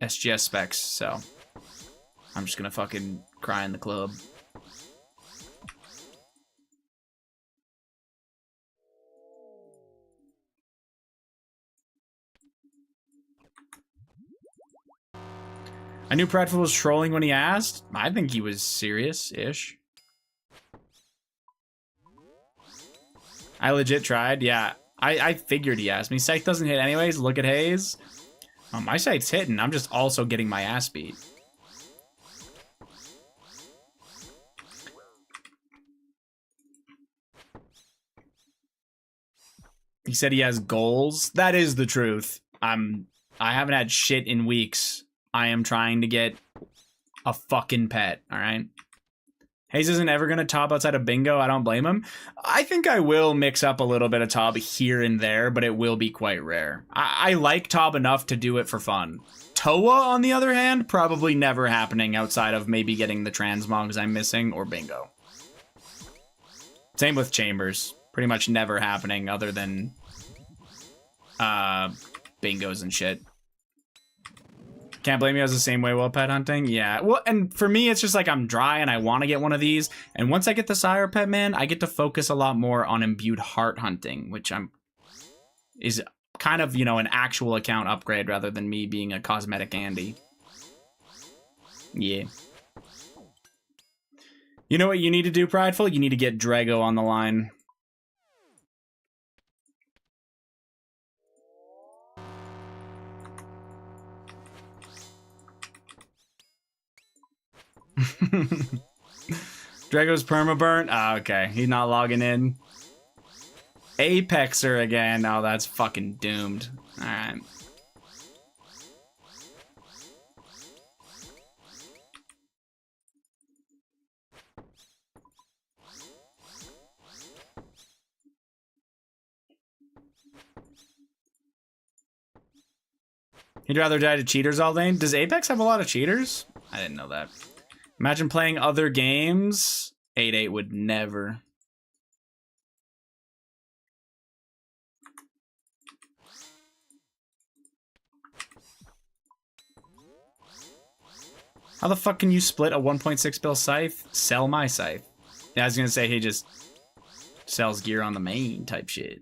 SGS specs, so I'm just gonna fucking cry in the club. I knew Pratful was trolling when he asked. I think he was serious-ish. I legit tried, yeah. I figured he asked me. Scythe doesn't hit anyways. Look at Hayes. My Scythe's hitting. I'm just also getting my ass beat. He said he has goals. That is the truth. I haven't had shit in weeks. I am trying to get a fucking pet, all right? Hayes isn't ever going to top outside of bingo. I don't blame him. I think I will mix up a little bit of Tob here and there, but it will be quite rare. I like Tob enough to do it for fun. Toa, on the other hand, probably never happening outside of maybe getting the transmogs I'm missing or bingo. Same with Chambers. Pretty much never happening other than bingos and shit. Can't blame you as the same way while pet hunting. Yeah, well, and for me, it's just like I'm dry and I want to get one of these. And once I get the Sire Pet, man, I get to focus a lot more on Imbued Heart hunting, which is kind of, you know, an actual account upgrade rather than me being a cosmetic Andy. Yeah. You know what you need to do, Prideful? You need to get Drago on the line. Drago's permaburnt? Oh, okay. He's not logging in. Apexer again. Oh, that's fucking doomed. Alright. He'd rather die to cheaters all day. Does Apex have a lot of cheaters? I didn't know that. Imagine playing other games. 8-8 would never. How the fuck can you split a 1.6 bill scythe? Sell my scythe. Yeah, I was gonna say he just sells gear on the main type shit.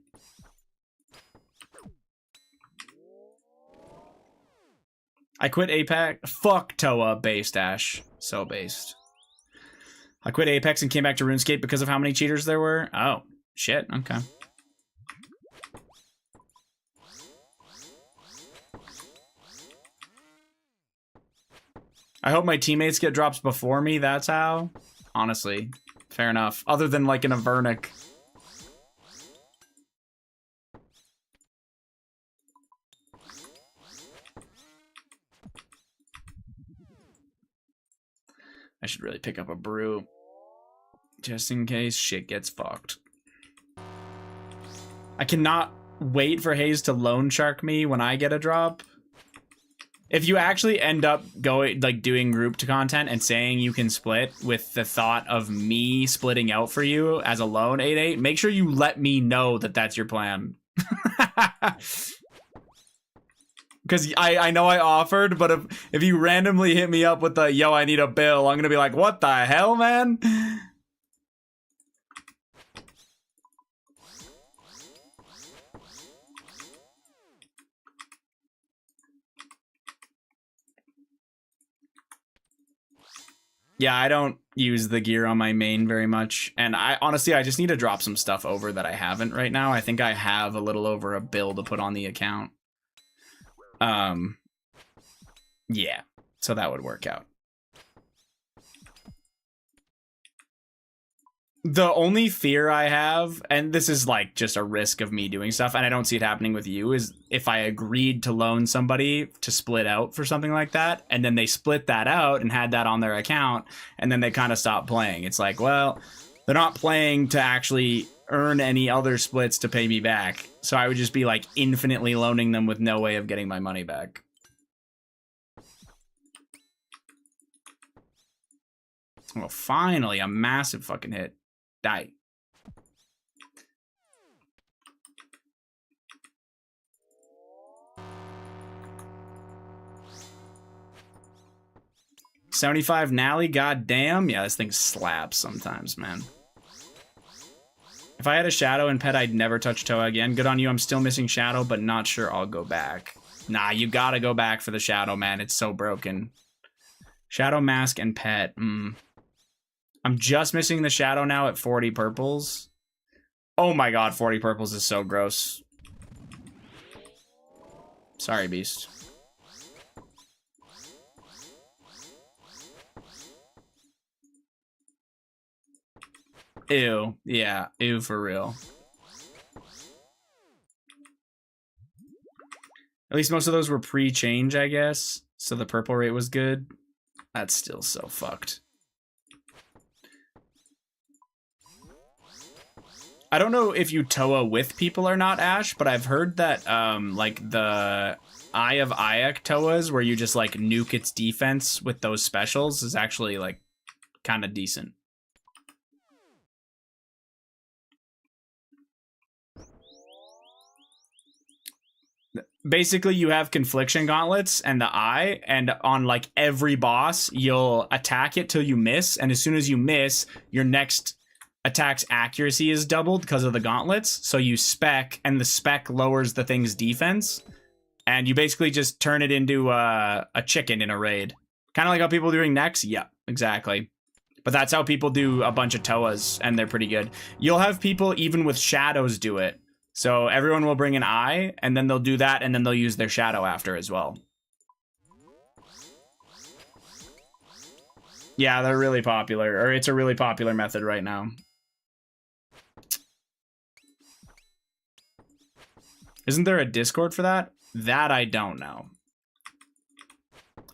I quit Apex. Fuck Toa based Ash. So based. I quit Apex and came back to RuneScape because of how many cheaters there were. Oh, shit. Okay. I hope my teammates get drops before me. That's how. Honestly, fair enough. Other than like an Avernic. I should really pick up a brew. Just in case shit gets fucked. I cannot wait for Hayes to loan shark me when I get a drop. If you actually end up going like doing group content and saying you can split with the thought of me splitting out for you as a loan 8-8, make sure you let me know that that's your plan. Because I know I offered, but if you randomly hit me up with the, yo, I need a bill, I'm going to be like, what the hell, man? Yeah, I don't use the gear on my main very much. And I honestly, I just need to drop some stuff over that I haven't right now. I think I have a little over a bill to put on the account. Yeah, so that would work out. The only fear I have, and this is like just a risk of me doing stuff, and I don't see it happening with you, is if I agreed to loan somebody to split out for something like that, and then they split that out and had that on their account, and then they kind of stopped playing. It's like, well, they're not playing to actually earn any other splits to pay me back. So I would just be like infinitely loaning them with no way of getting my money back. Well, finally, a massive fucking hit. Die. $75 Nally, goddamn. Yeah, this thing slaps sometimes, man. If I had a Shadow and pet, I'd never touch Toa again. Good on you. I'm still missing Shadow, but not sure I'll go back. Nah, you gotta go back for the Shadow, man. It's so broken. Shadow, Mask, and pet. I'm just missing the Shadow now at 40 purples. Oh my god, 40 purples is so gross. Sorry, Beast. Ew. Yeah, ew for real. At least most of those were pre-change, I guess. So the purple rate was good. That's still so fucked. I don't know if you Toa with people or not, Ash, but I've heard that like the Eye of Ayak Toas, where you just like nuke its defense with those specials, is actually like kind of decent. Basically, you have Confliction Gauntlets and the Eye, and on like every boss, you'll attack it till you miss, and as soon as you miss, your next attack's accuracy is doubled because of the gauntlets. So you spec, and the spec lowers the thing's defense, and you basically just turn it into a chicken in a raid. Kind of like how people are doing next. Yep, exactly. But that's how people do a bunch of Toas, and they're pretty good. You'll have people even with shadows do it. So everyone will bring an Eye, and then they'll do that, and then they'll use their shadow after as well. Yeah, they're really popular, or it's a really popular method right now. Isn't there a Discord for that? That I don't know.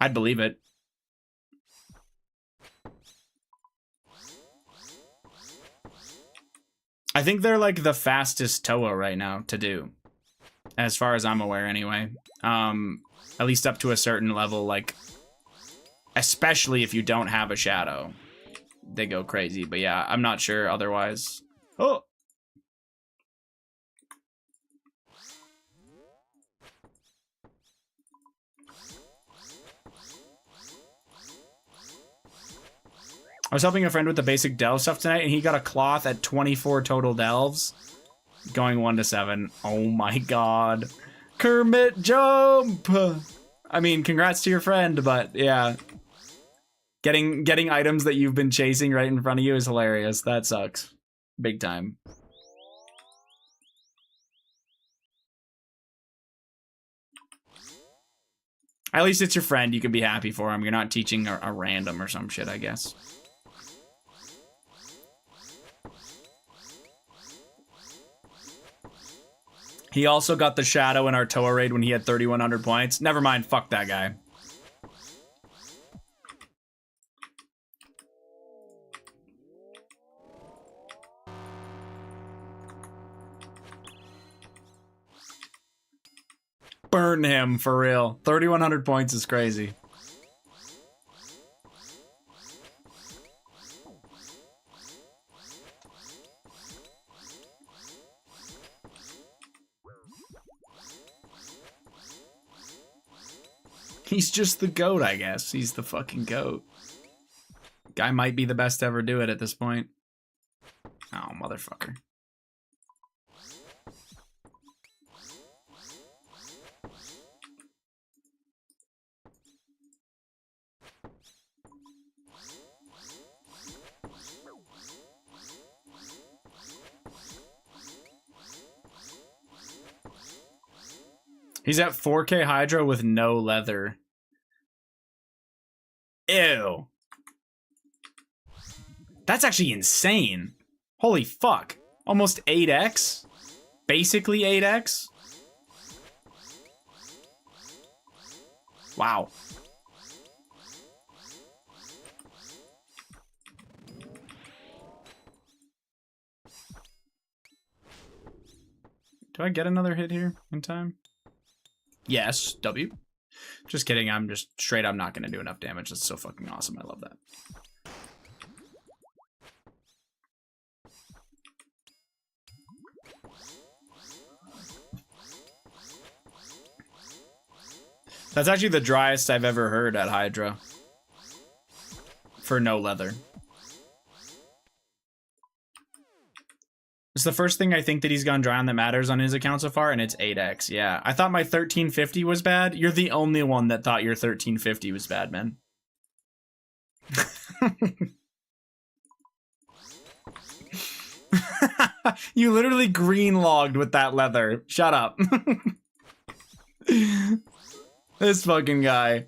I'd believe it. I think they're like the fastest Toa right now to do. As far as I'm aware anyway. At least up to a certain level, like especially if you don't have a shadow. They go crazy, but yeah, I'm not sure otherwise. Oh! I was helping a friend with the basic delve stuff tonight, and he got a cloth at 24 total delves. Going 1 to 7. Oh my god. Kermit jump! I mean, congrats to your friend, but yeah. Getting items that you've been chasing right in front of you is hilarious. That sucks. Big time. At least it's your friend. You can be happy for him. You're not teaching a random or some shit, I guess. He also got the shadow in our Toa raid when he had 3,100 points. Never mind, fuck that guy. burn him for real. 3,100 points is crazy. He's just the GOAT, I guess. He's the fucking GOAT. Guy might be the best to ever do it at this point. Oh, motherfucker. He's at 4K Hydro with no leather. Ew. That's actually insane. Holy fuck. Almost 8x? Basically 8x? Wow. Do I get another hit here in time? Yes, W. Just kidding, I'm just straight up not gonna do enough damage. That's so fucking awesome, I love that. That's actually the driest I've ever heard at Hydra. For no leather. It's the first thing I think that he's gone dry on that matters on his account so far, and it's 8x. Yeah, I thought my 1350 was bad. You're the only one that thought your 1350 was bad, man. You literally green logged with that leather. Shut up. This fucking guy.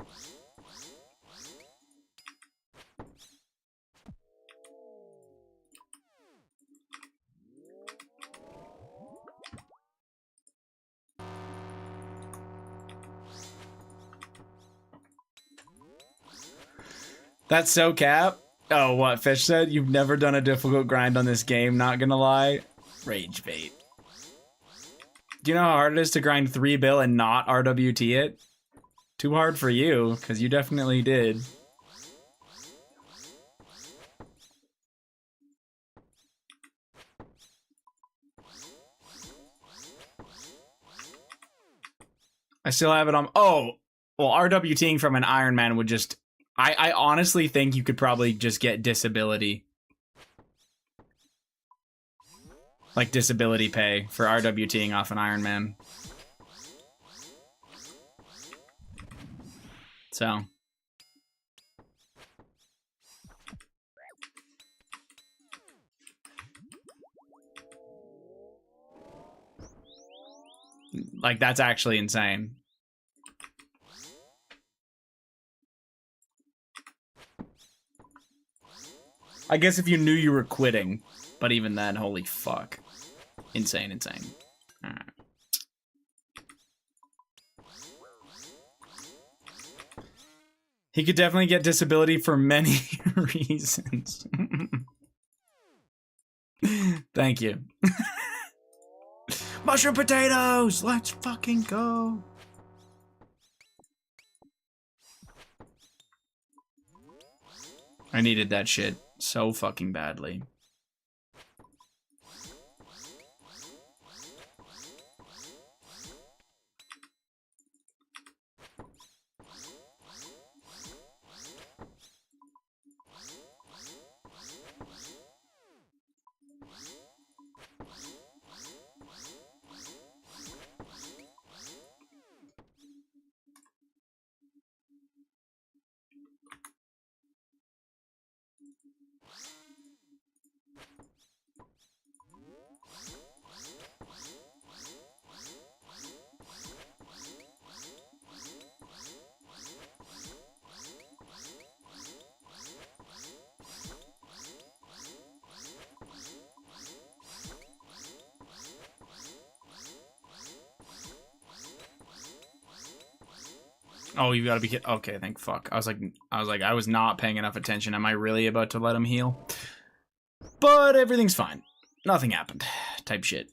That's so cap. Oh, what Fish said? You've never done a difficult grind on this game, not gonna lie. Rage bait. Do you know how hard it is to grind 3 bill and not RWT it? Too hard for you, because you definitely did. I still have it on. Oh, well, RWTing from an Ironman would just. I honestly think you could probably just get disability. Like disability pay for RWTing off an Ironman. So. Like, that's actually insane. I guess if you knew you were quitting, but even then, holy fuck. Insane, insane. Alright. He could definitely get disability for many reasons. Thank you. Mushroom potatoes! Let's fucking go! I needed that shit so fucking badly. Oh, you gotta be kidding. Okay, thank fuck. I was like, I was not paying enough attention. Am I really about to let him heal? But everything's fine. Nothing happened. Type shit.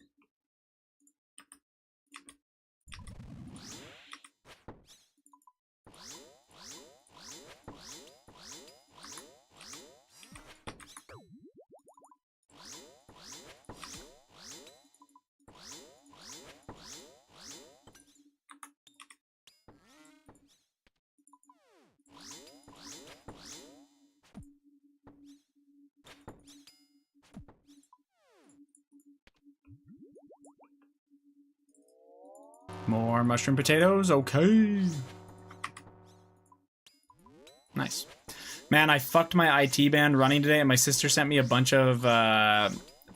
More mushroom potatoes. Okay. Nice. Man, I fucked my IT band running today, and my sister sent me a bunch of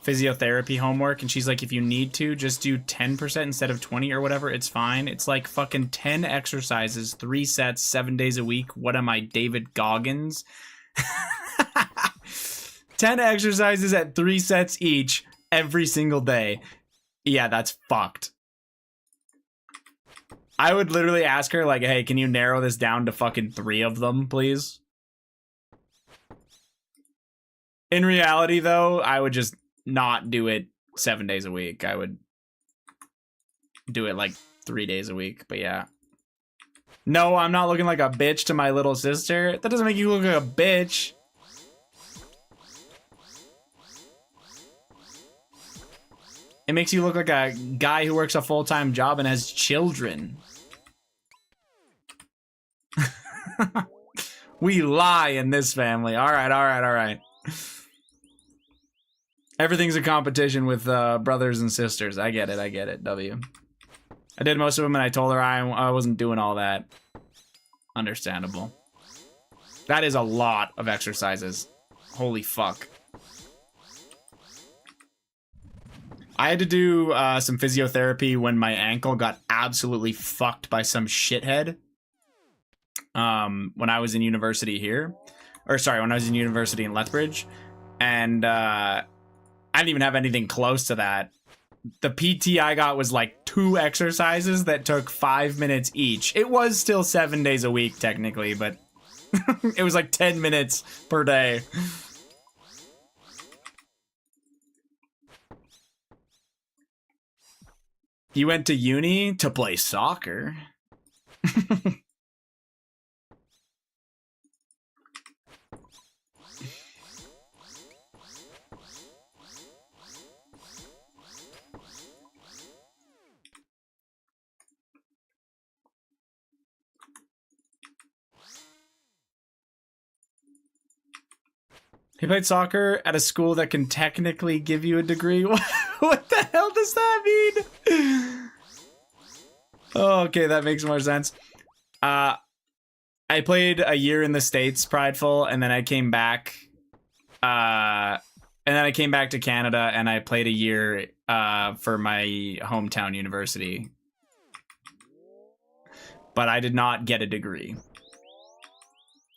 physiotherapy homework, and she's like, if you need to, just do 10% instead of 20 or whatever, it's fine. It's like fucking 10 exercises, 3 sets, 7 days a week. What am I, David Goggins? 10 exercises at 3 sets each every single day. Yeah, that's fucked. I would literally ask her, like, hey, can you narrow this down to fucking 3 of them, please? In reality, though, I would just not do it 7 days a week. I would do it, like, 3 days a week, but yeah. No, I'm not looking like a bitch to my little sister. That doesn't make you look like a bitch. It makes you look like a guy who works a full-time job and has children. We lie in this family. All right, all right, all right. Everything's a competition with brothers and sisters. I get it, W. I did most of them, and I told her I wasn't doing all that. Understandable. That is a lot of exercises. Holy fuck. I had to do some physiotherapy when my ankle got absolutely fucked by some shithead. When I was in university here. Or sorry, when I was in university in Lethbridge. And I didn't even have anything close to that. The PT I got was like 2 exercises that took 5 minutes each. It was still 7 days a week technically, but it was like 10 minutes per day. You went to uni to play soccer? He played soccer at a school that can technically give you a degree. What the hell does that mean? Oh, okay, that makes more sense. I played a year in the States, prideful, and then I came back. And then I came back to Canada, and I played a year for my hometown university. But I did not get a degree.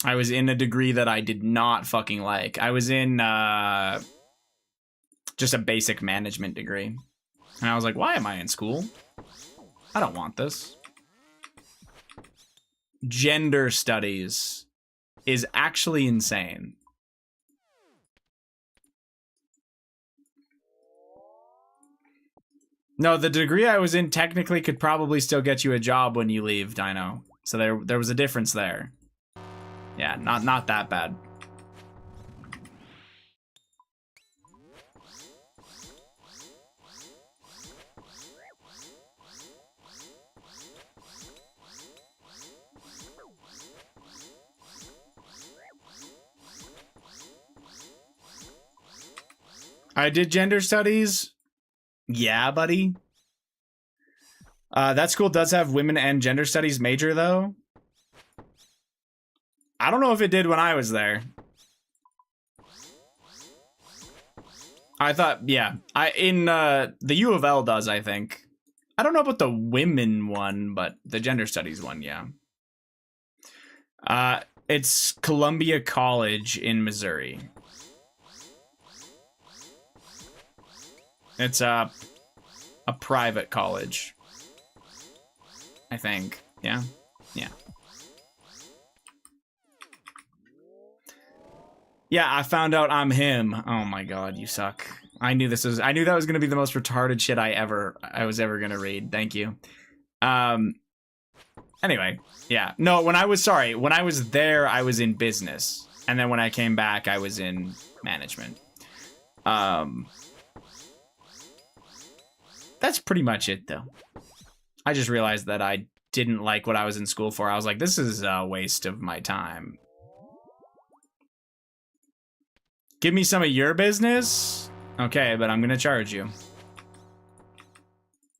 I was in a degree that I did not fucking like. I was in just a basic management degree. And I was like, why am I in school? I don't want this. Gender studies is actually insane. No, the degree I was in technically could probably still get you a job when you leave, Dino. So there was a difference there. Yeah, not that bad. I did gender studies. Yeah, buddy. That school does have women and gender studies major, though. I don't know if it did when I was there. I thought, yeah. The U of L does, I think. I don't know about the women one, but the gender studies one, yeah. It's Columbia College in Missouri. It's a private college. I think. Yeah. Yeah. Yeah, I found out I'm him. Oh my god, you suck. I knew that was gonna be the most retarded shit I was ever gonna read. Thank you. Anyway, yeah. No, when I was there, I was in business. And then when I came back, I was in management. That's pretty much it, though. I just realized that I didn't like what I was in school for. I was like, this is a waste of my time. Give me some of your business? Okay, but I'm gonna charge you.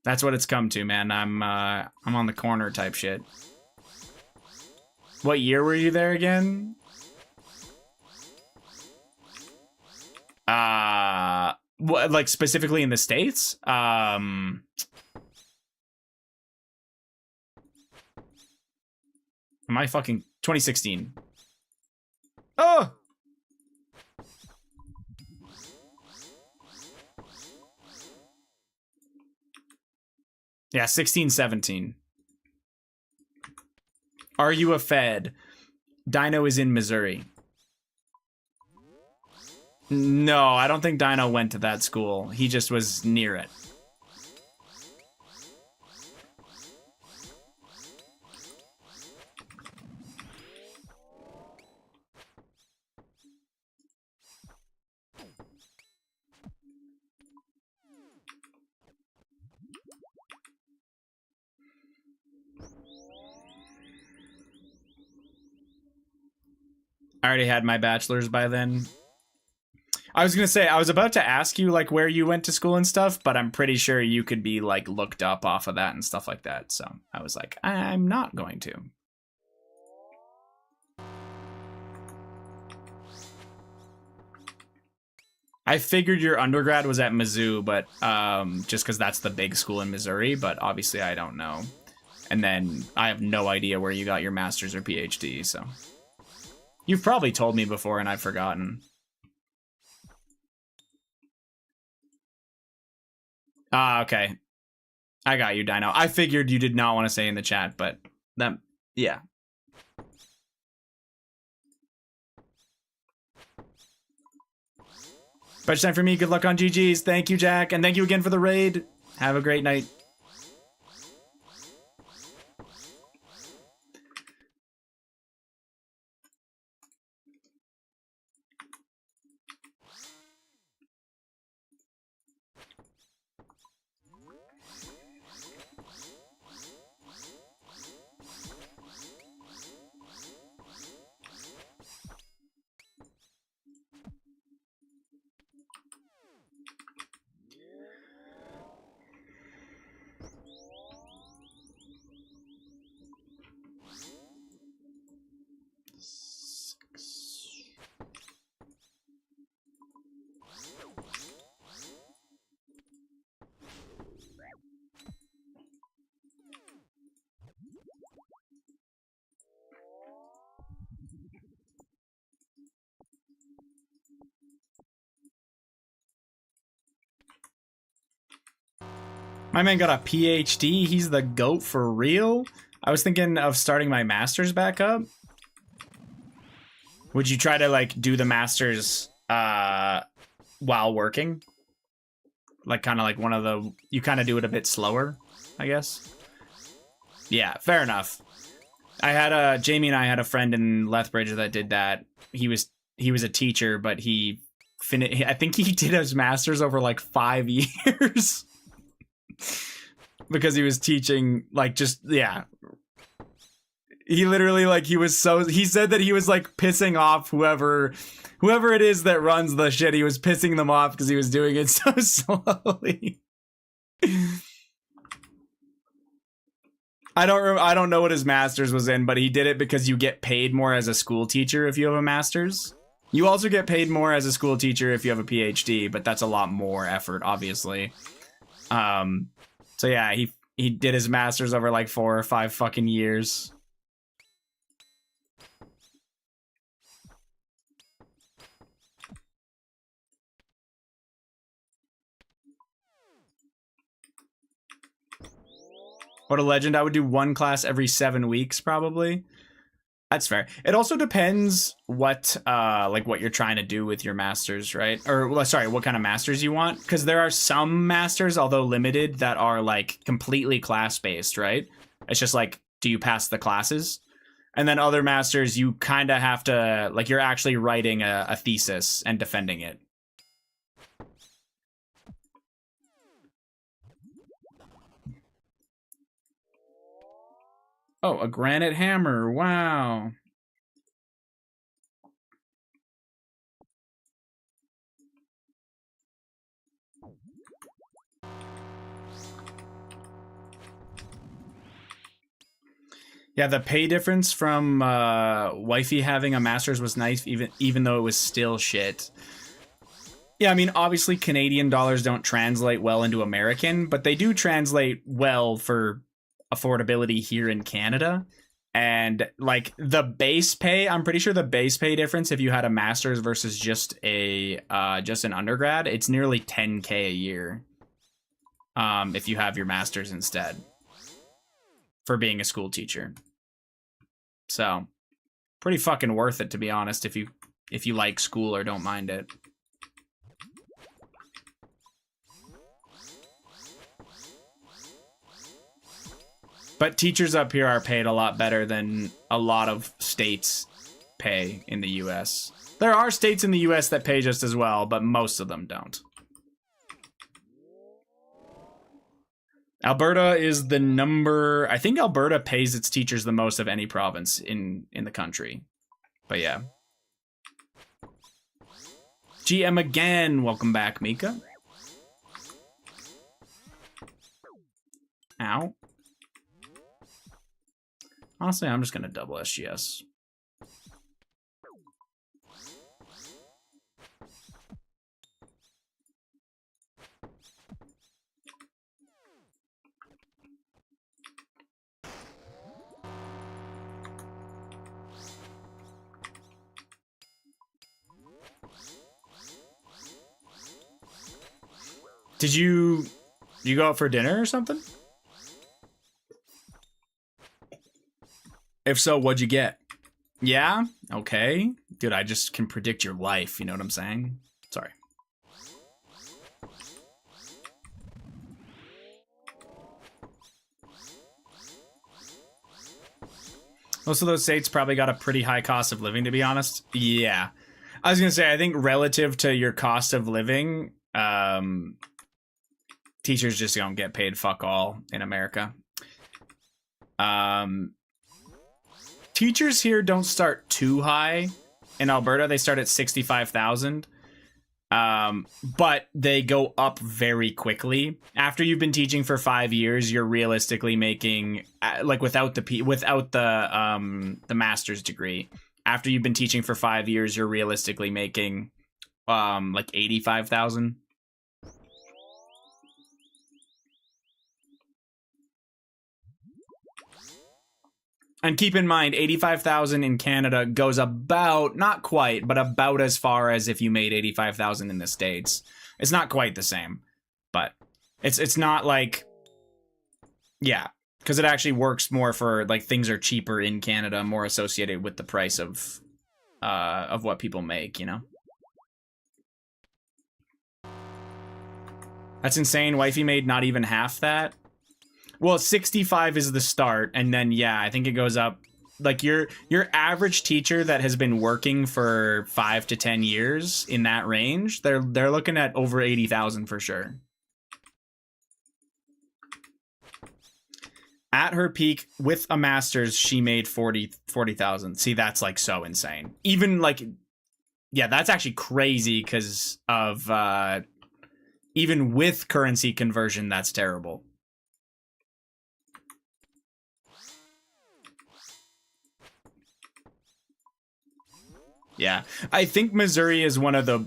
That's what it's come to, man. I'm on the corner type shit. What year were you there again? What, like specifically in the States? Am I fucking 2016? Oh! Yeah, 16, 17. Are you a Fed? Dino is in Missouri. No, I don't think Dino went to that school. He just was near it. I already had my bachelor's by then. I was gonna say, I was about to ask you like where you went to school and stuff, but I'm pretty sure you could be like looked up off of that and stuff like that. So I was like, I'm not going to. I figured your undergrad was at Mizzou, but just because that's the big school in Missouri, but obviously I don't know. And then I have no idea where you got your master's or PhD, so. You've probably told me before and I've forgotten. Ah, okay. I got you, Dino. I figured you did not want to say in the chat, but that, yeah. But time for me. Good luck on GG's. Thank you, Jack. And thank you again for the raid. Have a great night. My man got a PhD. He's the GOAT for real. I was thinking of starting my master's back up. Would you try to like do the master's while working? Like kind of like one of the, you kind of do it a bit slower, I guess. Yeah, fair enough. I had Jamie and I had a friend in Lethbridge that did that. He was a teacher, but I think he did his master's over like 5 years. Because he was teaching like just, yeah. He literally like he said that he was like pissing off whoever it is that runs the shit. He was pissing them off because he was doing it so slowly. I don't know what his master's was in, but he did it because you get paid more as a school teacher if you have a master's. You also get paid more as a school teacher if you have a PhD, but that's a lot more effort, obviously. So yeah, he did his master's over like 4 or 5 fucking years. What a legend. I would do 1 class every 7 weeks, probably. That's fair. It also depends what you're trying to do with your masters, right? Or well, sorry, what kind of masters you want? Because there are some masters, although limited, that are like completely class-based, right? It's just like, do you pass the classes? And then other masters, you kind of have to, like, you're actually writing a thesis and defending it. Oh, a granite hammer. Wow. Yeah, the pay difference from wifey having a master's was nice, even though it was still shit. Yeah, I mean, obviously Canadian dollars don't translate well into American, but they do translate well for affordability here in Canada. And like the base pay, I'm pretty sure the base pay difference if you had a master's versus just an undergrad, it's nearly 10K a year. If you have your master's instead for being a school teacher. So, pretty fucking worth it, to be honest, if you like school or don't mind it. But teachers up here are paid a lot better than a lot of states pay in the US. There are states in the US that pay just as well, but most of them don't. Alberta is the number... I think Alberta pays its teachers the most of any province in the country. But yeah. GM again. Welcome back, Mika. Ow. Honestly, I'm just going to double SGS. Did you go out for dinner or something? If so, what'd you get? Yeah? Okay. Dude, I just can predict your life, you know what I'm saying? Sorry. Most of those states probably got a pretty high cost of living, to be honest. Yeah. I was gonna say, I think relative to your cost of living, teachers just don't get paid fuck all in America. Teachers here don't start too high. In Alberta, they start at 65,000. But they go up very quickly. After you've been teaching for 5 years, you're realistically making, like without the master's degree. After you've been teaching for 5 years, you're realistically making like 85,000. And keep in mind, 85,000 in Canada goes about, not quite, but about as far as if you made 85,000 in the States. It's not quite the same, but it's not like, yeah, because it actually works more for, like, things are cheaper in Canada, more associated with the price of what people make, you know? That's insane. Wifey made not even half that. Well, 65 is the start, and then, yeah, I think it goes up. Like, your average teacher that has been working for 5 to 10 years in that range, they're looking at over 80,000 for sure. At her peak, with a master's, she made 40,000. See, that's, like, so insane. Even, like, yeah, that's actually crazy because of, even with currency conversion, that's terrible. Yeah, I think Missouri is one of the,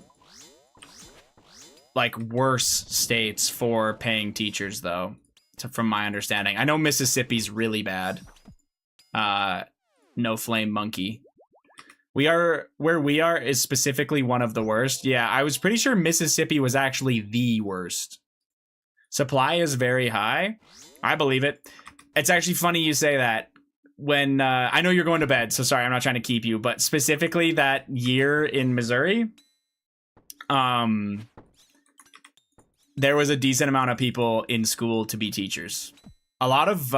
like, worse states for paying teachers, though, from my understanding. I know Mississippi's really bad. No Flame Monkey. Where we are is specifically one of the worst. Yeah, I was pretty sure Mississippi was actually the worst. Supply is very high. I believe it. It's actually funny you say that. When I know you're going to bed, so sorry, I'm not trying to keep you, but specifically that year in Missouri, there was a decent amount of people in school to be teachers. A lot of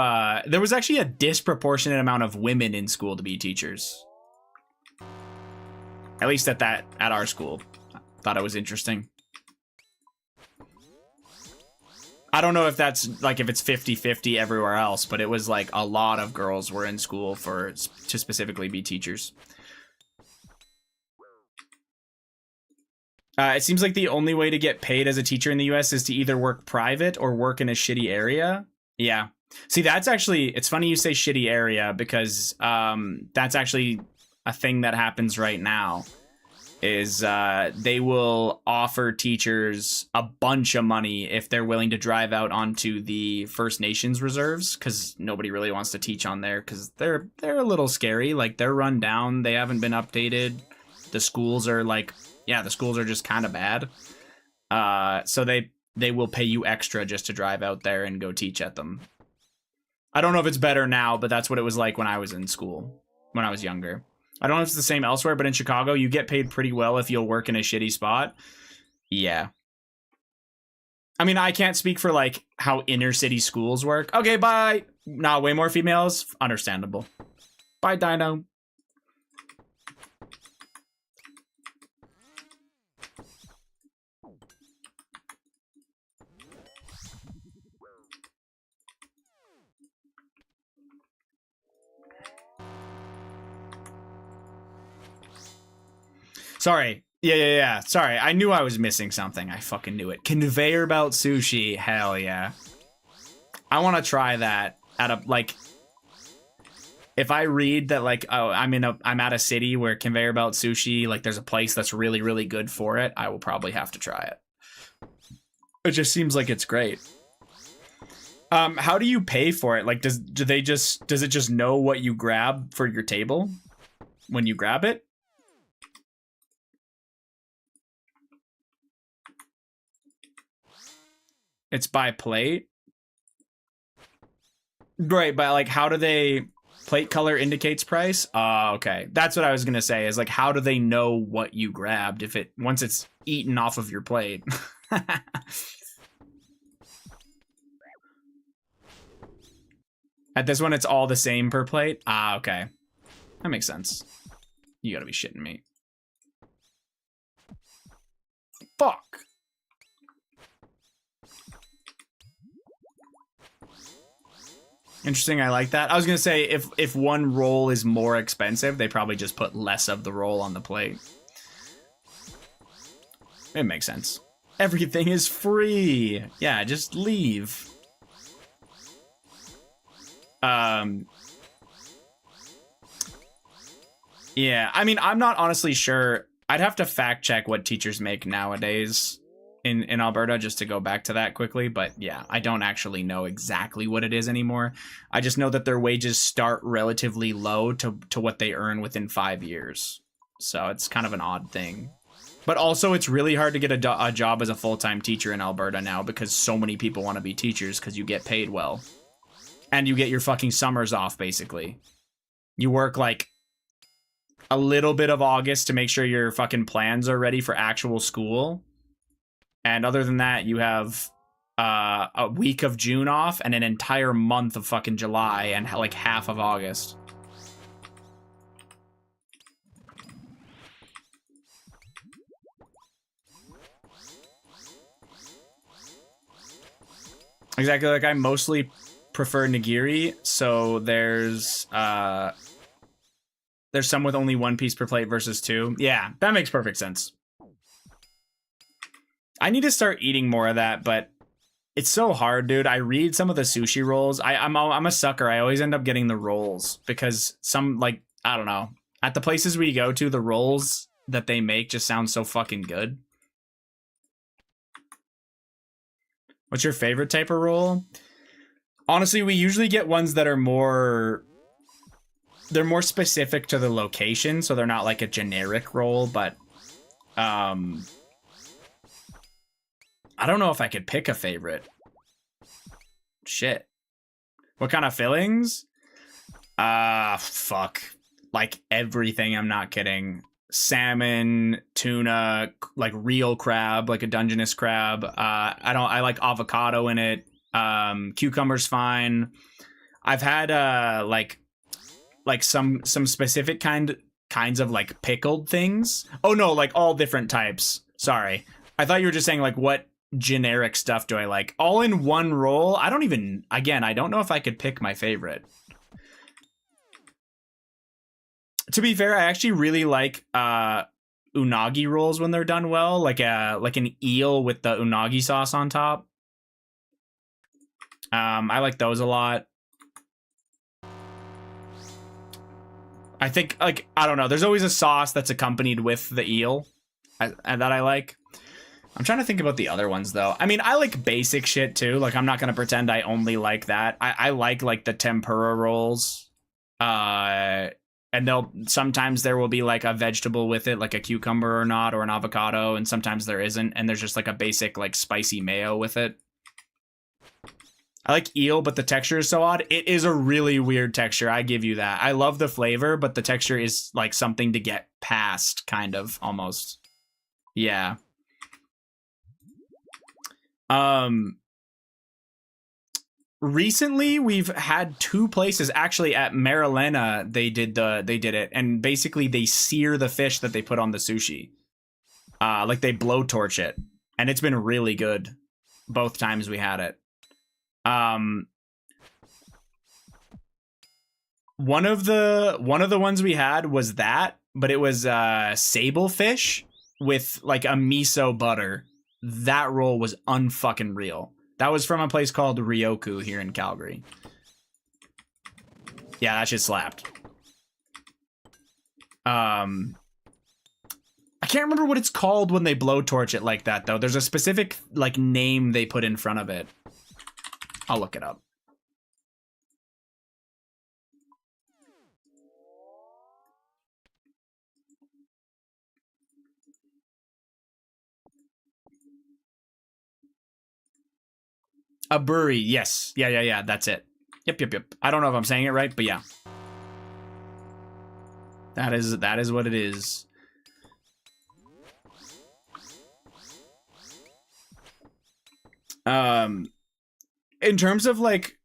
there was actually a disproportionate amount of women in school to be teachers. At least at our school. Thought it was interesting. I don't know if that's, like, if it's 50-50 everywhere else, but it was, like, a lot of girls were in school to specifically be teachers. It seems like the only way to get paid as a teacher in the US is to either work private or work in a shitty area. Yeah. See, that's actually, it's funny you say shitty area because that's actually a thing that happens right now is they will offer teachers a bunch of money if they're willing to drive out onto the First Nations reserves because nobody really wants to teach on there because they're a little scary. Like they're run down. They haven't been updated. The schools are like, yeah, the schools are just kind of bad. So they will pay you extra just to drive out there and go teach at them. I don't know if it's better now, but that's what it was like when I was in school, when I was younger. I don't know if it's the same elsewhere, but in Chicago, you get paid pretty well if you'll work in a shitty spot. Yeah. I mean, I can't speak for, like, how inner city schools work. Okay, bye. Nah, way more females. Understandable. Bye, Dino. Sorry. Yeah. Sorry, I knew I was missing something. I fucking knew it. Conveyor belt sushi. Hell yeah. I want to try that at a, like, if I read that, like, oh, I'm at a city where conveyor belt sushi, like, there's a place that's really, really good for it, I will probably have to try it. It just seems like it's great. How do you pay for it? Like, does it just know what you grab for your table when you grab it? It's by plate? Right, but like how do they plate color indicates price? Okay. That's what I was gonna say, is like how do they know what you grabbed if it once it's eaten off of your plate? At this one it's all the same per plate? Okay. That makes sense. You gotta be shitting me. Fuck. Interesting, I like that. I was gonna say if one roll is more expensive, they probably just put less of the roll on the plate. It makes sense. Everything is free. Yeah, just leave. Yeah, I mean, I'm not honestly sure. I'd have to fact check what teachers make nowadays in Alberta just to go back to that quickly. But yeah, I don't actually know exactly what it is anymore. I just know that their wages start relatively low to what they earn within 5 years. So it's kind of an odd thing. But also it's really hard to get a job as a full-time teacher in Alberta now because so many people want to be teachers because you get paid well. And you get your fucking summers off, basically. You work like a little bit of August to make sure your fucking plans are ready for actual school. And other than that, you have a week of June off and an entire month of fucking July and like half of August. Exactly, like I mostly prefer nigiri, so there's some with only one piece per plate versus two. Yeah, that makes perfect sense. I need to start eating more of that, but it's so hard, dude. I read some of the sushi rolls. I'm a sucker. I always end up getting the rolls because some, like, I don't know. At the places we go to, the rolls that they make just sound so fucking good. What's your favorite type of roll? Honestly, we usually get ones that are more... They're more specific to the location, so they're not like a generic roll, but... I don't know if I could pick a favorite. Shit. What kind of fillings? Fuck. Like everything, I'm not kidding. Salmon, tuna, like real crab, like a Dungeness crab. I like avocado in it. Cucumber's fine. I've had like some specific kinds of like pickled things. Oh no, like all different types. Sorry. I thought you were just saying like what generic stuff do I like? All in one roll? I don't know if I could pick my favorite. To be fair, I actually really like unagi rolls when they're done well, like an eel with the unagi sauce on top. I like those a lot. I think, like, I don't know. There's always a sauce that's accompanied with the eel that I like. I'm trying to think about the other ones, though. I mean, I like basic shit, too. Like, I'm not going to pretend I only like that. I like the tempura rolls. And sometimes there will be, like, a vegetable with it, like a cucumber or not, or an avocado, and sometimes there isn't. And there's just, like, a basic, like, spicy mayo with it. I like eel, but the texture is so odd. It is a really weird texture. I give you that. I love the flavor, but the texture is like something to get past, kind of, almost. Yeah. Recently we've had 2 places, actually at Marilena, they did it, and basically they sear the fish that they put on the sushi. Like they blowtorch it, and it's been really good both times we had it. One of the ones we had was that, but it was sable fish with like a miso butter. That roll was unfucking real. That was from a place called Ryoku here in Calgary. Yeah, that shit slapped. I can't remember what it's called when they blowtorch it like that, though. There's a specific like name they put in front of it. I'll look it up. A brewery, yes. Yeah, that's it. Yep. I don't know if I'm saying it right, but yeah. That is what it is. In terms of like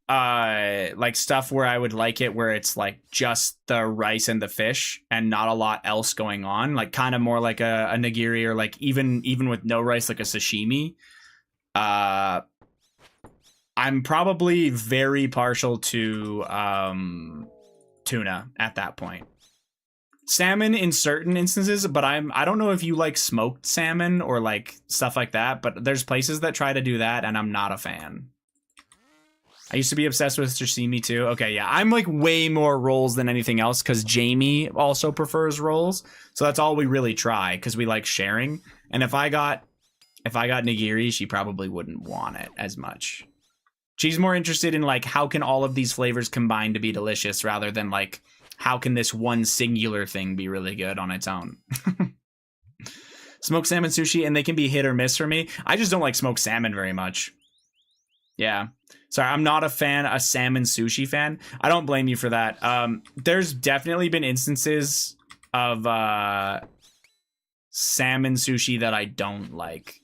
stuff where I would like it where it's like just the rice and the fish and not a lot else going on, like kind of more like a nigiri, or like even with no rice, like a sashimi. I'm probably very partial to tuna at that point. Salmon in certain instances, but I don't know if you like smoked salmon or like stuff like that, but there's places that try to do that and I'm not a fan. I used to be obsessed with sashimi too. Okay, yeah, I'm like way more rolls than anything else because Jamie also prefers rolls. So that's all we really try because we like sharing. And if I got nigiri, she probably wouldn't want it as much. She's more interested in like how can all of these flavors combine to be delicious rather than like how can this one singular thing be really good on its own. Smoked salmon sushi, and they can be hit or miss for me. I just don't like smoked salmon very much. Yeah. Sorry, I'm not a salmon sushi fan. I don't blame you for that. There's definitely been instances of salmon sushi that I don't like.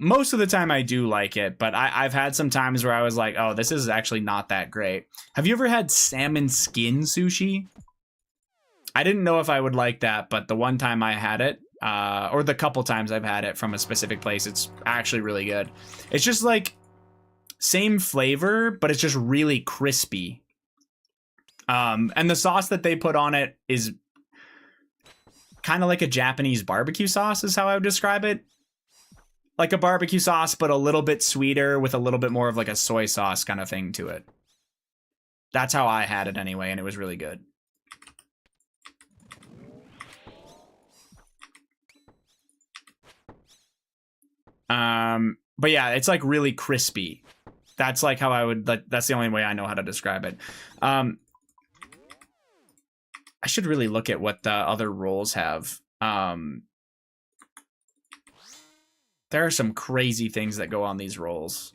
Most of the time I do like it, but I've had some times where I was like, oh, this is actually not that great. Have you ever had salmon skin sushi? I didn't know if I would like that, but the one time I had it, or the couple times I've had it from a specific place, it's actually really good. It's just like same flavor, but it's just really crispy. And the sauce that they put on it is kind of like a Japanese barbecue sauce is how I would describe it. Like a barbecue sauce, but a little bit sweeter with a little bit more of like a soy sauce kind of thing to it. That's how I had it anyway, and it was really good. But yeah, it's like really crispy. That's like how I would, that's the only way I know how to describe it. I should really look at what the other rolls have. There are some crazy things that go on these rolls.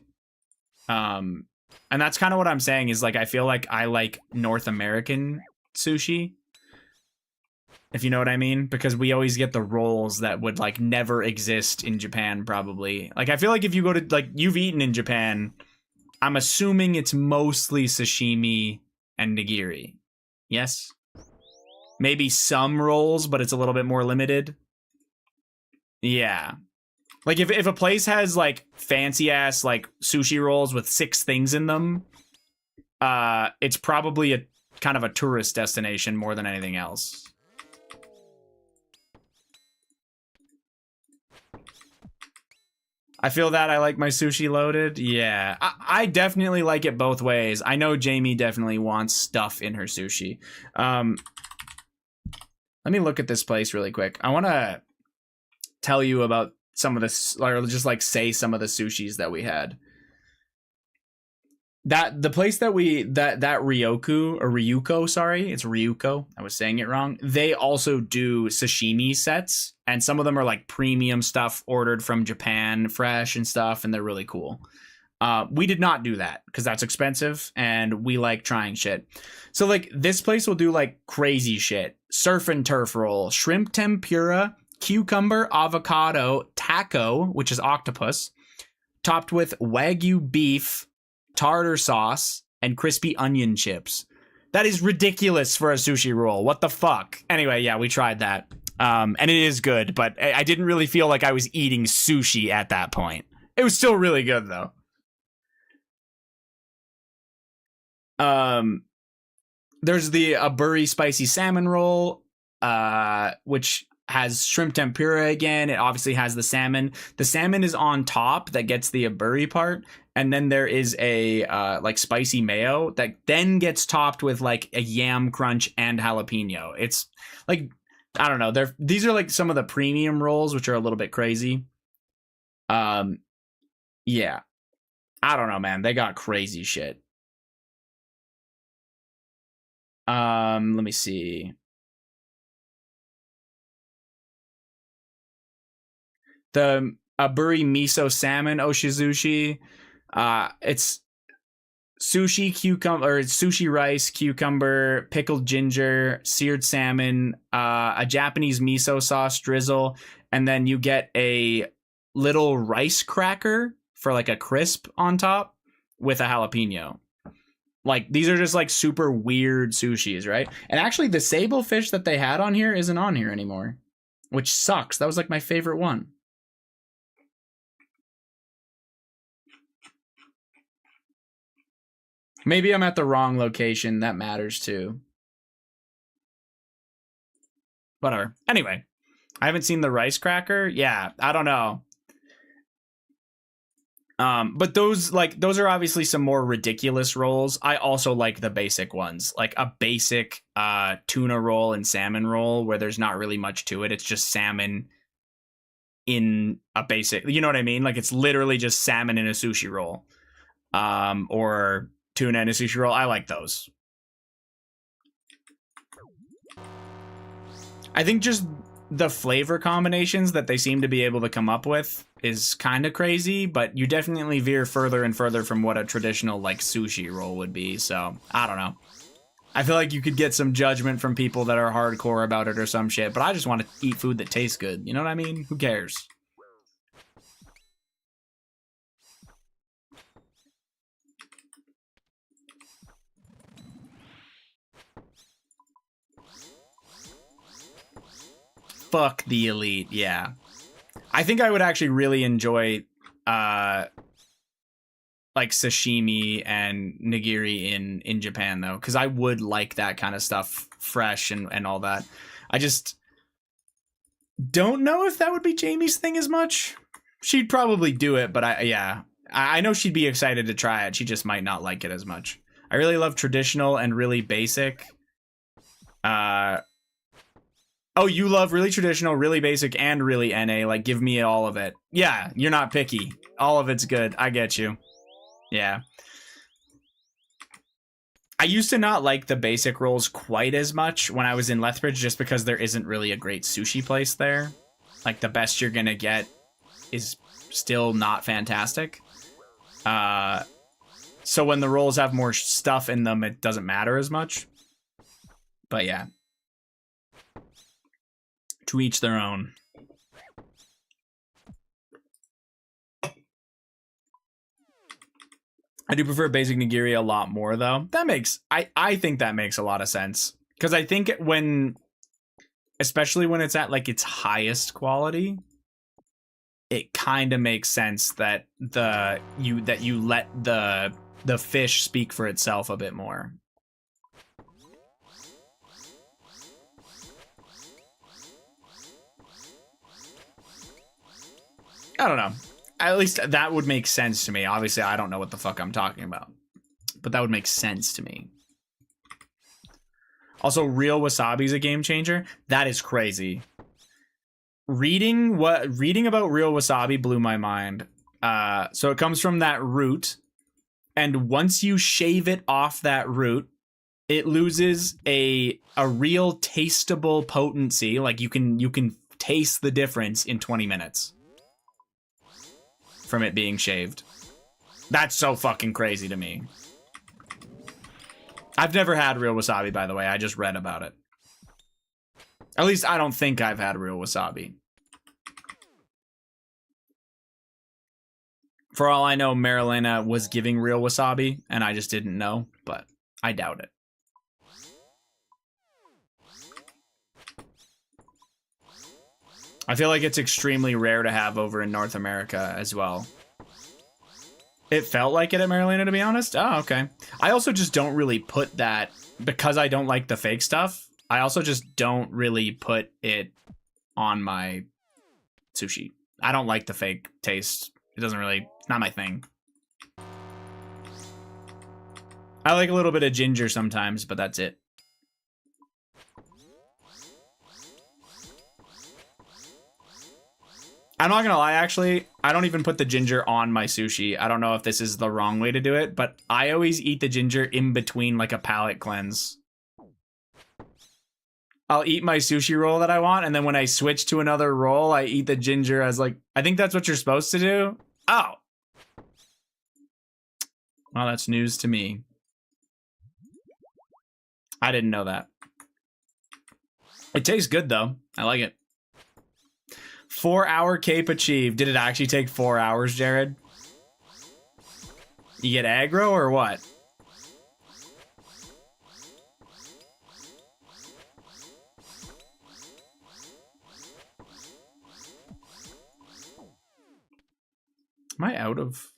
And that's kind of what I'm saying is like, I feel like I like North American sushi. If you know what I mean, because we always get the rolls that would like never exist in Japan, probably. Like, I feel like if you go to, like, you've eaten in Japan, I'm assuming it's mostly sashimi and nigiri. Yes? Maybe some rolls, but it's a little bit more limited. Yeah. Like, if a place has, like, fancy-ass, like, sushi rolls with 6 things in them, it's probably a kind of a tourist destination more than anything else. I feel that I like my sushi loaded. Yeah, I definitely like it both ways. I know Jamie definitely wants stuff in her sushi. Let me look at this place really quick. I want to tell you about some of this, or just like say some of the sushis that we had. That the place that Ryuko, sorry, it's Ryuko. I was saying it wrong. They also do sashimi sets, and some of them are like premium stuff ordered from Japan, fresh and stuff, and they're really cool. We did not do that because that's expensive, and we like trying shit. So like this place will do like crazy shit: surf and turf roll, shrimp tempura, cucumber, avocado, taco, which is octopus, topped with Wagyu beef, tartar sauce, and crispy onion chips. That is ridiculous for a sushi roll. What the fuck? Anyway, yeah, we tried that. And it is good, but I didn't really feel like I was eating sushi at that point. It was still really good, though. There's the aburi spicy salmon roll, which has shrimp tempura again. It obviously has the salmon. The salmon is on top that gets the aburi part, and then there is a like spicy mayo that then gets topped with like a yam crunch and jalapeno. It's like, I don't know. These are like some of the premium rolls, which are a little bit crazy. Yeah, I don't know, man. They got crazy shit. Let me see. The aburi miso salmon oshizushi. It's sushi cucumber, or it's sushi rice, cucumber, pickled ginger, seared salmon, a Japanese miso sauce drizzle, and then you get a little rice cracker for like a crisp on top with a jalapeno. Like, these are just like super weird sushis, right? And actually the sable fish that they had on here isn't on here anymore, which sucks. That was like my favorite one. Maybe I'm at the wrong location. That matters too. Whatever. Anyway, I haven't seen the rice cracker. Yeah, I don't know. But those are obviously some more ridiculous rolls. I also like the basic ones, like a basic tuna roll and salmon roll where there's not really much to it. It's just salmon in a basic, you know what I mean? Like, it's literally just salmon in a sushi roll. Or tuna in a sushi roll. I like those. I think just the flavor combinations that they seem to be able to come up with is kind of crazy, but you definitely veer further and further from what a traditional like sushi roll would be. So I don't know. I feel like you could get some judgment from people that are hardcore about it or some shit, but I just want to eat food that tastes good. You know what I mean? Who cares? Fuck the elite, yeah. I think I would actually really enjoy like sashimi and nigiri in Japan though, because I would like that kind of stuff fresh and all that. I just don't know if that would be Jamie's thing as much. She'd probably do it, but I know she'd be excited to try it. She just might not like it as much. I really love traditional and really basic. Oh, you love really traditional, really basic, and really NA. Like, give me all of it. Yeah, you're not picky. All of it's good. I get you. Yeah. I used to not like the basic rolls quite as much when I was in Lethbridge, just because there isn't really a great sushi place there. Like, the best you're gonna get is still not fantastic. So when the rolls have more stuff in them, it doesn't matter as much. But yeah. To each their own. I do prefer basic nigiri a lot more, though. I think that makes a lot of sense. Because I think especially when it's at like its highest quality, it kind of makes sense that you let the fish speak for itself a bit more. I don't know. At least that would make sense to me. Obviously, I don't know what the fuck I'm talking about. But that would make sense to me. Also, real wasabi is a game changer. That is crazy. Reading about real wasabi blew my mind. So it comes from that root, and once you shave it off that root, it loses a real tasteable potency. Like you can taste the difference in 20 minutes from it being shaved. That's so fucking crazy to me. I've never had real wasabi, by the way. I just read about it. At least I don't think I've had real wasabi. For all I know, Marilena was giving real wasabi, and I just didn't know, but I doubt it. I feel like it's extremely rare to have over in North America as well. It felt like it at Marilena, to be honest. Oh, okay. I also just don't really put that, because I don't like the fake stuff, I also just don't really put it on my sushi. I don't like the fake taste. It doesn't really, it's not my thing. I like a little bit of ginger sometimes, but that's it. I'm not gonna lie, actually, I don't even put the ginger on my sushi. I don't know if this is the wrong way to do it, but I always eat the ginger in between like a palate cleanse. I'll eat my sushi roll that I want, and then when I switch to another roll, I eat the ginger as like, I think that's what you're supposed to do. Oh. Well, that's news to me. I didn't know that. It tastes good though. I like it. 4-hour cape achieved. Did it actually take 4 hours, Jared? You get aggro or what? Am I out of...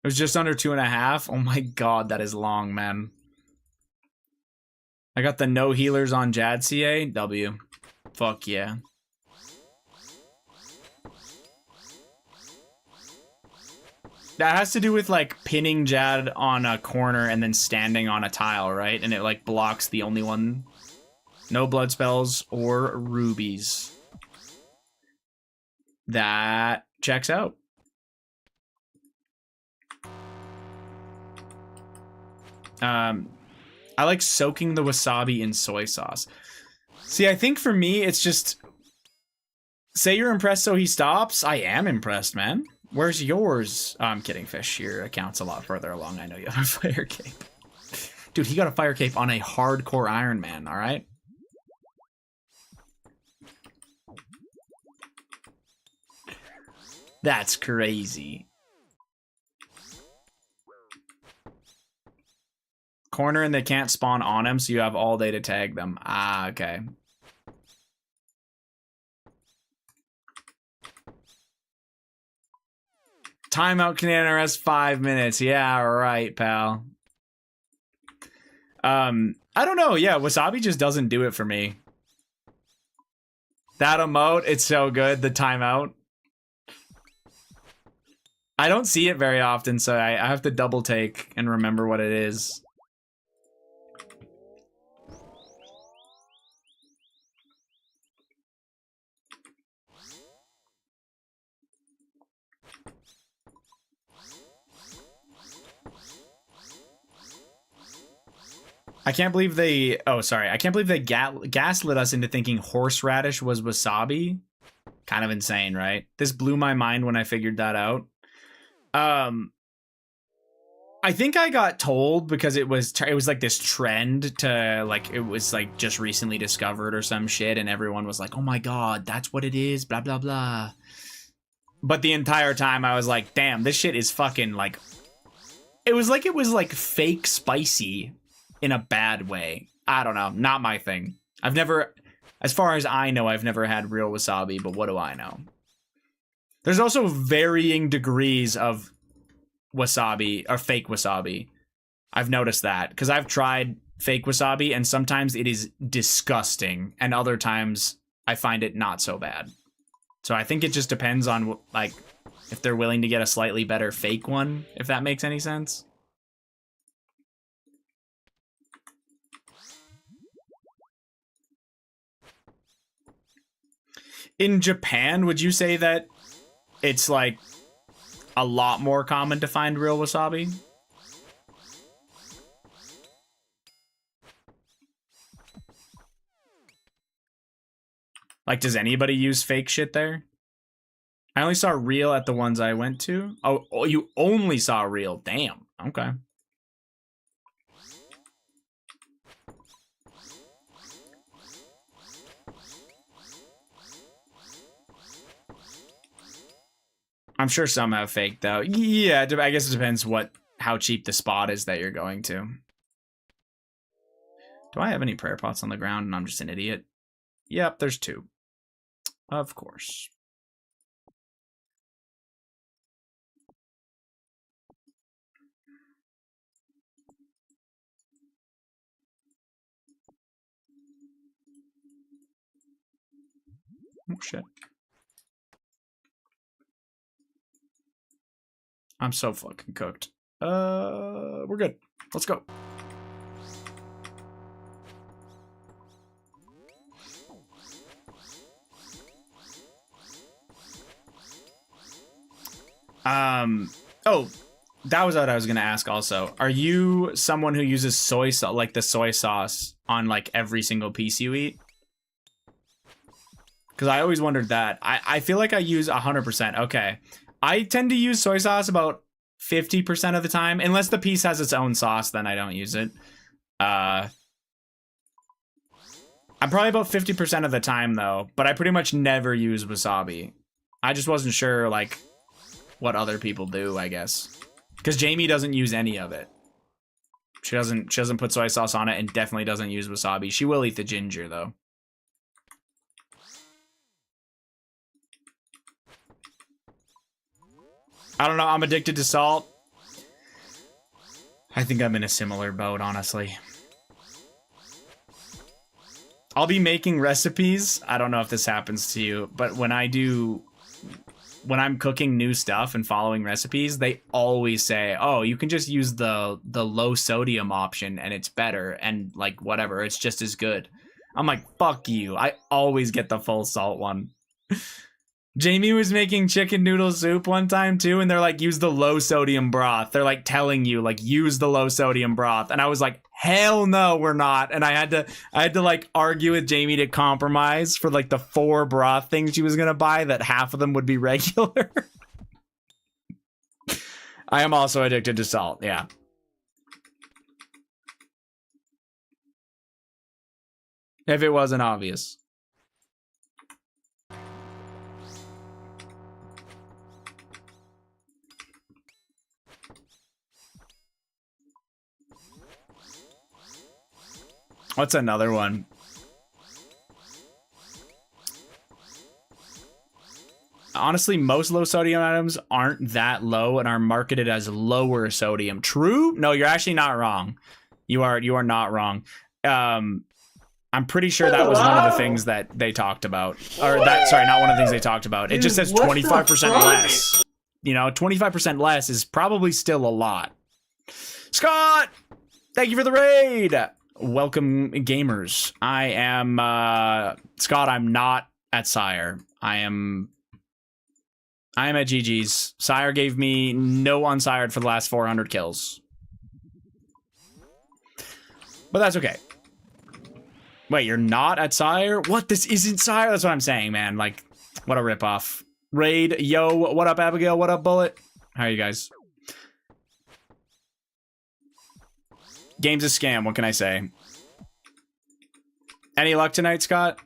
It was just under 2.5. Oh my god, that is long, man. I got the no healers on Jad CA. W. Fuck yeah. That has to do with like pinning Jad on a corner and then standing on a tile, right? And it like blocks the only one. No blood spells or rubies. That checks out. I like soaking the wasabi in soy sauce. See, I think for me, it's just... Say you're impressed so he stops. I am impressed, man. Where's yours? Oh, I'm kidding, Fish. Your account's a lot further along. I know you have a fire cape. Dude, he got a fire cape on a hardcore Ironman, alright? That's crazy. Corner and they can't spawn on him, so you have all day to tag them. Ah, okay. Timeout can NRS 5 minutes. Yeah, right, pal. I don't know. Yeah, wasabi just doesn't do it for me. That emote, it's so good. The timeout. I don't see it very often, so I have to double take and remember what it is. I can't believe they... Oh, sorry. I can't believe they gaslit us into thinking horseradish was wasabi. Kind of insane, right? This blew my mind when I figured that out. I think I got told because it was like this trend to like, it was like just recently discovered or some shit, and everyone was like, oh my god, that's what it is, blah, blah, blah. But the entire time I was like, damn, this shit is fucking like... It was like fake spicy in a bad way. I don't know. Not my thing. I've never... As far as I know, I've never had real wasabi, but what do I know? There's also varying degrees of wasabi, or fake wasabi. I've noticed that, because I've tried fake wasabi, and sometimes it is disgusting, and other times I find it not so bad. So I think it just depends on, like, if they're willing to get a slightly better fake one, if that makes any sense. In Japan, would you say that it's, like, a lot more common to find real wasabi? Like, does anybody use fake shit there? I only saw real at the ones I went to. Oh, you only saw real. Damn. Okay. I'm sure some have fake, though. Yeah, I guess it depends how cheap the spot is that you're going to. Do I have any prayer pots on the ground and I'm just an idiot? Yep, there's 2. Of course. Oh, shit. I'm so fucking cooked. We're good. Let's go. Oh, that was what I was gonna ask also. Are you someone who uses soy sauce, like the soy sauce, on like every single piece you eat? Because I always wondered that. I feel like I use 100%. Okay. I tend to use soy sauce about 50% of the time. Unless the piece has its own sauce, then I don't use it. I'm probably about 50% of the time, though. But I pretty much never use wasabi. I just wasn't sure, like, what other people do, I guess. Because Jamie doesn't use any of it. She doesn't put soy sauce on it and definitely doesn't use wasabi. She will eat the ginger, though. I don't know. I'm addicted to salt. I think I'm in a similar boat, honestly. I'll be making recipes. I don't know if this happens to you, but when I'm cooking new stuff and following recipes, they always say, oh, you can just use the low sodium option and it's better. And like, whatever, it's just as good. I'm like, fuck you. I always get the full salt one. Jamie was making chicken noodle soup one time too, and they're like, use the low sodium broth. They're like telling you, like, use the low sodium broth. And I was like, hell no, we're not. And I had to like argue with Jamie to compromise for like the 4 broth things she was gonna buy, that half of them would be regular. I am also addicted to salt, yeah. If it wasn't obvious. What's another one? Honestly, most low sodium items aren't that low and are marketed as lower sodium. True? No, you're actually not wrong. You are not wrong. I'm pretty sure that was one of the things that they talked about. Or that, sorry, not one of the things they talked about. It just says 25% less. You know, 25% less is probably still a lot. Scott! Thank you for the raid! Welcome, gamers. I am, Scott, I'm not at Sire. I am at GG's. Sire gave me no unsired for the last 400 kills. But that's okay. Wait, you're not at Sire? What? This isn't Sire? That's what I'm saying, man. Like, what a ripoff. Raid, yo, what up, Abigail? What up, Bullet? How are you guys? Game's a scam, what can I say? Any luck tonight, Scott?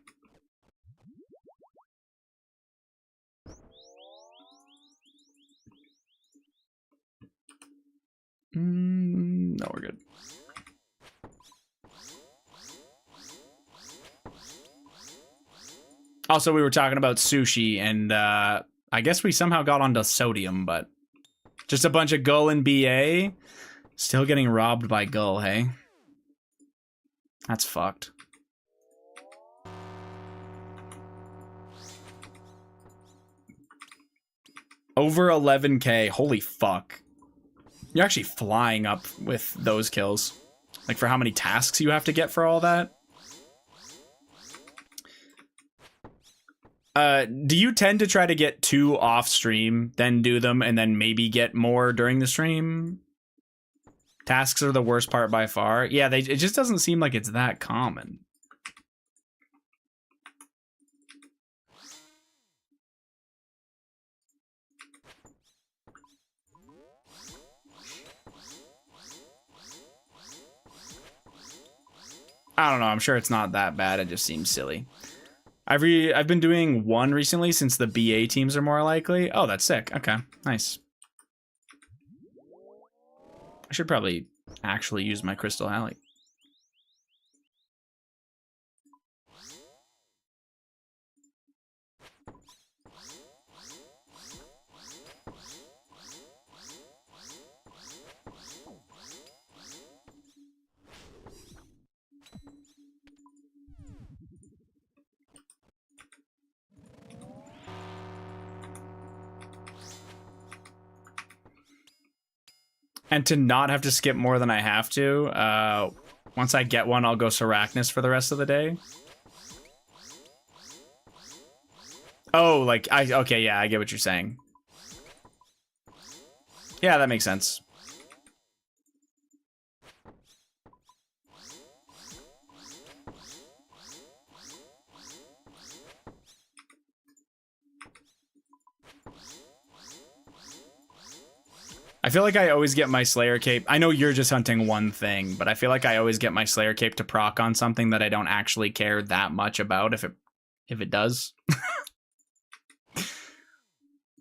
No, we're good. Also, we were talking about sushi, and I guess we somehow got onto sodium, but just a bunch of Gull and BA. Still getting robbed by Gull, hey? That's fucked. Over 11k. Holy fuck. You're actually flying up with those kills. Like, for how many tasks you have to get for all that? Do you tend to try to get 2 off stream, then do them, and then maybe get more during the stream? Tasks are the worst part by far. Yeah, it just doesn't seem like it's that common. I don't know. I'm sure it's not that bad. It just seems silly. I've been doing 1 recently since the BA teams are more likely. Oh, that's sick. Okay, nice. I should probably actually use my Crystal Alley. And to not have to skip more than I have to, once I get one, I'll go Sarachnis for the rest of the day. Oh, like, okay, yeah, I get what you're saying. Yeah, that makes sense. I feel like I always get my Slayer Cape. I know you're just hunting one thing, but I feel like I always get my Slayer Cape to proc on something that I don't actually care that much about if it does.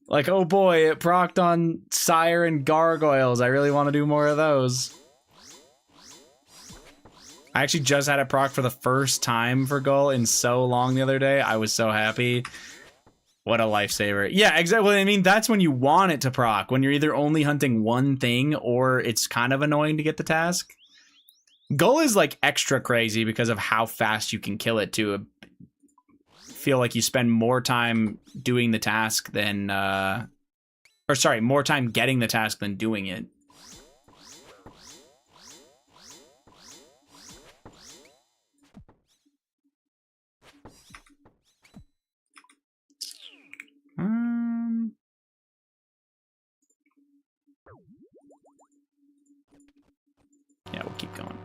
Like, oh boy, it procced on Sire and Gargoyles. I really want to do more of those. I actually just had a proc for the first time for Gull in so long the other day. I was so happy. What a lifesaver. Yeah, exactly. I mean, that's when you want it to proc, when you're either only hunting one thing or it's kind of annoying to get the task. Gull is like extra crazy because of how fast you can kill it too. Feel like you spend more time doing the task than more time getting the task than doing it. Yeah, we'll keep going.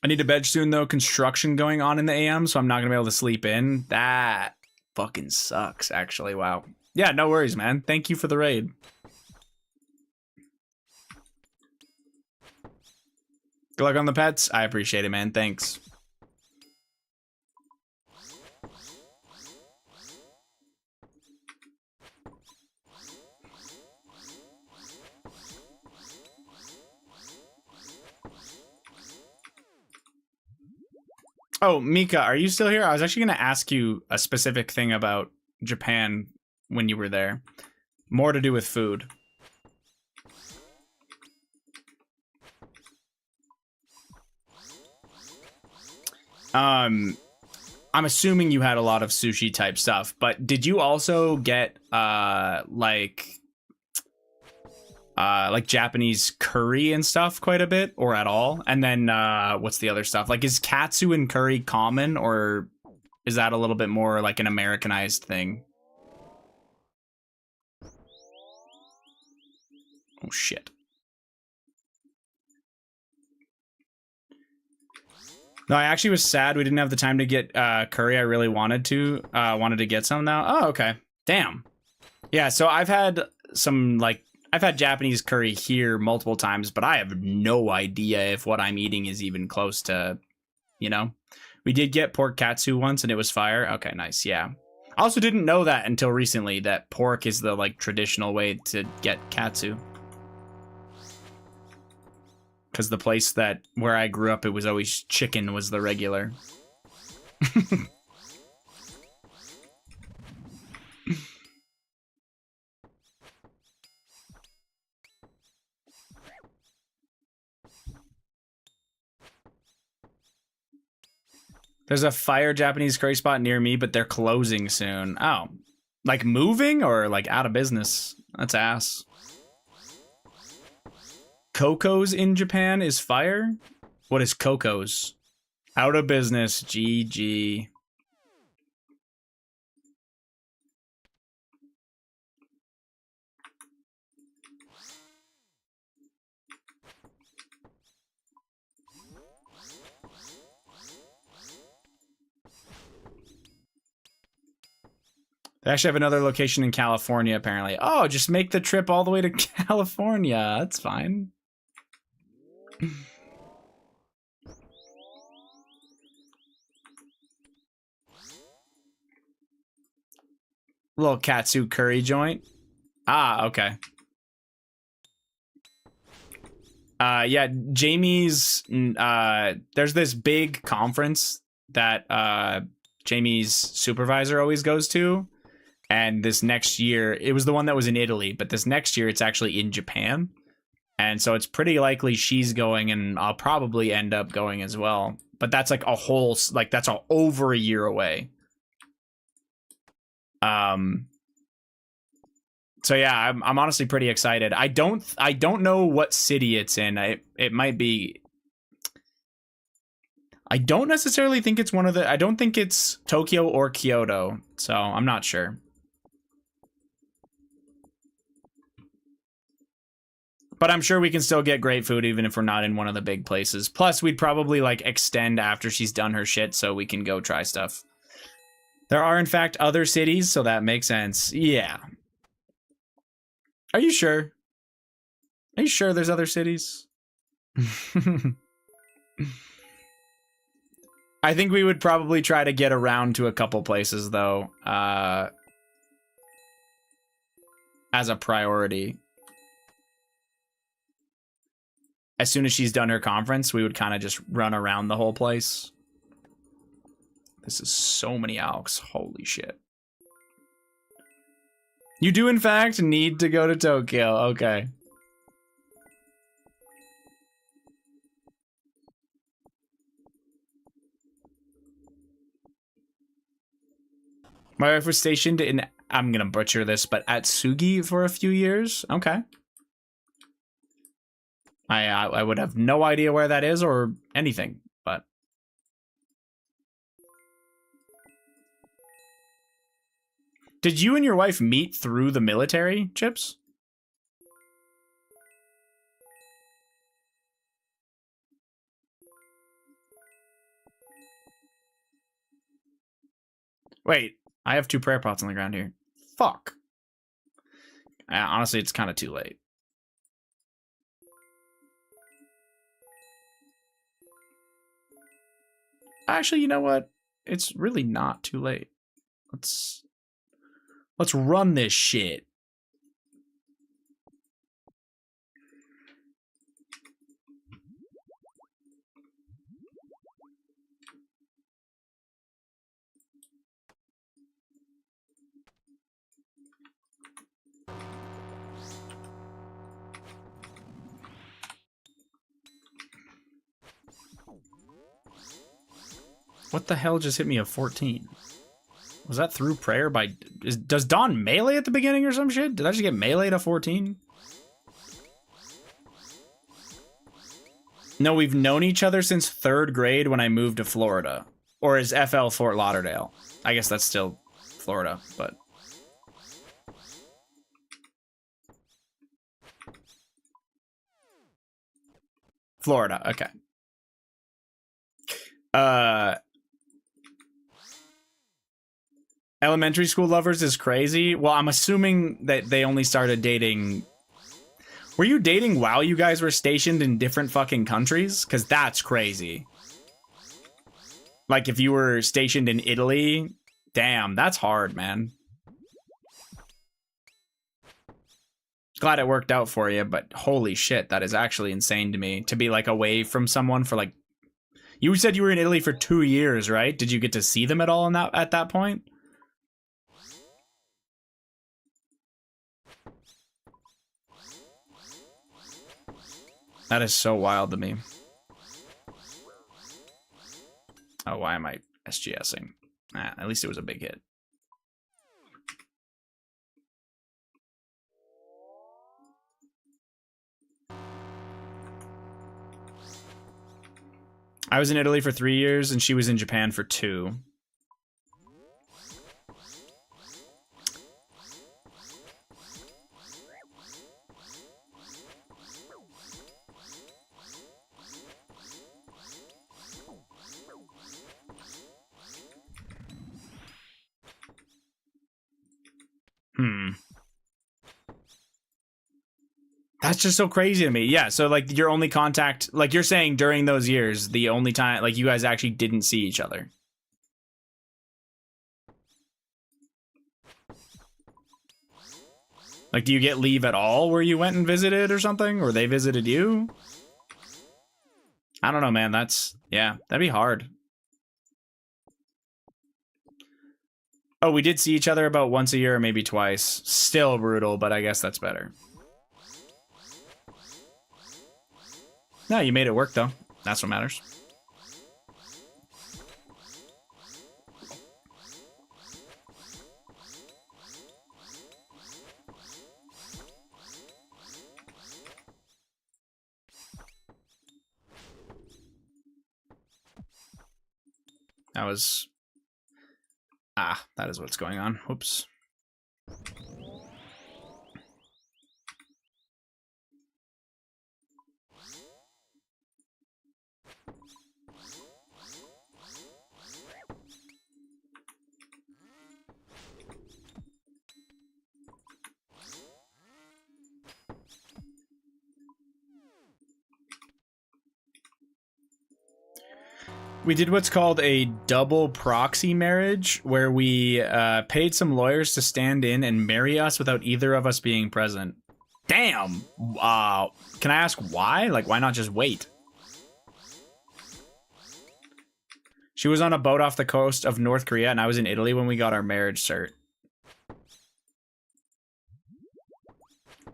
I need to bed soon, though. Construction going on in the AM, so I'm not going to be able to sleep in. That fucking sucks, actually. Wow. Yeah, no worries, man. Thank you for the raid. Good luck on the pets. I appreciate it, man. Thanks. Oh, Mika, are you still here? I was actually going to ask you a specific thing about Japan when you were there. More to do with food. I'm assuming you had a lot of sushi type stuff, but did you also get like Japanese curry and stuff quite a bit, or at all? And then what's the other stuff? Like, is katsu and curry common, or is that a little bit more like an Americanized thing? Oh shit. No, I actually was sad we didn't have the time to get curry. I really wanted to get some now. Oh, okay. Damn. Yeah, so I've had Japanese curry here multiple times, but I have no idea if what I'm eating is even close to, you know. We did get pork katsu once and it was fire. Okay, nice. Yeah. I also didn't know that until recently, that pork is the like traditional way to get katsu. Because the place where I grew up, it was always chicken was the regular. There's a fire Japanese curry spot near me, but they're closing soon. Oh. Like moving or like out of business? That's ass. Coco's in Japan is fire? What is Coco's? Out of business. GG. They actually have another location in California, apparently. Oh, just make the trip all the way to California. That's fine. Little katsu curry joint. Ah, okay. Yeah, Jamie's, there's this big conference that Jamie's supervisor always goes to. And this next year, it was the one that was in Italy, but this next year it's actually in Japan. And so it's pretty likely she's going, and I'll probably end up going as well. But that's like a whole, like that's over a year away. So yeah, I'm honestly pretty excited. I don't know what city it's in. It might be. I don't necessarily think it's one of the. I don't think it's Tokyo or Kyoto. So I'm not sure. But I'm sure we can still get great food even if we're not in one of the big places. Plus, we'd probably like extend after she's done her shit so we can go try stuff. There are in fact other cities, so that makes sense. Yeah. Are you sure? Are you sure there's other cities? I think we would probably try to get around to a couple places though, as a priority. As soon as she's done her conference, we would kind of just run around the whole place. This is so many alks. Holy shit. You do, in fact, need to go to Tokyo. Okay. My wife was stationed in, I'm going to butcher this, but at Sugi for a few years. Okay. I would have no idea where that is or anything, but. Did you and your wife meet through the military, Chips? Wait, I have 2 prayer pots on the ground here. Fuck. Honestly, it's kind of too late. Actually, you know what? It's really not too late. Let's run this shit. What the hell just hit me a 14? Was that through prayer by... Does Dawn melee at the beginning or some shit? Did I just get melee to 14? No, we've known each other since 3rd grade when I moved to Florida. Or is FL Fort Lauderdale? I guess that's still Florida, but... Florida, okay. Elementary school lovers is crazy. Well, I'm assuming that they only started dating. Were you dating while you guys were stationed in different fucking countries? Because that's crazy. Like if you were stationed in Italy, damn, that's hard, man. Glad it worked out for you, but holy shit, that is actually insane to me. To be like away from someone for like, You said you were in Italy for 2 years, right? Did you get to see them at all at that point? That is so wild to me. Oh, why am I SGSing? At least it was a big hit. I was in Italy for 3 years, and she was in Japan for 2. That's just so crazy to me. Yeah, so like your only contact, like you're saying during those years, the only time like you guys actually didn't see each other. Like, do you get leave at all where you went and visited or something? Or they visited you? I don't know, man. Yeah, that'd be hard. Oh, we did see each other about once a year or maybe twice. Still brutal, but I guess that's better. No, you made it work, though. That's what matters. That was... that is what's going on. Whoops. We did what's called a double proxy marriage, where we paid some lawyers to stand in and marry us without either of us being present. Damn! Can I ask why? Like, why not just wait? She was on a boat off the coast of North Korea, and I was in Italy when we got our marriage cert.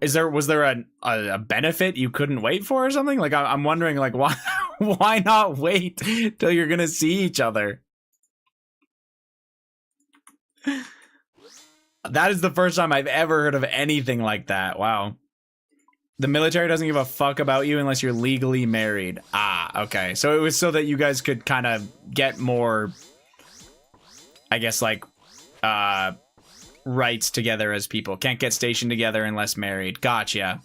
Was there a benefit you couldn't wait for or something? Like, I'm wondering, like, why why not wait till you're gonna see each other? That is the first time I've ever heard of anything like that. Wow. The military doesn't give a fuck about you unless you're legally married. Okay. So it was so that you guys could kind of get more, I guess, like, rights together as people. Can't get stationed together unless married. Gotcha.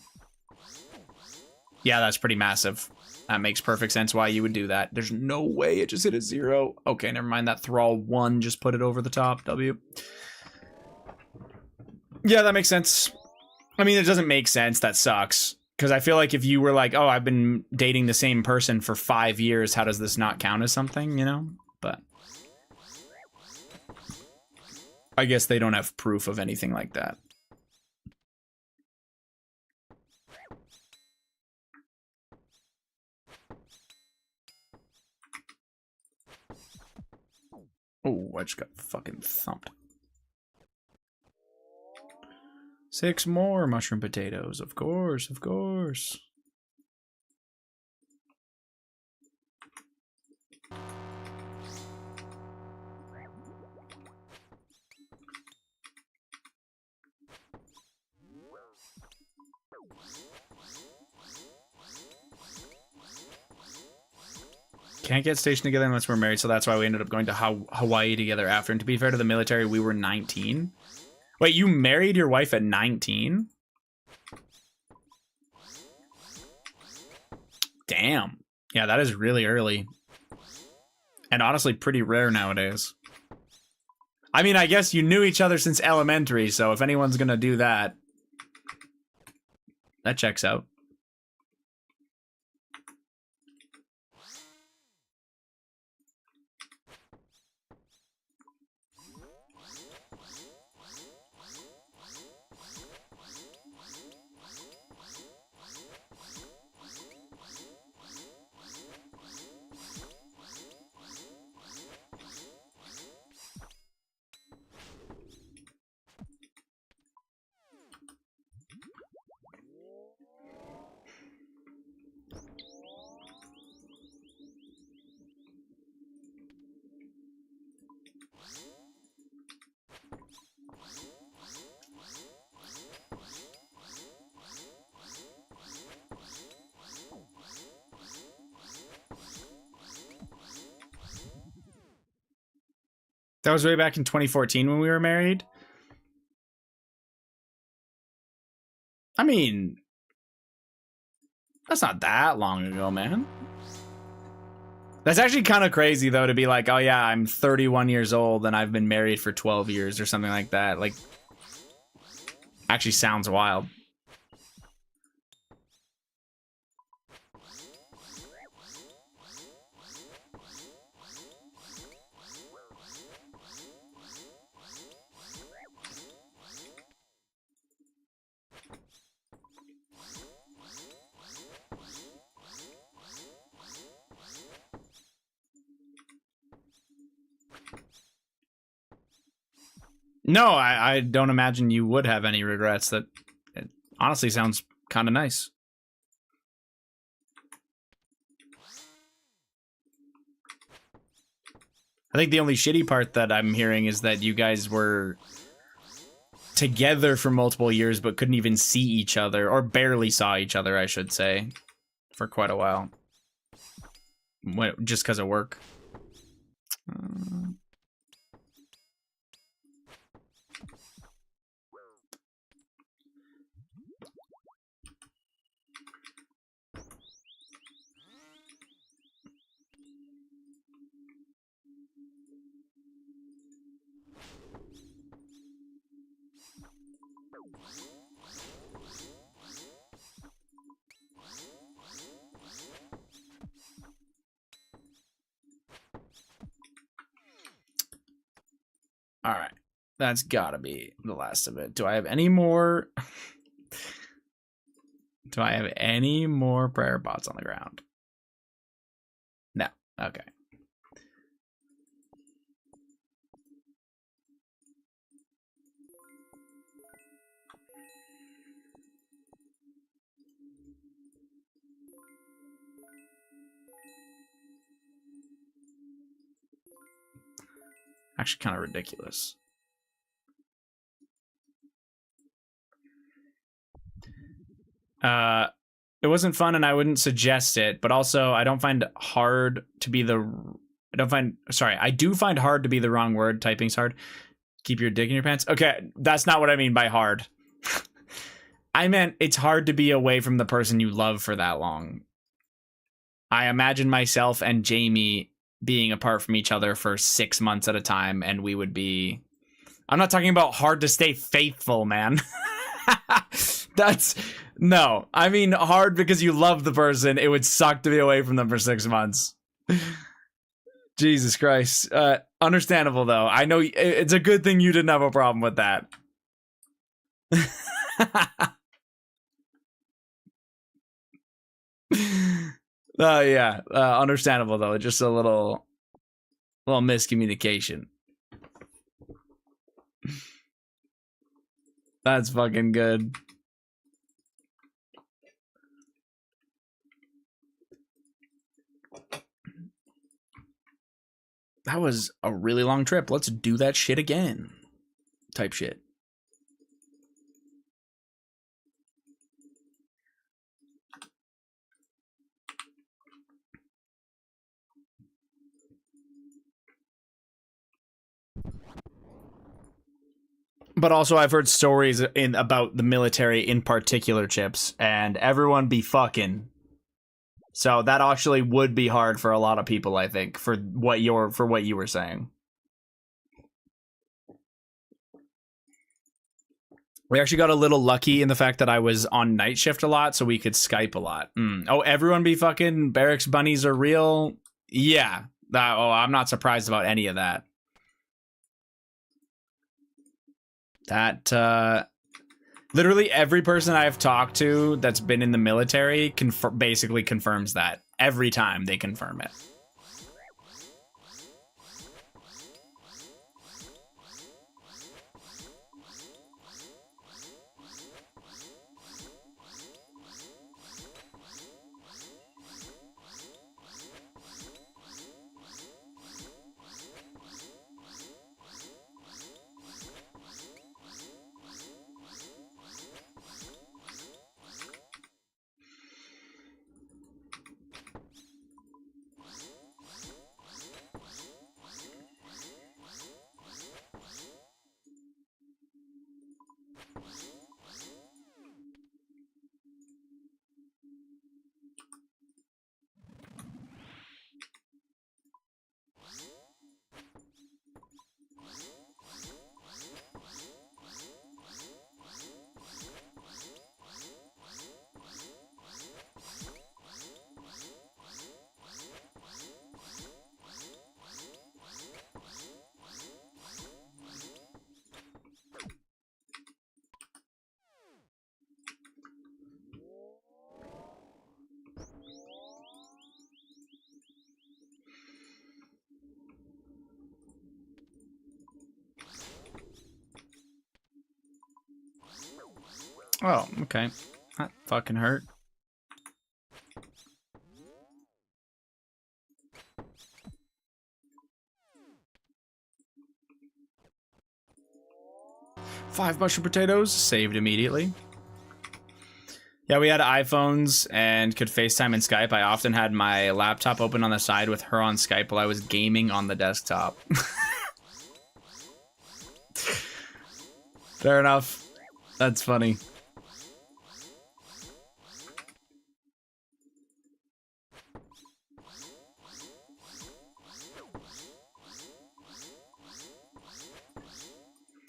Yeah, that's pretty massive. That makes perfect sense why you would do that. There's no way it just hit a 0. Okay, never mind. That Thrall 1 just put it over the top. W. Yeah, that makes sense. I mean, it doesn't make sense. That sucks. Because I feel like if you were like, oh, I've been dating the same person for 5 years, how does this not count as something, you know? But I guess they don't have proof of anything like that. Oh, I just got fucking thumped. 6 more mushroom potatoes, of course, of course. Can't get stationed together unless we're married, so that's why we ended up going to Hawaii together after. And to be fair to the military, we were 19. Wait, you married your wife at 19? Damn. Yeah, that is really early. And honestly, pretty rare nowadays. I mean, I guess you knew each other since elementary, so if anyone's gonna do that, that checks out. That was way back in 2014 when we were married. I mean, that's not that long ago, man. That's actually kind of crazy, though, to be like, oh, yeah, I'm 31 years old and I've been married for 12 years or something like that. Like, actually sounds wild. No, I don't imagine you would have any regrets. That it honestly sounds kind of nice. I think the only shitty part that I'm hearing is that you guys were together for multiple years but couldn't even see each other, or barely saw each other, I should say, for quite a while. Just because of work. All right. That's gotta be the last of it. Do I have any more? Do I have any more prayer bots on the ground? No. Okay. Actually, kind of ridiculous. It wasn't fun, and I wouldn't suggest it. But also, I don't find hard to be the. I do find hard to be the wrong word. Typing's hard. Keep your dick in your pants. Okay, that's not what I mean by hard. I meant it's hard to be away from the person you love for that long. I imagine myself and Jamie being apart from each other for 6 months at a time, and we would be... I'm not talking about hard to stay faithful, man. No, I mean hard because you love the person. It would suck to be away from them for 6 months. Jesus Christ. Understandable, though. I know it's a good thing you didn't have a problem with that. Yeah, understandable, though. Just a little miscommunication. That's fucking good. That was a really long trip. Let's do that shit again. Type shit. But also, I've heard stories about the military in particular, Chips, and everyone be fucking. So that actually would be hard for a lot of people, I think, for what you were saying. We actually got a little lucky in the fact that I was on night shift a lot, so we could Skype a lot. Oh, everyone be fucking. Barracks bunnies are real. Yeah. I'm not surprised about any of that. That literally every person I've talked to that's been in the military basically confirms that. Every time they confirm it. Oh, okay. That fucking hurt. Five mushroom potatoes, saved immediately. Yeah, we had iPhones and could FaceTime and Skype. I often had my laptop open on the side with her on Skype while I was gaming on the desktop. Fair enough. That's funny.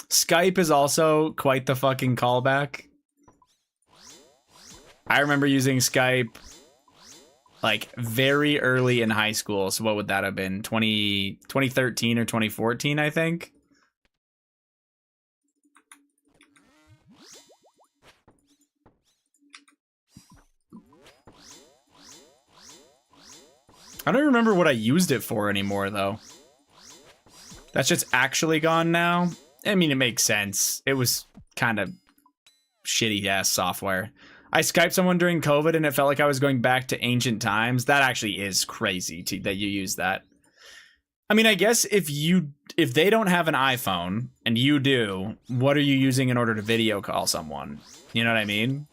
Skype is also quite the fucking callback. I remember using Skype like very early in high school. So what would that have been? 2013 or 2014, I think. I don't remember what I used it for anymore, though. That's just actually gone now. I mean, it makes sense. It was kind of shitty-ass software. I Skyped someone during COVID, and it felt like I was going back to ancient times. That actually is crazy that you use that. I mean, I guess if they don't have an iPhone, and you do, what are you using in order to video call someone? You know what I mean?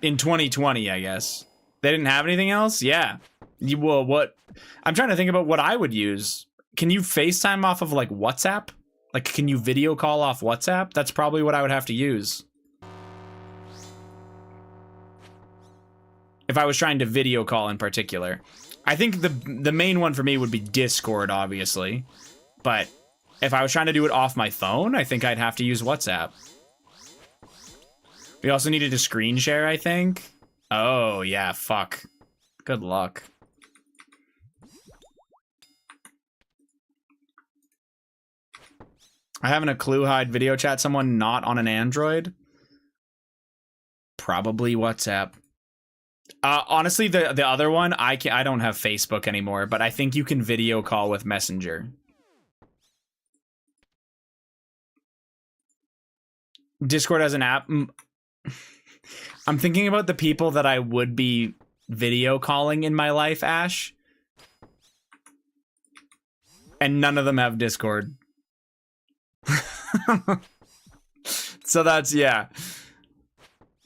In 2020, I guess. They didn't have anything else? Yeah. Well, what? I'm trying to think about what I would use. Can you FaceTime off of, like, WhatsApp? Like, can you video call off WhatsApp? That's probably what I would have to use. If I was trying to video call in particular. I think the main one for me would be Discord, obviously. But if I was trying to do it off my phone, I think I'd have to use WhatsApp. We also needed a screen share, I think. Oh, yeah, fuck. Good luck. I haven't a clue how I'd video chat someone not on an Android. Probably WhatsApp. Honestly, the other one, I don't have Facebook anymore, but I think you can video call with Messenger. Discord as an app. I'm thinking about the people that I would be video calling in my life, Ash. And none of them have Discord. So that's, yeah.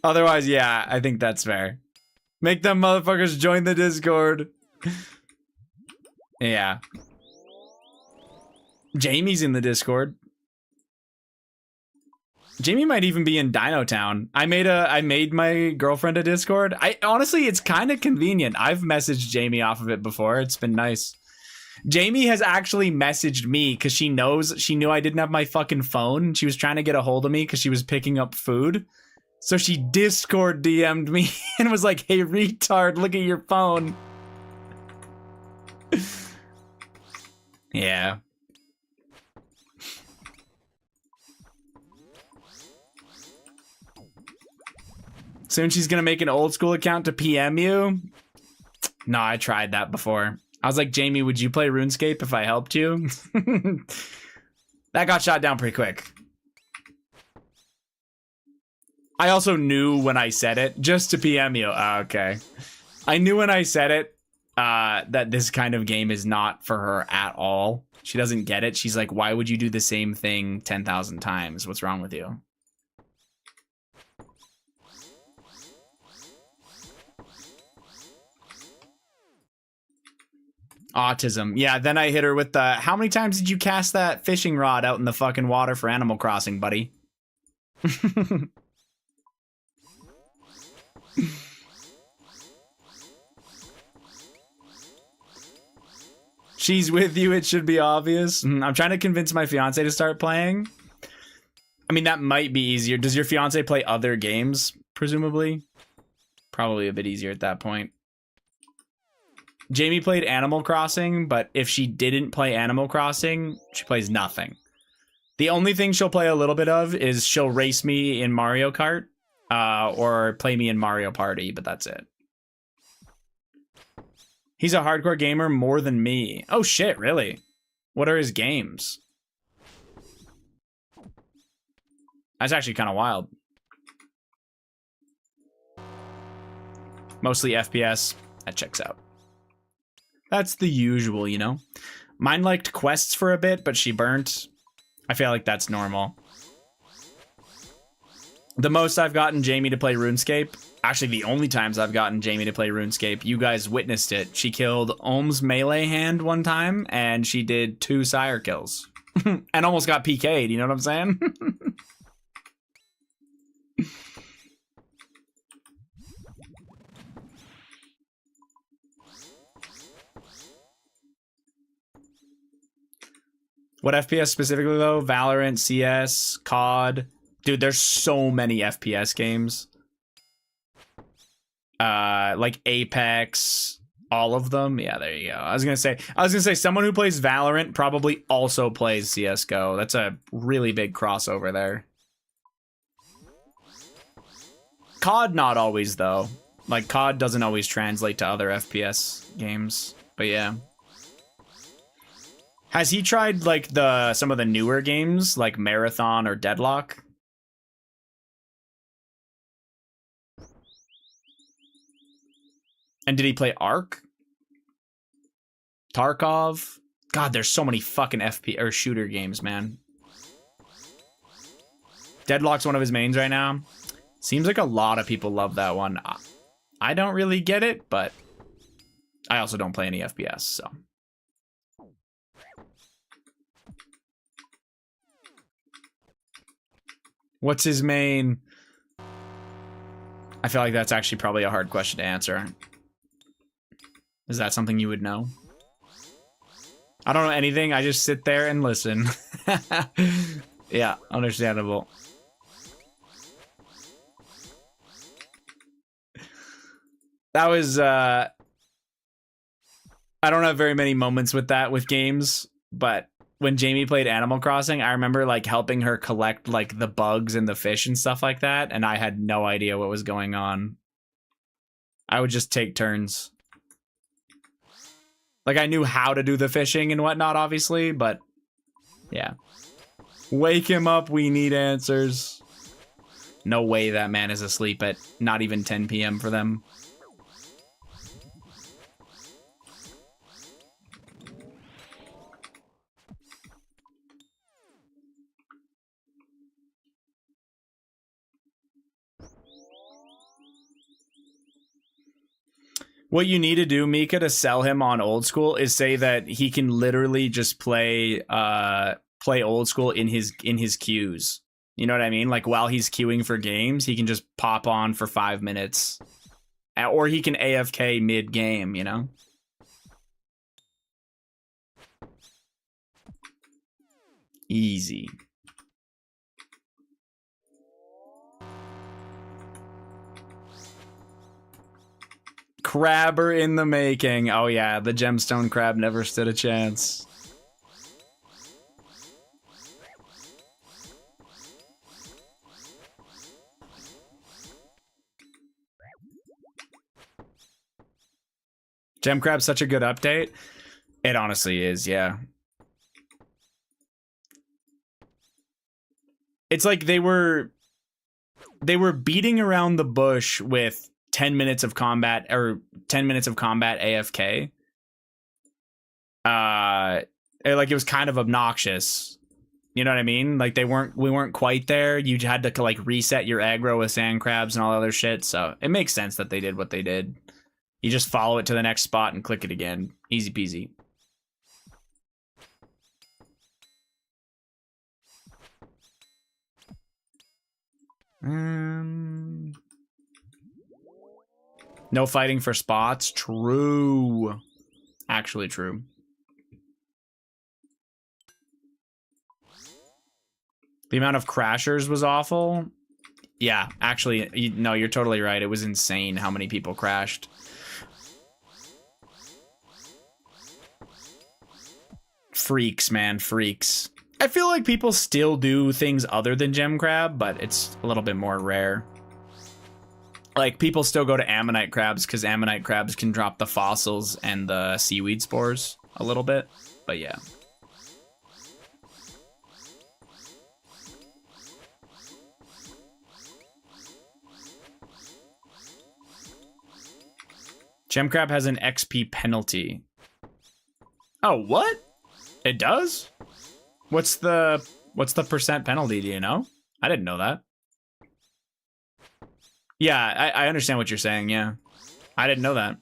Otherwise, yeah, I think that's fair. Make them motherfuckers join the Discord. Yeah. Jamie's in the Discord. Jamie might even be in Dino Town. I made my girlfriend a Discord. Honestly, it's kind of convenient. I've messaged Jamie off of it before. It's been nice. Jamie has actually messaged me because she knew I didn't have my fucking phone. She was trying to get a hold of me because she was picking up food. So she Discord DM'd me and was like, "Hey, retard, look at your phone." Yeah. Soon she's gonna make an old school account to PM you. No, I tried that before. I was like, "Jamie, would you play RuneScape if I helped you?" That got shot down pretty quick. I also knew when I said it, just to PM you. Okay. I knew when I said it that this kind of game is not for her at all. She doesn't get it. She's like, "Why would you do the same thing 10,000 times? What's wrong with you?" Autism. Yeah, then I hit her with the, "How many times did you cast that fishing rod out in the fucking water for Animal Crossing, buddy?" She's with you, it should be obvious. I'm trying to convince my fiance to start playing. I mean, that might be easier. Does your fiance play other games, presumably? Probably a bit easier at that point. Jamie played Animal Crossing, but if she didn't play Animal Crossing, she plays nothing. The only thing she'll play a little bit of is she'll race me in Mario Kart or play me in Mario Party, but that's it. He's a hardcore gamer more than me. Oh shit, really? What are his games? That's actually kind of wild. Mostly FPS. That checks out. That's the usual, you know? Mine liked quests for a bit, but she burnt. I feel like that's normal. The most I've gotten Jamie to play RuneScape, actually the only times I've gotten Jamie to play RuneScape, you guys witnessed it. She killed Ohm's melee hand one time, and she did 2 sire kills. And almost got PK'd, you know what I'm saying? What FPS specifically though? Valorant, CS, COD. Dude, there's so many FPS games. Like Apex, all of them. Yeah, there you go. I was gonna say someone who plays Valorant probably also plays CS:GO. That's a really big crossover there. COD not always though. Like COD doesn't always translate to other FPS games. But yeah. Has he tried like some of the newer games like Marathon or Deadlock? And did he play Ark? Tarkov? God, there's so many fucking FPS or shooter games, man. Deadlock's one of his mains right now. Seems like a lot of people love that one. I don't really get it, but I also don't play any FPS, so. What's his main? I feel like that's actually probably a hard question to answer. Is that something you would know? I don't know anything. I just sit there and listen. Yeah, understandable. That was, I don't have very many moments with that with games, but when Jamie played Animal Crossing, I remember like helping her collect like the bugs and the fish and stuff like that, and I had no idea what was going on. I would just take turns. Like I knew how to do the fishing and whatnot, obviously, but yeah. Wake him up, we need answers. No way that man is asleep at not even 10 p.m. for them. What you need to do, Mika, to sell him on old school is say that he can literally just play old school in his queues. You know what I mean? Like while he's queuing for games, he can just pop on for 5 minutes. Or he can AFK mid-game, you know? Easy. Crabber in the making. Oh yeah, the gemstone crab never stood a chance. Gem crab's such a good update. It honestly is, yeah. It's like they were beating around the bush with 10 minutes of combat or 10 minutes of combat AFK. Like it was kind of obnoxious. You know what I mean? Like we weren't quite there. You had to like reset your aggro with sand crabs and all other shit. So it makes sense that they did what they did. You just follow it to the next spot and click it again. Easy peasy. No fighting for spots. True. Actually true. The amount of crashers was awful. Yeah, actually, no, you're totally right. It was insane how many people crashed. Freaks, man, freaks. I feel like people still do things other than gem crab, but it's a little bit more rare. Like, people still go to ammonite crabs because ammonite crabs can drop the fossils and the seaweed spores a little bit, but yeah. Gem crab has an XP penalty. Oh, what? It does? What's the percent penalty, do you know? I didn't know that. Yeah, I understand what you're saying, yeah. I didn't know that.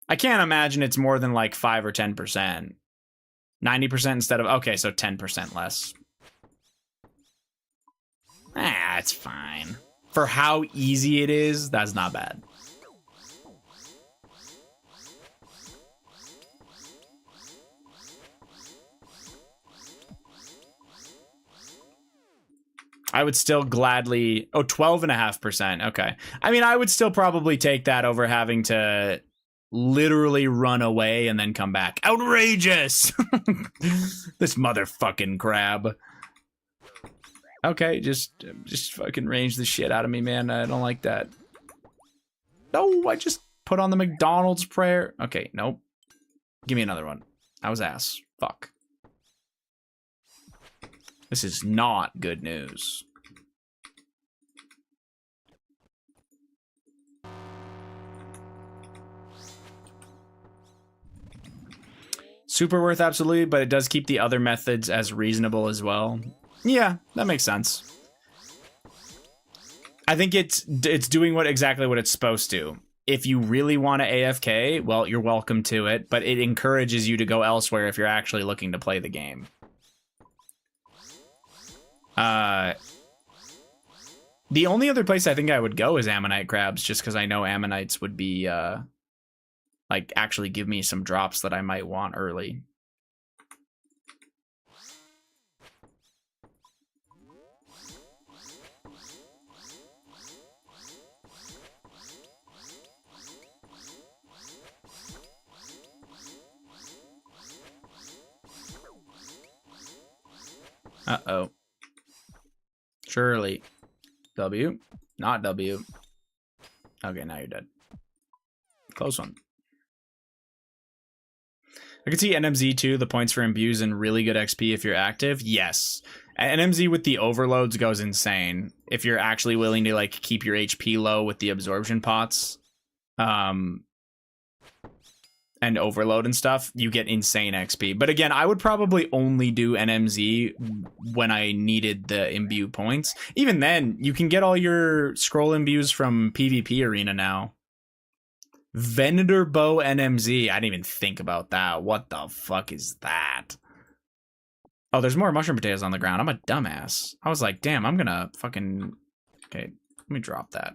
I can't imagine it's more than like 5 or 10%. 90% instead of, okay, so 10% less. It's fine. For how easy it is, that's not bad. I would still gladly... Oh, 12.5%. Okay. I mean, I would still probably take that over having to literally run away and then come back. Outrageous! This motherfucking crab. Okay, just fucking range the shit out of me, man. I don't like that. No, I just put on the McDonald's prayer. Okay, nope. Give me another one. I was ass. Fuck. This is not good news. Super worth, absolutely, but it does keep the other methods as reasonable as well. Yeah, that makes sense. I think it's doing exactly what it's supposed to. If you really want to AFK, well, you're welcome to it, but it encourages you to go elsewhere if you're actually looking to play the game. The only other place I think I would go is Ammonite crabs, just because I know Ammonites would be, like, actually give me some drops that I might want early. Uh-oh. Surely. W. Not W. Okay, now you're dead. Close one. I can see NMZ too. The points for imbues and really good XP if you're active. Yes. NMZ with the overloads goes insane. If you're actually willing to like keep your HP low with the absorption pots. And overload and stuff, you get insane XP. But again, I would probably only do NMZ when I needed the imbue points. Even then, you can get all your scroll imbues from PvP Arena now. Venator Bow NMZ. I didn't even think about that. What the fuck is that? Oh, there's more mushroom potatoes on the ground. I'm a dumbass. I was like, damn, I'm gonna fucking... Okay, let me drop that.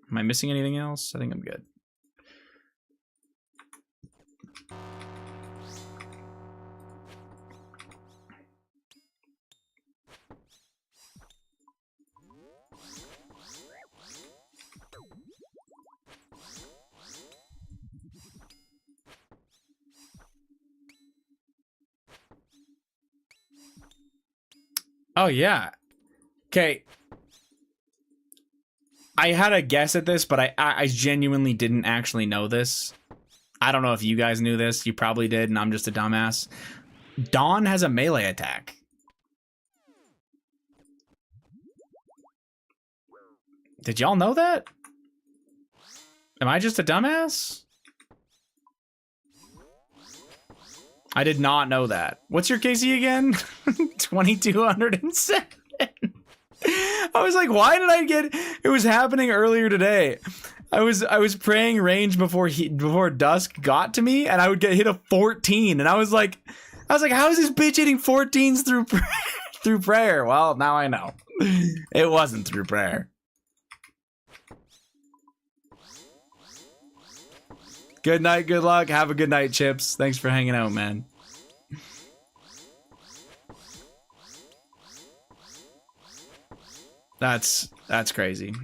Am I missing anything else? I think I'm good. Oh, yeah. Okay. I had a guess at this, but I genuinely didn't actually know this. I don't know if you guys knew this. You probably did, and I'm just a dumbass. Dawn has a melee attack. Did y'all know that? Am I just a dumbass? I did not know that. What's your KC again? 2207. I was like, why did I get... It was happening earlier today. I was praying range before dusk got to me, and I would get hit a 14, and I was like, how is this bitch hitting 14s through prayer? Well, now I know. It wasn't through prayer. Good night, good luck. Have a good night, Chips. Thanks for hanging out, man. That's crazy.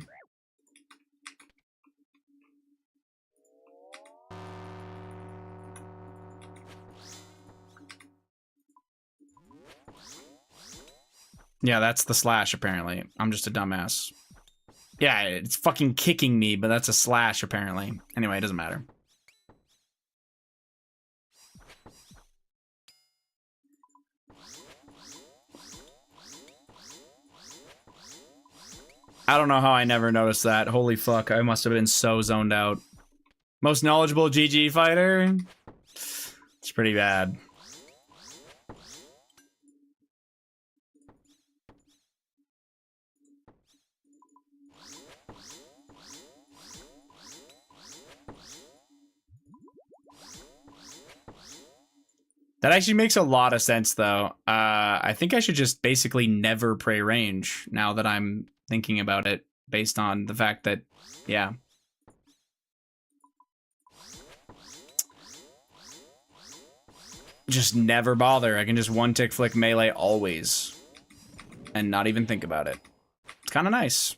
Yeah, that's the slash, apparently. I'm just a dumbass. Yeah, it's fucking kicking me, but that's a slash, apparently. Anyway, it doesn't matter. I don't know how I never noticed that. Holy fuck, I must have been so zoned out. Most knowledgeable GG fighter? It's pretty bad. That actually makes a lot of sense, though. I think I should just basically never pray range now that I'm thinking about it, based on the fact that, yeah. Just never bother. I can just one tick flick melee always. And not even think about it. It's kind of nice.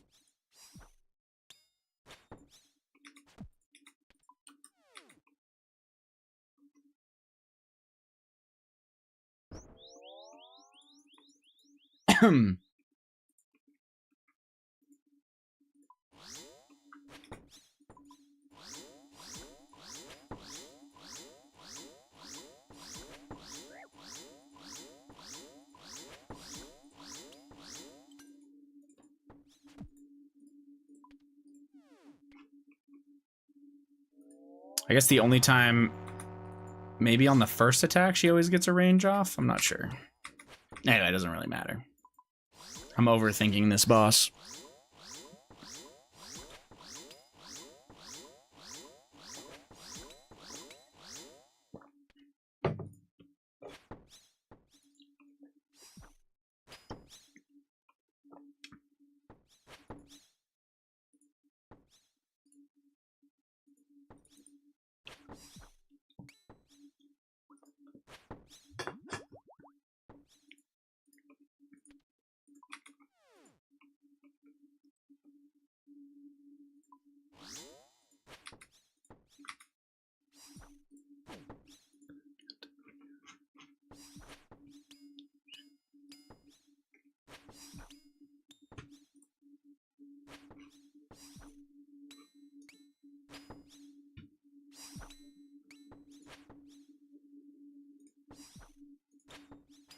I guess the only time, maybe on the first attack, she always gets a range off. I'm not sure. Anyway, it doesn't really matter. I'm overthinking this boss.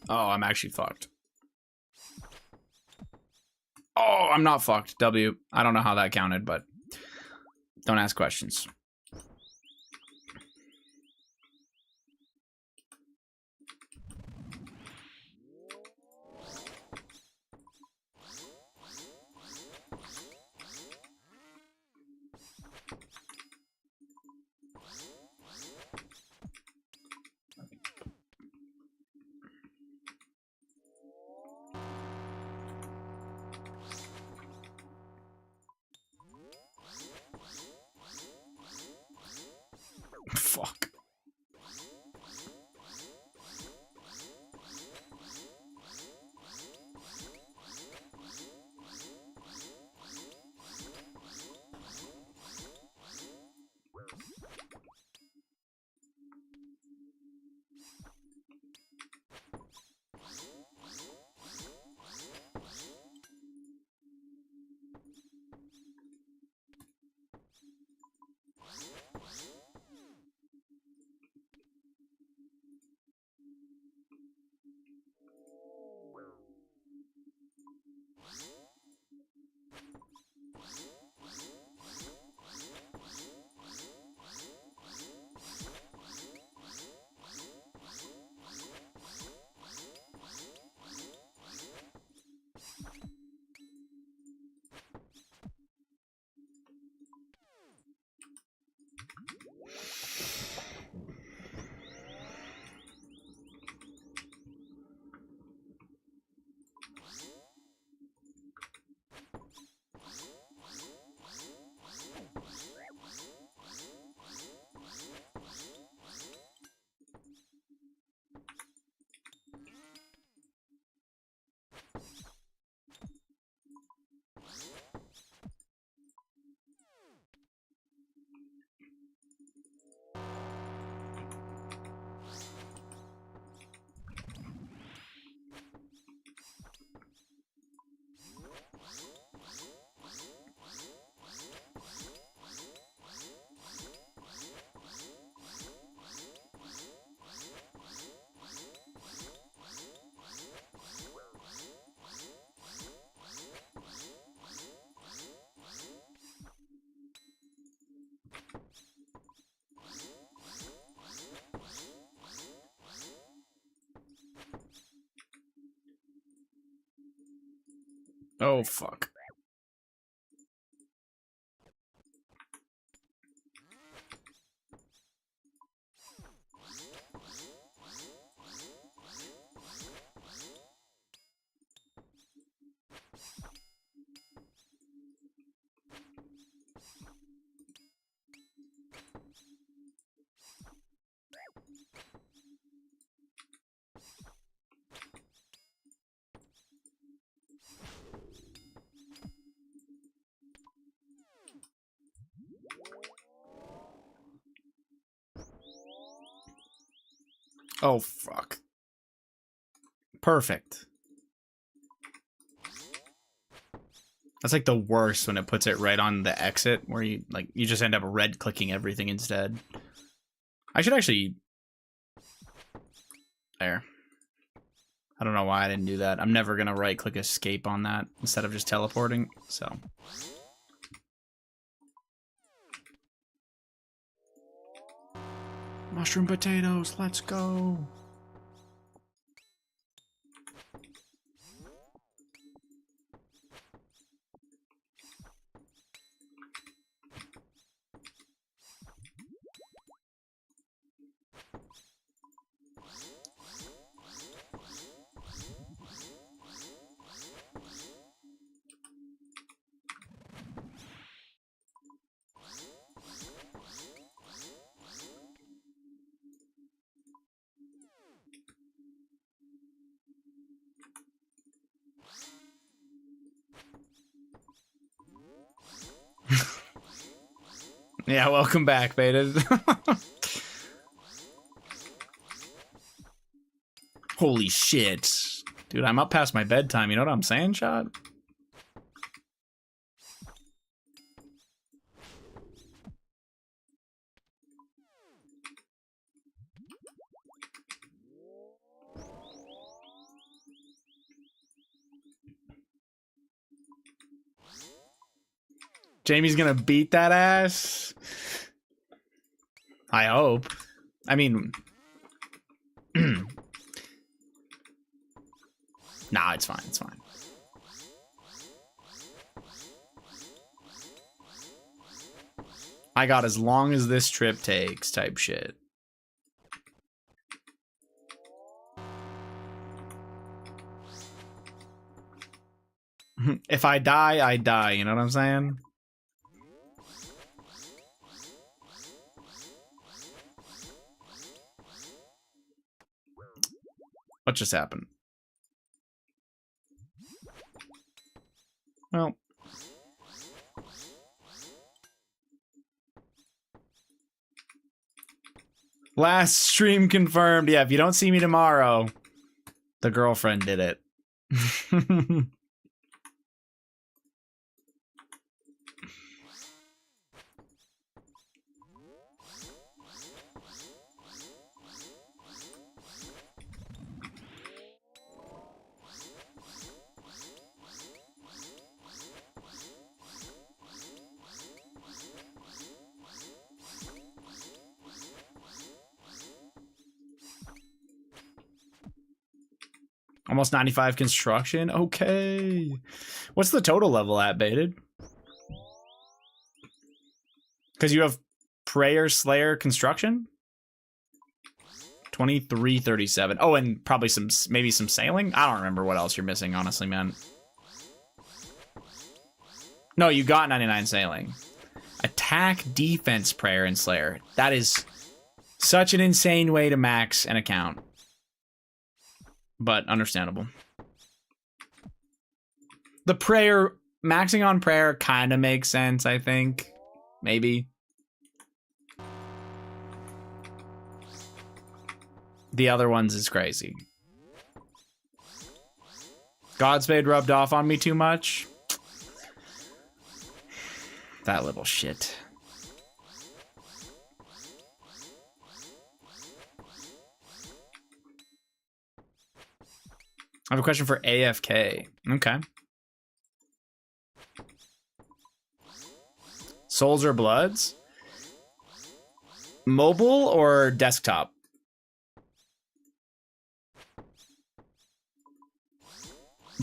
Oh, I'm actually fucked. Oh, I'm not fucked. W. I don't know how that counted, but don't ask questions. Fuck. Oh, fuck. Oh, fuck. Perfect. That's like the worst when it puts it right on the exit where you just end up red clicking everything instead. I should actually... There. I don't know why I didn't do that. I'm never gonna right click escape on that instead of just teleporting, so. Mushroom potatoes, let's go. Yeah, welcome back, Beta. Holy shit. Dude, I'm up past my bedtime, you know what I'm saying, Shot? Jamie's gonna beat that ass? I hope. I mean... Nah, it's fine, it's fine. I got as long as this trip takes type shit. If I die, I die, you know what I'm saying? What just happened? Well. Last stream confirmed. Yeah, if you don't see me tomorrow, the girlfriend did it. Almost 95 construction. Okay. What's the total level at, Baited? Because you have Prayer, Slayer, Construction? 2337. Oh, and probably maybe some sailing? I don't remember what else you're missing, honestly, man. No, you got 99 sailing. Attack, defense, Prayer, and Slayer. That is such an insane way to max an account. But understandable. The prayer, maxing on prayer kind of makes sense, I think. Maybe. The other ones is crazy. Godspeed rubbed off on me too much. That little shit. I have a question for AFK. Okay. Souls or Bloods? Mobile or desktop?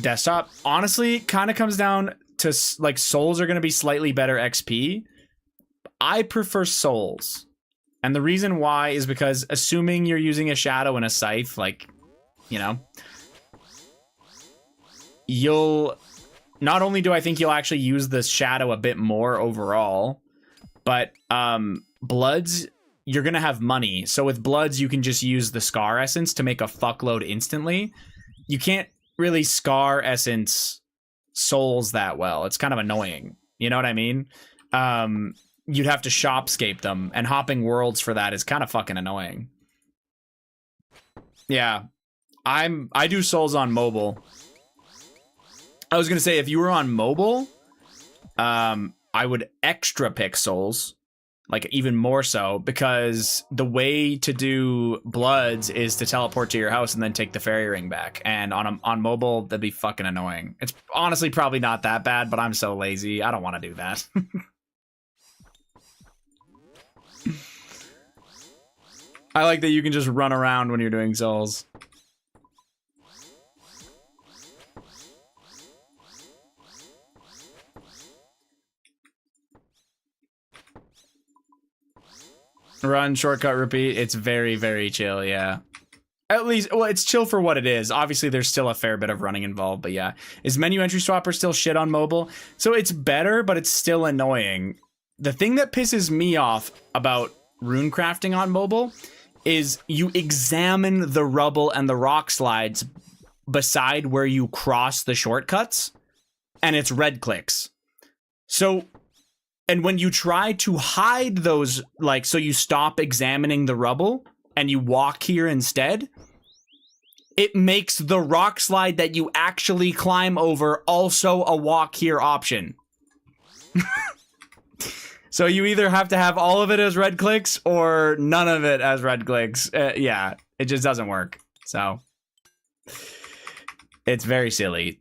desktop, honestly, kind of comes down to like souls are going to be slightly better XP. I prefer souls. And the reason why is because assuming you're using a shadow and a scythe, like, you know, you'll not only do I think you'll actually use the shadow a bit more overall, but bloods, you're going to have money. So with bloods, you can just use the scar essence to make a fuckload instantly. You can't really scar essence souls that well. It's kind of annoying. You know what I mean? You'd have to shopscape them, and hopping worlds for that is kind of fucking annoying. Yeah. I do souls on mobile. I was gonna say, if you were on mobile, I would extra pick souls, like even more so, because the way to do bloods is to teleport to your house and then take the fairy ring back. And on mobile, that'd be fucking annoying. It's honestly probably not that bad, but I'm so lazy. I don't want to do that. I like that you can just run around when you're doing souls. Run, shortcut, repeat. It's very, very chill, yeah. At least, well, it's chill for what it is. Obviously, there's still a fair bit of running involved, but yeah. Is menu entry swapper still shit on mobile? So it's better, but it's still annoying. The thing that pisses me off about rune crafting on mobile is you examine the rubble and the rock slides beside where you cross the shortcuts, and it's red clicks. So... and when you try to hide those, like, so you stop examining the rubble and you walk here instead, it makes the rock slide that you actually climb over also a walk here option. So you either have to have all of it as red clicks or none of it as red clicks. Yeah, it just doesn't work. So it's very silly.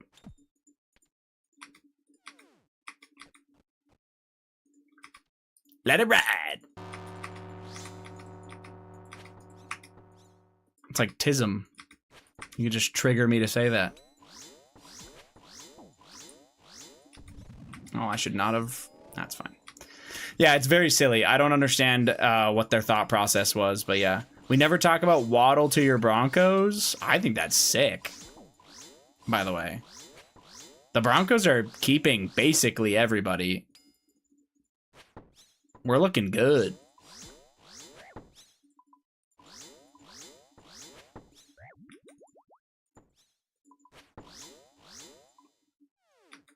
Let it ride. It's like Tism. You could just trigger me to say that. Oh, I should not have. That's fine. Yeah, it's very silly. I don't understand what their thought process was, but yeah. We never talk about waddle to your Broncos. I think that's sick, by the way. The Broncos are keeping basically everybody. We're looking good.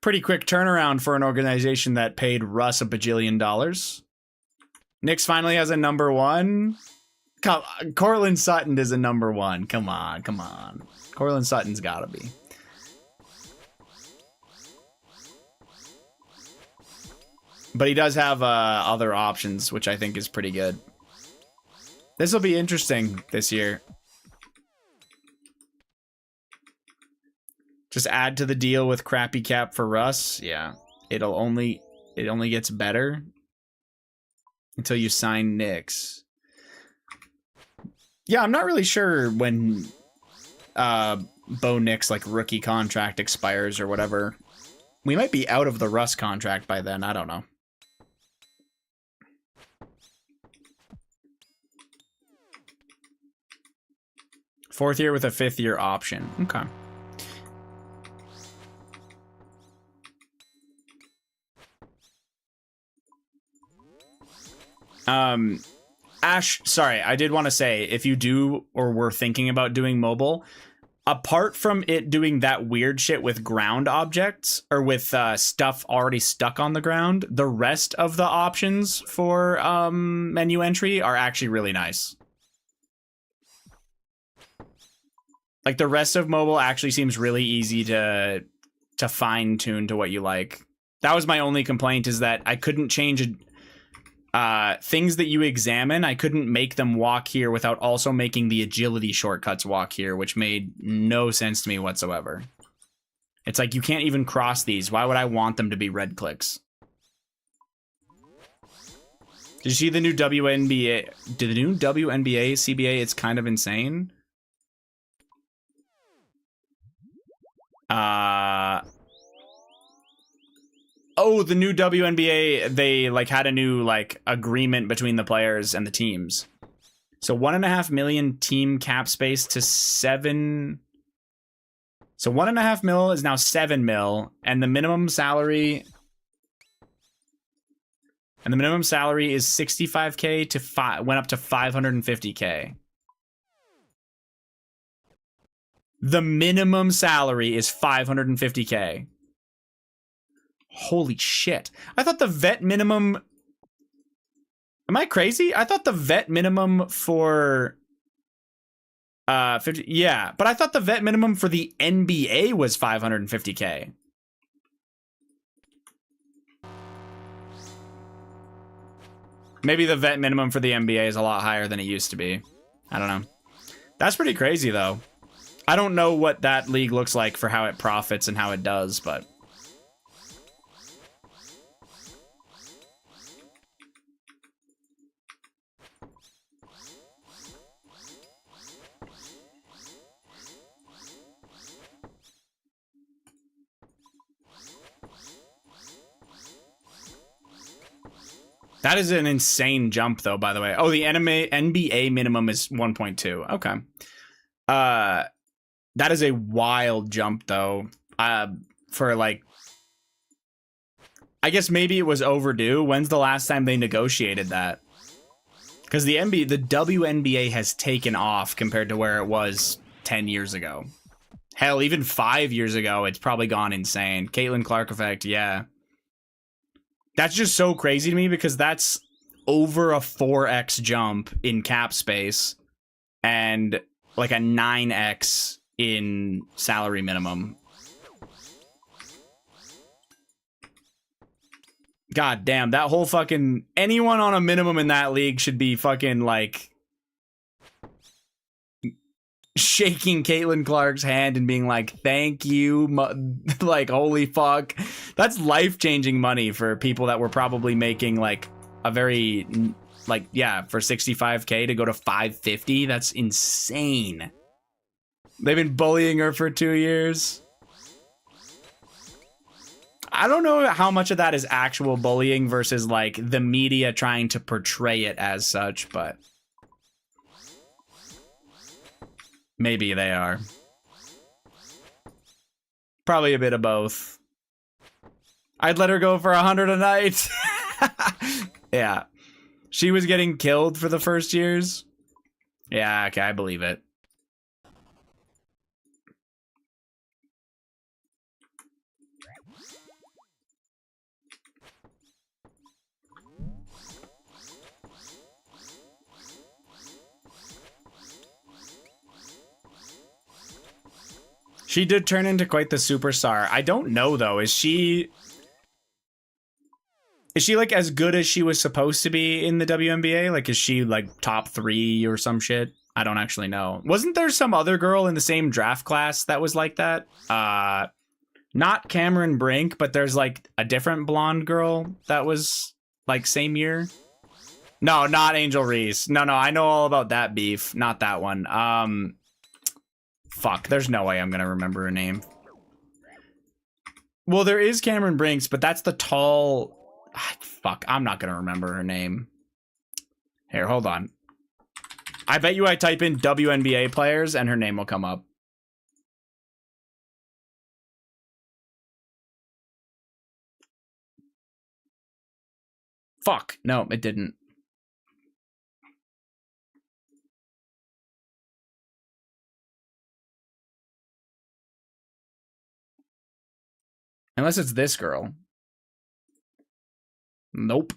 Pretty quick turnaround for an organization that paid Russ $1 bajillion. Nyx finally has a #1. Cortland Sutton is a #1. Come on, come on. Cortland Sutton's gotta be. But he does have other options, which I think is pretty good. This will be interesting this year. Just add to the deal with crappy cap for Russ. Yeah, it only gets better until you sign Nyx. Yeah, I'm not really sure when Bo Nix like rookie contract expires or whatever. We might be out of the Russ contract by then. I don't know. Fourth year with a 5th year option. Okay. Ash, sorry, I did want to say, if you do or were thinking about doing mobile, apart from it doing that weird shit with ground objects or with stuff already stuck on the ground, the rest of the options for menu entry are actually really nice. Like, the rest of mobile actually seems really easy to fine tune to what you like. That was my only complaint, is that I couldn't change things that you examine. I couldn't make them walk here without also making the agility shortcuts walk here, which made no sense to me whatsoever. It's like, you can't even cross these. Why would I want them to be red clicks? Did you see the new WNBA? Did the new WNBA CBA? It's kind of insane. Oh, the new WNBA, they like had a new like agreement between the players and the teams. So 1.5 million team cap space to 7. So 1.5 mil is now 7 mil, and the minimum salary. And the minimum salary is 65K to went up to 550K. The minimum salary is 550K. Holy shit. I thought the vet minimum... Am I crazy? I thought the vet minimum for... 50... Yeah, but I thought the vet minimum for the NBA was 550K. Maybe the vet minimum for the NBA is a lot higher than it used to be. I don't know. That's pretty crazy, though. I don't know what that league looks like for how it profits and how it does, but... That is an insane jump, though, by the way. Oh, the NBA minimum is 1.2. Okay. That is a wild jump, though. For, like... I guess maybe it was overdue. When's the last time they negotiated that? Because the WNBA has taken off compared to where it was 10 years ago. Hell, even 5 years ago, it's probably gone insane. Caitlin Clark effect, yeah. That's just so crazy to me because that's over a 4x jump in cap space and like a 9x in salary minimum. God damn, that whole fucking... Anyone on a minimum in that league should be fucking like... shaking Caitlin Clark's hand and being like, thank you, like, holy fuck. That's life-changing money for people that were probably making like a very, like, yeah, for 65K to go to 550. That's insane. They've been bullying her for 2 years. I don't know how much of that is actual bullying versus like the media trying to portray it as such, but maybe they are. Probably a bit of both. I'd let her go for 100 a night. Yeah. She was getting killed for the first years. Yeah, okay, I believe it. She did turn into quite the superstar. I don't know, though. Is she like as good as she was supposed to be in the WNBA? Like, is she like top 3 or some shit? I don't actually know. Wasn't there some other girl in the same draft class that was like that? Not Cameron Brink, but there's like a different blonde girl that was like same year. No, not Angel Reese. No, I know all about that beef. Not that one. Fuck, there's no way I'm gonna remember her name. Well, there is Cameron Brinks, but that's the tall... Fuck, I'm not gonna remember her name. Here, hold on. I bet you I type in WNBA players and her name will come up. Fuck, no, it didn't. Unless it's this girl. Nope.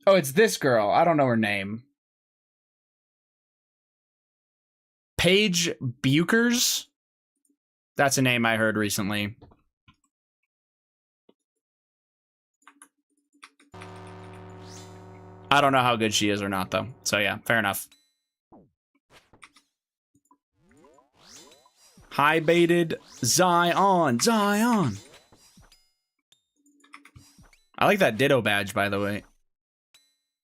Oh, it's this girl. I don't know her name. Paige Buchers? That's a name I heard recently. I don't know how good she is or not, though. So yeah, fair enough. High baited Zion. I like that Ditto badge, by the way.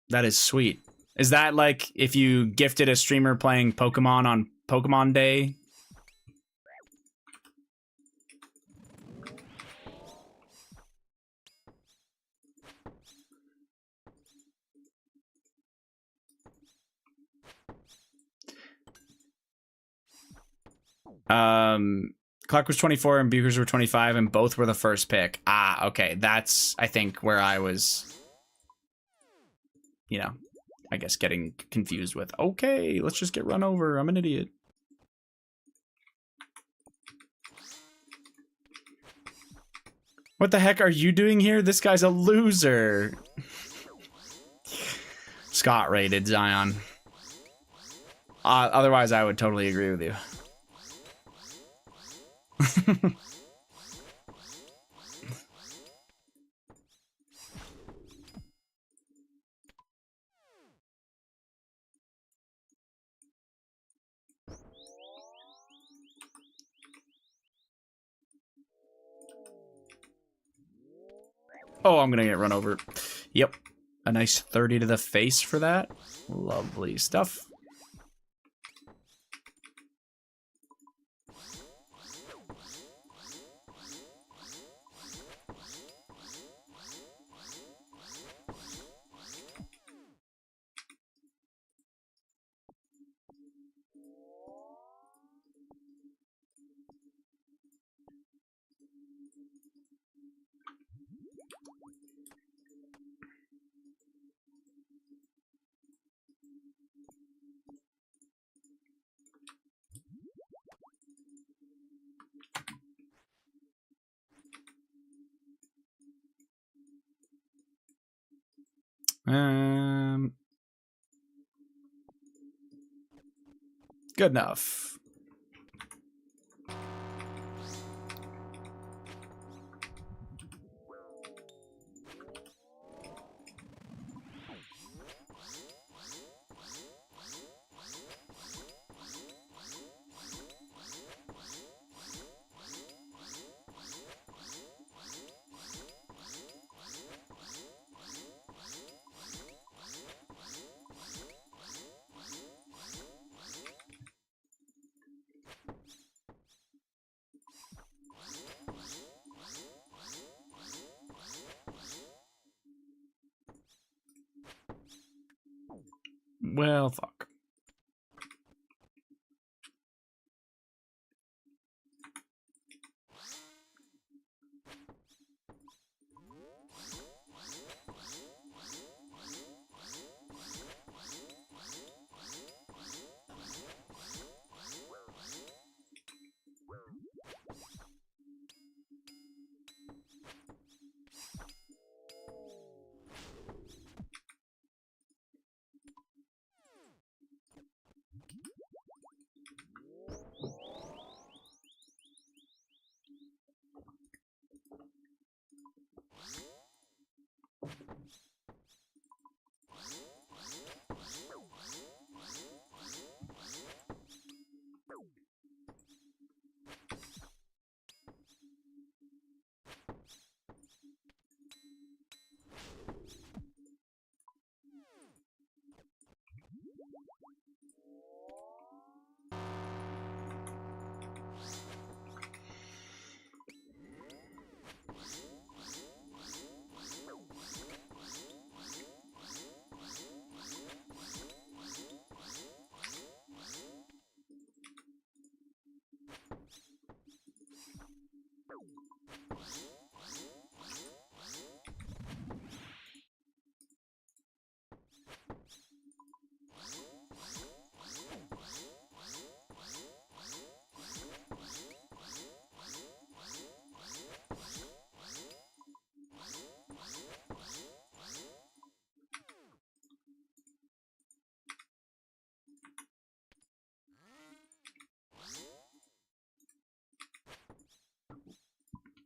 That is sweet. Is that like if you gifted a streamer playing Pokemon on Pokemon Day? Clark was 24 and Bugers were 25 and both were the first pick. Ah, okay. That's, I think, where I was, you know, I guess getting confused with, okay, let's just get run over. I'm an idiot. What the heck are you doing here? This guy's a loser. Scott rated Zion. Otherwise, I would totally agree with you. Oh, I'm gonna get run over. Yep. A nice 30 to the face for that. Lovely stuff. Good enough. Well, fuck.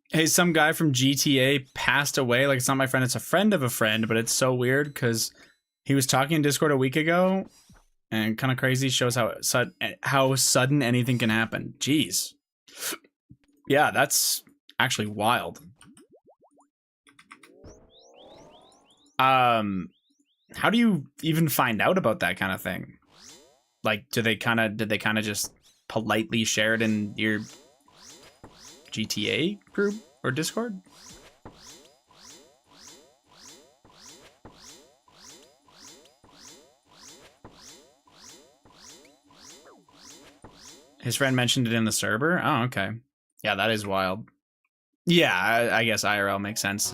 Hey, some guy from GTA passed away. Like, it's not my friend, it's a friend of a friend, but it's so weird because he was talking in Discord a week ago and kind of crazy. Shows how sudden anything can happen. Jeez. Yeah, that's actually wild. How do you even find out about that kind of thing? Like, did they kind of just politely share it in your GTA group or Discord? His friend mentioned it in the server? Oh, okay. Yeah, that is wild. Yeah, I guess IRL makes sense.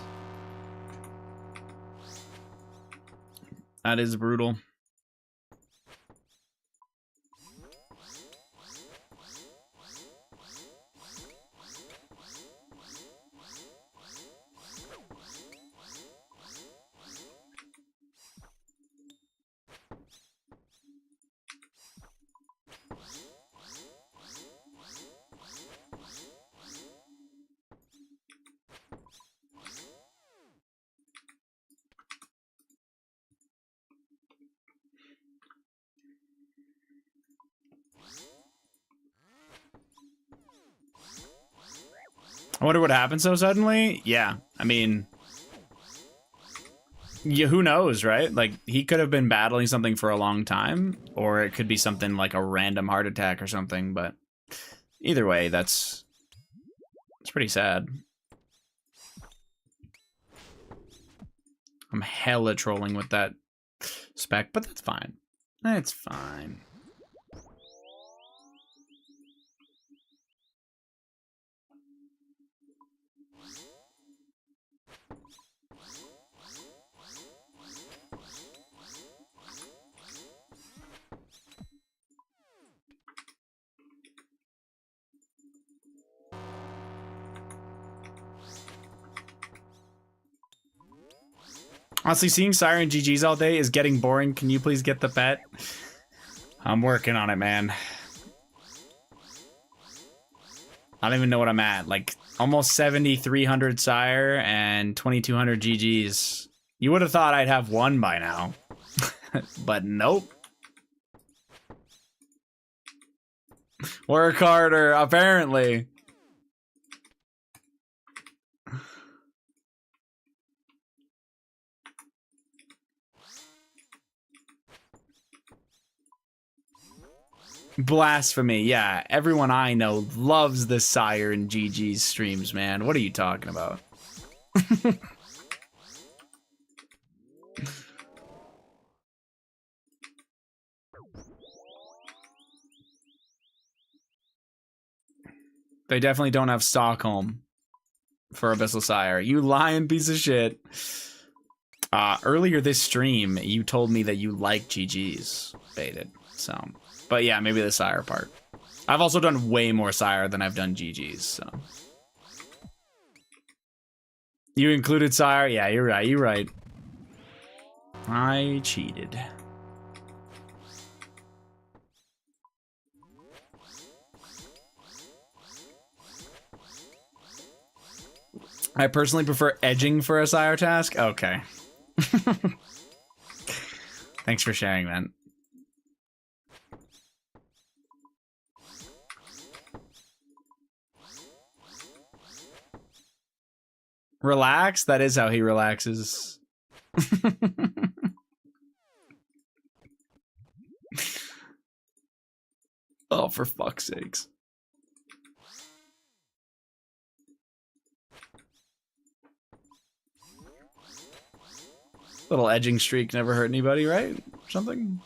That is brutal. I wonder what happened so suddenly. Yeah, I mean, yeah, who knows, right? Like, he could have been battling something for a long time, or it could be something like a random heart attack or something, but either way, it's pretty sad. I'm hella trolling with that spec, but that's fine. That's fine. Honestly, seeing Siren GGs all day is getting boring. Can you please get the pet? I'm working on it, man. I don't even know what I'm at. Like, almost 7,300 Sire and 2,200 GGs. You would have thought I'd have one by now. But nope. Work harder, apparently. Blasphemy, yeah. Everyone I know loves the Sire and GG's streams, man. What are you talking about? They definitely don't have Stockholm for Abyssal Sire. You lying piece of shit. Earlier this stream, you told me that you like GG's baited. So, but yeah, maybe the Sire part. I've also done way more Sire than I've done GG's. So, you included Sire? Yeah, you're right. You're right. I cheated. I personally prefer edging for a Sire task. Okay. Thanks for sharing that. Relax? That is how he relaxes. Oh, for fuck's sakes. Little edging streak never hurt anybody, right? Something?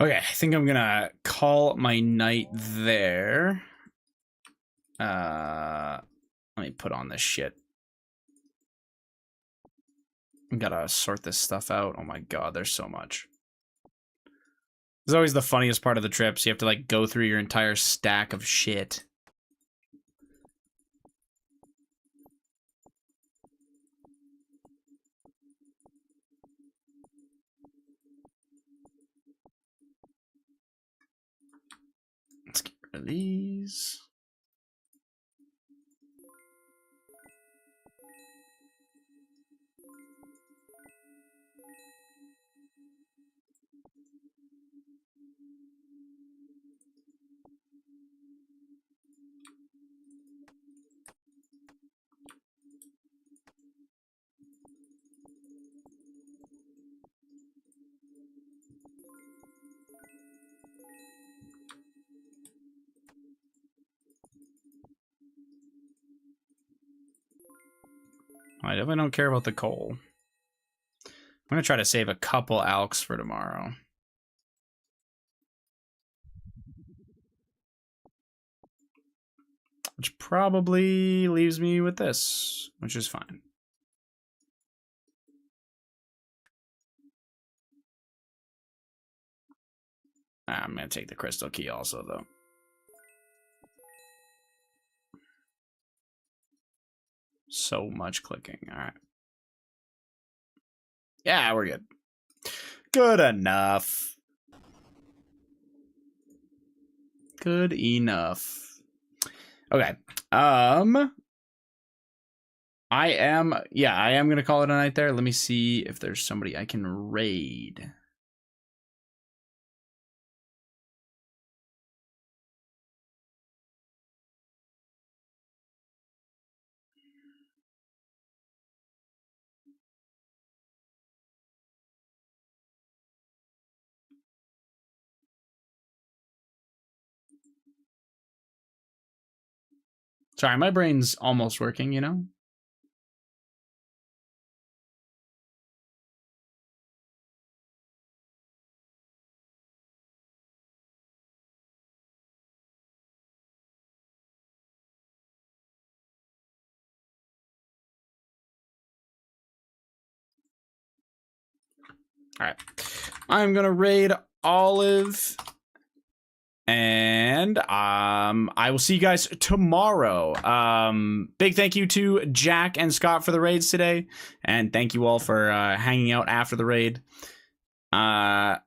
Okay, I think I'm gonna call my night there. Let me put on this shit. I gotta sort this stuff out. Oh my god, there's so much. It's always the funniest part of the trips. You have to like go through your entire stack of shit. Let's get rid of these. I definitely don't care about the coal. I'm gonna try to save a couple alks for tomorrow. Which probably leaves me with this, which is fine. I'm gonna take the crystal key also, though. So much clicking. All right. Yeah, we're good. Good enough. Good enough. Okay. I am gonna call it a night there. Let me see if there's somebody I can raid. Sorry, my brain's almost working, you know? All right. I'm going to raid Olive. And I will see you guys tomorrow. Big thank you to Jack and Scott for the raids today. And thank you all for hanging out after the raid. I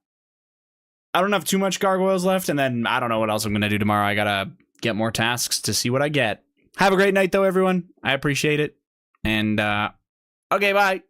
don't have too much gargoyles left. And then I don't know what else I'm going to do tomorrow. I got to get more tasks to see what I get. Have a great night, though, everyone. I appreciate it. And, okay, bye.